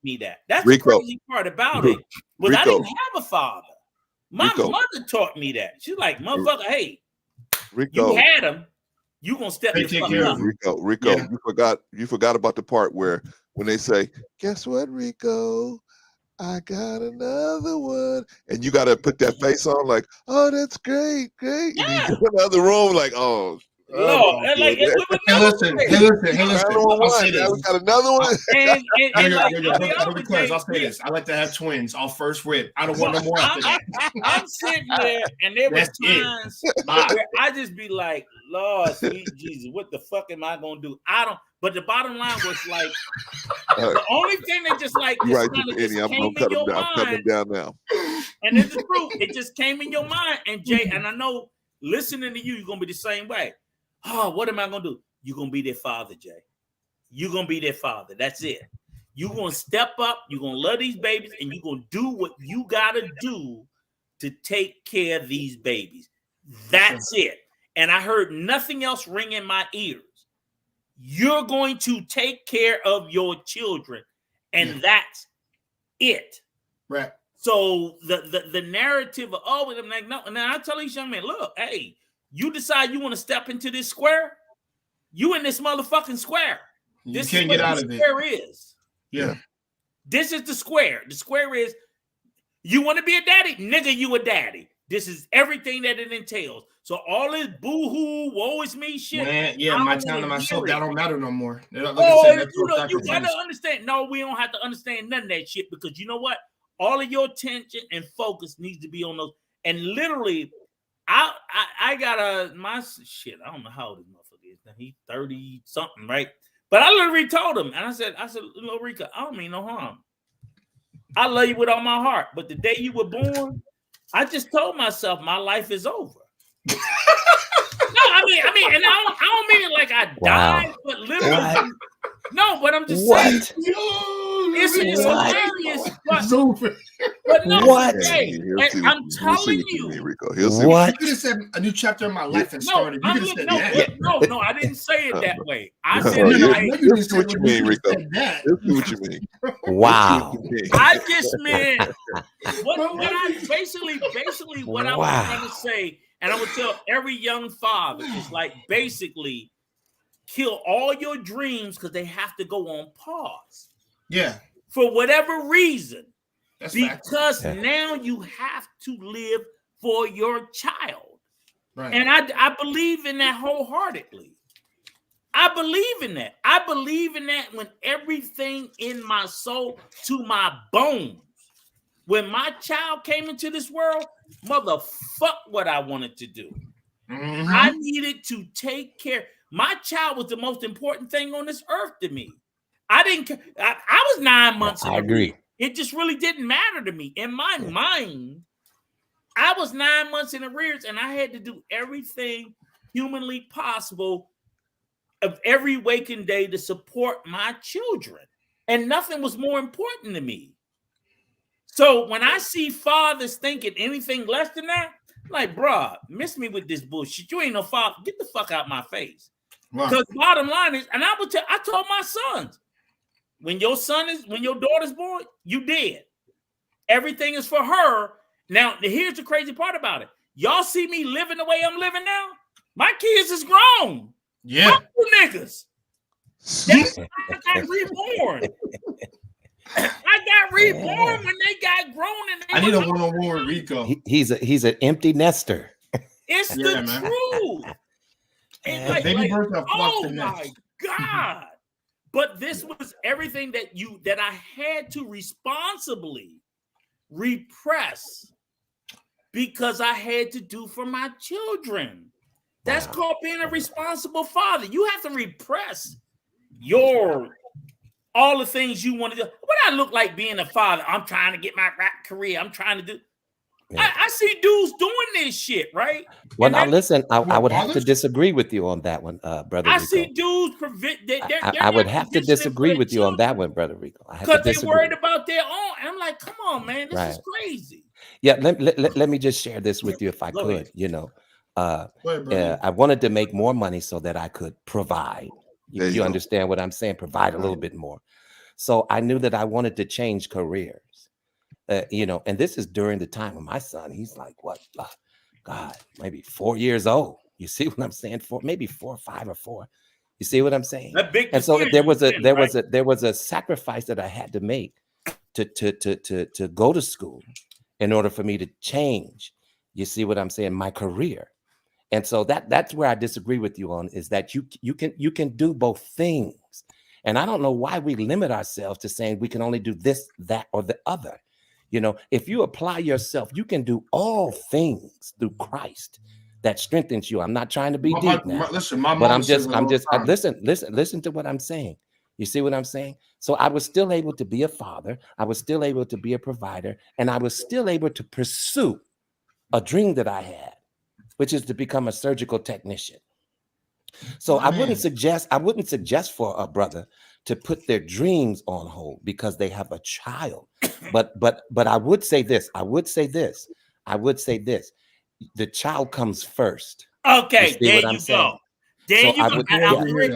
C: Me that. That's the crazy part about it. Was I didn't have a father. My mother taught me that. She's like, motherfucker, hey, you had him. You gonna step the fuck up.
B: Rico, yeah. You forgot about the part where when they say, guess what, Rico? I got another one. And you gotta put that face on like, oh, that's great. Yeah. And you go in the other room like, oh.
I: No, hey, listen. I'll say this.
B: We got another one.
I: I'll say this. I like to have twins. I'll first rip. I don't want no more after that.
C: I'm sitting there, and there was times where I just be like, Lord, sweet Jesus, what the fuck am I gonna do? I don't. But the bottom line was like, the only thing that just like this
B: right,
C: kind of
B: just came in your mind. I'm coming down now.
C: And it's the truth. It just came in your mind, and Jay, and I know listening to you, you're gonna be the same way. Oh, what am I going to do? You're going to be their father, Jay. You're going to be their father. That's it. You're going to step up. You're going to love these babies, and you're going to do what you got to do to take care of these babies. That's it. And I heard nothing else ring in my ears. You're going to take care of your children, and that's it.
I: Right.
C: So the narrative of, oh, I'm like, no. And then I tell these young men, look, hey, you decide you want to step into this square, you in this motherfucking square.
I: You can't get out of it.
C: Square is.
I: Yeah.
C: This is the square. The square is, you want to be a daddy? Nigga, you a daddy. This is everything that it entails. So all this boo-hoo, woe is me shit.
I: Man, yeah, my time to myself, that don't matter no more.
C: You got to understand. No, we don't have to understand none of that shit, because you know what? All of your attention and focus needs to be on those. And literally, I got my shit. I don't know how old this motherfucker is. Now he's 30 something, right? But I literally told him, and I said, Rika, I don't mean no harm. I love you with all my heart. But the day you were born, I just told myself my life is over. No, I mean, and I don't mean it like I died, but literally. What? No, but I'm just saying. It's hilarious. But no,
G: what?
C: Hey, I'm telling you.
I: What? You could have said a new chapter in my life and started. You could have said that.
C: No, I didn't say it that way. I said
B: Here's what you mean, Rico. Here's what you mean.
G: Wow.
C: I just meant what I basically what I was trying to say, and I would tell every young father is like basically kill all your dreams because they have to go on pause.
I: Yeah.
C: For whatever reason.
I: That's
C: because now you have to live for your child.
I: Right.
C: And I believe in that wholeheartedly. I believe in that. I believe in that when everything in my soul to my bones. When my child came into this world, motherfuck what I wanted to do.
I: Mm-hmm.
C: I needed to take care. My child was the most important thing on this earth to me. I was 9 months.
G: I agree.
C: It just really didn't matter to me. In my mind, I was 9 months in arrears, and I had to do everything humanly possible of every waking day to support my children. And nothing was more important to me. So when I see fathers thinking anything less than that, I'm like, bruh, miss me with this bullshit. You ain't no father. Get the fuck out my face. Because bottom line is, and I told my sons, when your daughter's born, you dead. Everything is for her. Now, here's the crazy part about it. Y'all see me living the way I'm living now? My kids is grown.
I: Yeah.
C: Fuck you niggas. That's why I got reborn. I got reborn when they got grown. And
I: I need a one-on-one with Rico.
G: He's an empty nester.
C: It's the truth. And
I: baby birds are
C: oh my God. But this was everything that I had to responsibly repress because I had to do for my children. That's called being a responsible father. You have to repress all the things you want to do. What I look like being a father? I'm trying to get my rap career. I'm trying to do. Yeah. I see dudes doing this shit, right?
G: Well, now listen, I would have to disagree with you on that one, brother.
C: I
G: Rico.
C: See dudes prevent.
G: I would have to disagree with you on that one, brother Rico.
C: Because they're worried about their own. I'm like, come on, man, this is crazy.
G: Yeah, let me just share this with you if I could. You know, I wanted to make more money so that I could provide. You understand what I'm saying? Provide a little bit more. So I knew that I wanted to change careers. You know, and this is during the time of my son. He's like, what? God, maybe 4 years old. You see what I'm saying? Maybe 4 or 5 or 4. You see what I'm saying? And so there was a sacrifice that I had to make to go to school in order for me to change. You see what I'm saying? My career. And so that's where I disagree with you on, is that you can do both things. And I don't know why we limit ourselves to saying we can only do this, that, or the other. You know, if you apply yourself, you can do all things through Christ that strengthens you. I'm not trying to be deep now, but listen to what I'm saying. You see what I'm saying? So I was still able to be a father. I was still able to be a provider, and I was still able to pursue a dream that I had, which is to become a surgical technician. So I wouldn't suggest for a brother to put their dreams on hold because they have a child. But I would say this. The child comes first.
C: Okay, there you go. There you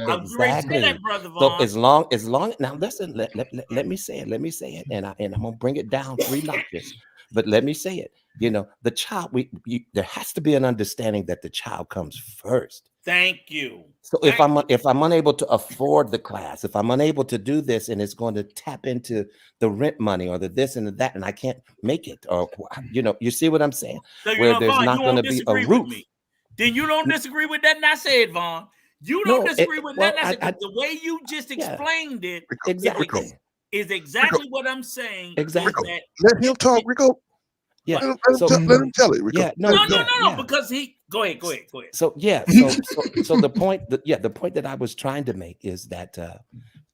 C: go.
G: Exactly. So as long now listen, let me say it, and I'm gonna bring it down 3 notches. But let me say it. You know, the child. There has to be an understanding that the child comes first.
C: Thank you.
G: So if I'm unable to afford the class, if I'm unable to do this, and it's going to tap into the rent money or the this and the that, and I can't make it, or you know, you see what I'm saying?
C: So,
G: where there's not going to be a roof.
C: Then you don't disagree with that, and I said, Vaughn, you don't disagree with that. The way you just explained it is exactly what I'm saying.
B: Exactly. Let him talk, Rico.
G: Yeah.
B: Let him tell it, Rico.
G: Yeah,
C: no, because go ahead.
G: So the point that I was trying to make is that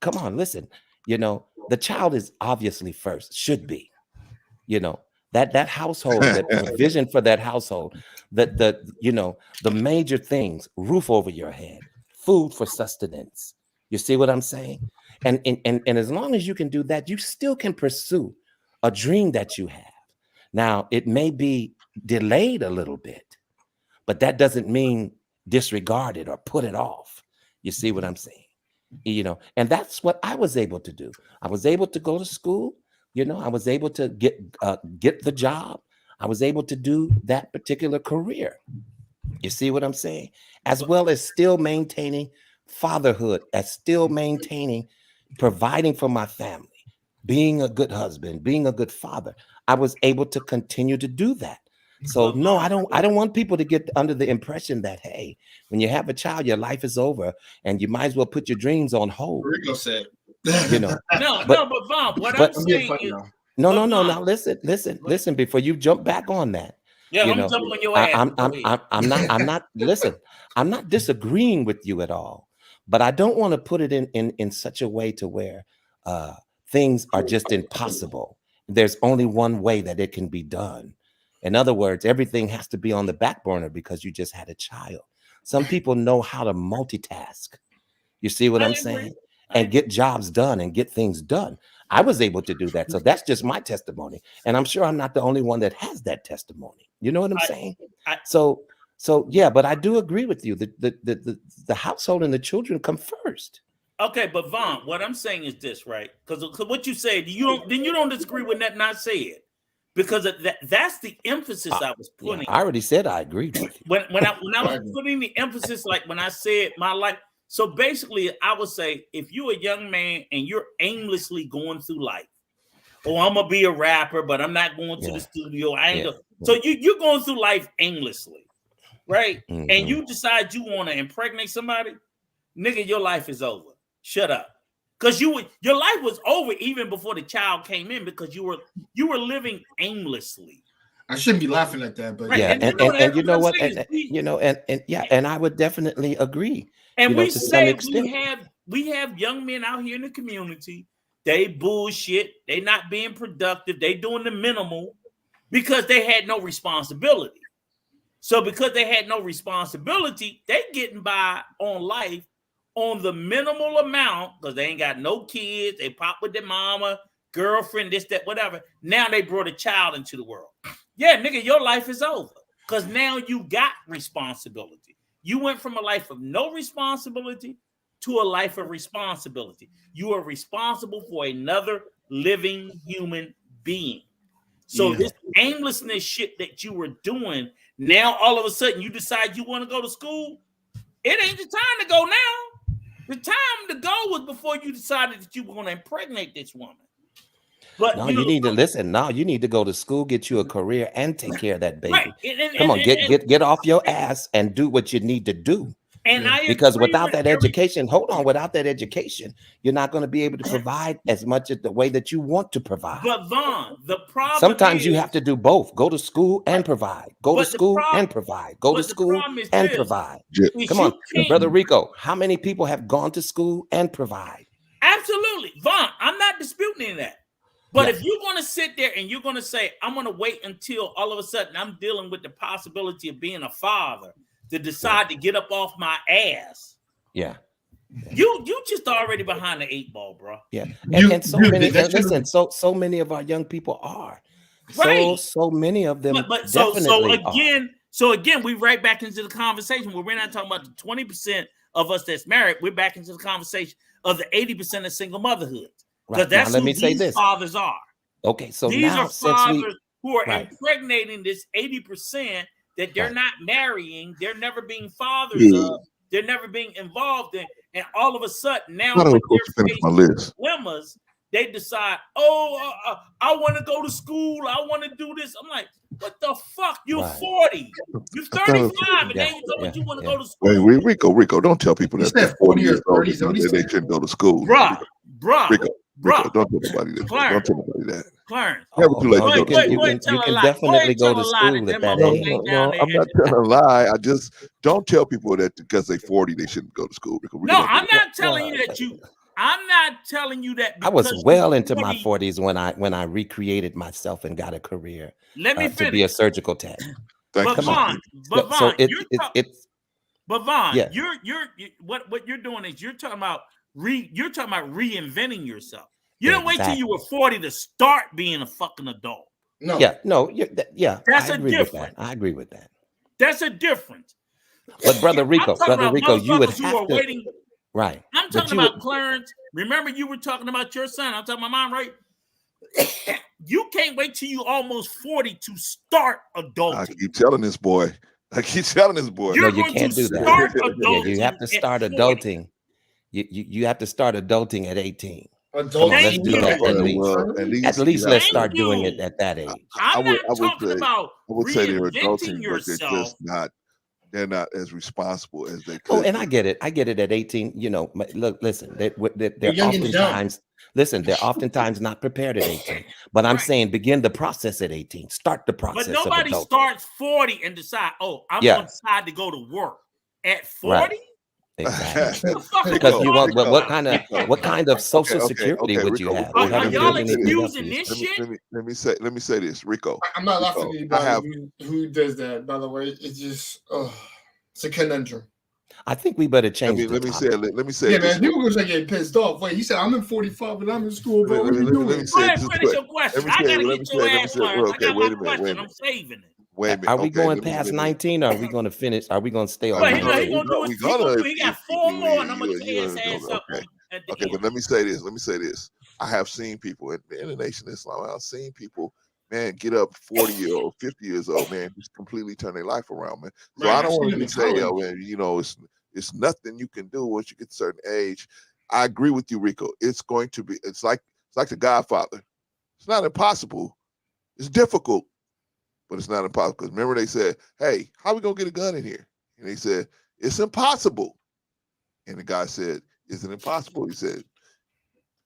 G: come on, listen, you know, the child is obviously first, should be, you know, that household, that vision for that household, the major things, roof over your head, food for sustenance. You see what I'm saying? And as long as you can do that, you still can pursue a dream that you have. Now, it may be delayed a little bit, but that doesn't mean disregard it or put it off. You see what I'm saying? You know, and that's what I was able to do. I was able to go to school. You know, I was able to get the job. I was able to do that particular career. You see what I'm saying? As well as still maintaining fatherhood, as still maintaining providing for my family, being a good husband, being a good father. I was able to continue to do that. So no, I don't want people to get under the impression that, hey, when you have a child, your life is over and you might as well put your dreams on hold.
I: Rico said,
G: you know.
C: but Vaughn, what I'm saying is
G: no. Now listen before you jump back on that.
C: Yeah, I'm jumping on your ass.
G: I'm not listen, I'm not disagreeing with you at all, but I don't want to put it in such a way to where things are just impossible. There's only one way that it can be done. In other words, everything has to be on the back burner because you just had a child. Some people know how to multitask. You see what I'm saying? And get jobs done and get things done. I was able to do that. So that's just my testimony. And I'm sure I'm not the only one that has that testimony. You know what I'm saying? So yeah, but I do agree with you. The household and the children come first.
C: Okay, but Vaughn, what I'm saying is this, right? Because what you said, you don't disagree with that not said. Because that's the emphasis I was putting.
G: Yeah, I already said I agreed with you.
C: When I was putting the emphasis, like when I said my life. So basically, I would say if you're a young man and you're aimlessly going through life, I'm gonna be a rapper, but I'm not going to the studio. So you're going through life aimlessly, right? Mm-hmm. And you decide you want to impregnate somebody, nigga, your life is over. Shut up. Because your life was over even before the child came in, because you were living aimlessly.
I: I shouldn't be laughing at that, but
C: right.
G: Yeah, and you know what,
C: and
G: and I would definitely agree.
C: And we
G: to some
C: say
G: extent.
C: we have young men out here in the community. They bullshit. They not being productive. They doing the minimal because they had no responsibility. So because they had no responsibility, they getting by on life on the minimal amount because they ain't got no kids. They pop with their mama, girlfriend, this, that, whatever. Now they brought a child into the world. Yeah, nigga, your life is over because now you got responsibility. You went from a life of no responsibility to a life of responsibility. You are responsible for another living human being. So this aimlessness shit that you were doing, now all of a sudden you decide you want to go to school. It ain't the time to go now. The time to go was before you decided that you were going to impregnate this woman. But
G: no, you need to listen. Now you need to go to school, get you a career, and take care of that baby.
C: Right.
G: Come on, get off your ass and do what you need to do.
C: And
G: because without that education, without that education, you're not going to be able to provide as much as the way that you want to provide.
C: But Vaughn, the problem
G: sometimes you have to do both. Go to school and provide. Go to school and provide. Go to school and provide. Come on, Brother Rico, how many people have gone to school and provide?
C: Absolutely. Vaughn, I'm not disputing that. But if you're going to sit there and you're going to say, I'm going to wait until all of a sudden I'm dealing with the possibility of being a father to decide to get up off my ass.
G: Yeah.
C: You just already behind the 8 ball, bro.
G: Yeah. And so many, listen, so many of our young people are.
C: Right.
G: So many of them.
C: But so again, we right back into the conversation where we're not talking about the 20% of us that's married. We're back into the conversation of the 80% of single motherhood. Because that's who these fathers are.
G: Okay, so
C: these
G: now
C: are fathers who are impregnating this 80% that they're not marrying, they're never being fathers of, they're never being involved in, and all of a sudden now when they're facing dilemmas, they decide, I want to go to school, I want to do this. I'm like, what the fuck? You're 40, you're 35, and now you know you want to go to school.
B: Wait, Rico, don't tell people that they're 40 years old they shouldn't go to school.
C: Bruh.
B: Rico, don't tell nobody that. Don't tell nobody that.
C: Clarence.
B: Never too late to go.
G: You can definitely go to school at that age.
B: No, I'm not telling a lie. I just don't tell people that because they're 40 they shouldn't go to school. Rico,
C: no, I'm not telling you that I'm not telling you that.
G: I was well into my 40s when I recreated myself and got a career.
C: Let me
G: to be a surgical tech.
C: But Vaughn, what you're doing is you're talking about reinventing yourself. You don't wait till you were 40 to start being a fucking adult.
B: No.
C: That's
G: I agree with that.
C: That's a difference.
G: But Brother Rico, you would have to.
C: Waiting.
G: Right.
C: I'm talking about Clarence. Remember, you were talking about your son. I'm talking about mine, right? You can't wait till you almost 40 to start adulting.
B: I keep telling this boy. No,
G: you can't do that. You have to start adulting. You have to start adulting at 18. Let's do that at least let's start doing it at that age.
B: I would say they're adulting, but they're just not. They're not as responsible as they could.
G: Oh, and I get it at 18. You know, look, listen, they're oftentimes not prepared at 18. But I'm saying begin the process at 18. Start the process.
C: But nobody starts 40 and decide, I'm going to decide to go to work at 40.
G: Right. Exactly. Because you want what kind of social security would you have?
C: Are y'all excusing this shit?
B: Let me say this, Rico.
I: I'm not laughing at anybody who does that. By the way, it's just it's a conundrum.
G: I think we better change.
B: Let me say.
I: Yeah, man. People gonna get pissed off. Wait, he said I'm in 45, but I'm in school. Bro, what are you doing?
C: Finish your question. I gotta get your ass learned. I got my question. I'm saving it.
B: Wait a minute.
G: Are we going past 19 or are we going to finish? Are we going to stay on?
C: He got 4 more and I'm going to tear his ass up.
B: Okay, but let me say this. I have seen people in the Nation of Islam. I've seen people, man, get up 40-year-old, 50 years old, man, just completely turn their life around, man. So I don't want to say, man, it's nothing you can do once you get to a certain age. I agree with you, Rico. It's like The Godfather. It's not impossible. It's difficult. But it's not impossible. Because remember they said, hey, how are we going to get a gun in here? And they said, it's impossible. And the guy said, is it impossible? He said,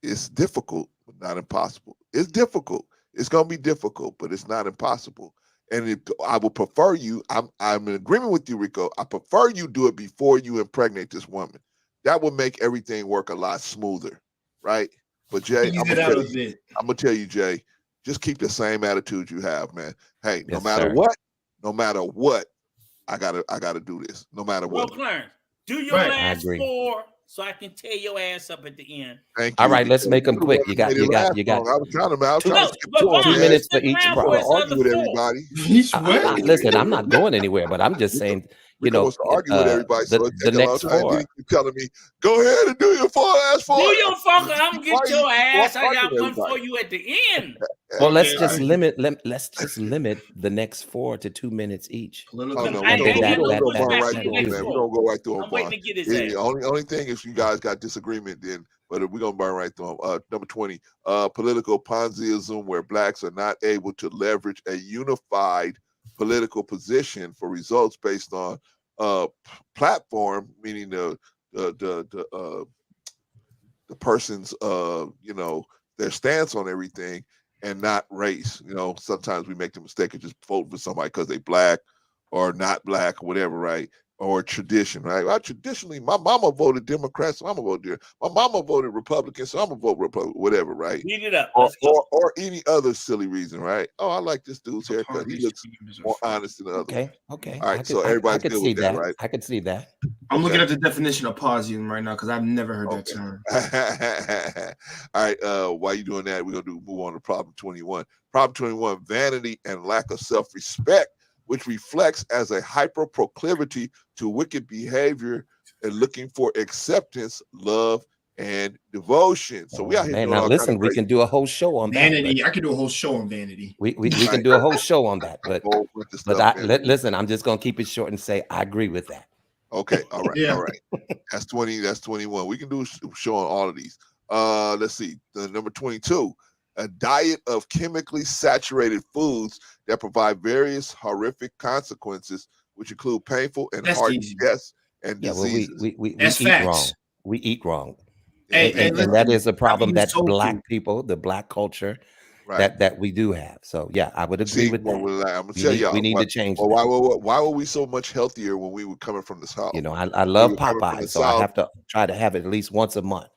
B: It's difficult, but not impossible. It's difficult. It's going to be difficult, but it's not impossible. And I would prefer you. I'm in agreement with you, Rico. I prefer you do it before you impregnate this woman. That would make everything work a lot smoother, right? But Jay, I'm gonna tell you, Jay, just keep the same attitude you have, man. Hey, no matter what, I gotta do this. No matter what.
C: Clarence, do your last 4 so I can tear your ass up at the end.
B: Thank you.
G: All right, let's make them quick. You got.
B: I was trying to skip
G: 2 minutes for each.
B: I want to argue with everybody.
G: Listen, I'm not going anywhere, but I'm just saying.
B: Wants to argue with everybody. So
G: the next 4.
B: Keep telling me, go ahead and do your 4 ass 4.
C: Do your fucker. I'm gonna get your ass. I got one for you at the end.
G: Well, let's just limit. Let's just limit the next 4 to 2 minutes each.
B: We don't go right through them.
C: I'm waiting to get his ass.
B: The only thing is you guys got disagreement then, but we're gonna burn right through them. Number 20, political Ponziism, where blacks are not able to leverage a unified political position for results based on platform, meaning the person's their stance on everything, and not race. Sometimes we make the mistake of just voting for somebody because they black or not black or whatever, right? Or tradition, right? Well, traditionally, my mama voted Democrat, so I'm gonna vote there. My mama voted Republican, so I'm gonna vote Republican, whatever, right?
C: Beat it up.
B: Or any other silly reason, right? Oh, I like this dude's haircut. He looks more honest than the other.
G: Okay.
B: All right, so everybody's good with that, right?
G: I could see that.
I: I'm looking at the definition of Ponziism right now because I've never heard that term.
B: All right, while you're doing that, we're gonna move on to problem 21. Problem 21: vanity and lack of self-respect, which reflects as a hyper proclivity to wicked behavior and looking for acceptance, love, and devotion. So we out here.
G: Man, now listen, we can do a whole show on
I: vanity. I could do a whole show on vanity.
G: We can do a whole show on that. But listen, I'm just gonna keep it short and say I agree with that.
B: Okay, all right, all right. That's 20. That's 21. We can do a show on all of these. Let's see. The number 22. A diet of chemically saturated foods that provide various horrific consequences, which include painful and hard deaths and diseases.
G: We eat wrong. We eat wrong. And that is a problem that black people, the black culture, that we do have. So yeah, I would agree with that.
B: I'm gonna tell y'all,
G: we need to change.
B: Why were we so much healthier when we were coming from the South?
G: I love Popeye, so I have to try to have it at least once a month.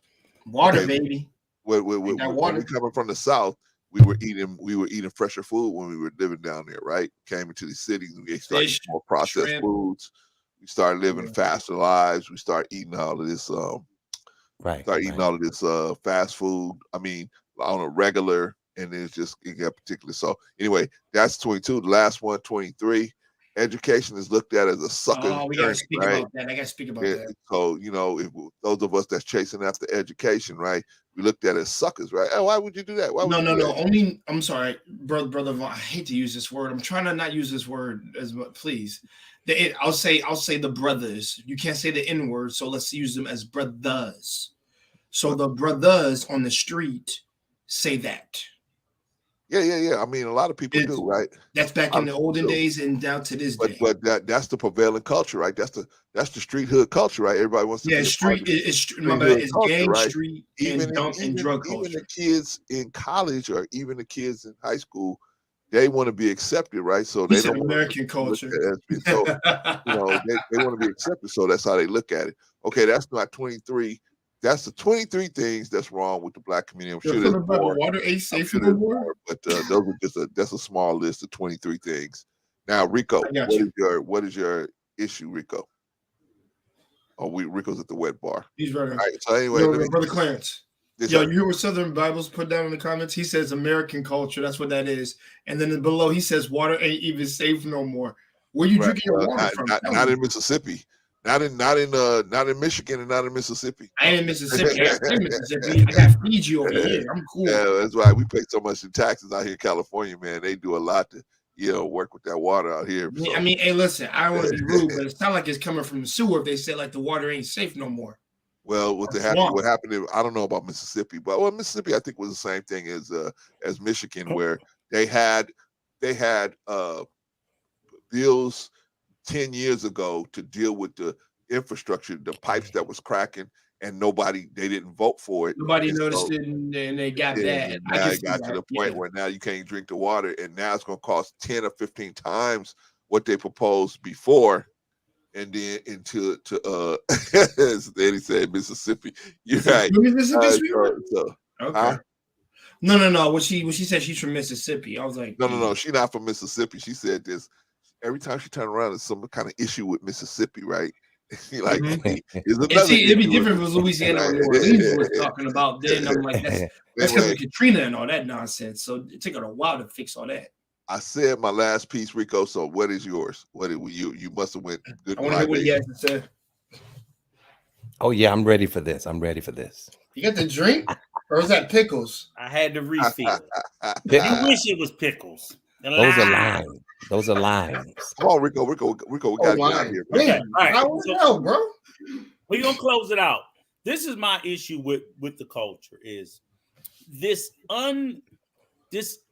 I: Water, baby.
B: When we coming from the South, we were eating fresher food when we were living down there, right? Came into the cities, we started eating more processed foods. We started living faster lives. We started eating all of this, all of this fast food. I mean, on a regular, and it got particular. So anyway, that's 22. The last one, 23. Education is looked at as a sucker.
I: Oh, we gotta speak about that. I gotta speak about that.
B: So if those of us that's chasing after education, right, we looked at it as suckers, right? Oh, why would you do that?
I: No. Only, I'm sorry, brother. I hate to use this word. I'm trying to not use this word as much. Please, I'll say the brothers. You can't say the N word, so let's use them as brothers. So the brothers on the street say that.
B: Yeah. I mean, a lot of people do, right?
I: That's back in the olden days and down to this day.
B: But that's the prevailing culture, right? That's the street hood culture, right? Everybody wants to.
I: Yeah, it's gang, right? Street, and drug culture.
B: Even the kids in college or even the kids in high school, they want to be accepted, right? So they don't
I: American culture.
B: So, they want to be accepted, so that's how they look at it. Okay, that's not 23. That's the 23 things that's wrong with the black community. I'm sure there's more.
I: Water ain't safe anymore.
B: But those are that's a small list of 23 things. Now, Rico, what is your issue, Rico? Oh, Rico's at the wet bar.
I: He's right.
B: All right. So anyway,
I: brother Clarence. You hear what Southern Bibles put down in the comments? He says American culture. That's what that is. And then below he says water ain't even safe no more. Where you drinking your water from?
B: Not in Mississippi. Not in Michigan and not in Mississippi.
I: I ain't in Mississippi. I'm in Mississippi. I got Fiji over here. I'm cool.
B: Yeah, that's why we pay so much in taxes out here in California, man. They do a lot to work with that water out here. So.
I: I mean, hey, listen, I don't want to be rude, but it sounds like it's coming from the sewer if they say like the water ain't safe no more.
B: Well, what happened? I don't know about Mississippi, but Mississippi I think was the same thing as Michigan, where they had bills 10 years ago to deal with the infrastructure, the pipes that was cracking, and they didn't vote for it.
I: Nobody
B: And
I: noticed
B: so,
I: it, and they got
B: yeah,
I: bad.
B: now
I: I
B: it got to the point where now you can't drink the water, and now it's going to cost 10 or 15 times what they proposed before. And then into as Eddie said, Mississippi. You're right.
I: Mississippi.
B: So,
I: okay.
B: huh?
I: No. When she said she's from Mississippi, I was like,
B: no. She's not from Mississippi. She said this every time she turned around. There's some kind of issue with Mississippi, right? Like,
I: it'd be different if it was Louisiana or New Orleans we were talking about. Then I'm like, that's because of Katrina and all that nonsense. So it took her a while to fix all that.
B: I said my last piece, Rico. So what is yours? What did you must have went good.
I: I want to hear what he has to say.
G: Oh yeah, I'm ready for this.
I: You got the drink, or is that pickles?
C: I had to refill. You wish it was pickles.
G: Those are limes.
B: Come on, Rico. We gotta get out of here.
C: Okay. All right.
I: I want to know, bro.
C: We're gonna close it out. This is my issue with the culture: is this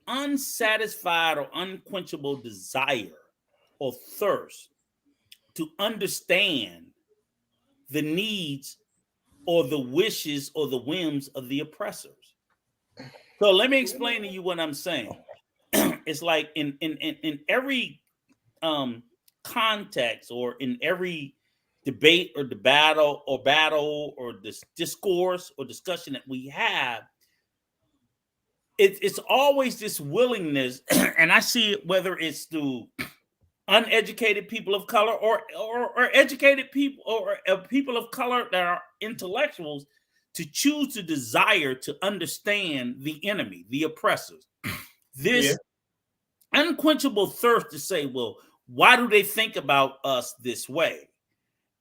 C: unsatisfied or unquenchable desire or thirst to understand the needs or the wishes or the whims of the oppressors. So let me explain to you what I'm saying. It's like in every context or in every debate or battle or this discourse or discussion that we have, it's always this willingness, and I see it whether it's through uneducated people of color or educated people or people of color that are intellectuals, to choose to desire to understand the enemy, the oppressors. This unquenchable thirst to say, well, why do they think about us this way?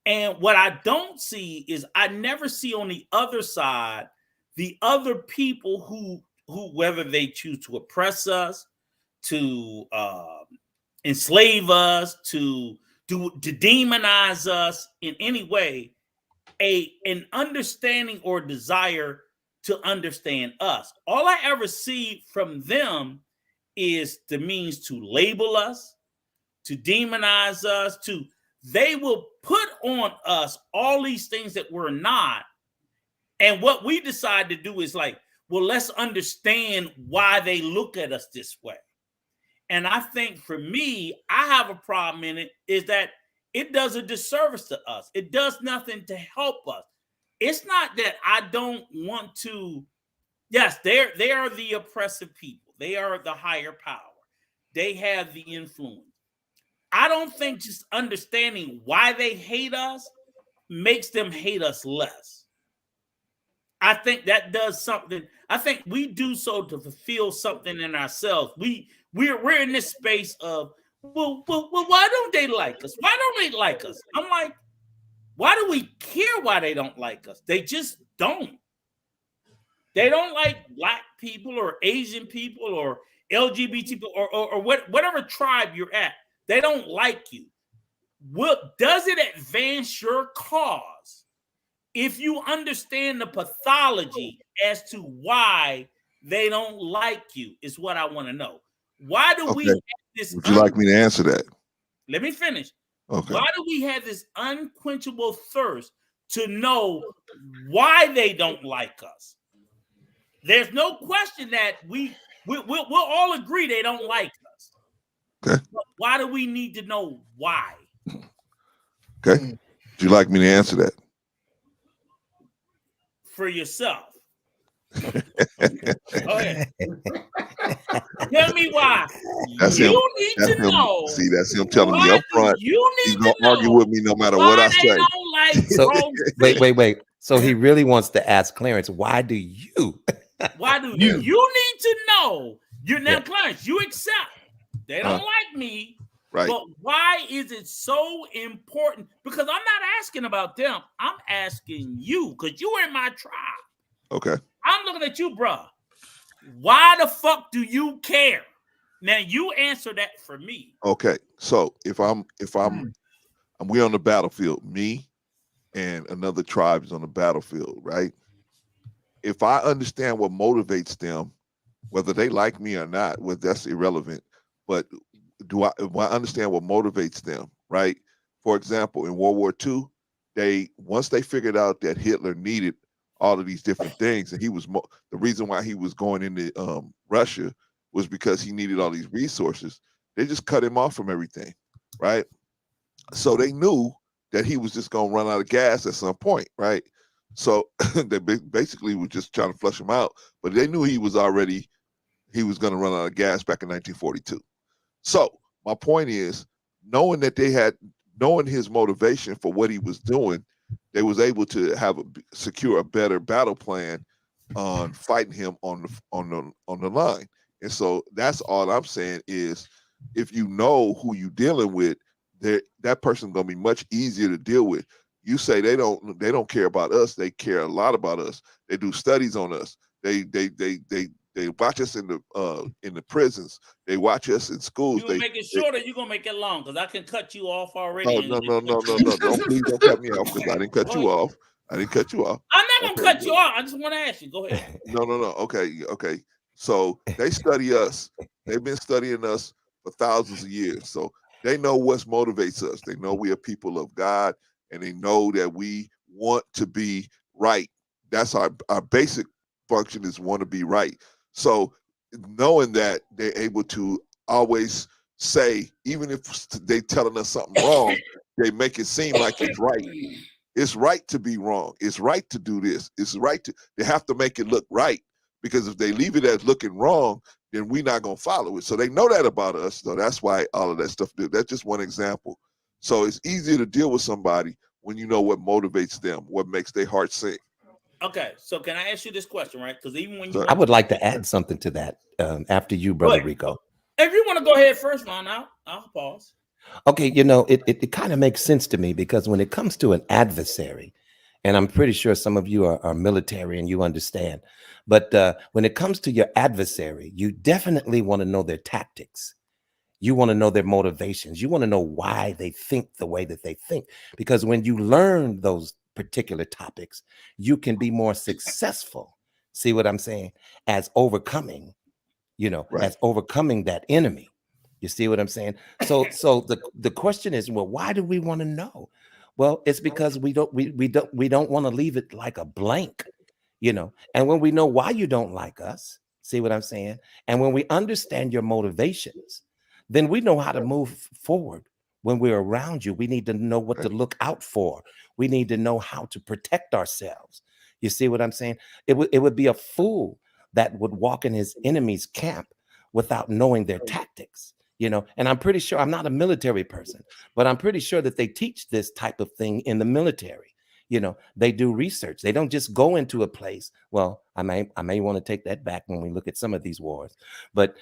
C: And what I don't see is I never see on the other side the other people who whether they choose to oppress us, to enslave us, to demonize us in any way, an understanding or desire to understand us. All I ever see from them is the means to label us, to demonize us, they will put on us all these things that we're not. And what we decide to do is like, well, let's understand why they look at us this way. And I think for me, I have a problem in it, is that it does a disservice to us. It does nothing to help us. It's not that I don't want to. Yes, they are the oppressive people. They are the higher power. They have the influence. I don't think just understanding why they hate us makes them hate us less. I think that does something. I think we do so to fulfill something in ourselves. We're in this space of, well, why don't they like us? Why don't they like us? I'm like, why do we care why they don't like us? They just don't. They don't like Black people or Asian people or LGBT people or whatever tribe you're at. They don't like you. Does it advance your cause if you understand the pathology as to why they don't like you? Is what I want to know. Why do we have this?
B: Would you like me to answer that?
C: Let me finish.
B: Okay.
C: Why do we have this unquenchable thirst to know why they don't like us? There's no question that we'll all agree they don't like us.
B: Okay.
C: But why do we need to know why?
B: Okay. Would you like me to answer that?
C: For yourself. Okay. Tell me why.
B: That's
C: you
B: him.
C: need
B: That's
C: to
B: him.
C: know.
B: See, that's him telling me up front. He's gonna argue with me no matter what I say.
G: So wait. So he really wants to ask Clarence, why do you?
C: Why do you need to know? You're now, Clarence, you accept they don't like me.
B: Right.
C: But why is it so important? Because I'm not asking about them. I'm asking you, because you are in my tribe.
B: Okay.
C: I'm looking at you, bro. Why the fuck do you care? Now you answer that for me.
B: Okay. So if we on the battlefield, me and another tribe is on the battlefield, right? If I understand what motivates them, whether they like me or not, well, that's irrelevant. But do I understand what motivates them, right? For example, in World War II, once they figured out that Hitler needed all of these different things, and the reason why he was going into Russia was because he needed all these resources. They just cut him off from everything, right? So they knew that he was just going to run out of gas at some point, right? So they basically were just trying to flush him out, but they knew he was going to run out of gas back in 1942. So my point is, knowing his motivation for what he was doing, they was able to secure a better battle plan on fighting him on the line. And so that's all I'm saying is, if you know who you're dealing with, that person's gonna be much easier to deal with. You say they don't care about us. They care a lot about us. They do studies on us. They watch us in the prisons. They watch us in schools.
C: You gonna make it short, or you gonna make it long? Because I can cut you off already.
B: Oh, no. Please don't cut me off, because I didn't cut you off. I didn't cut you off.
C: I'm not gonna cut you off. I just want to ask you. Go ahead.
B: No. Okay. So they study us. They've been studying us for thousands of years. So they know what motivates us. They know we are people of God, and they know that we want to be right. That's our basic function, is want to be right. So knowing that, they're able to always say, even if they telling us something wrong, they make it seem like it's right. It's right to be wrong. It's right to do this. They have to make it look right, because if they leave it as looking wrong, then we're not going to follow it. So they know that about us. So that's why all of that stuff, that's just one example. So it's easier to deal with somebody when you know what motivates them, what makes their heart sing.
C: Okay, so can I ask you this question, right? Because even when
G: I would like to add something to that after you, Brother Rico.
C: If you want to go ahead first, Ron, I'll pause.
G: Okay, it kind of makes sense to me, because when it comes to an adversary, and I'm pretty sure some of you are military and you understand, but when it comes to your adversary, you definitely want to know their tactics. You want to know their motivations. You want to know why they think the way that they think, because when you learn those particular topics, you can be more successful. See what I'm saying? As overcoming, as overcoming that enemy. You see what I'm saying? So the question is, well, why do we want to know? Well, it's because we don't want to leave it like a blank, And when we know why you don't like us, see what I'm saying? And when we understand your motivations, then we know how to move forward. When we're around you, we need to know what to look out for. We need to know how to protect ourselves. You see what I'm saying? It would be a fool that would walk in his enemy's camp without knowing their tactics. And I'm pretty sure, I'm not a military person, but I'm pretty sure that they teach this type of thing in the military. They do research. They don't just go into a place. Well, I may want to take that back when we look at some of these wars, but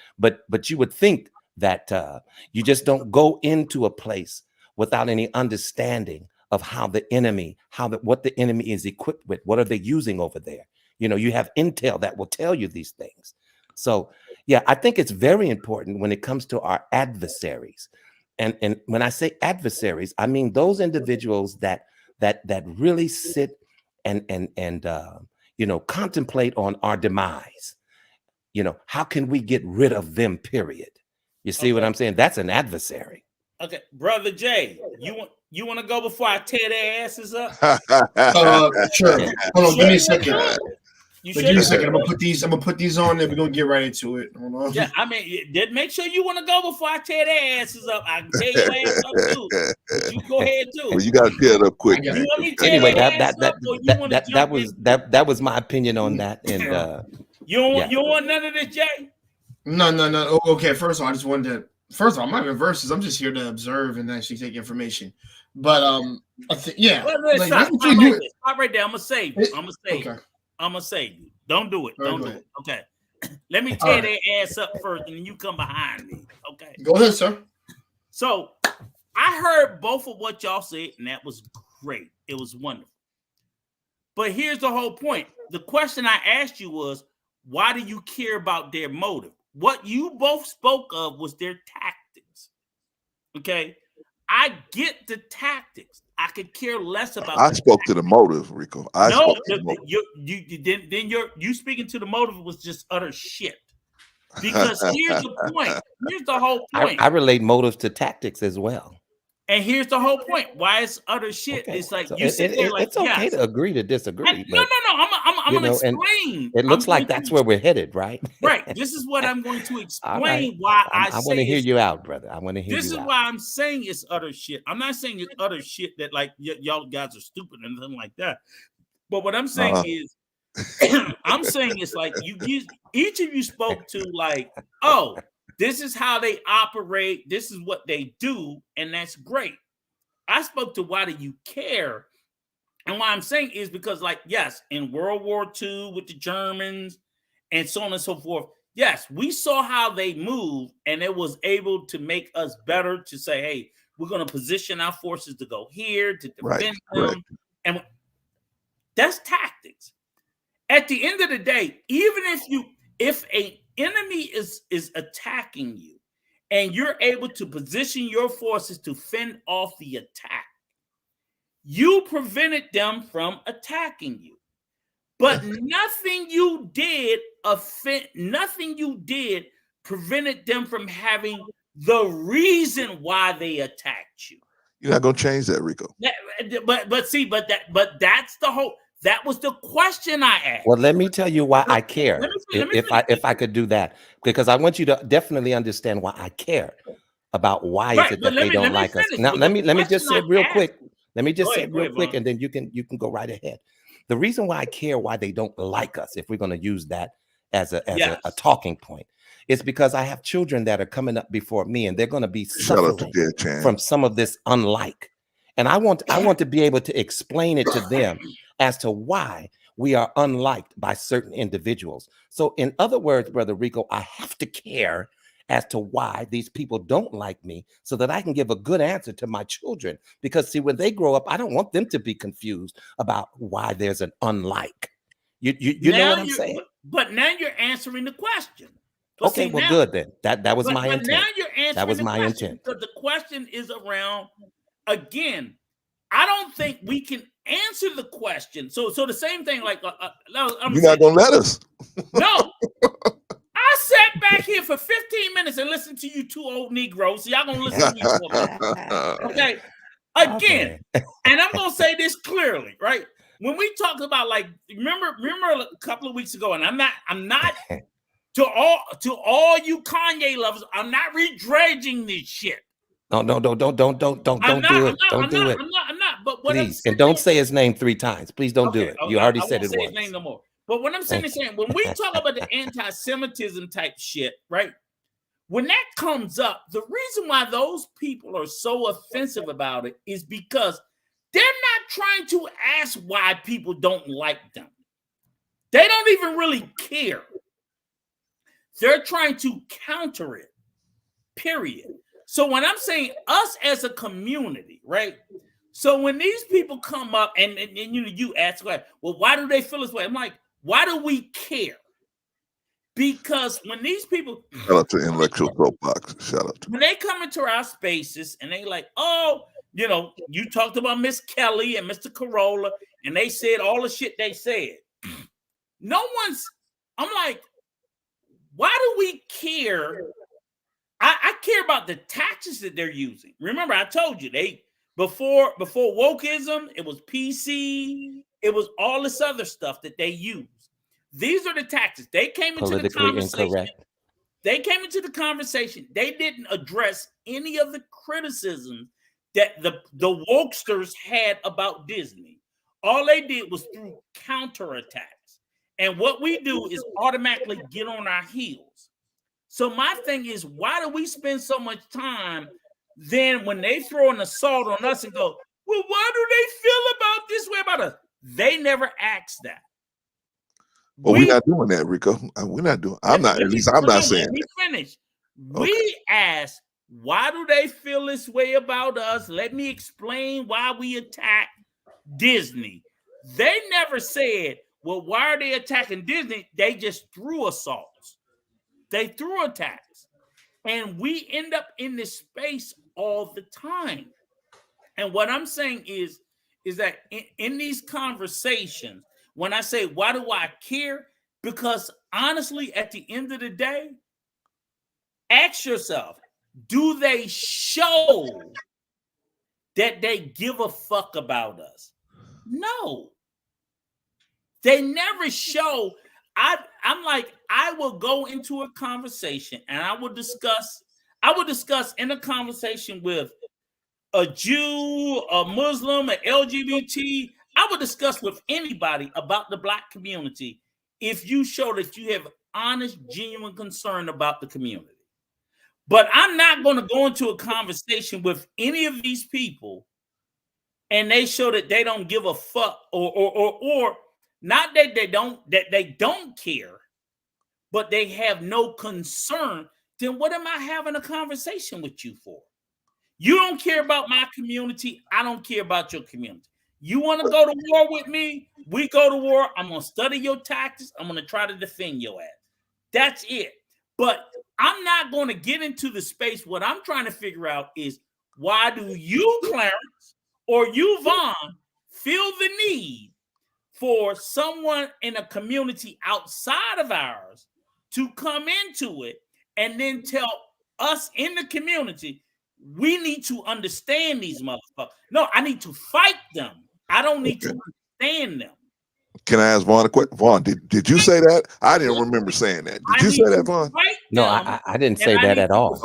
G: you would think that you just don't go into a place without any understanding of how the enemy, what the enemy is equipped with. What are they using over there? You have intel that will tell you these things. So yeah, I think it's very important when it comes to our adversaries. And when I say adversaries, I mean those individuals that really sit and contemplate on our demise. How can we get rid of them, period? You see what I'm saying? That's an adversary.
C: Okay, Brother Jay, you want to go before I tear their asses up?
I: Sure. Hold on, give me a second.
C: Give me a second.
I: I'm gonna put these on, and we're gonna get right into it. Hold on.
C: Yeah, I mean, make sure you want to go before I tear their asses up. I can tear your ass up too. But you go ahead too.
B: Well, you gotta tear it up quick.
C: You want me to tear
G: Anyway,
C: their ass up, or you want to jump in?
G: that was my opinion on that. And
C: you don't want none of this, Jay?
I: No. Okay, first of all, I just wanted to. First of all, I'm not even versus. I'm just here to observe and actually take information. But I think
C: Stop right there. I'm gonna save you. I'm gonna save you. Don't do it. Don't do it. Okay. Let me tear their ass up first, and then you come behind me. Okay.
I: Go ahead, sir.
C: So I heard both of what y'all said, and that was great. It was wonderful. But here's the whole point. The question I asked you was, why do you care about their motive? What you both spoke of was their tactics. Okay. I get the tactics. I could care less about.
B: I spoke to the motive, Rico.
C: You speaking to the motive was just utter shit. Because here's the point. Here's the whole point.
G: I relate motives to tactics as well.
C: And here's the whole point. Why it's utter shit.
G: Okay.
C: It's like
G: So
C: you sit there like,
G: it's okay
C: yes.
G: to agree to disagree,
C: No.
G: but
C: I'm gonna
G: and
C: explain.
G: it looks like that's where we're headed, right?
C: Right. This is what I'm going to
G: All right.
C: explain why
G: I want to hear you out, brother. I want to hear
C: this
G: you
C: is
G: out.
C: why I'm saying it's utter shit. I'm not saying it's utter shit that like y'all guys are stupid and nothing like that. But what I'm saying is, I'm saying it's like each of you spoke to like, oh, this is how they operate. This is what they do, and that's great. I spoke to why do you care? And what I'm saying is because, like, yes, in World War II with the Germans and so on and so forth, yes, we saw how they moved, and it was able to make us better to say, hey, we're going to position our forces to go here to defend them. And that's tactics. At the end of the day, even if an enemy is attacking you and you're able to position your forces to fend off the attack, you prevented them from attacking you. But nothing you did prevented them from having the reason why they attacked you.
B: You're not gonna change that, Rico.
C: But that's the whole. That was the question I asked.
G: Well, let me tell you why I care. If I could do that, because I want you to definitely understand why I care about why is it that they don't like us. Now, let me just say it real quick. Let me just say it real quick, and then you can go right ahead. The reason why I care why they don't like us, if we're going to use that as a talking point, is because I have children that are coming up before me, and they're going to be suffering from some of this unlike. And I want to be able to explain it to them as to why we are unliked by certain individuals. So in other words, Brother Rico, I have to care as to why these people don't like me so that I can give a good answer to my children. Because see, when they grow up, I don't want them to be confused about why there's an unlike. You know what I'm saying?
C: But now you're answering the question.
G: Okay, well, good then. That was my intent.
C: Now you're answering
G: that was my intent.
C: Because the question is around, again, I don't think we can answer the question. So the same thing, like
B: you're not gonna let us.
C: No. I sat back here for 15 minutes and listened to you two old Negroes. So y'all gonna listen to me for a minute. Okay. Again, and I'm gonna say this clearly, right? When we talked about, like, remember a couple of weeks ago, and I'm not to all you Kanye lovers, I'm not redredging this shit.
G: No, don't do it. Don't do it.
C: I'm not. But what
G: please, and don't say his name 3 times. Please don't do it. You already said it once.
C: His name no more. But what I'm saying is, when we talk about the anti-Semitism type shit, right? When that comes up, the reason why those people are so offensive about it is because they're not trying to ask why people don't like them. They don't even really care. They're trying to counter it, period. So when I'm saying us as a community, right? So when these people come up and you ask, well, why do they feel this way? I'm like, why do we care? Because when these people,
B: shout out to Intellectual Soapbox, shout out to,
C: when they come into our spaces and they like, oh, you talked about Miss Kelly and Mr. Corolla, and they said all the shit they said. I'm like, why do we care? I care about the tactics that they're using. Remember, I told you before wokeism, it was PC, it was all this other stuff that they used. These are the tactics. They came into the conversation. Incorrect. They came into the conversation. They didn't address any of the criticisms that the wokesters had about Disney. All they did was through counterattacks. And what we do is automatically get on our heels. So my thing is, why do we spend so much time then when they throw an assault on us and go, well, why do they feel about this way about us? They never asked that.
B: Well, we're not doing that, Rico. We're not doing. I'm not saying.
C: Let me finish. We asked, why do they feel this way about us? Let me explain why we attack Disney. They never said, well, why are they attacking Disney? They just threw assaults. They threw attacks. And we end up in this space all the time. And what I'm saying is that in these conversations, when I say, why do I care? Because honestly, at the end of the day, ask yourself, do they show that they give a fuck about us. No. They never show. I'm like, I will go into a conversation and I will discuss in a conversation with a Jew, a Muslim, an LGBT. I would discuss with anybody about the Black community if you show that you have honest, genuine concern about the community. But I'm not going to go into a conversation with any of these people and they show that they don't give a fuck or not that they don't care, but they have no concern. Then what am I having a conversation with you for? You don't care about my community. I don't care about your community. You want to go to war with me? We go to war. I'm going to study your tactics. I'm going to try to defend your ass. That's it. But I'm not going to get into the space. What I'm trying to figure out is why do you, Clarence, or you, Vaughn, feel the need for someone in a community outside of ours to come into it and then tell us in the community, we need to understand these motherfuckers. No, I need to fight them. I don't need to understand them.
B: Can I ask Vaughn a question? Vaughn, did you say that? I didn't remember saying that. Did you say that, Vaughn?
G: No, I didn't say that at all.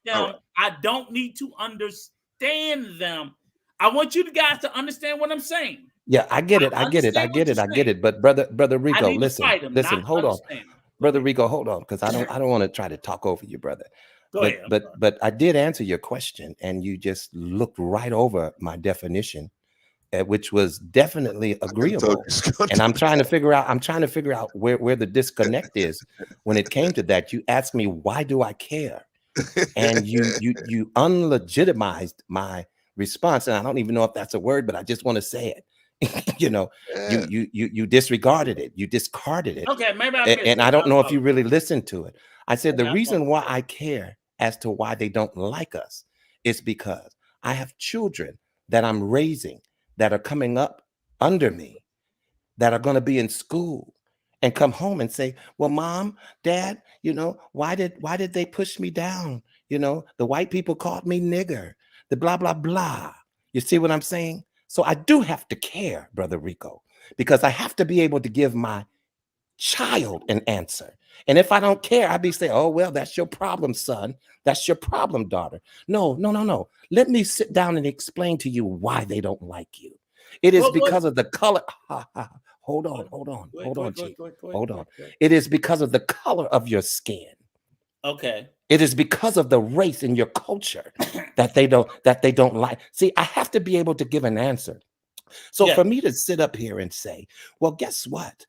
C: Right. I don't need to understand them. I want you guys to understand what I'm saying.
G: Yeah, I get it. I get it. But brother Rico, listen, hold on. Brother Rico, hold on, because I don't want to try to talk over you, brother. But I did answer your question, and you just looked right over my definition, which was definitely agreeable. And I'm trying to figure out where the disconnect is when it came to that. You asked me, why do I care? And you unlegitimized my response. And I don't even know if that's a word, but I just want to say it. You disregarded it. You discarded it.
C: Okay, maybe
G: and I don't know if you really listened to it. I said the reason why I care as to why they don't like us is because I have children that I'm raising that are coming up under me, that are going to be in school and come home and say, well, Mom, Dad, why did they push me down? The white people called me nigger, the blah, blah, blah. You see what I'm saying? So I do have to care, Brother Rico, because I have to be able to give my child an answer. And if I don't care, I'd be saying, oh, well, that's your problem, son. That's your problem, daughter. No. Let me sit down and explain to you why they don't like you. It is because of the color. Hold on, Chief. Hold on. It is because of the color of your skin.
C: Okay.
G: It is because of the race in your culture that they don't like. See, I have to be able to give an answer. So for me to sit up here and say, well, guess what?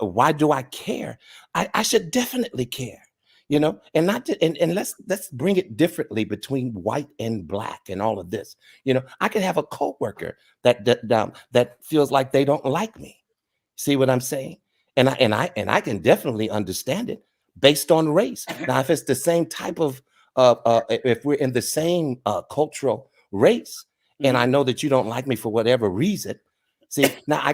G: Why do I care? I should definitely care, and not to, and let's bring it differently between white and black and all of this. I could have a coworker that feels like they don't like me. See what I'm saying? And I can definitely understand it based on race. Now, if it's the same type of if we're in the same cultural race, and I know that you don't like me for whatever reason. See, now I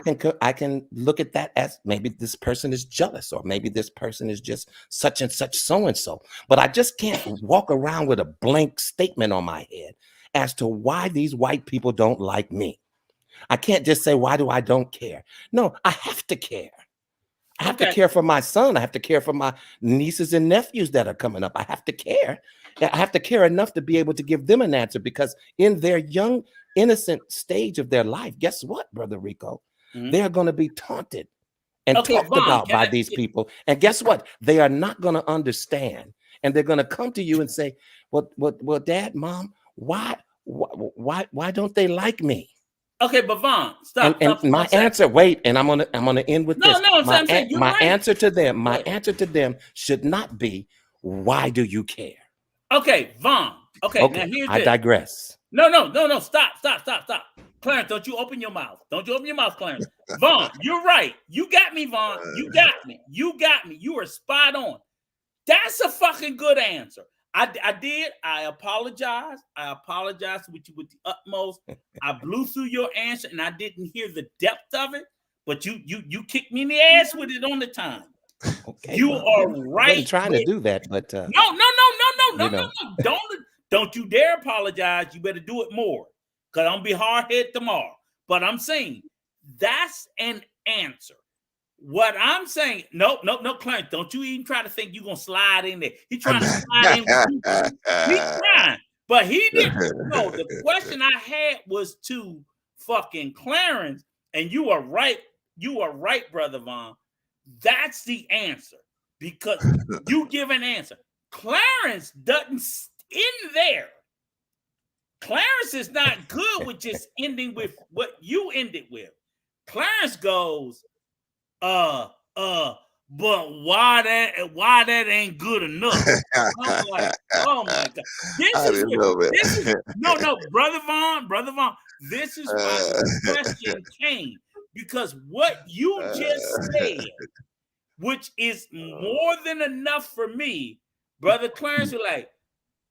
G: can look at that as maybe this person is jealous, or maybe this person is just such and such so-and-so. But I just can't walk around with a blank statement on my head as to why these white people don't like me. I can't just say, why do I don't care? No, I have to care. I have to care for my son. I have to care for my nieces and nephews that are coming up. I have to care. I have to care enough to be able to give them an answer, because in their young, innocent stage of their life, guess what, Brother Rico? They are going to be taunted and talked about by these people. And guess what? They are not going to understand. And they're going to come to you and say, well, Dad, Mom, why don't they like me?
C: Okay, but Vaughn, stop.
G: And my answer, wait, and I'm gonna end with this.
C: No,
G: my answer to them should not be, why do you care?
C: Okay, Vaughn. Okay, now here's
G: I digress.
C: No. Stop. Clarence, don't you open your mouth. Don't you open your mouth, Clarence. Vaughn, you're right. You got me, Vaughn. You got me. You are spot on. That's a fucking good answer. I did. I apologize. With you with the utmost. I blew through your answer and I didn't hear the depth of it, but you kicked me in the ass with it on the time. Okay, you are right.
G: I wasn't trying to do that, but
C: no. Don't you dare apologize. You better do it more. because I'm gonna be hard hit tomorrow. But I'm saying that's an answer. What I'm saying, no, Clarence, don't you even try to think you're gonna slide in there. He's trying to slide in with you. He's trying, but he didn't. No, the question I had was to fucking Clarence, and you are right. You are right, Brother Vaughn. That's the answer because you give an answer. Clarence doesn't end there. Clarence is not good with just ending with what you ended with. Clarence goes, but why that ain't good enough? I'm like, oh my God. This is Brother Vaughn, this is why the question came. Because what you just said, which is more than enough for me, Brother Clarence was like,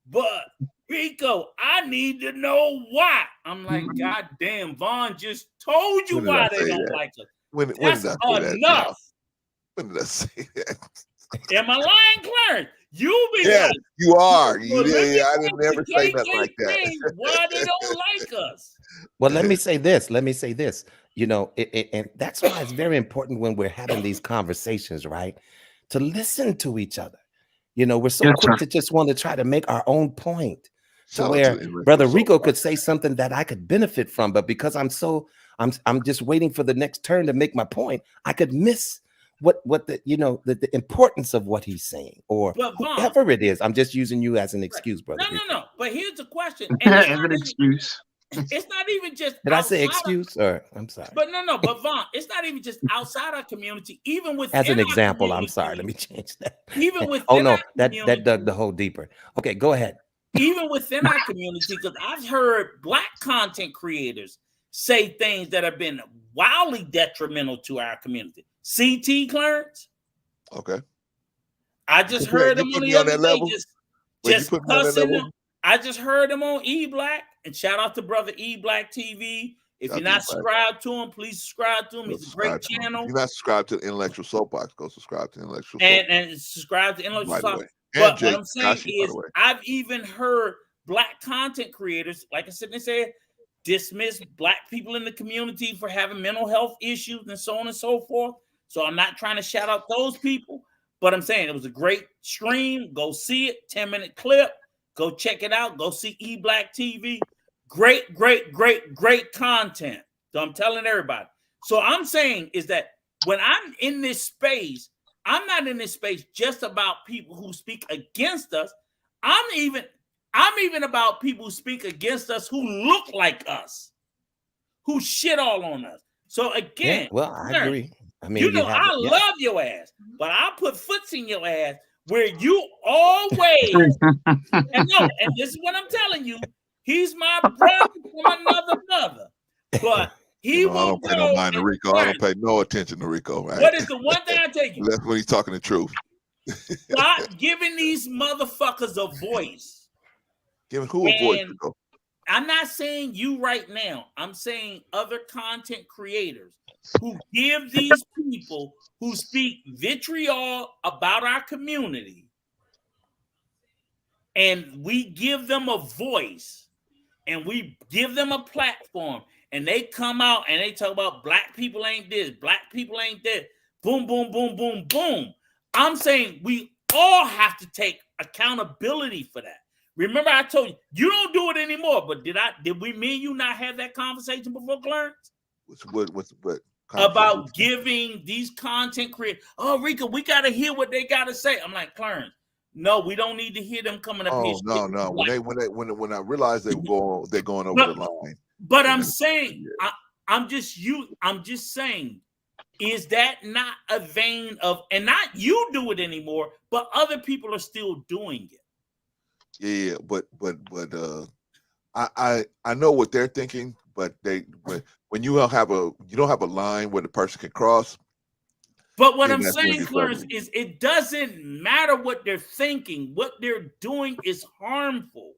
C: but Rico, I need to know why. I'm like, God damn, Vaughn just told you why they don't like us. That's enough.
B: When did I say that?
C: Am I lying, Clarence? You be
B: like, you are. I
C: didn't
B: never say nothing like that.
C: Why they don't like us?
G: Well, let me say this. You know, and that's why it's very important when we're having these conversations, right? To listen to each other. You know, we're so quick to just want to try to make our own point. To where Brother Rico could say something that I could benefit from, but because I'm just waiting for the next turn to make my point, I could miss what the importance of what he's saying, or whatever it is. I'm just using you as an excuse, Brother.
C: No. But here's the question.
H: As an excuse.
C: It's not even just.
G: Did I say excuse? Or I'm sorry.
C: But no. But Vaughn, it's not even just outside our community. Even within
G: as an example, I'm sorry. Let me change that. Even within that dug the hole deeper. Okay, go ahead.
C: Even within our community, because I've heard Black content creators say things that have been wildly detrimental to our community. CT Clarence.
B: Okay.
C: I just heard him on the other day, just cussing them. I just heard him on E Black, and shout out to Brother E Black TV. If you're not subscribed to him, please subscribe to him. He's a great channel.
B: If you're not subscribed to Intellectual Soapbox, go subscribe to Intellectual
C: Soapbox. And subscribe to Intellectual Soapbox. But Jake, what I'm saying is, I've even heard Black content creators, like I said, they say, dismiss Black people in the community for having mental health issues and so on and so forth. So I'm not trying to shout out those people, but I'm saying it was a great stream. Go see it, 10-minute clip. Go check it out. Go see E Black TV. Great content. So I'm telling everybody. So I'm saying is that when I'm in this space, I'm not in this space just about people who speak against us. I'm even about people who speak against us who look like us, who shit all on us. So again,
G: I agree. I mean,
C: I love your ass, but I'll put foots in your ass where you always and this is what I'm telling you. He's my brother from another mother, but he will.
B: I don't pay no mind to Rico. I don't pay no attention to Rico. Right?
C: What is the one thing I tell you?
B: That's when he's talking the truth.
C: Stop giving these motherfuckers a voice.
B: Giving who a voice? Rico?
C: I'm not saying you right now. I'm saying other content creators who give these people who speak vitriol about our community, and we give them a voice, and we give them a platform, and they come out and they talk about Black people ain't this, Black people ain't that, boom, boom, boom, boom, boom. I'm saying we all have to take accountability for that. Remember, I told you, you don't do it anymore, but did me and you not have that conversation before, Clarence?
B: What
C: about giving these content creators, Rico, we got to hear what they got to say. I'm like, Clarence, no, we don't need to hear them coming up here.
B: No. When I realized they're going over the line.
C: But I'm saying, I'm just saying, is that not a vein of, and not you do it anymore, but other people are still doing it.
B: Yeah, but I know what they're thinking, but when you don't have a line where the person can cross.
C: But what I'm saying, Clarence, is it doesn't matter what they're thinking. What they're doing is harmful.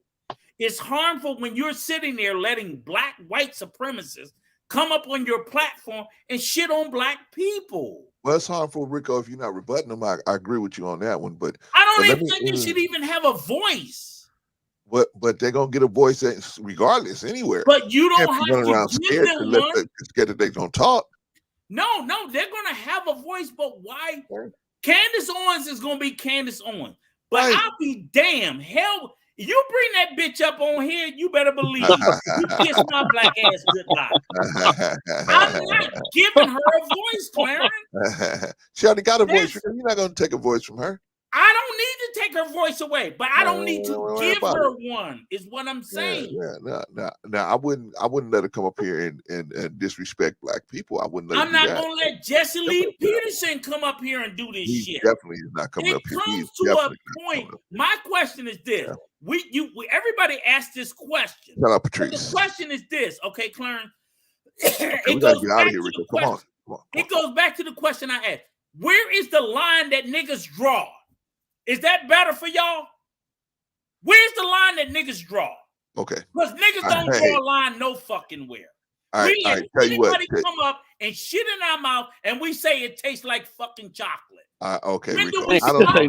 C: It's harmful when you're sitting there letting Black white supremacists come up on your platform and shit on Black people.
B: Well, it's harmful, Rico, if you're not rebutting them. I agree with you on that one, but
C: I don't even think you should even have a voice.
B: But they're gonna get a voice regardless anywhere.
C: But you
B: Can't
C: don't
B: be
C: have
B: running
C: to
B: around
C: give
B: scared
C: them
B: to
C: one.
B: scared that they don't talk.
C: No, they're gonna have a voice, but why? Candace Owens is gonna be Candace Owens. But
B: Right.
C: I'll be damn. Hell, you bring that bitch up on here, you better believe you kiss my black ass goodbye. I'm not giving her a voice, Clarence.
B: She already got a voice. You're not gonna take a voice from her.
C: I don't need to take her voice away, but I don't need to give her one, is what I'm saying.
B: No. I wouldn't let her come up here and disrespect black people. I wouldn't let her
C: I'm
B: do
C: not
B: that.
C: gonna let Jesse Lee Peterson come up here and do this
B: He
C: shit.
B: definitely is not coming
C: It
B: up here.
C: comes to a point. My question is this. Everybody asked this question.
B: Shout out Patrice.
C: The question is this, okay, Clarence?
B: We gotta get out of here, Rico. Come on.
C: It goes back to the question I asked. Where is the line that niggas draw? Is that better for y'all? Where's the line that niggas draw?
B: Okay.
C: Because niggas don't draw a line no fucking where.
B: All right, tell you what.
C: Anybody come up and shit in our mouth and we say it tastes like fucking chocolate.
B: Okay,
C: When
B: Rico.
C: do we
B: I don't
C: stop?
B: know.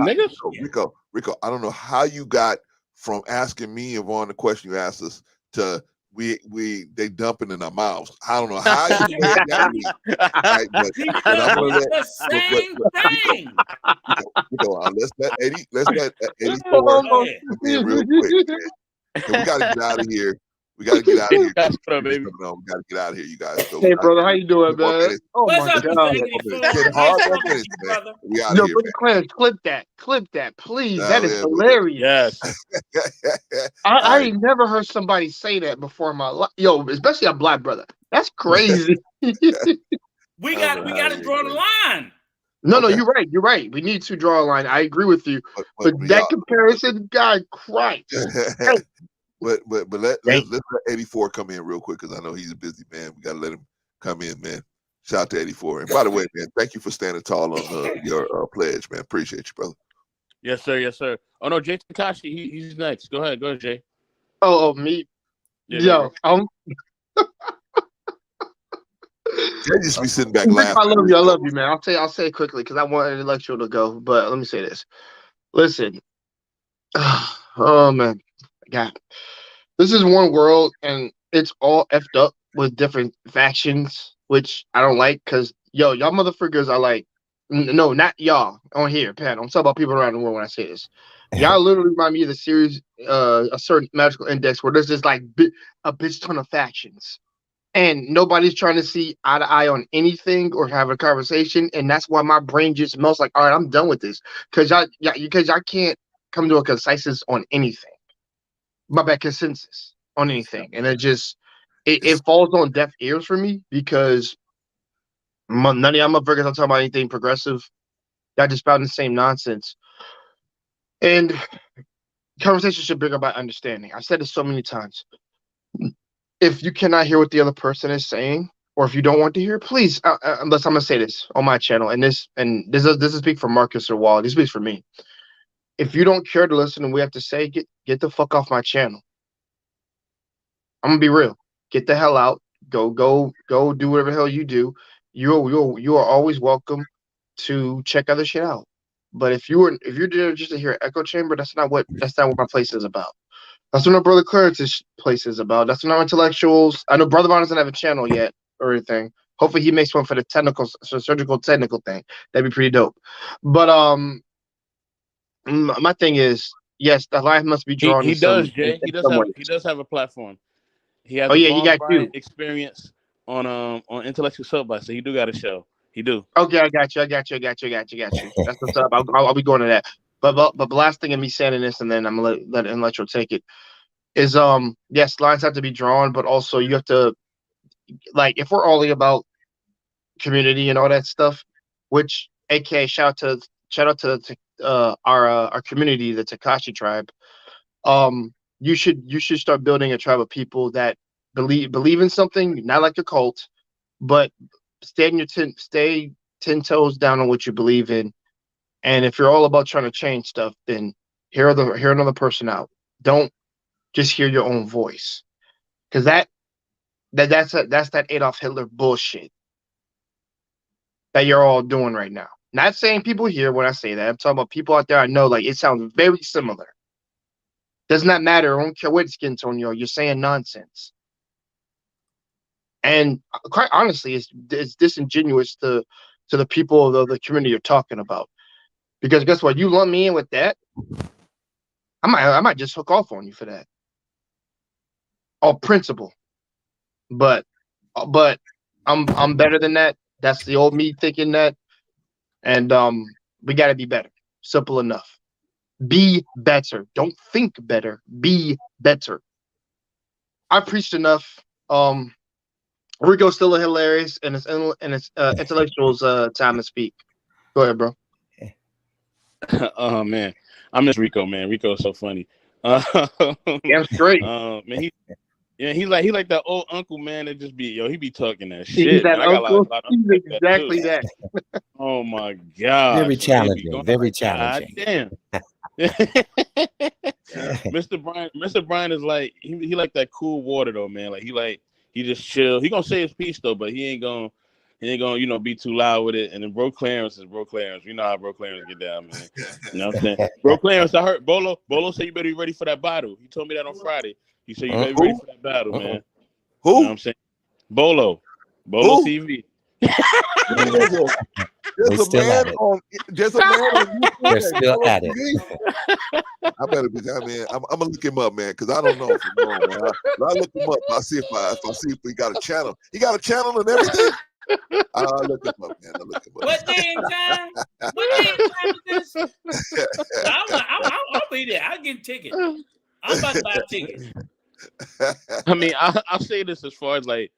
B: Rico, I don't know how you got from asking me and Vaughn the question you asked us to they dumping in our mouths. I don't know how you made that leap. Right, but I'm gonna let
C: the same thing.
B: Let's let 84 come in real quick. Man. We gotta get out of here. We gotta get out of here. We gotta get out of here, you guys. So,
H: hey, brother, how you doing, man? Oh
C: What's
H: my
C: up,
H: God! Yo, brother Clarence, clip that, please. That is hilarious.
F: Yes.
H: I ain't never heard somebody say that before in my life. Yo, especially a black brother. That's crazy.
C: we gotta draw the line.
H: No, you're right. We need to draw a line. I agree with you. But that comparison, God Christ.
B: But let's let 84 come in real quick because I know he's a busy man. We gotta let him come in, man. Shout out to 84. And by the way, man, thank you for standing tall on your pledge, man. Appreciate you, brother.
F: Yes, sir. Oh no, Jay Takashi, he's next. Go ahead, Jay.
H: Oh, me.
B: Yeah, Jay just be sitting back laughing.
H: I love you, man. I'll say it quickly because I want intellectual to go. But let me say this. Listen. Oh man, God. This is one world, and it's all effed up with different factions, which I don't like because, y'all motherfuckers are like, no, not y'all on here, Pat. I'm talking about people around the world when I say this. Y'all literally remind me of the series, a certain magical index where there's just like a bitch ton of factions, and nobody's trying to see eye to eye on anything or have a conversation, and that's why my brain just melts. Like, all right, I'm done with this because y'all can't come to a consensus on anything. Consensus on anything, and it falls on deaf ears for me because none of y'all motherfuckers are talking about anything progressive. Y'all just spouting the same nonsense. And conversation should bring about understanding. I've said this so many times. If you cannot hear what the other person is saying, or if you don't want to hear, please. Unless I'm gonna say this on my channel, and this doesn't speak for Marcus or Wall. This speaks for me. If you don't care to listen to what we have to say, get the fuck off my channel. I'm gonna be real. Get the hell out. Go do whatever the hell you do. You are always welcome to check other shit out. But if you're there just to hear echo chamber, that's not what my place is about. That's what my brother Clarence's place is about. That's not intellectuals. I know Brother Von doesn't have a channel yet or anything. Hopefully he makes one for the surgical technical thing. That'd be pretty dope. But my thing is, yes, the line must be drawn.
F: He does, Jay. He does have a platform. He has
H: you got you
F: experience on intellectual soapbox, so he do got a show. He do.
H: Okay, I got you. That's what's up. I'll be going to that. But the last thing in me saying this, and then I'm gonna let intellectual take it, is yes, lines have to be drawn, but also you have to, like, if we're only about community and all that stuff, which aka shout out to our community, the Takashi tribe. You should start building a tribe of people that believe in something, not like a cult, but stay 10 toes down on what you believe in. And if you're all about trying to change stuff, then hear another person out. Don't just hear your own voice, because that's that Adolf Hitler bullshit that you're all doing right now. Not saying people here when I say that. I'm talking about people out there I know. Like, it sounds very similar. Does not matter. I don't care what skin tone you are. You're saying nonsense. And quite honestly, it's disingenuous to the people of the community you're talking about. Because guess what? You lump me in with that, I might just hook off on you for that. All principle. But I'm better than that. That's the old me thinking that. And we gotta be better. Simple enough. Be better. Don't think better. Be better. I preached enough. Rico's still hilarious, and it's intellectuals time to speak. Go ahead, bro.
F: Oh man, I miss Rico, man. Rico's so funny.
H: Yeah, straight.
F: Man, he like that old uncle, man. That just be he be talking that
H: He's
F: shit.
H: that
F: Man. I got a
H: uncle.
F: lot of
H: He's exactly that.
F: Oh my god,
G: Very challenging. Very challenging.
F: Damn. Mr. Brian is like he like that cool water though, man. Like he just chill. He gonna say his piece though, but he ain't gonna be too loud with it. And then Bro Clarence is Bro Clarence. You know how Bro Clarence get down, man. You know what I'm saying? Bro Clarence, I heard Bolo said you better be ready for that battle. He told me that on Friday. He said you better be ready for that battle, man.
B: Who?
F: You know what I'm saying? Bolo TV.
B: Just a man on
G: They're still at it.
B: I better be. I mean, I'm gonna look him up, man, because I don't know. Man. I look him up. I see if he got a channel. He got a channel and everything. I'll look him up, man.
C: What day and time? What day and time is this? I'll be there. I'll get tickets. I'm about to buy tickets.
F: I mean, I'll say this as far as like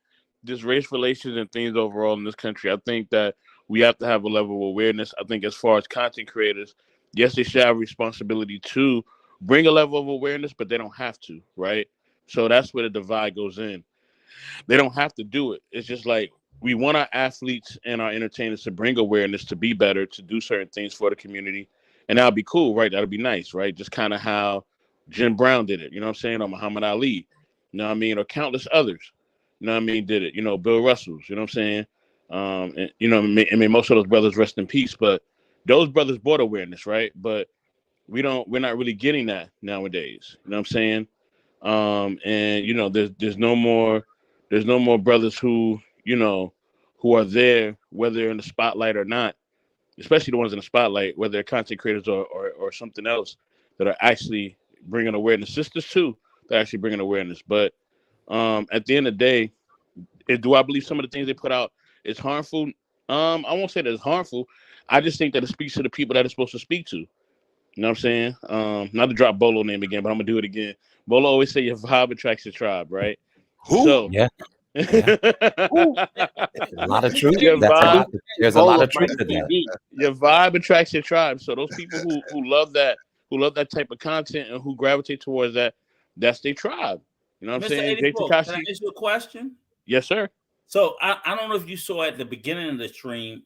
F: just race relations and things overall in this country. I think that we have to have a level of awareness. I think as far as content creators, yes, they should have a responsibility to bring a level of awareness, but they don't have to, right? So that's where the divide goes in. They don't have to do it. It's just like we want our athletes and our entertainers to bring awareness, to be better, to do certain things for the community. And that'll be cool, right? That'll be nice, right? Just kind of how Jim Brown did it, you know what I'm saying? Or Muhammad Ali, you know what I mean? Or countless others, you know what I mean, did it. You know, Bill Russell's, you know what I'm saying? And, you know, I mean, most of those brothers rest in peace, but those brothers brought awareness, right? But we're not really getting that nowadays, you know what I'm saying? And, you know, there's no more brothers who, you know, who are there, whether they're in the spotlight or not, especially the ones in the spotlight, whether they're content creators or something else, that are actually bringing awareness. Sisters too, they're actually bringing awareness. But at the end of the day, do I believe some of the things they put out is harmful? I won't say that it's harmful. I just think that it speaks to the people that it's supposed to speak to. You know what I'm saying? Not to drop Bolo name again, but I'm gonna do it again. Bolo always say your vibe attracts your tribe, right?
B: Who?
F: So,
G: Yeah. A lot of truth.
F: There's
G: a lot of truth to that.
F: Your vibe attracts your tribe. So those people who love that type of content and who gravitate towards that, that's their tribe. You know what I'm saying?
C: 84, can I ask you a question?
F: Yes, sir.
C: So I don't know if you saw at the beginning of the stream,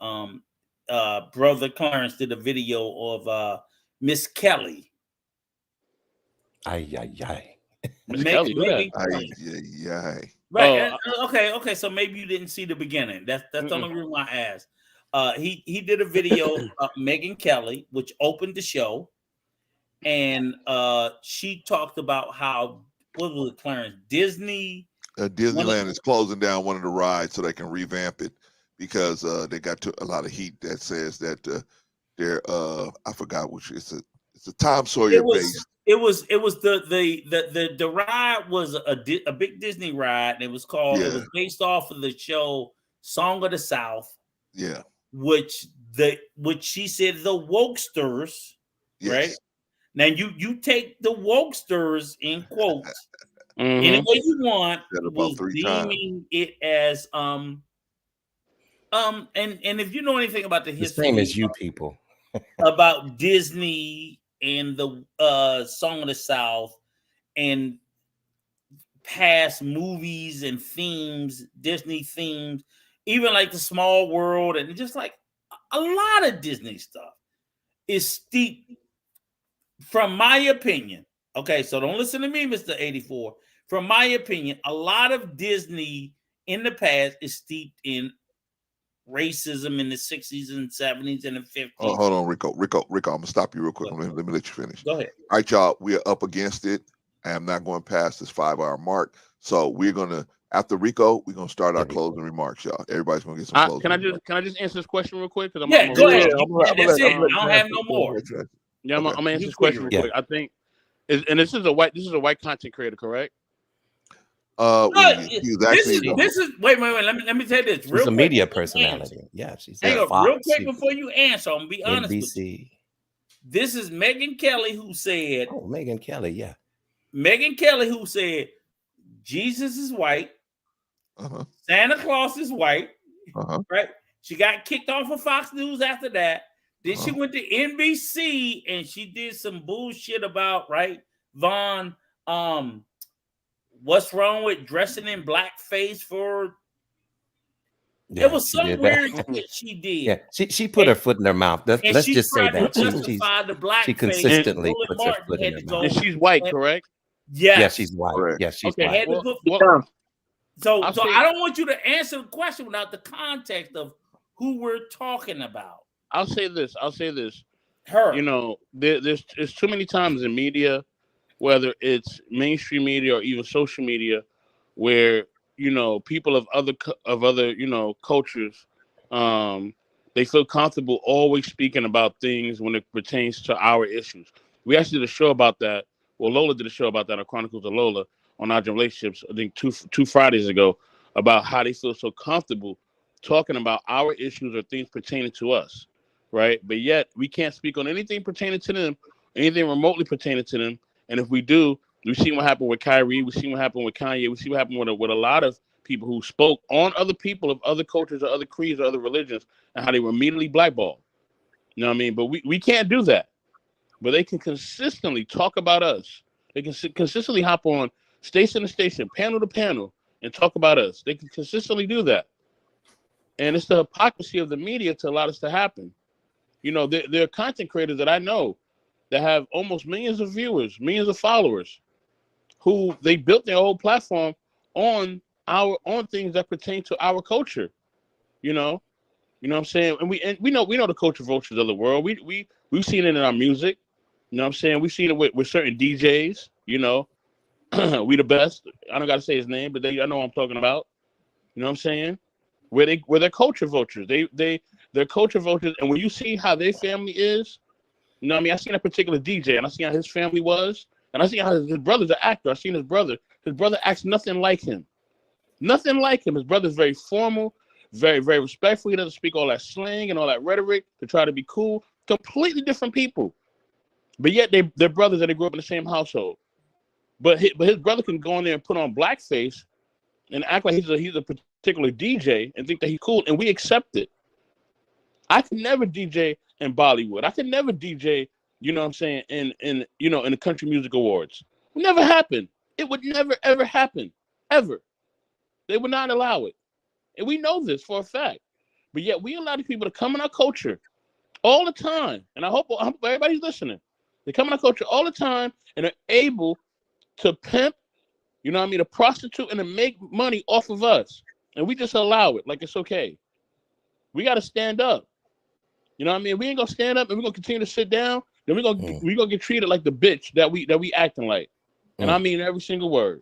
C: Brother Clarence did a video of Miss Kelly.
F: Miss Kelly,
C: Right. Okay. So maybe you didn't see the beginning. That's the only reason why I asked. He did a video of Megyn Kelly, which opened the show, and she talked about how, what was it, Clarence?
B: Disneyland is closing down one of the rides so they can revamp it because they got a lot of heat that says that they're I forgot which it's a Tom Sawyer based.
C: It was the ride was a big Disney ride, and it was called. It was based off of the show Song of the South.
B: Yeah.
C: Which she said the wokesters, right? Now you take the wokesters in quotes any way you want, was deeming it as and if you know anything about the history,
G: same as you people
C: about Disney and the Song of the South and past movies and themes, Disney themes, even like the Small World and just like a lot of Disney stuff is steeped, from my opinion. Okay, so don't listen to me, Mr. 84. From my opinion, a lot of Disney in the past is steeped in racism in the 60s and 70s and the 50s.
B: Oh, hold on, Rico, I'm gonna stop you real quick. Let me let you finish.
C: Go ahead.
B: All right, y'all, we are up against it. I am not going past this 5-hour mark. So we're gonna, after Rico, we're gonna start our closing remarks, y'all. Everybody's gonna get some closing.
F: Can I just answer this question real quick?
C: Go ahead. That's it. I don't have no more.
F: Yeah, I'm gonna answer this question real quick. I think, and this is a white content creator, correct?
C: This is wait. Let me say this.
G: She's a media personality. Yeah, she's
C: real quick before you answer. I'm gonna be honest with you. This is Megyn Kelly who said.
G: Oh, Megyn Kelly, yeah.
C: Megyn Kelly who said Jesus is white, Santa Claus is white, right? She got kicked off of Fox News after that. Then she went to NBC and she did some bullshit about Vaughn. What's wrong with dressing in blackface for?
G: Yeah,
C: it was some weird shit she did.
G: Yeah, she put her foot in her mouth. Let's just say that she consistently puts her foot in her mouth.
F: And she's white, correct?
C: Yes.
G: Yeah, she's white. Yeah, she's white.
C: So I don't want you to answer the question without the context of who we're talking about.
F: I'll say this.
C: Her.
F: You know, there's too many times in media, whether it's mainstream media or even social media, where people of other cultures, they feel comfortable always speaking about things when it pertains to our issues. We actually did a show about that. Well, Lola did a show about that on Chronicles of Lola on Our Relationships, I think two Fridays ago, about how they feel so comfortable talking about our issues or things pertaining to us, right? But yet we can't speak on anything pertaining to them, anything remotely pertaining to them. And if we do, we've seen what happened with Kyrie, we've seen what happened with Kanye, we see what happened with a lot of people who spoke on other people of other cultures or other creeds or other religions and how they were immediately blackballed. You know what I mean? But we can't do that. But they can consistently talk about us. They can consistently hop on station to station, panel to panel, and talk about us. They can consistently do that. And it's the hypocrisy of the media to allow this to happen. There are content creators that I know that have almost millions of viewers, millions of followers, who they built their whole platform on things that pertain to our culture. You know what I'm saying? And we know the culture vultures of the world. We've seen it in our music. You know what I'm saying? We've seen it with certain DJs, we the best. I don't got to say his name, but I know what I'm talking about. You know what I'm saying? Where they're culture vultures. They're culture vultures. And when you see how their family is, I seen a particular DJ and I seen how his family was. And I seen how his brother's an actor. I seen his brother. His brother acts nothing like him. Nothing like him. His brother's very formal, very, very respectful. He doesn't speak all that slang and all that rhetoric to try to be cool. Completely different people. But yet they're brothers and they grew up in the same household. But his brother can go in there and put on blackface and act like he's a particular DJ and think that he's cool, and we accept it. I could never DJ in Bollywood. I could never DJ, in the Country Music Awards. It would never happen. It would never, ever happen. Ever. They would not allow it. And we know this for a fact. But yet we allow these people to come in our culture all the time. And I hope everybody's listening. They come in our culture all the time and are able to pimp, to prostitute and to make money off of us. And we just allow it like it's okay. We got to stand up. You know what I mean? We ain't going to stand up and we're going to continue to sit down. Then we're gonna get treated like the bitch that we acting like. And I mean every single word.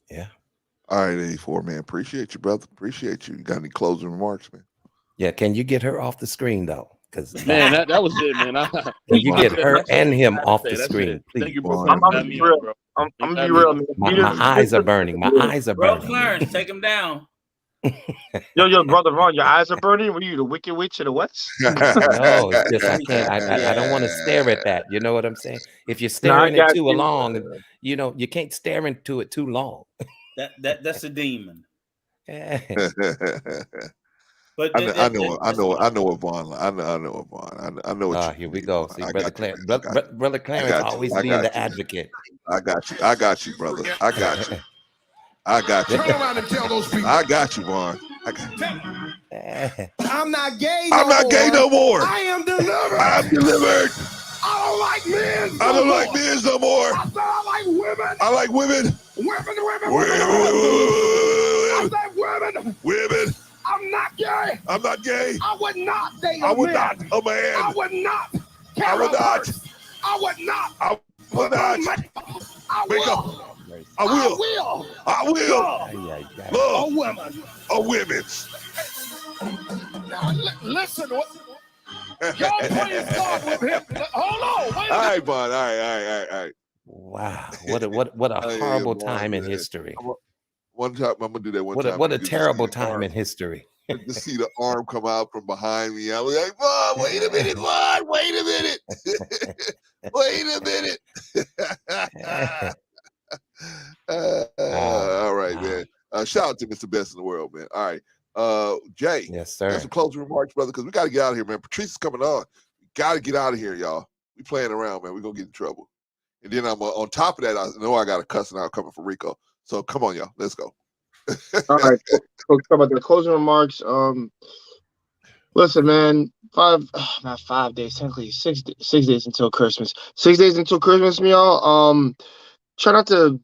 G: Yeah.
B: All right, 84, man. Appreciate you, brother. Appreciate you. You got any closing remarks, man?
G: Yeah, can you get her off the screen though? Because
F: man, that was it, man.
G: Can you get her and him off the screen, please?
F: Thank you, bro.
H: I'm gonna be real. I'm gonna be real.
G: My eyes are burning. My eyes are burning.
C: Bro, Clarence, take him down.
H: Yo, brother Ron, your eyes are burning. What are you, the Wicked Witch of the West?
G: No, it's just I can't. I don't want to stare at that. You know what I'm saying? If you're staring it too long, you can't stare into it too long.
C: That's a demon.
G: Yeah.
B: But I know what Vaughn. I know what Vaughn. I know what.
G: Here we go. See, brother Clarence. Brother Clarence always being the advocate.
B: I got you, brother. I got you.
J: Turn around and tell those people.
B: I got you, Vaughn.
J: I'm not gay.
B: I'm not gay no more.
J: I am delivered.
B: I'm delivered.
J: I don't like men.
B: I don't like men no more.
J: I said I like women.
B: I like women.
J: I said women.
B: Women.
J: I'm not gay.
B: I'm not gay.
J: I would not date
B: I would
J: man.
B: not a man.
J: I would not.
B: I would not.
J: I would not.
B: I will not.
J: I will.
B: I will. I will. Love
J: A woman.
B: a women's.
J: Now listen. Y'all praise God with him. Hold on. Wait a
B: All
J: minute.
B: right, Bond. All right.
G: Wow, what a
B: Oh, yeah,
G: horrible
B: boy,
G: time in
B: man.
G: history.
B: One time, I'm gonna do that one
G: What
B: time.
G: a
B: You get to see
G: terrible
B: the
G: time
B: arm-
G: in history.
B: To see the arm come out from behind me. I was like, Bond, wait a minute, Bond, wait a minute. Wait a minute. All right,
G: Wow.
B: man. Shout out to Mr. Best in the World, man. All right. Jay,
G: Yes,
B: got
G: sir.
B: some closing remarks, brother, because we got to get out of here, man. Patrice is coming on. We got to get out of here, y'all. We playing around, man. We're going to get in trouble. And then I'm on top of that, I know I got a cussing out coming from Rico. So come on, y'all. Let's go.
H: All right. So talk about the closing remarks. Listen, man. Not 5 days. Technically, 6 days until Christmas. 6 days until Christmas, y'all. Try not to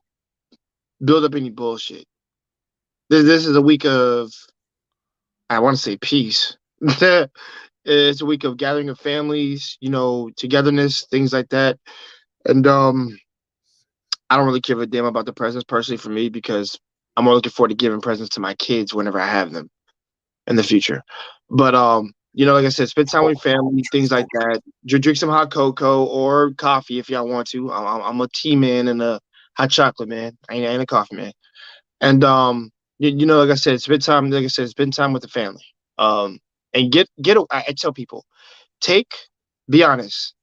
H: build up any bullshit. This is a week of, I want to say, peace. It's a week of gathering of families, togetherness, things like that. And I don't really give a damn about the presents personally for me, because I'm more looking forward to giving presents to my kids whenever I have them in the future. But like I said, spend time with family, things like that. Drink some hot cocoa or coffee if y'all want to. I'm a tea man and a hot chocolate man. I ain't a coffee man. And like I said, spend time. Like I said, spend time with the family. And get. I tell people, be honest.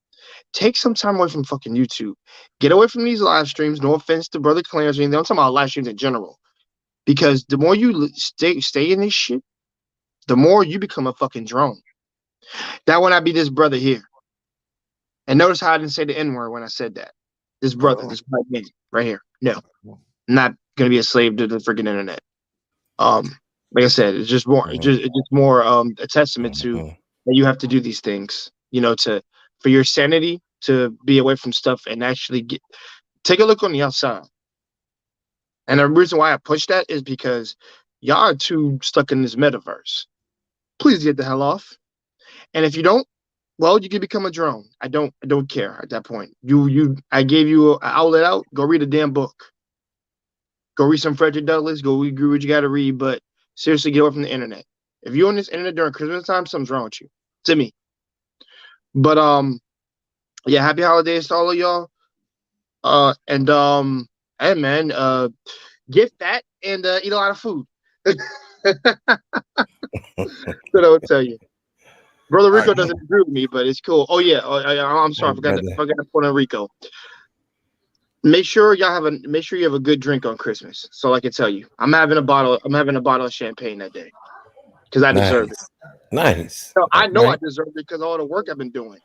H: Take some time away from fucking YouTube. Get away from these live streams. No offense to Brother Clarence or anything. I'm talking about live streams in general. Because the more you stay in this shit, the more you become a fucking drone. That would not be this brother here. And notice how I didn't say the N-word when I said that. This brother, this white man right here. No, I'm not gonna be a slave to the freaking internet. Like I said, it's just more. It's just more a testament to that you have to do these things. For your sanity, to be away from stuff and actually take a look on the outside. And the reason why I push that is because y'all are too stuck in this metaverse. Please get the hell off. And if you don't, well, you can become a drone. I don't care at that point. I gave you an outlet out. Go read a damn book. Go read some Frederick Douglass. Go read what you got to read. But seriously, get away from the internet. If you're on this internet during Christmas time, something's wrong with you. To me. But yeah, happy holidays to all of y'all. Hey man, get fat and eat a lot of food. That's what I would tell you. Brother Rico doesn't agree with me, but it's cool. Oh yeah, I'm sorry, I forgot to put on Rico. Make sure you have a good drink on Christmas. So I can tell you, I'm having a bottle of champagne that day because I deserve it.
G: Nice.
H: So I know I deserve it because of all the work I've been doing.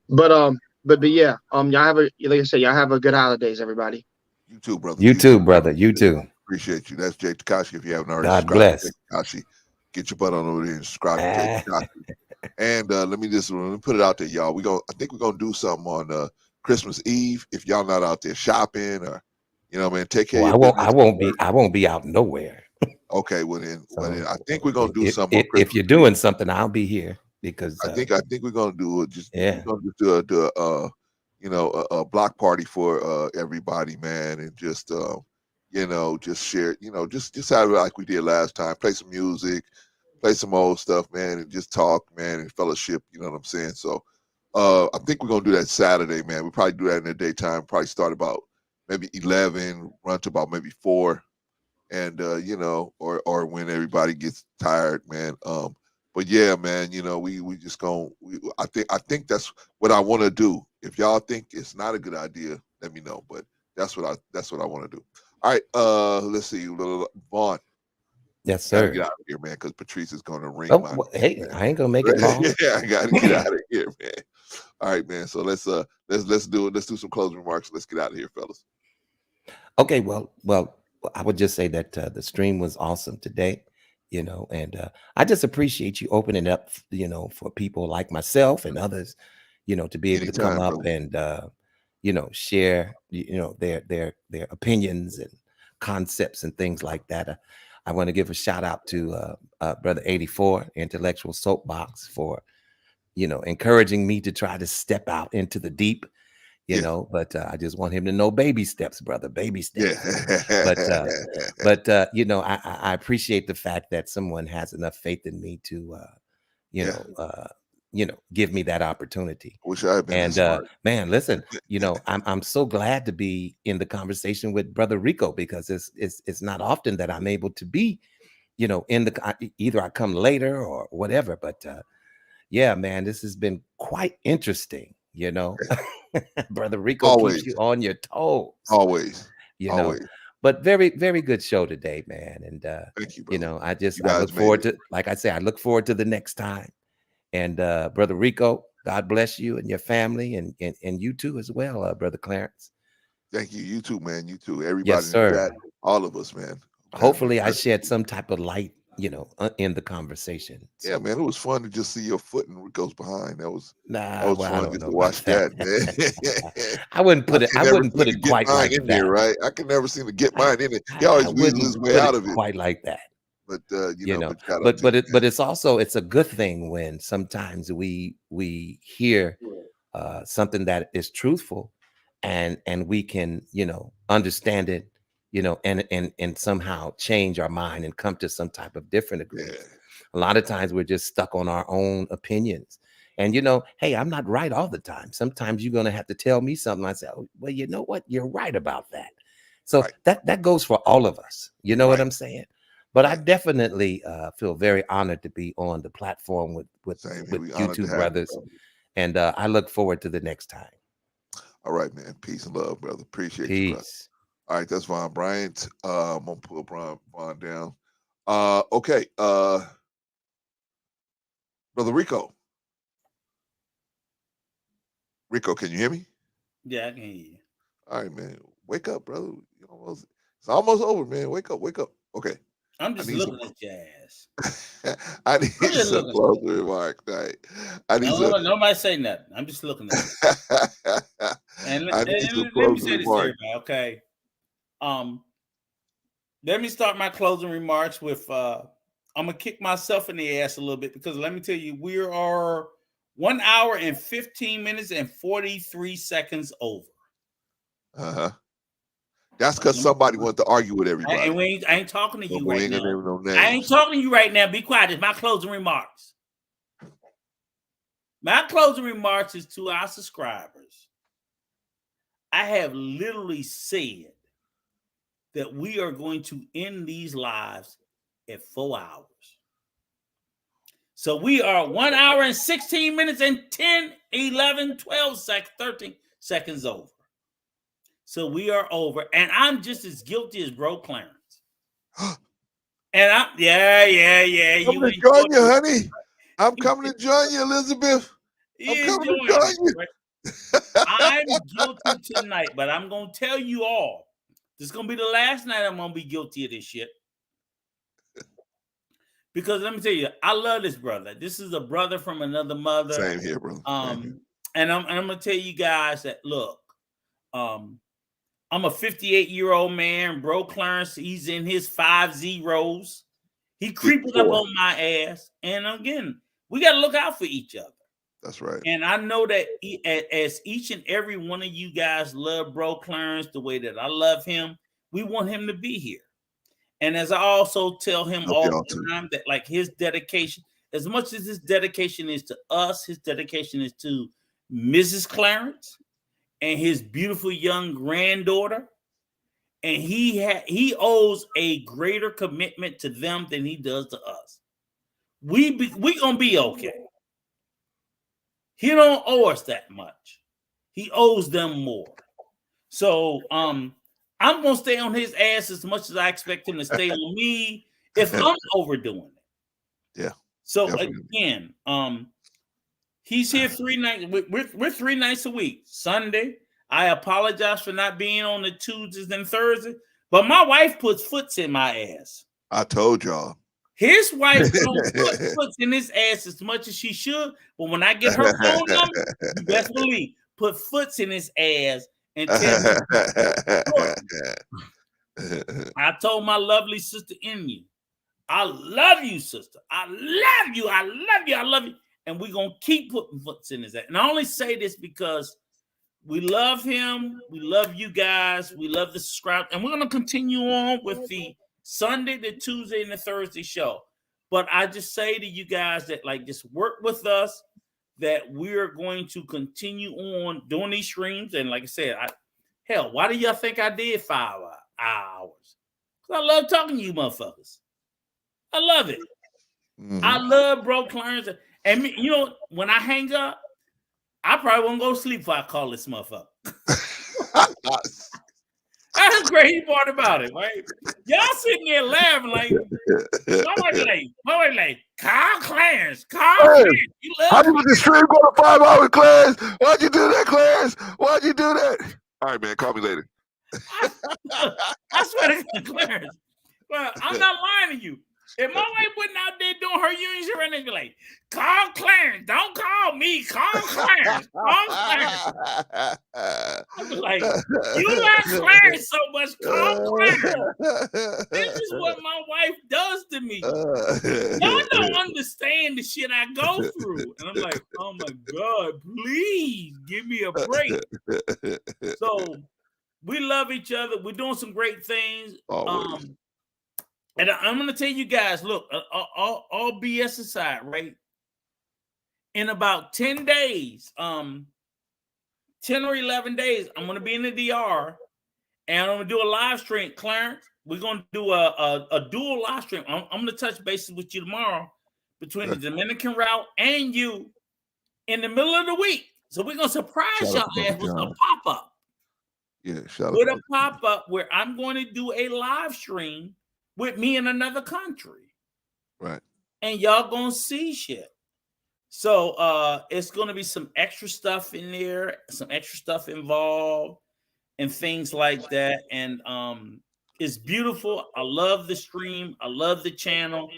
H: But yeah, like I said, y'all have a good holidays, everybody.
B: You too, brother.
G: You too, brother. You too.
B: Appreciate you. That's Jay Takashi. If you haven't already,
G: God bless.
B: Takashi, get your butt on over there and subscribe to Jay Takashi. And let me put it out there, y'all. I think we're gonna do something on Christmas Eve. If y'all not out there shopping or, man, take care.
G: I won't be out nowhere.
B: Okay, well then, I think we're gonna do something.
G: If you're doing something, I'll be here because
B: I think we're gonna do it. We're gonna just do a block party for everybody, man, and just just share, just have it like we did last time. Play some music, play some old stuff, man, and just talk, man, and fellowship. You know what I'm saying? So, I think we're gonna do that Saturday, man. We probably do that in the daytime. Probably start about maybe 11, run to about maybe 4, and or when everybody gets tired, man. But yeah, man, we just I think that's what I want to do. If y'all think it's not a good idea, let me know. But that's what I want to do. All right, let's see, Vaughn.
G: Yes, sir.
B: Gotta get out of here, man, because Patrice is gonna ring.
G: Hey, I ain't gonna make it long.
B: Yeah, I gotta get out of here, man. All right, man. So let's do it. Let's do some closing remarks. Let's get out of here, fellas.
G: Okay, well, I would just say that the stream was awesome today, and I just appreciate you opening up, for people like myself and others, to be able to come up and share, their opinions and concepts and things like that. I want to give a shout out to Brother 84 Intellectual Soapbox for encouraging me to try to step out into the deep, but I just want him to know baby steps, brother, baby steps.
B: Yeah.
G: But I appreciate the fact that someone has enough faith in me to, give me that opportunity.
B: Wish I had been
G: And
B: smart.
G: man, listen, I'm so glad to be in the conversation with Brother Rico, because it's not often that I'm able to be, in either I come later or whatever. But yeah, man, this has been quite interesting. Brother Rico
B: Always.
G: keeps you on your toes.
B: Always.
G: But very, very good show today, man. And
B: thank you, brother.
G: I look forward to, like I say, I look forward to the next time. And Brother Rico, God bless you and your family, and you too as well, Brother Clarence.
B: Thank you. You too, man. You too. Everybody,
G: yes, sir.
B: In the chat, all of us, man.
G: Hopefully I shed some type of light, in the conversation.
B: So, yeah, man, it was fun to just see your foot in Rico's behind. That was
G: fun
B: just to watch that, man.
G: I wouldn't put it quite like
B: in
G: that.
B: There, right? I can never seem to get mine in it. He always weasels his way out of it.
G: Quite like that.
B: But
G: but it's a good thing when sometimes we hear something that is truthful, and we can understand it, and somehow change our mind and come to some type of different agreement. Yeah. A lot of times we're just stuck on our own opinions, and hey, I'm not right all the time. Sometimes you're gonna have to tell me something. I say, oh, well, you know what, you're right about that. So that goes for all of us. You know what I'm saying? But I definitely feel very honored to be on the platform with you two brothers. And I look forward to the next time.
B: All right, man. Peace and love, brother. Appreciate you, brother. All right, that's Von Bryant. I'm going to pull Von down. Okay. Brother Rico. Rico, can you hear me?
C: Yeah, I can hear you.
B: All right, man. Wake up, brother. It's almost over, man. Wake up. Okay.
C: I'm just looking at your ass.
B: I need some closing remarks. Right.
C: Nobody say nothing. I'm just looking at it. And let me say this to everybody, okay? Let me start my closing remarks with I'm gonna kick myself in the ass a little bit, because let me tell you, we are 1 hour and 15 minutes and 43 seconds over.
B: Uh-huh. That's because somebody wanted to argue with everybody.
C: I ain't talking to you right now. I ain't talking to you right now. Be quiet. It's my closing remarks. My closing remarks is to our subscribers. I have literally said that we are going to end these lives at 4 hours. So we are 1 hour and 16 minutes and 10, 11, 12 seconds, 13 seconds over. So we are over, and I'm just as guilty as Bro Clarence. And I'm
B: I'm coming to join you, honey. I'm coming to join you, Elizabeth. I'm coming to join you.
C: Right? I'm guilty tonight, but I'm gonna tell you all, this is gonna be the last night I'm gonna be guilty of this shit. Because let me tell you, I love this brother. This is a brother from another mother.
B: Same here, brother.
C: And I'm gonna tell you guys that look, I'm a 58-year-old man. Bro Clarence, he's in his 5 zeros. He creeping up on my ass. And again, we got to look out for each other.
B: That's right.
C: And I know that as each and every one of you guys love Bro Clarence the way that I love him, we want him to be here. And as I also tell him all the time, that like his dedication, as much as his dedication is to us, his dedication is to Mrs. Clarence and his beautiful young granddaughter, and he owes a greater commitment to them than he does to us. We gonna be okay. He don't owe us that much. He owes them more. So I'm gonna stay on his ass as much as I expect him to stay on me if I'm overdoing it.
B: Yeah.
C: So again, he's here 3 nights. We're 3 nights a week. Sunday. I apologize for not being on the Tuesdays and Thursdays, but my wife puts foots in my ass.
B: I told y'all.
C: His wife don't put foots in his ass as much as she should, but when I get her phone number, you best believe, put foots in his ass and tell me. I told my lovely sister India, I love you, sister. I love you. I love you. I love you. and we're gonna keep putting foots in his ass. And I only say this because we love him, we love you guys, we love the subscribe, and we're gonna continue on with the Sunday, the Tuesday, and the Thursday show. But I just say to you guys that like just work with us, that we're going to continue on doing these streams. And like I said, hell, why do y'all think I did 5 hours? Because I love talking to you motherfuckers. I love it. Mm-hmm. I love bro Clarence. And you know, when I hang up, I probably won't go to sleep if I call this motherfucker. That's the crazy part about it, right? Y'all sitting there laughing like, my wife like, Carl Clarence, Clarence. You love
B: how did the stream go to 5 hours, Clarence? Why'd you do that, Clarence? Why'd you do that? All right, man, call me later.
C: I swear to God, Clarence. Well, I'm not lying to you. If my wife wasn't out there doing her union shit right now, she'd be like, call Clarence. Don't call me. Call Clarence. Call Clarence. I'd be like, you like Clarence so much. Call Clarence. This is what my wife does to me. Y'all don't understand the shit I go through. And I'm like, oh my God, please give me a break. So we love each other. We're doing some great things. And I'm going to tell you guys, look, all BS aside, right? In about 10 days, 10 or 11 days, I'm going to be in the DR and I'm going to do a live stream. Clarence, we're going to do a dual live stream. I'm going to touch bases with you tomorrow between the Dominican route and you in the middle of the week. So we're going to surprise y'all ass with a pop-up.
B: Yeah,
C: with a pop-up where I'm going to do a live stream with me in another country.
B: Right.
C: And y'all gonna see shit. So it's gonna be some extra stuff in there, some extra stuff involved and things like that. And it's beautiful. I love the stream. I love the channel.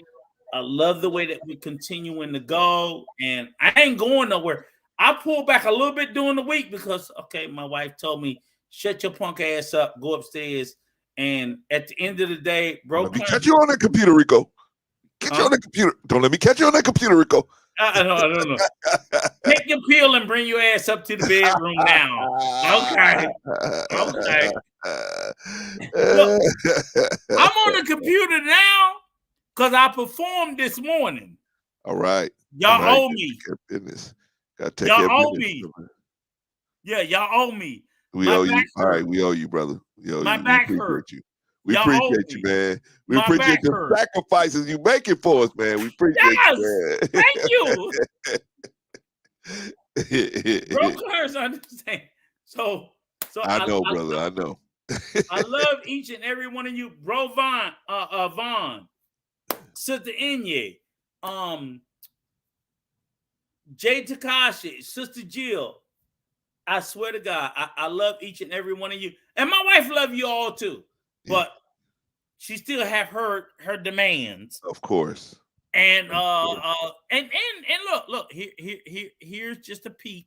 C: I love the way that we're continuing to go. And I ain't going nowhere. I pull back a little bit during the week because, okay, my wife told me, shut your punk ass up, go upstairs. And at the end of the day, bro,
B: let me catch you on that computer, Rico. Catch you on that computer. Don't let me catch you on that computer, Rico.
C: I don't know. Take your pill and bring your ass up to the bedroom now. Okay. Look, I'm on the computer now because I performed this morning.
B: All right.
C: Y'all owe me.
B: Gotta take
C: y'all owe me. Yeah, y'all owe me.
B: We owe you. All right, we owe you, brother.
C: My back hurt.
B: We appreciate you, man. We appreciate the sacrifices you making for us, man. We appreciate you, man.
C: Thank you. Bro, Clarence, understand. So
B: I know, brother. I know.
C: I love each and every one of you, bro. Vaughn, Sister Inye, Jay Takashi, Sister Jill. I swear to God, I love each and every one of you. And my wife love you all too. But she still have her demands.
B: Of course.
C: And look, here's just a peek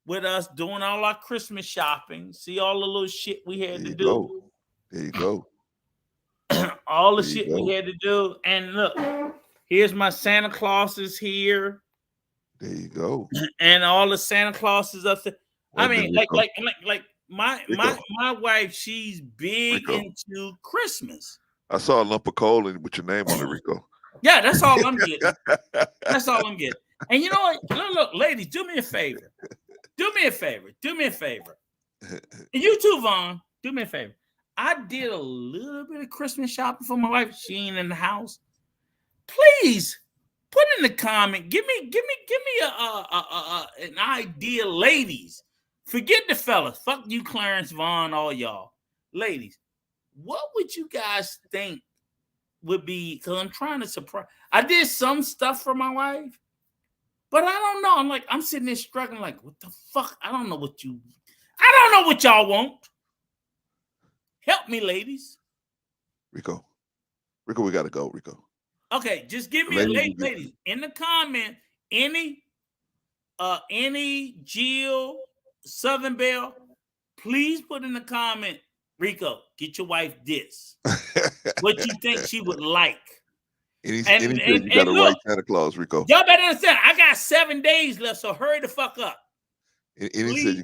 C: with us doing all our Christmas shopping. See all the little shit we had to do.
B: There you go.
C: All the shit we had to do. And look, here's my Santa Clauses here.
B: There you go.
C: And all the Santa Clauses up there. I mean, like my wife, she's big into Christmas.
B: I saw a lump of coal with your name on it, Rico.
C: Yeah, that's all I'm getting. That's all I'm getting. And you know what? Look, ladies, do me a favor. Do me a favor. And you too, Vaughn. Do me a favor. I did a little bit of Christmas shopping for my wife. She ain't in the house. Please. Put in the comment. Give me an idea, ladies. Forget the fellas. Fuck you, Clarence, Vaughn, all y'all. Ladies, what would you guys think would be? Because I'm trying to surprise. I did some stuff for my wife, but I don't know. I'm sitting there struggling. Like, what the fuck? I don't know what y'all want. Help me, ladies.
B: Rico, we gotta go, Rico.
C: Okay, just give me ladies in the comment any Jill Southern Belle, please put in the comment, Rico, get your wife this. What you think she would like.
B: And he said you got a
C: look,
B: white Santa Claus, Rico.
C: Y'all better understand. I got 7 days left, so hurry the fuck up.
B: And he said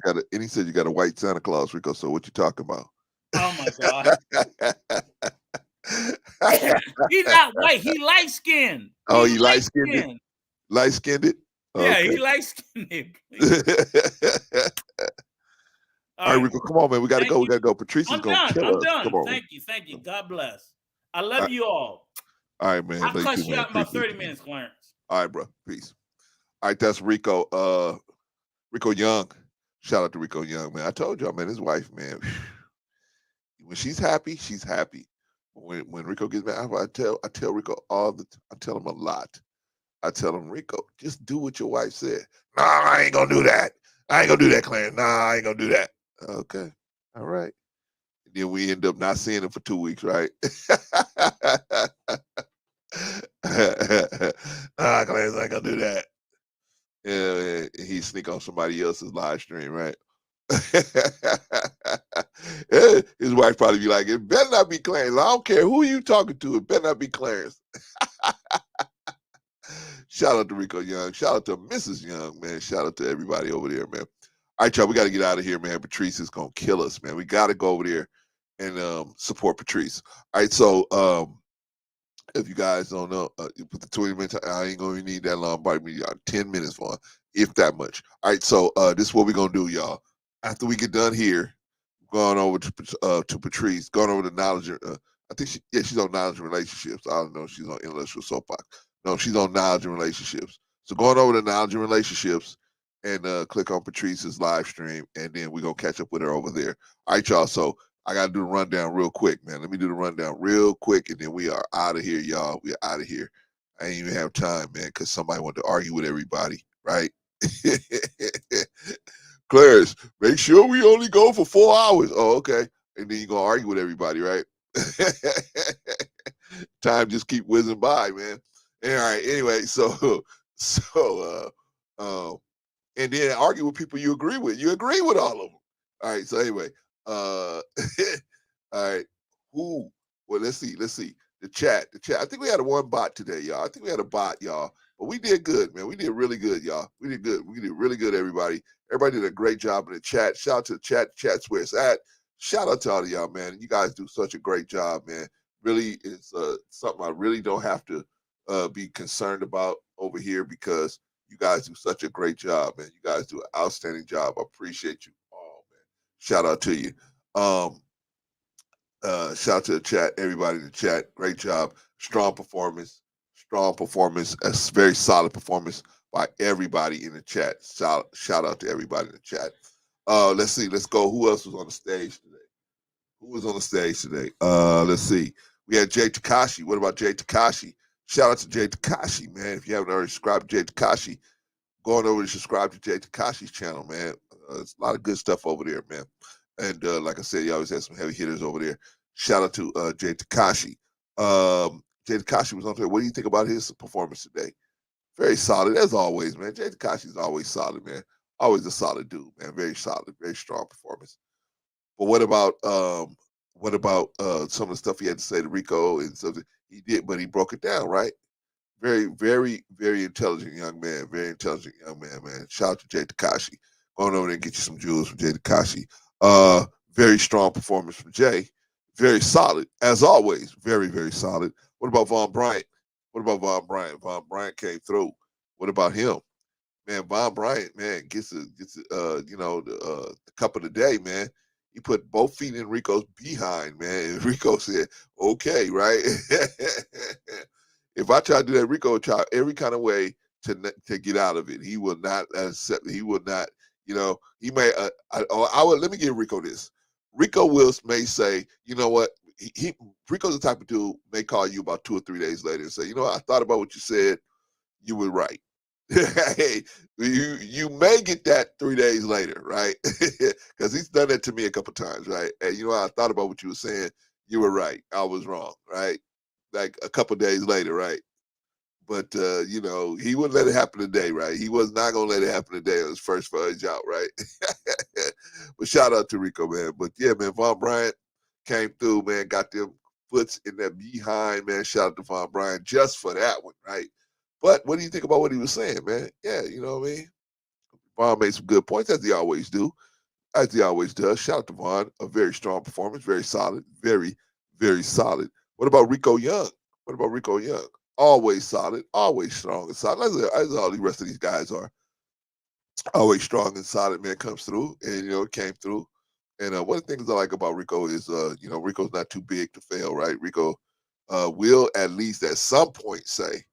B: you got a white Santa Claus, Rico. So what you talking about?
C: Oh my God. He's not white. He light skinned.
B: Oh, he light skinned. Light skinned it.
C: Yeah, he light skinned.
B: All right, Rico, come on, man. We gotta go. We gotta go. Patrice is gonna kill us.
C: I'm done.
B: Come on.
C: Thank you. God bless. I love you all.
B: All right, man.
C: I'll cuss you out in about 30 minutes, Clarence.
B: All right, bro. Peace. All right, that's Rico. Rico Young. Shout out to Rico Young, man. I told y'all, man, his wife, man. When she's happy, she's happy. When Rico gets mad, I tell Rico I tell him a lot. I tell him, Rico, just do what your wife said. Nah, I ain't gonna do that. I ain't gonna do that, Clarence. Nah, I ain't gonna do that. Okay. All right. And then we end up not seeing him for 2 weeks, right? Nah, Clarence, I ain't gonna do that. Yeah, he sneak on somebody else's live stream, right? His wife probably be like, it better not be Clarence. I don't care who you talking to. It better not be Clarence. Shout out to Rico Young. Shout out to Mrs. Young, man. Shout out to everybody over there, man. All right, y'all, we got to get out of here, man. Patrice is going to kill us, man. We got to go over there and support Patrice. All right, so if you guys don't know, you put the 20 minutes, I ain't going to need that long. Probably 10 minutes for if that much. All right, so this is what we're going to do, y'all. After we get done here, going over to Patrice, going over to knowledge. I think she's on knowledge and relationships. I don't know if she's on intellectual soapbox. No, she's on knowledge and relationships. So going over to knowledge and relationships and click on Patrice's live stream, and then we're going to catch up with her over there. All right, y'all. So I got to do the rundown real quick, man. Let me do the rundown real quick, and then we are out of here, y'all. We are out of here. I ain't even have time, man, because somebody wanted to argue with everybody, right? Clarence, make sure we only go for 4 hours. Oh, okay. And then you're going to argue with everybody, right? Time just keep whizzing by, man. All right. Anyway, and then argue with people you agree with. You agree with all of them. All right. So anyway, all right. Well, let's see. The chat. I think we had one bot today, y'all. I think we had a bot, y'all. But we did good, man. We did really good, y'all. We did good. We did really good, everybody. Everybody did a great job in the chat. Shout out to the chat. Chat's where it's at. Shout out to all of y'all, man. You guys do such a great job, man. Really, it's something I really don't have to be concerned about over here because you guys do such a great job, man. You guys do an outstanding job. I appreciate you all, man. Shout out to you. Shout out to the chat, everybody in the chat. Great job. Strong performance. A very solid performance by everybody in the chat. Shout out to everybody in the chat. Let's see. Let's go. Who else was on the stage today? Let's see. We had Jay Takashi. What about Jay Takashi? Shout out to Jay Takashi, man. If you haven't already subscribed to Jay Takashi, go on over and subscribe to Jay Takashi's channel, man. There's a lot of good stuff over there, man. And like I said, you always have some heavy hitters over there. Shout out to Jay Takashi. Jay Takashi was on there. What do you think about his performance today? Very solid, as always, man. Jay Takashi is always solid, man. Always a solid dude, man. Very solid, very strong performance. But what about some of the stuff he had to say to Rico and something he did, but he broke it down, right? Very, very, very intelligent young man. Very intelligent young man, man. Shout out to Jay Takashi. Going over there and get you some jewels from Jay Takashi. Very strong performance from Jay. Very solid, as always. Very, very solid. What about Von Bryant? Von Bryant came through. What about him? Man, Von Bryant, man, gets the cup of the day, man. He put both feet in Rico's behind, man. And Rico said, okay, right? If I try to do that, Rico will try every kind of way to get out of it. He will not accept. He will not, he may, let me give Rico this. Rico may say, you know what? Rico's the type of dude may call you about 2 or 3 days later and say, I thought about what you said. You were right. Hey, you may get that 3 days later, right? Because he's done that to me a couple times, right? And I thought about what you were saying. You were right. I was wrong, right? Like a couple days later, right? But he wouldn't let it happen today, right? He was not gonna let it happen today on his first fudge out, right? But shout out to Rico, man. But yeah, man, Von Bryant came through, man, got them butts in that behind, man. Shout out to Von Bryan just for that one, right? But what do you think about what he was saying, man? Yeah, you know what I mean? Von made some good points, as he always do, as he always does. Shout out to Von, a very strong performance, very solid, very, very solid. What about Rico Young? What about Rico Young? Always solid, always strong and solid, as all the rest of these guys are. Always strong and solid, man, comes through, and, it came through. And one of the things I like about Rico is, Rico's not too big to fail, right? Rico will at least at some point say,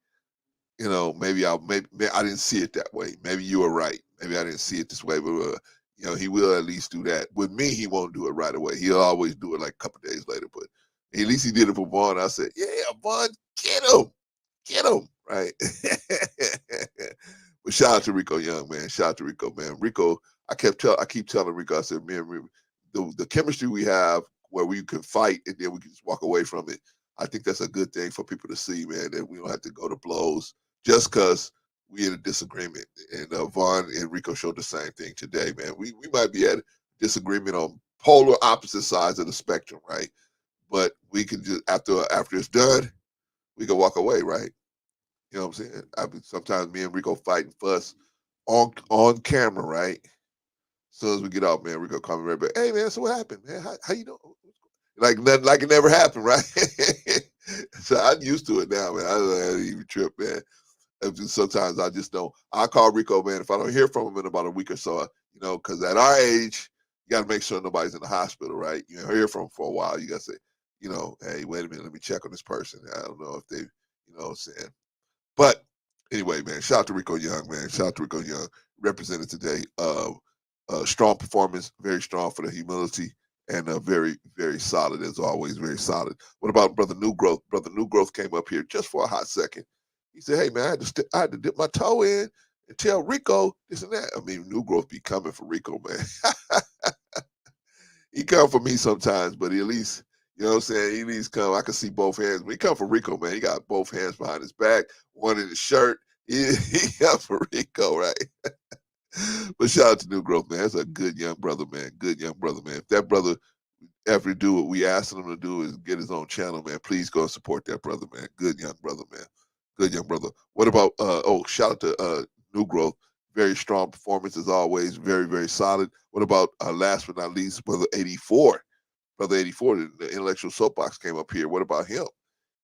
B: maybe I didn't see it that way. Maybe you were right. Maybe I didn't see it this way, but he will at least do that. With me, he won't do it right away. He'll always do it like a couple of days later. But at least he did it for Vaughn. I said, yeah, Vaughn, get him, right? But shout out to Rico Young, man. Shout out to Rico, man. Rico, I keep telling Rico, I said, man, the chemistry we have where we can fight and then we can just walk away from it. I think that's a good thing for people to see, man, that we don't have to go to blows just because we in a disagreement. And Vaughn and Rico showed the same thing today, man. We might be at a disagreement on polar opposite sides of the spectrum, right? But we can just, after it's done, we can walk away, right? You know what I'm saying? Sometimes me and Rico fight and fuss on camera, right? As soon as we get out, man, Rico call me right back. Hey, man, so what happened, man? How you doing? Like nothing, like it never happened, right? So I'm used to it now, man. I don't even trip, man. Sometimes I just don't. I call Rico, man, if I don't hear from him in about a week or so, because at our age, you got to make sure nobody's in the hospital, right? You hear from him for a while. You got to say, hey, wait a minute, let me check on this person. I don't know if they, what I'm saying. But anyway, man, shout out to Rico Young, man. Shout out to Rico Young, represented today. Strong performance, very strong for the humility, and very, very solid as always, very solid. What about Brother New Growth? Brother New Growth came up here just for a hot second. He said, hey, man, I had to dip my toe in and tell Rico this and that. I mean, New Growth be coming for Rico, man. He come for me sometimes, but at least, you know what I'm saying, he at least come. I can see both hands. When he come for Rico, man, he got both hands behind his back, one in his shirt. He come for Rico, right? But shout out to New Growth, man. That's a good young brother, man. Good young brother, man. If that brother ever do what we asked him to do is get his own channel, man, please go and support that brother, man. Good young brother, man. Good young brother. What about, shout out to New Growth. Very strong performance as always. Very, very solid. What about, last but not least, Brother 84? Brother 84, the intellectual soapbox came up here. What about him?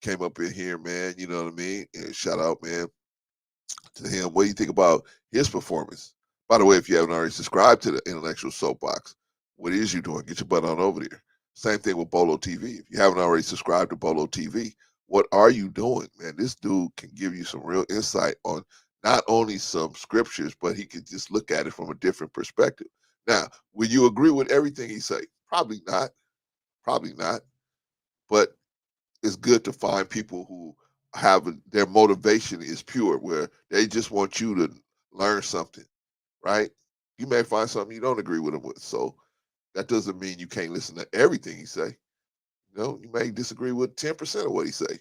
B: Came up in here, man. You know what I mean? And shout out, man, to him. What do you think about his performance? By the way, if you haven't already subscribed to the intellectual soapbox, what is you doing? Get your butt on over there. Same thing with Bolo TV. If you haven't already subscribed to Bolo TV, what are you doing, man? This dude can give you some real insight on not only some scriptures, but he can just look at it from a different perspective. Now, will you agree with everything he say? Probably not. Probably not. But it's good to find people who have their motivation is pure, where they just want you to learn something, right? You may find something you don't agree with him with. So that doesn't mean you can't listen to everything he say. You may disagree with 10% of what he say,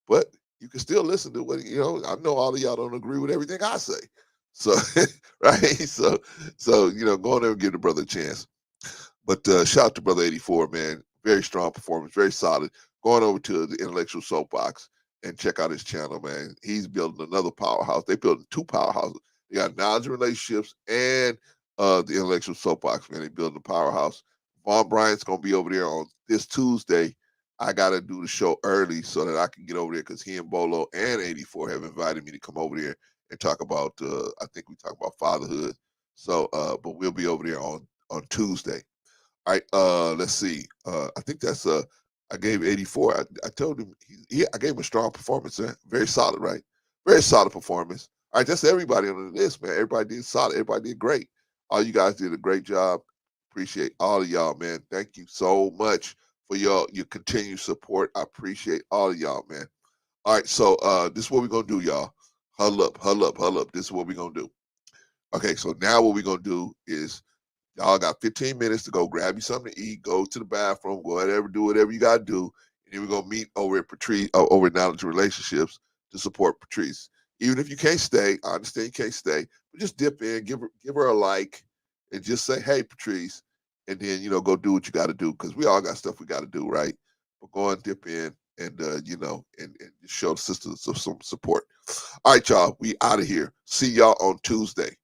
B: but you can still listen to what I know all of y'all don't agree with everything I say. So right. So go on there and give the brother a chance. But shout out to Brother 84, man. Very strong performance, very solid. Going over to the intellectual soapbox and check out his channel, man. He's building another powerhouse. They building two powerhouses. They got knowledge and relationships and the intellectual soapbox, man. They building a powerhouse. Von Bryant's gonna be over there on this Tuesday. I gotta do the show early so that I can get over there because he and Bolo and 84 have invited me to come over there and talk about I think we talk about fatherhood. So but we'll be over there on Tuesday. All right, let's see. I think that's I gave 84. I told him I gave him a strong performance, man. Very solid, right? Very solid performance. All right, that's everybody on the list, man. Everybody did solid. Everybody did great. All you guys did a great job. Appreciate all of y'all, man. Thank you so much for your continued support. I appreciate all of y'all, man. All right, so this is what we're gonna do, y'all. Huddle up, huddle up, huddle up. This is what we're gonna do. Okay, so now what we're gonna do is y'all got 15 minutes to go grab you something to eat, go to the bathroom, do whatever you gotta do, and then we're gonna meet over at Patrice, over at Knowledge Relationships to support Patrice. Even if you can't stay, I understand you can't stay, but just dip in, give her a like, and just say, hey, Patrice, and then go do what you gotta do, because we all got stuff we gotta do, right? But go and dip in and you know, and show the sisters some support. All right, y'all, we out of here. See y'all on Tuesday.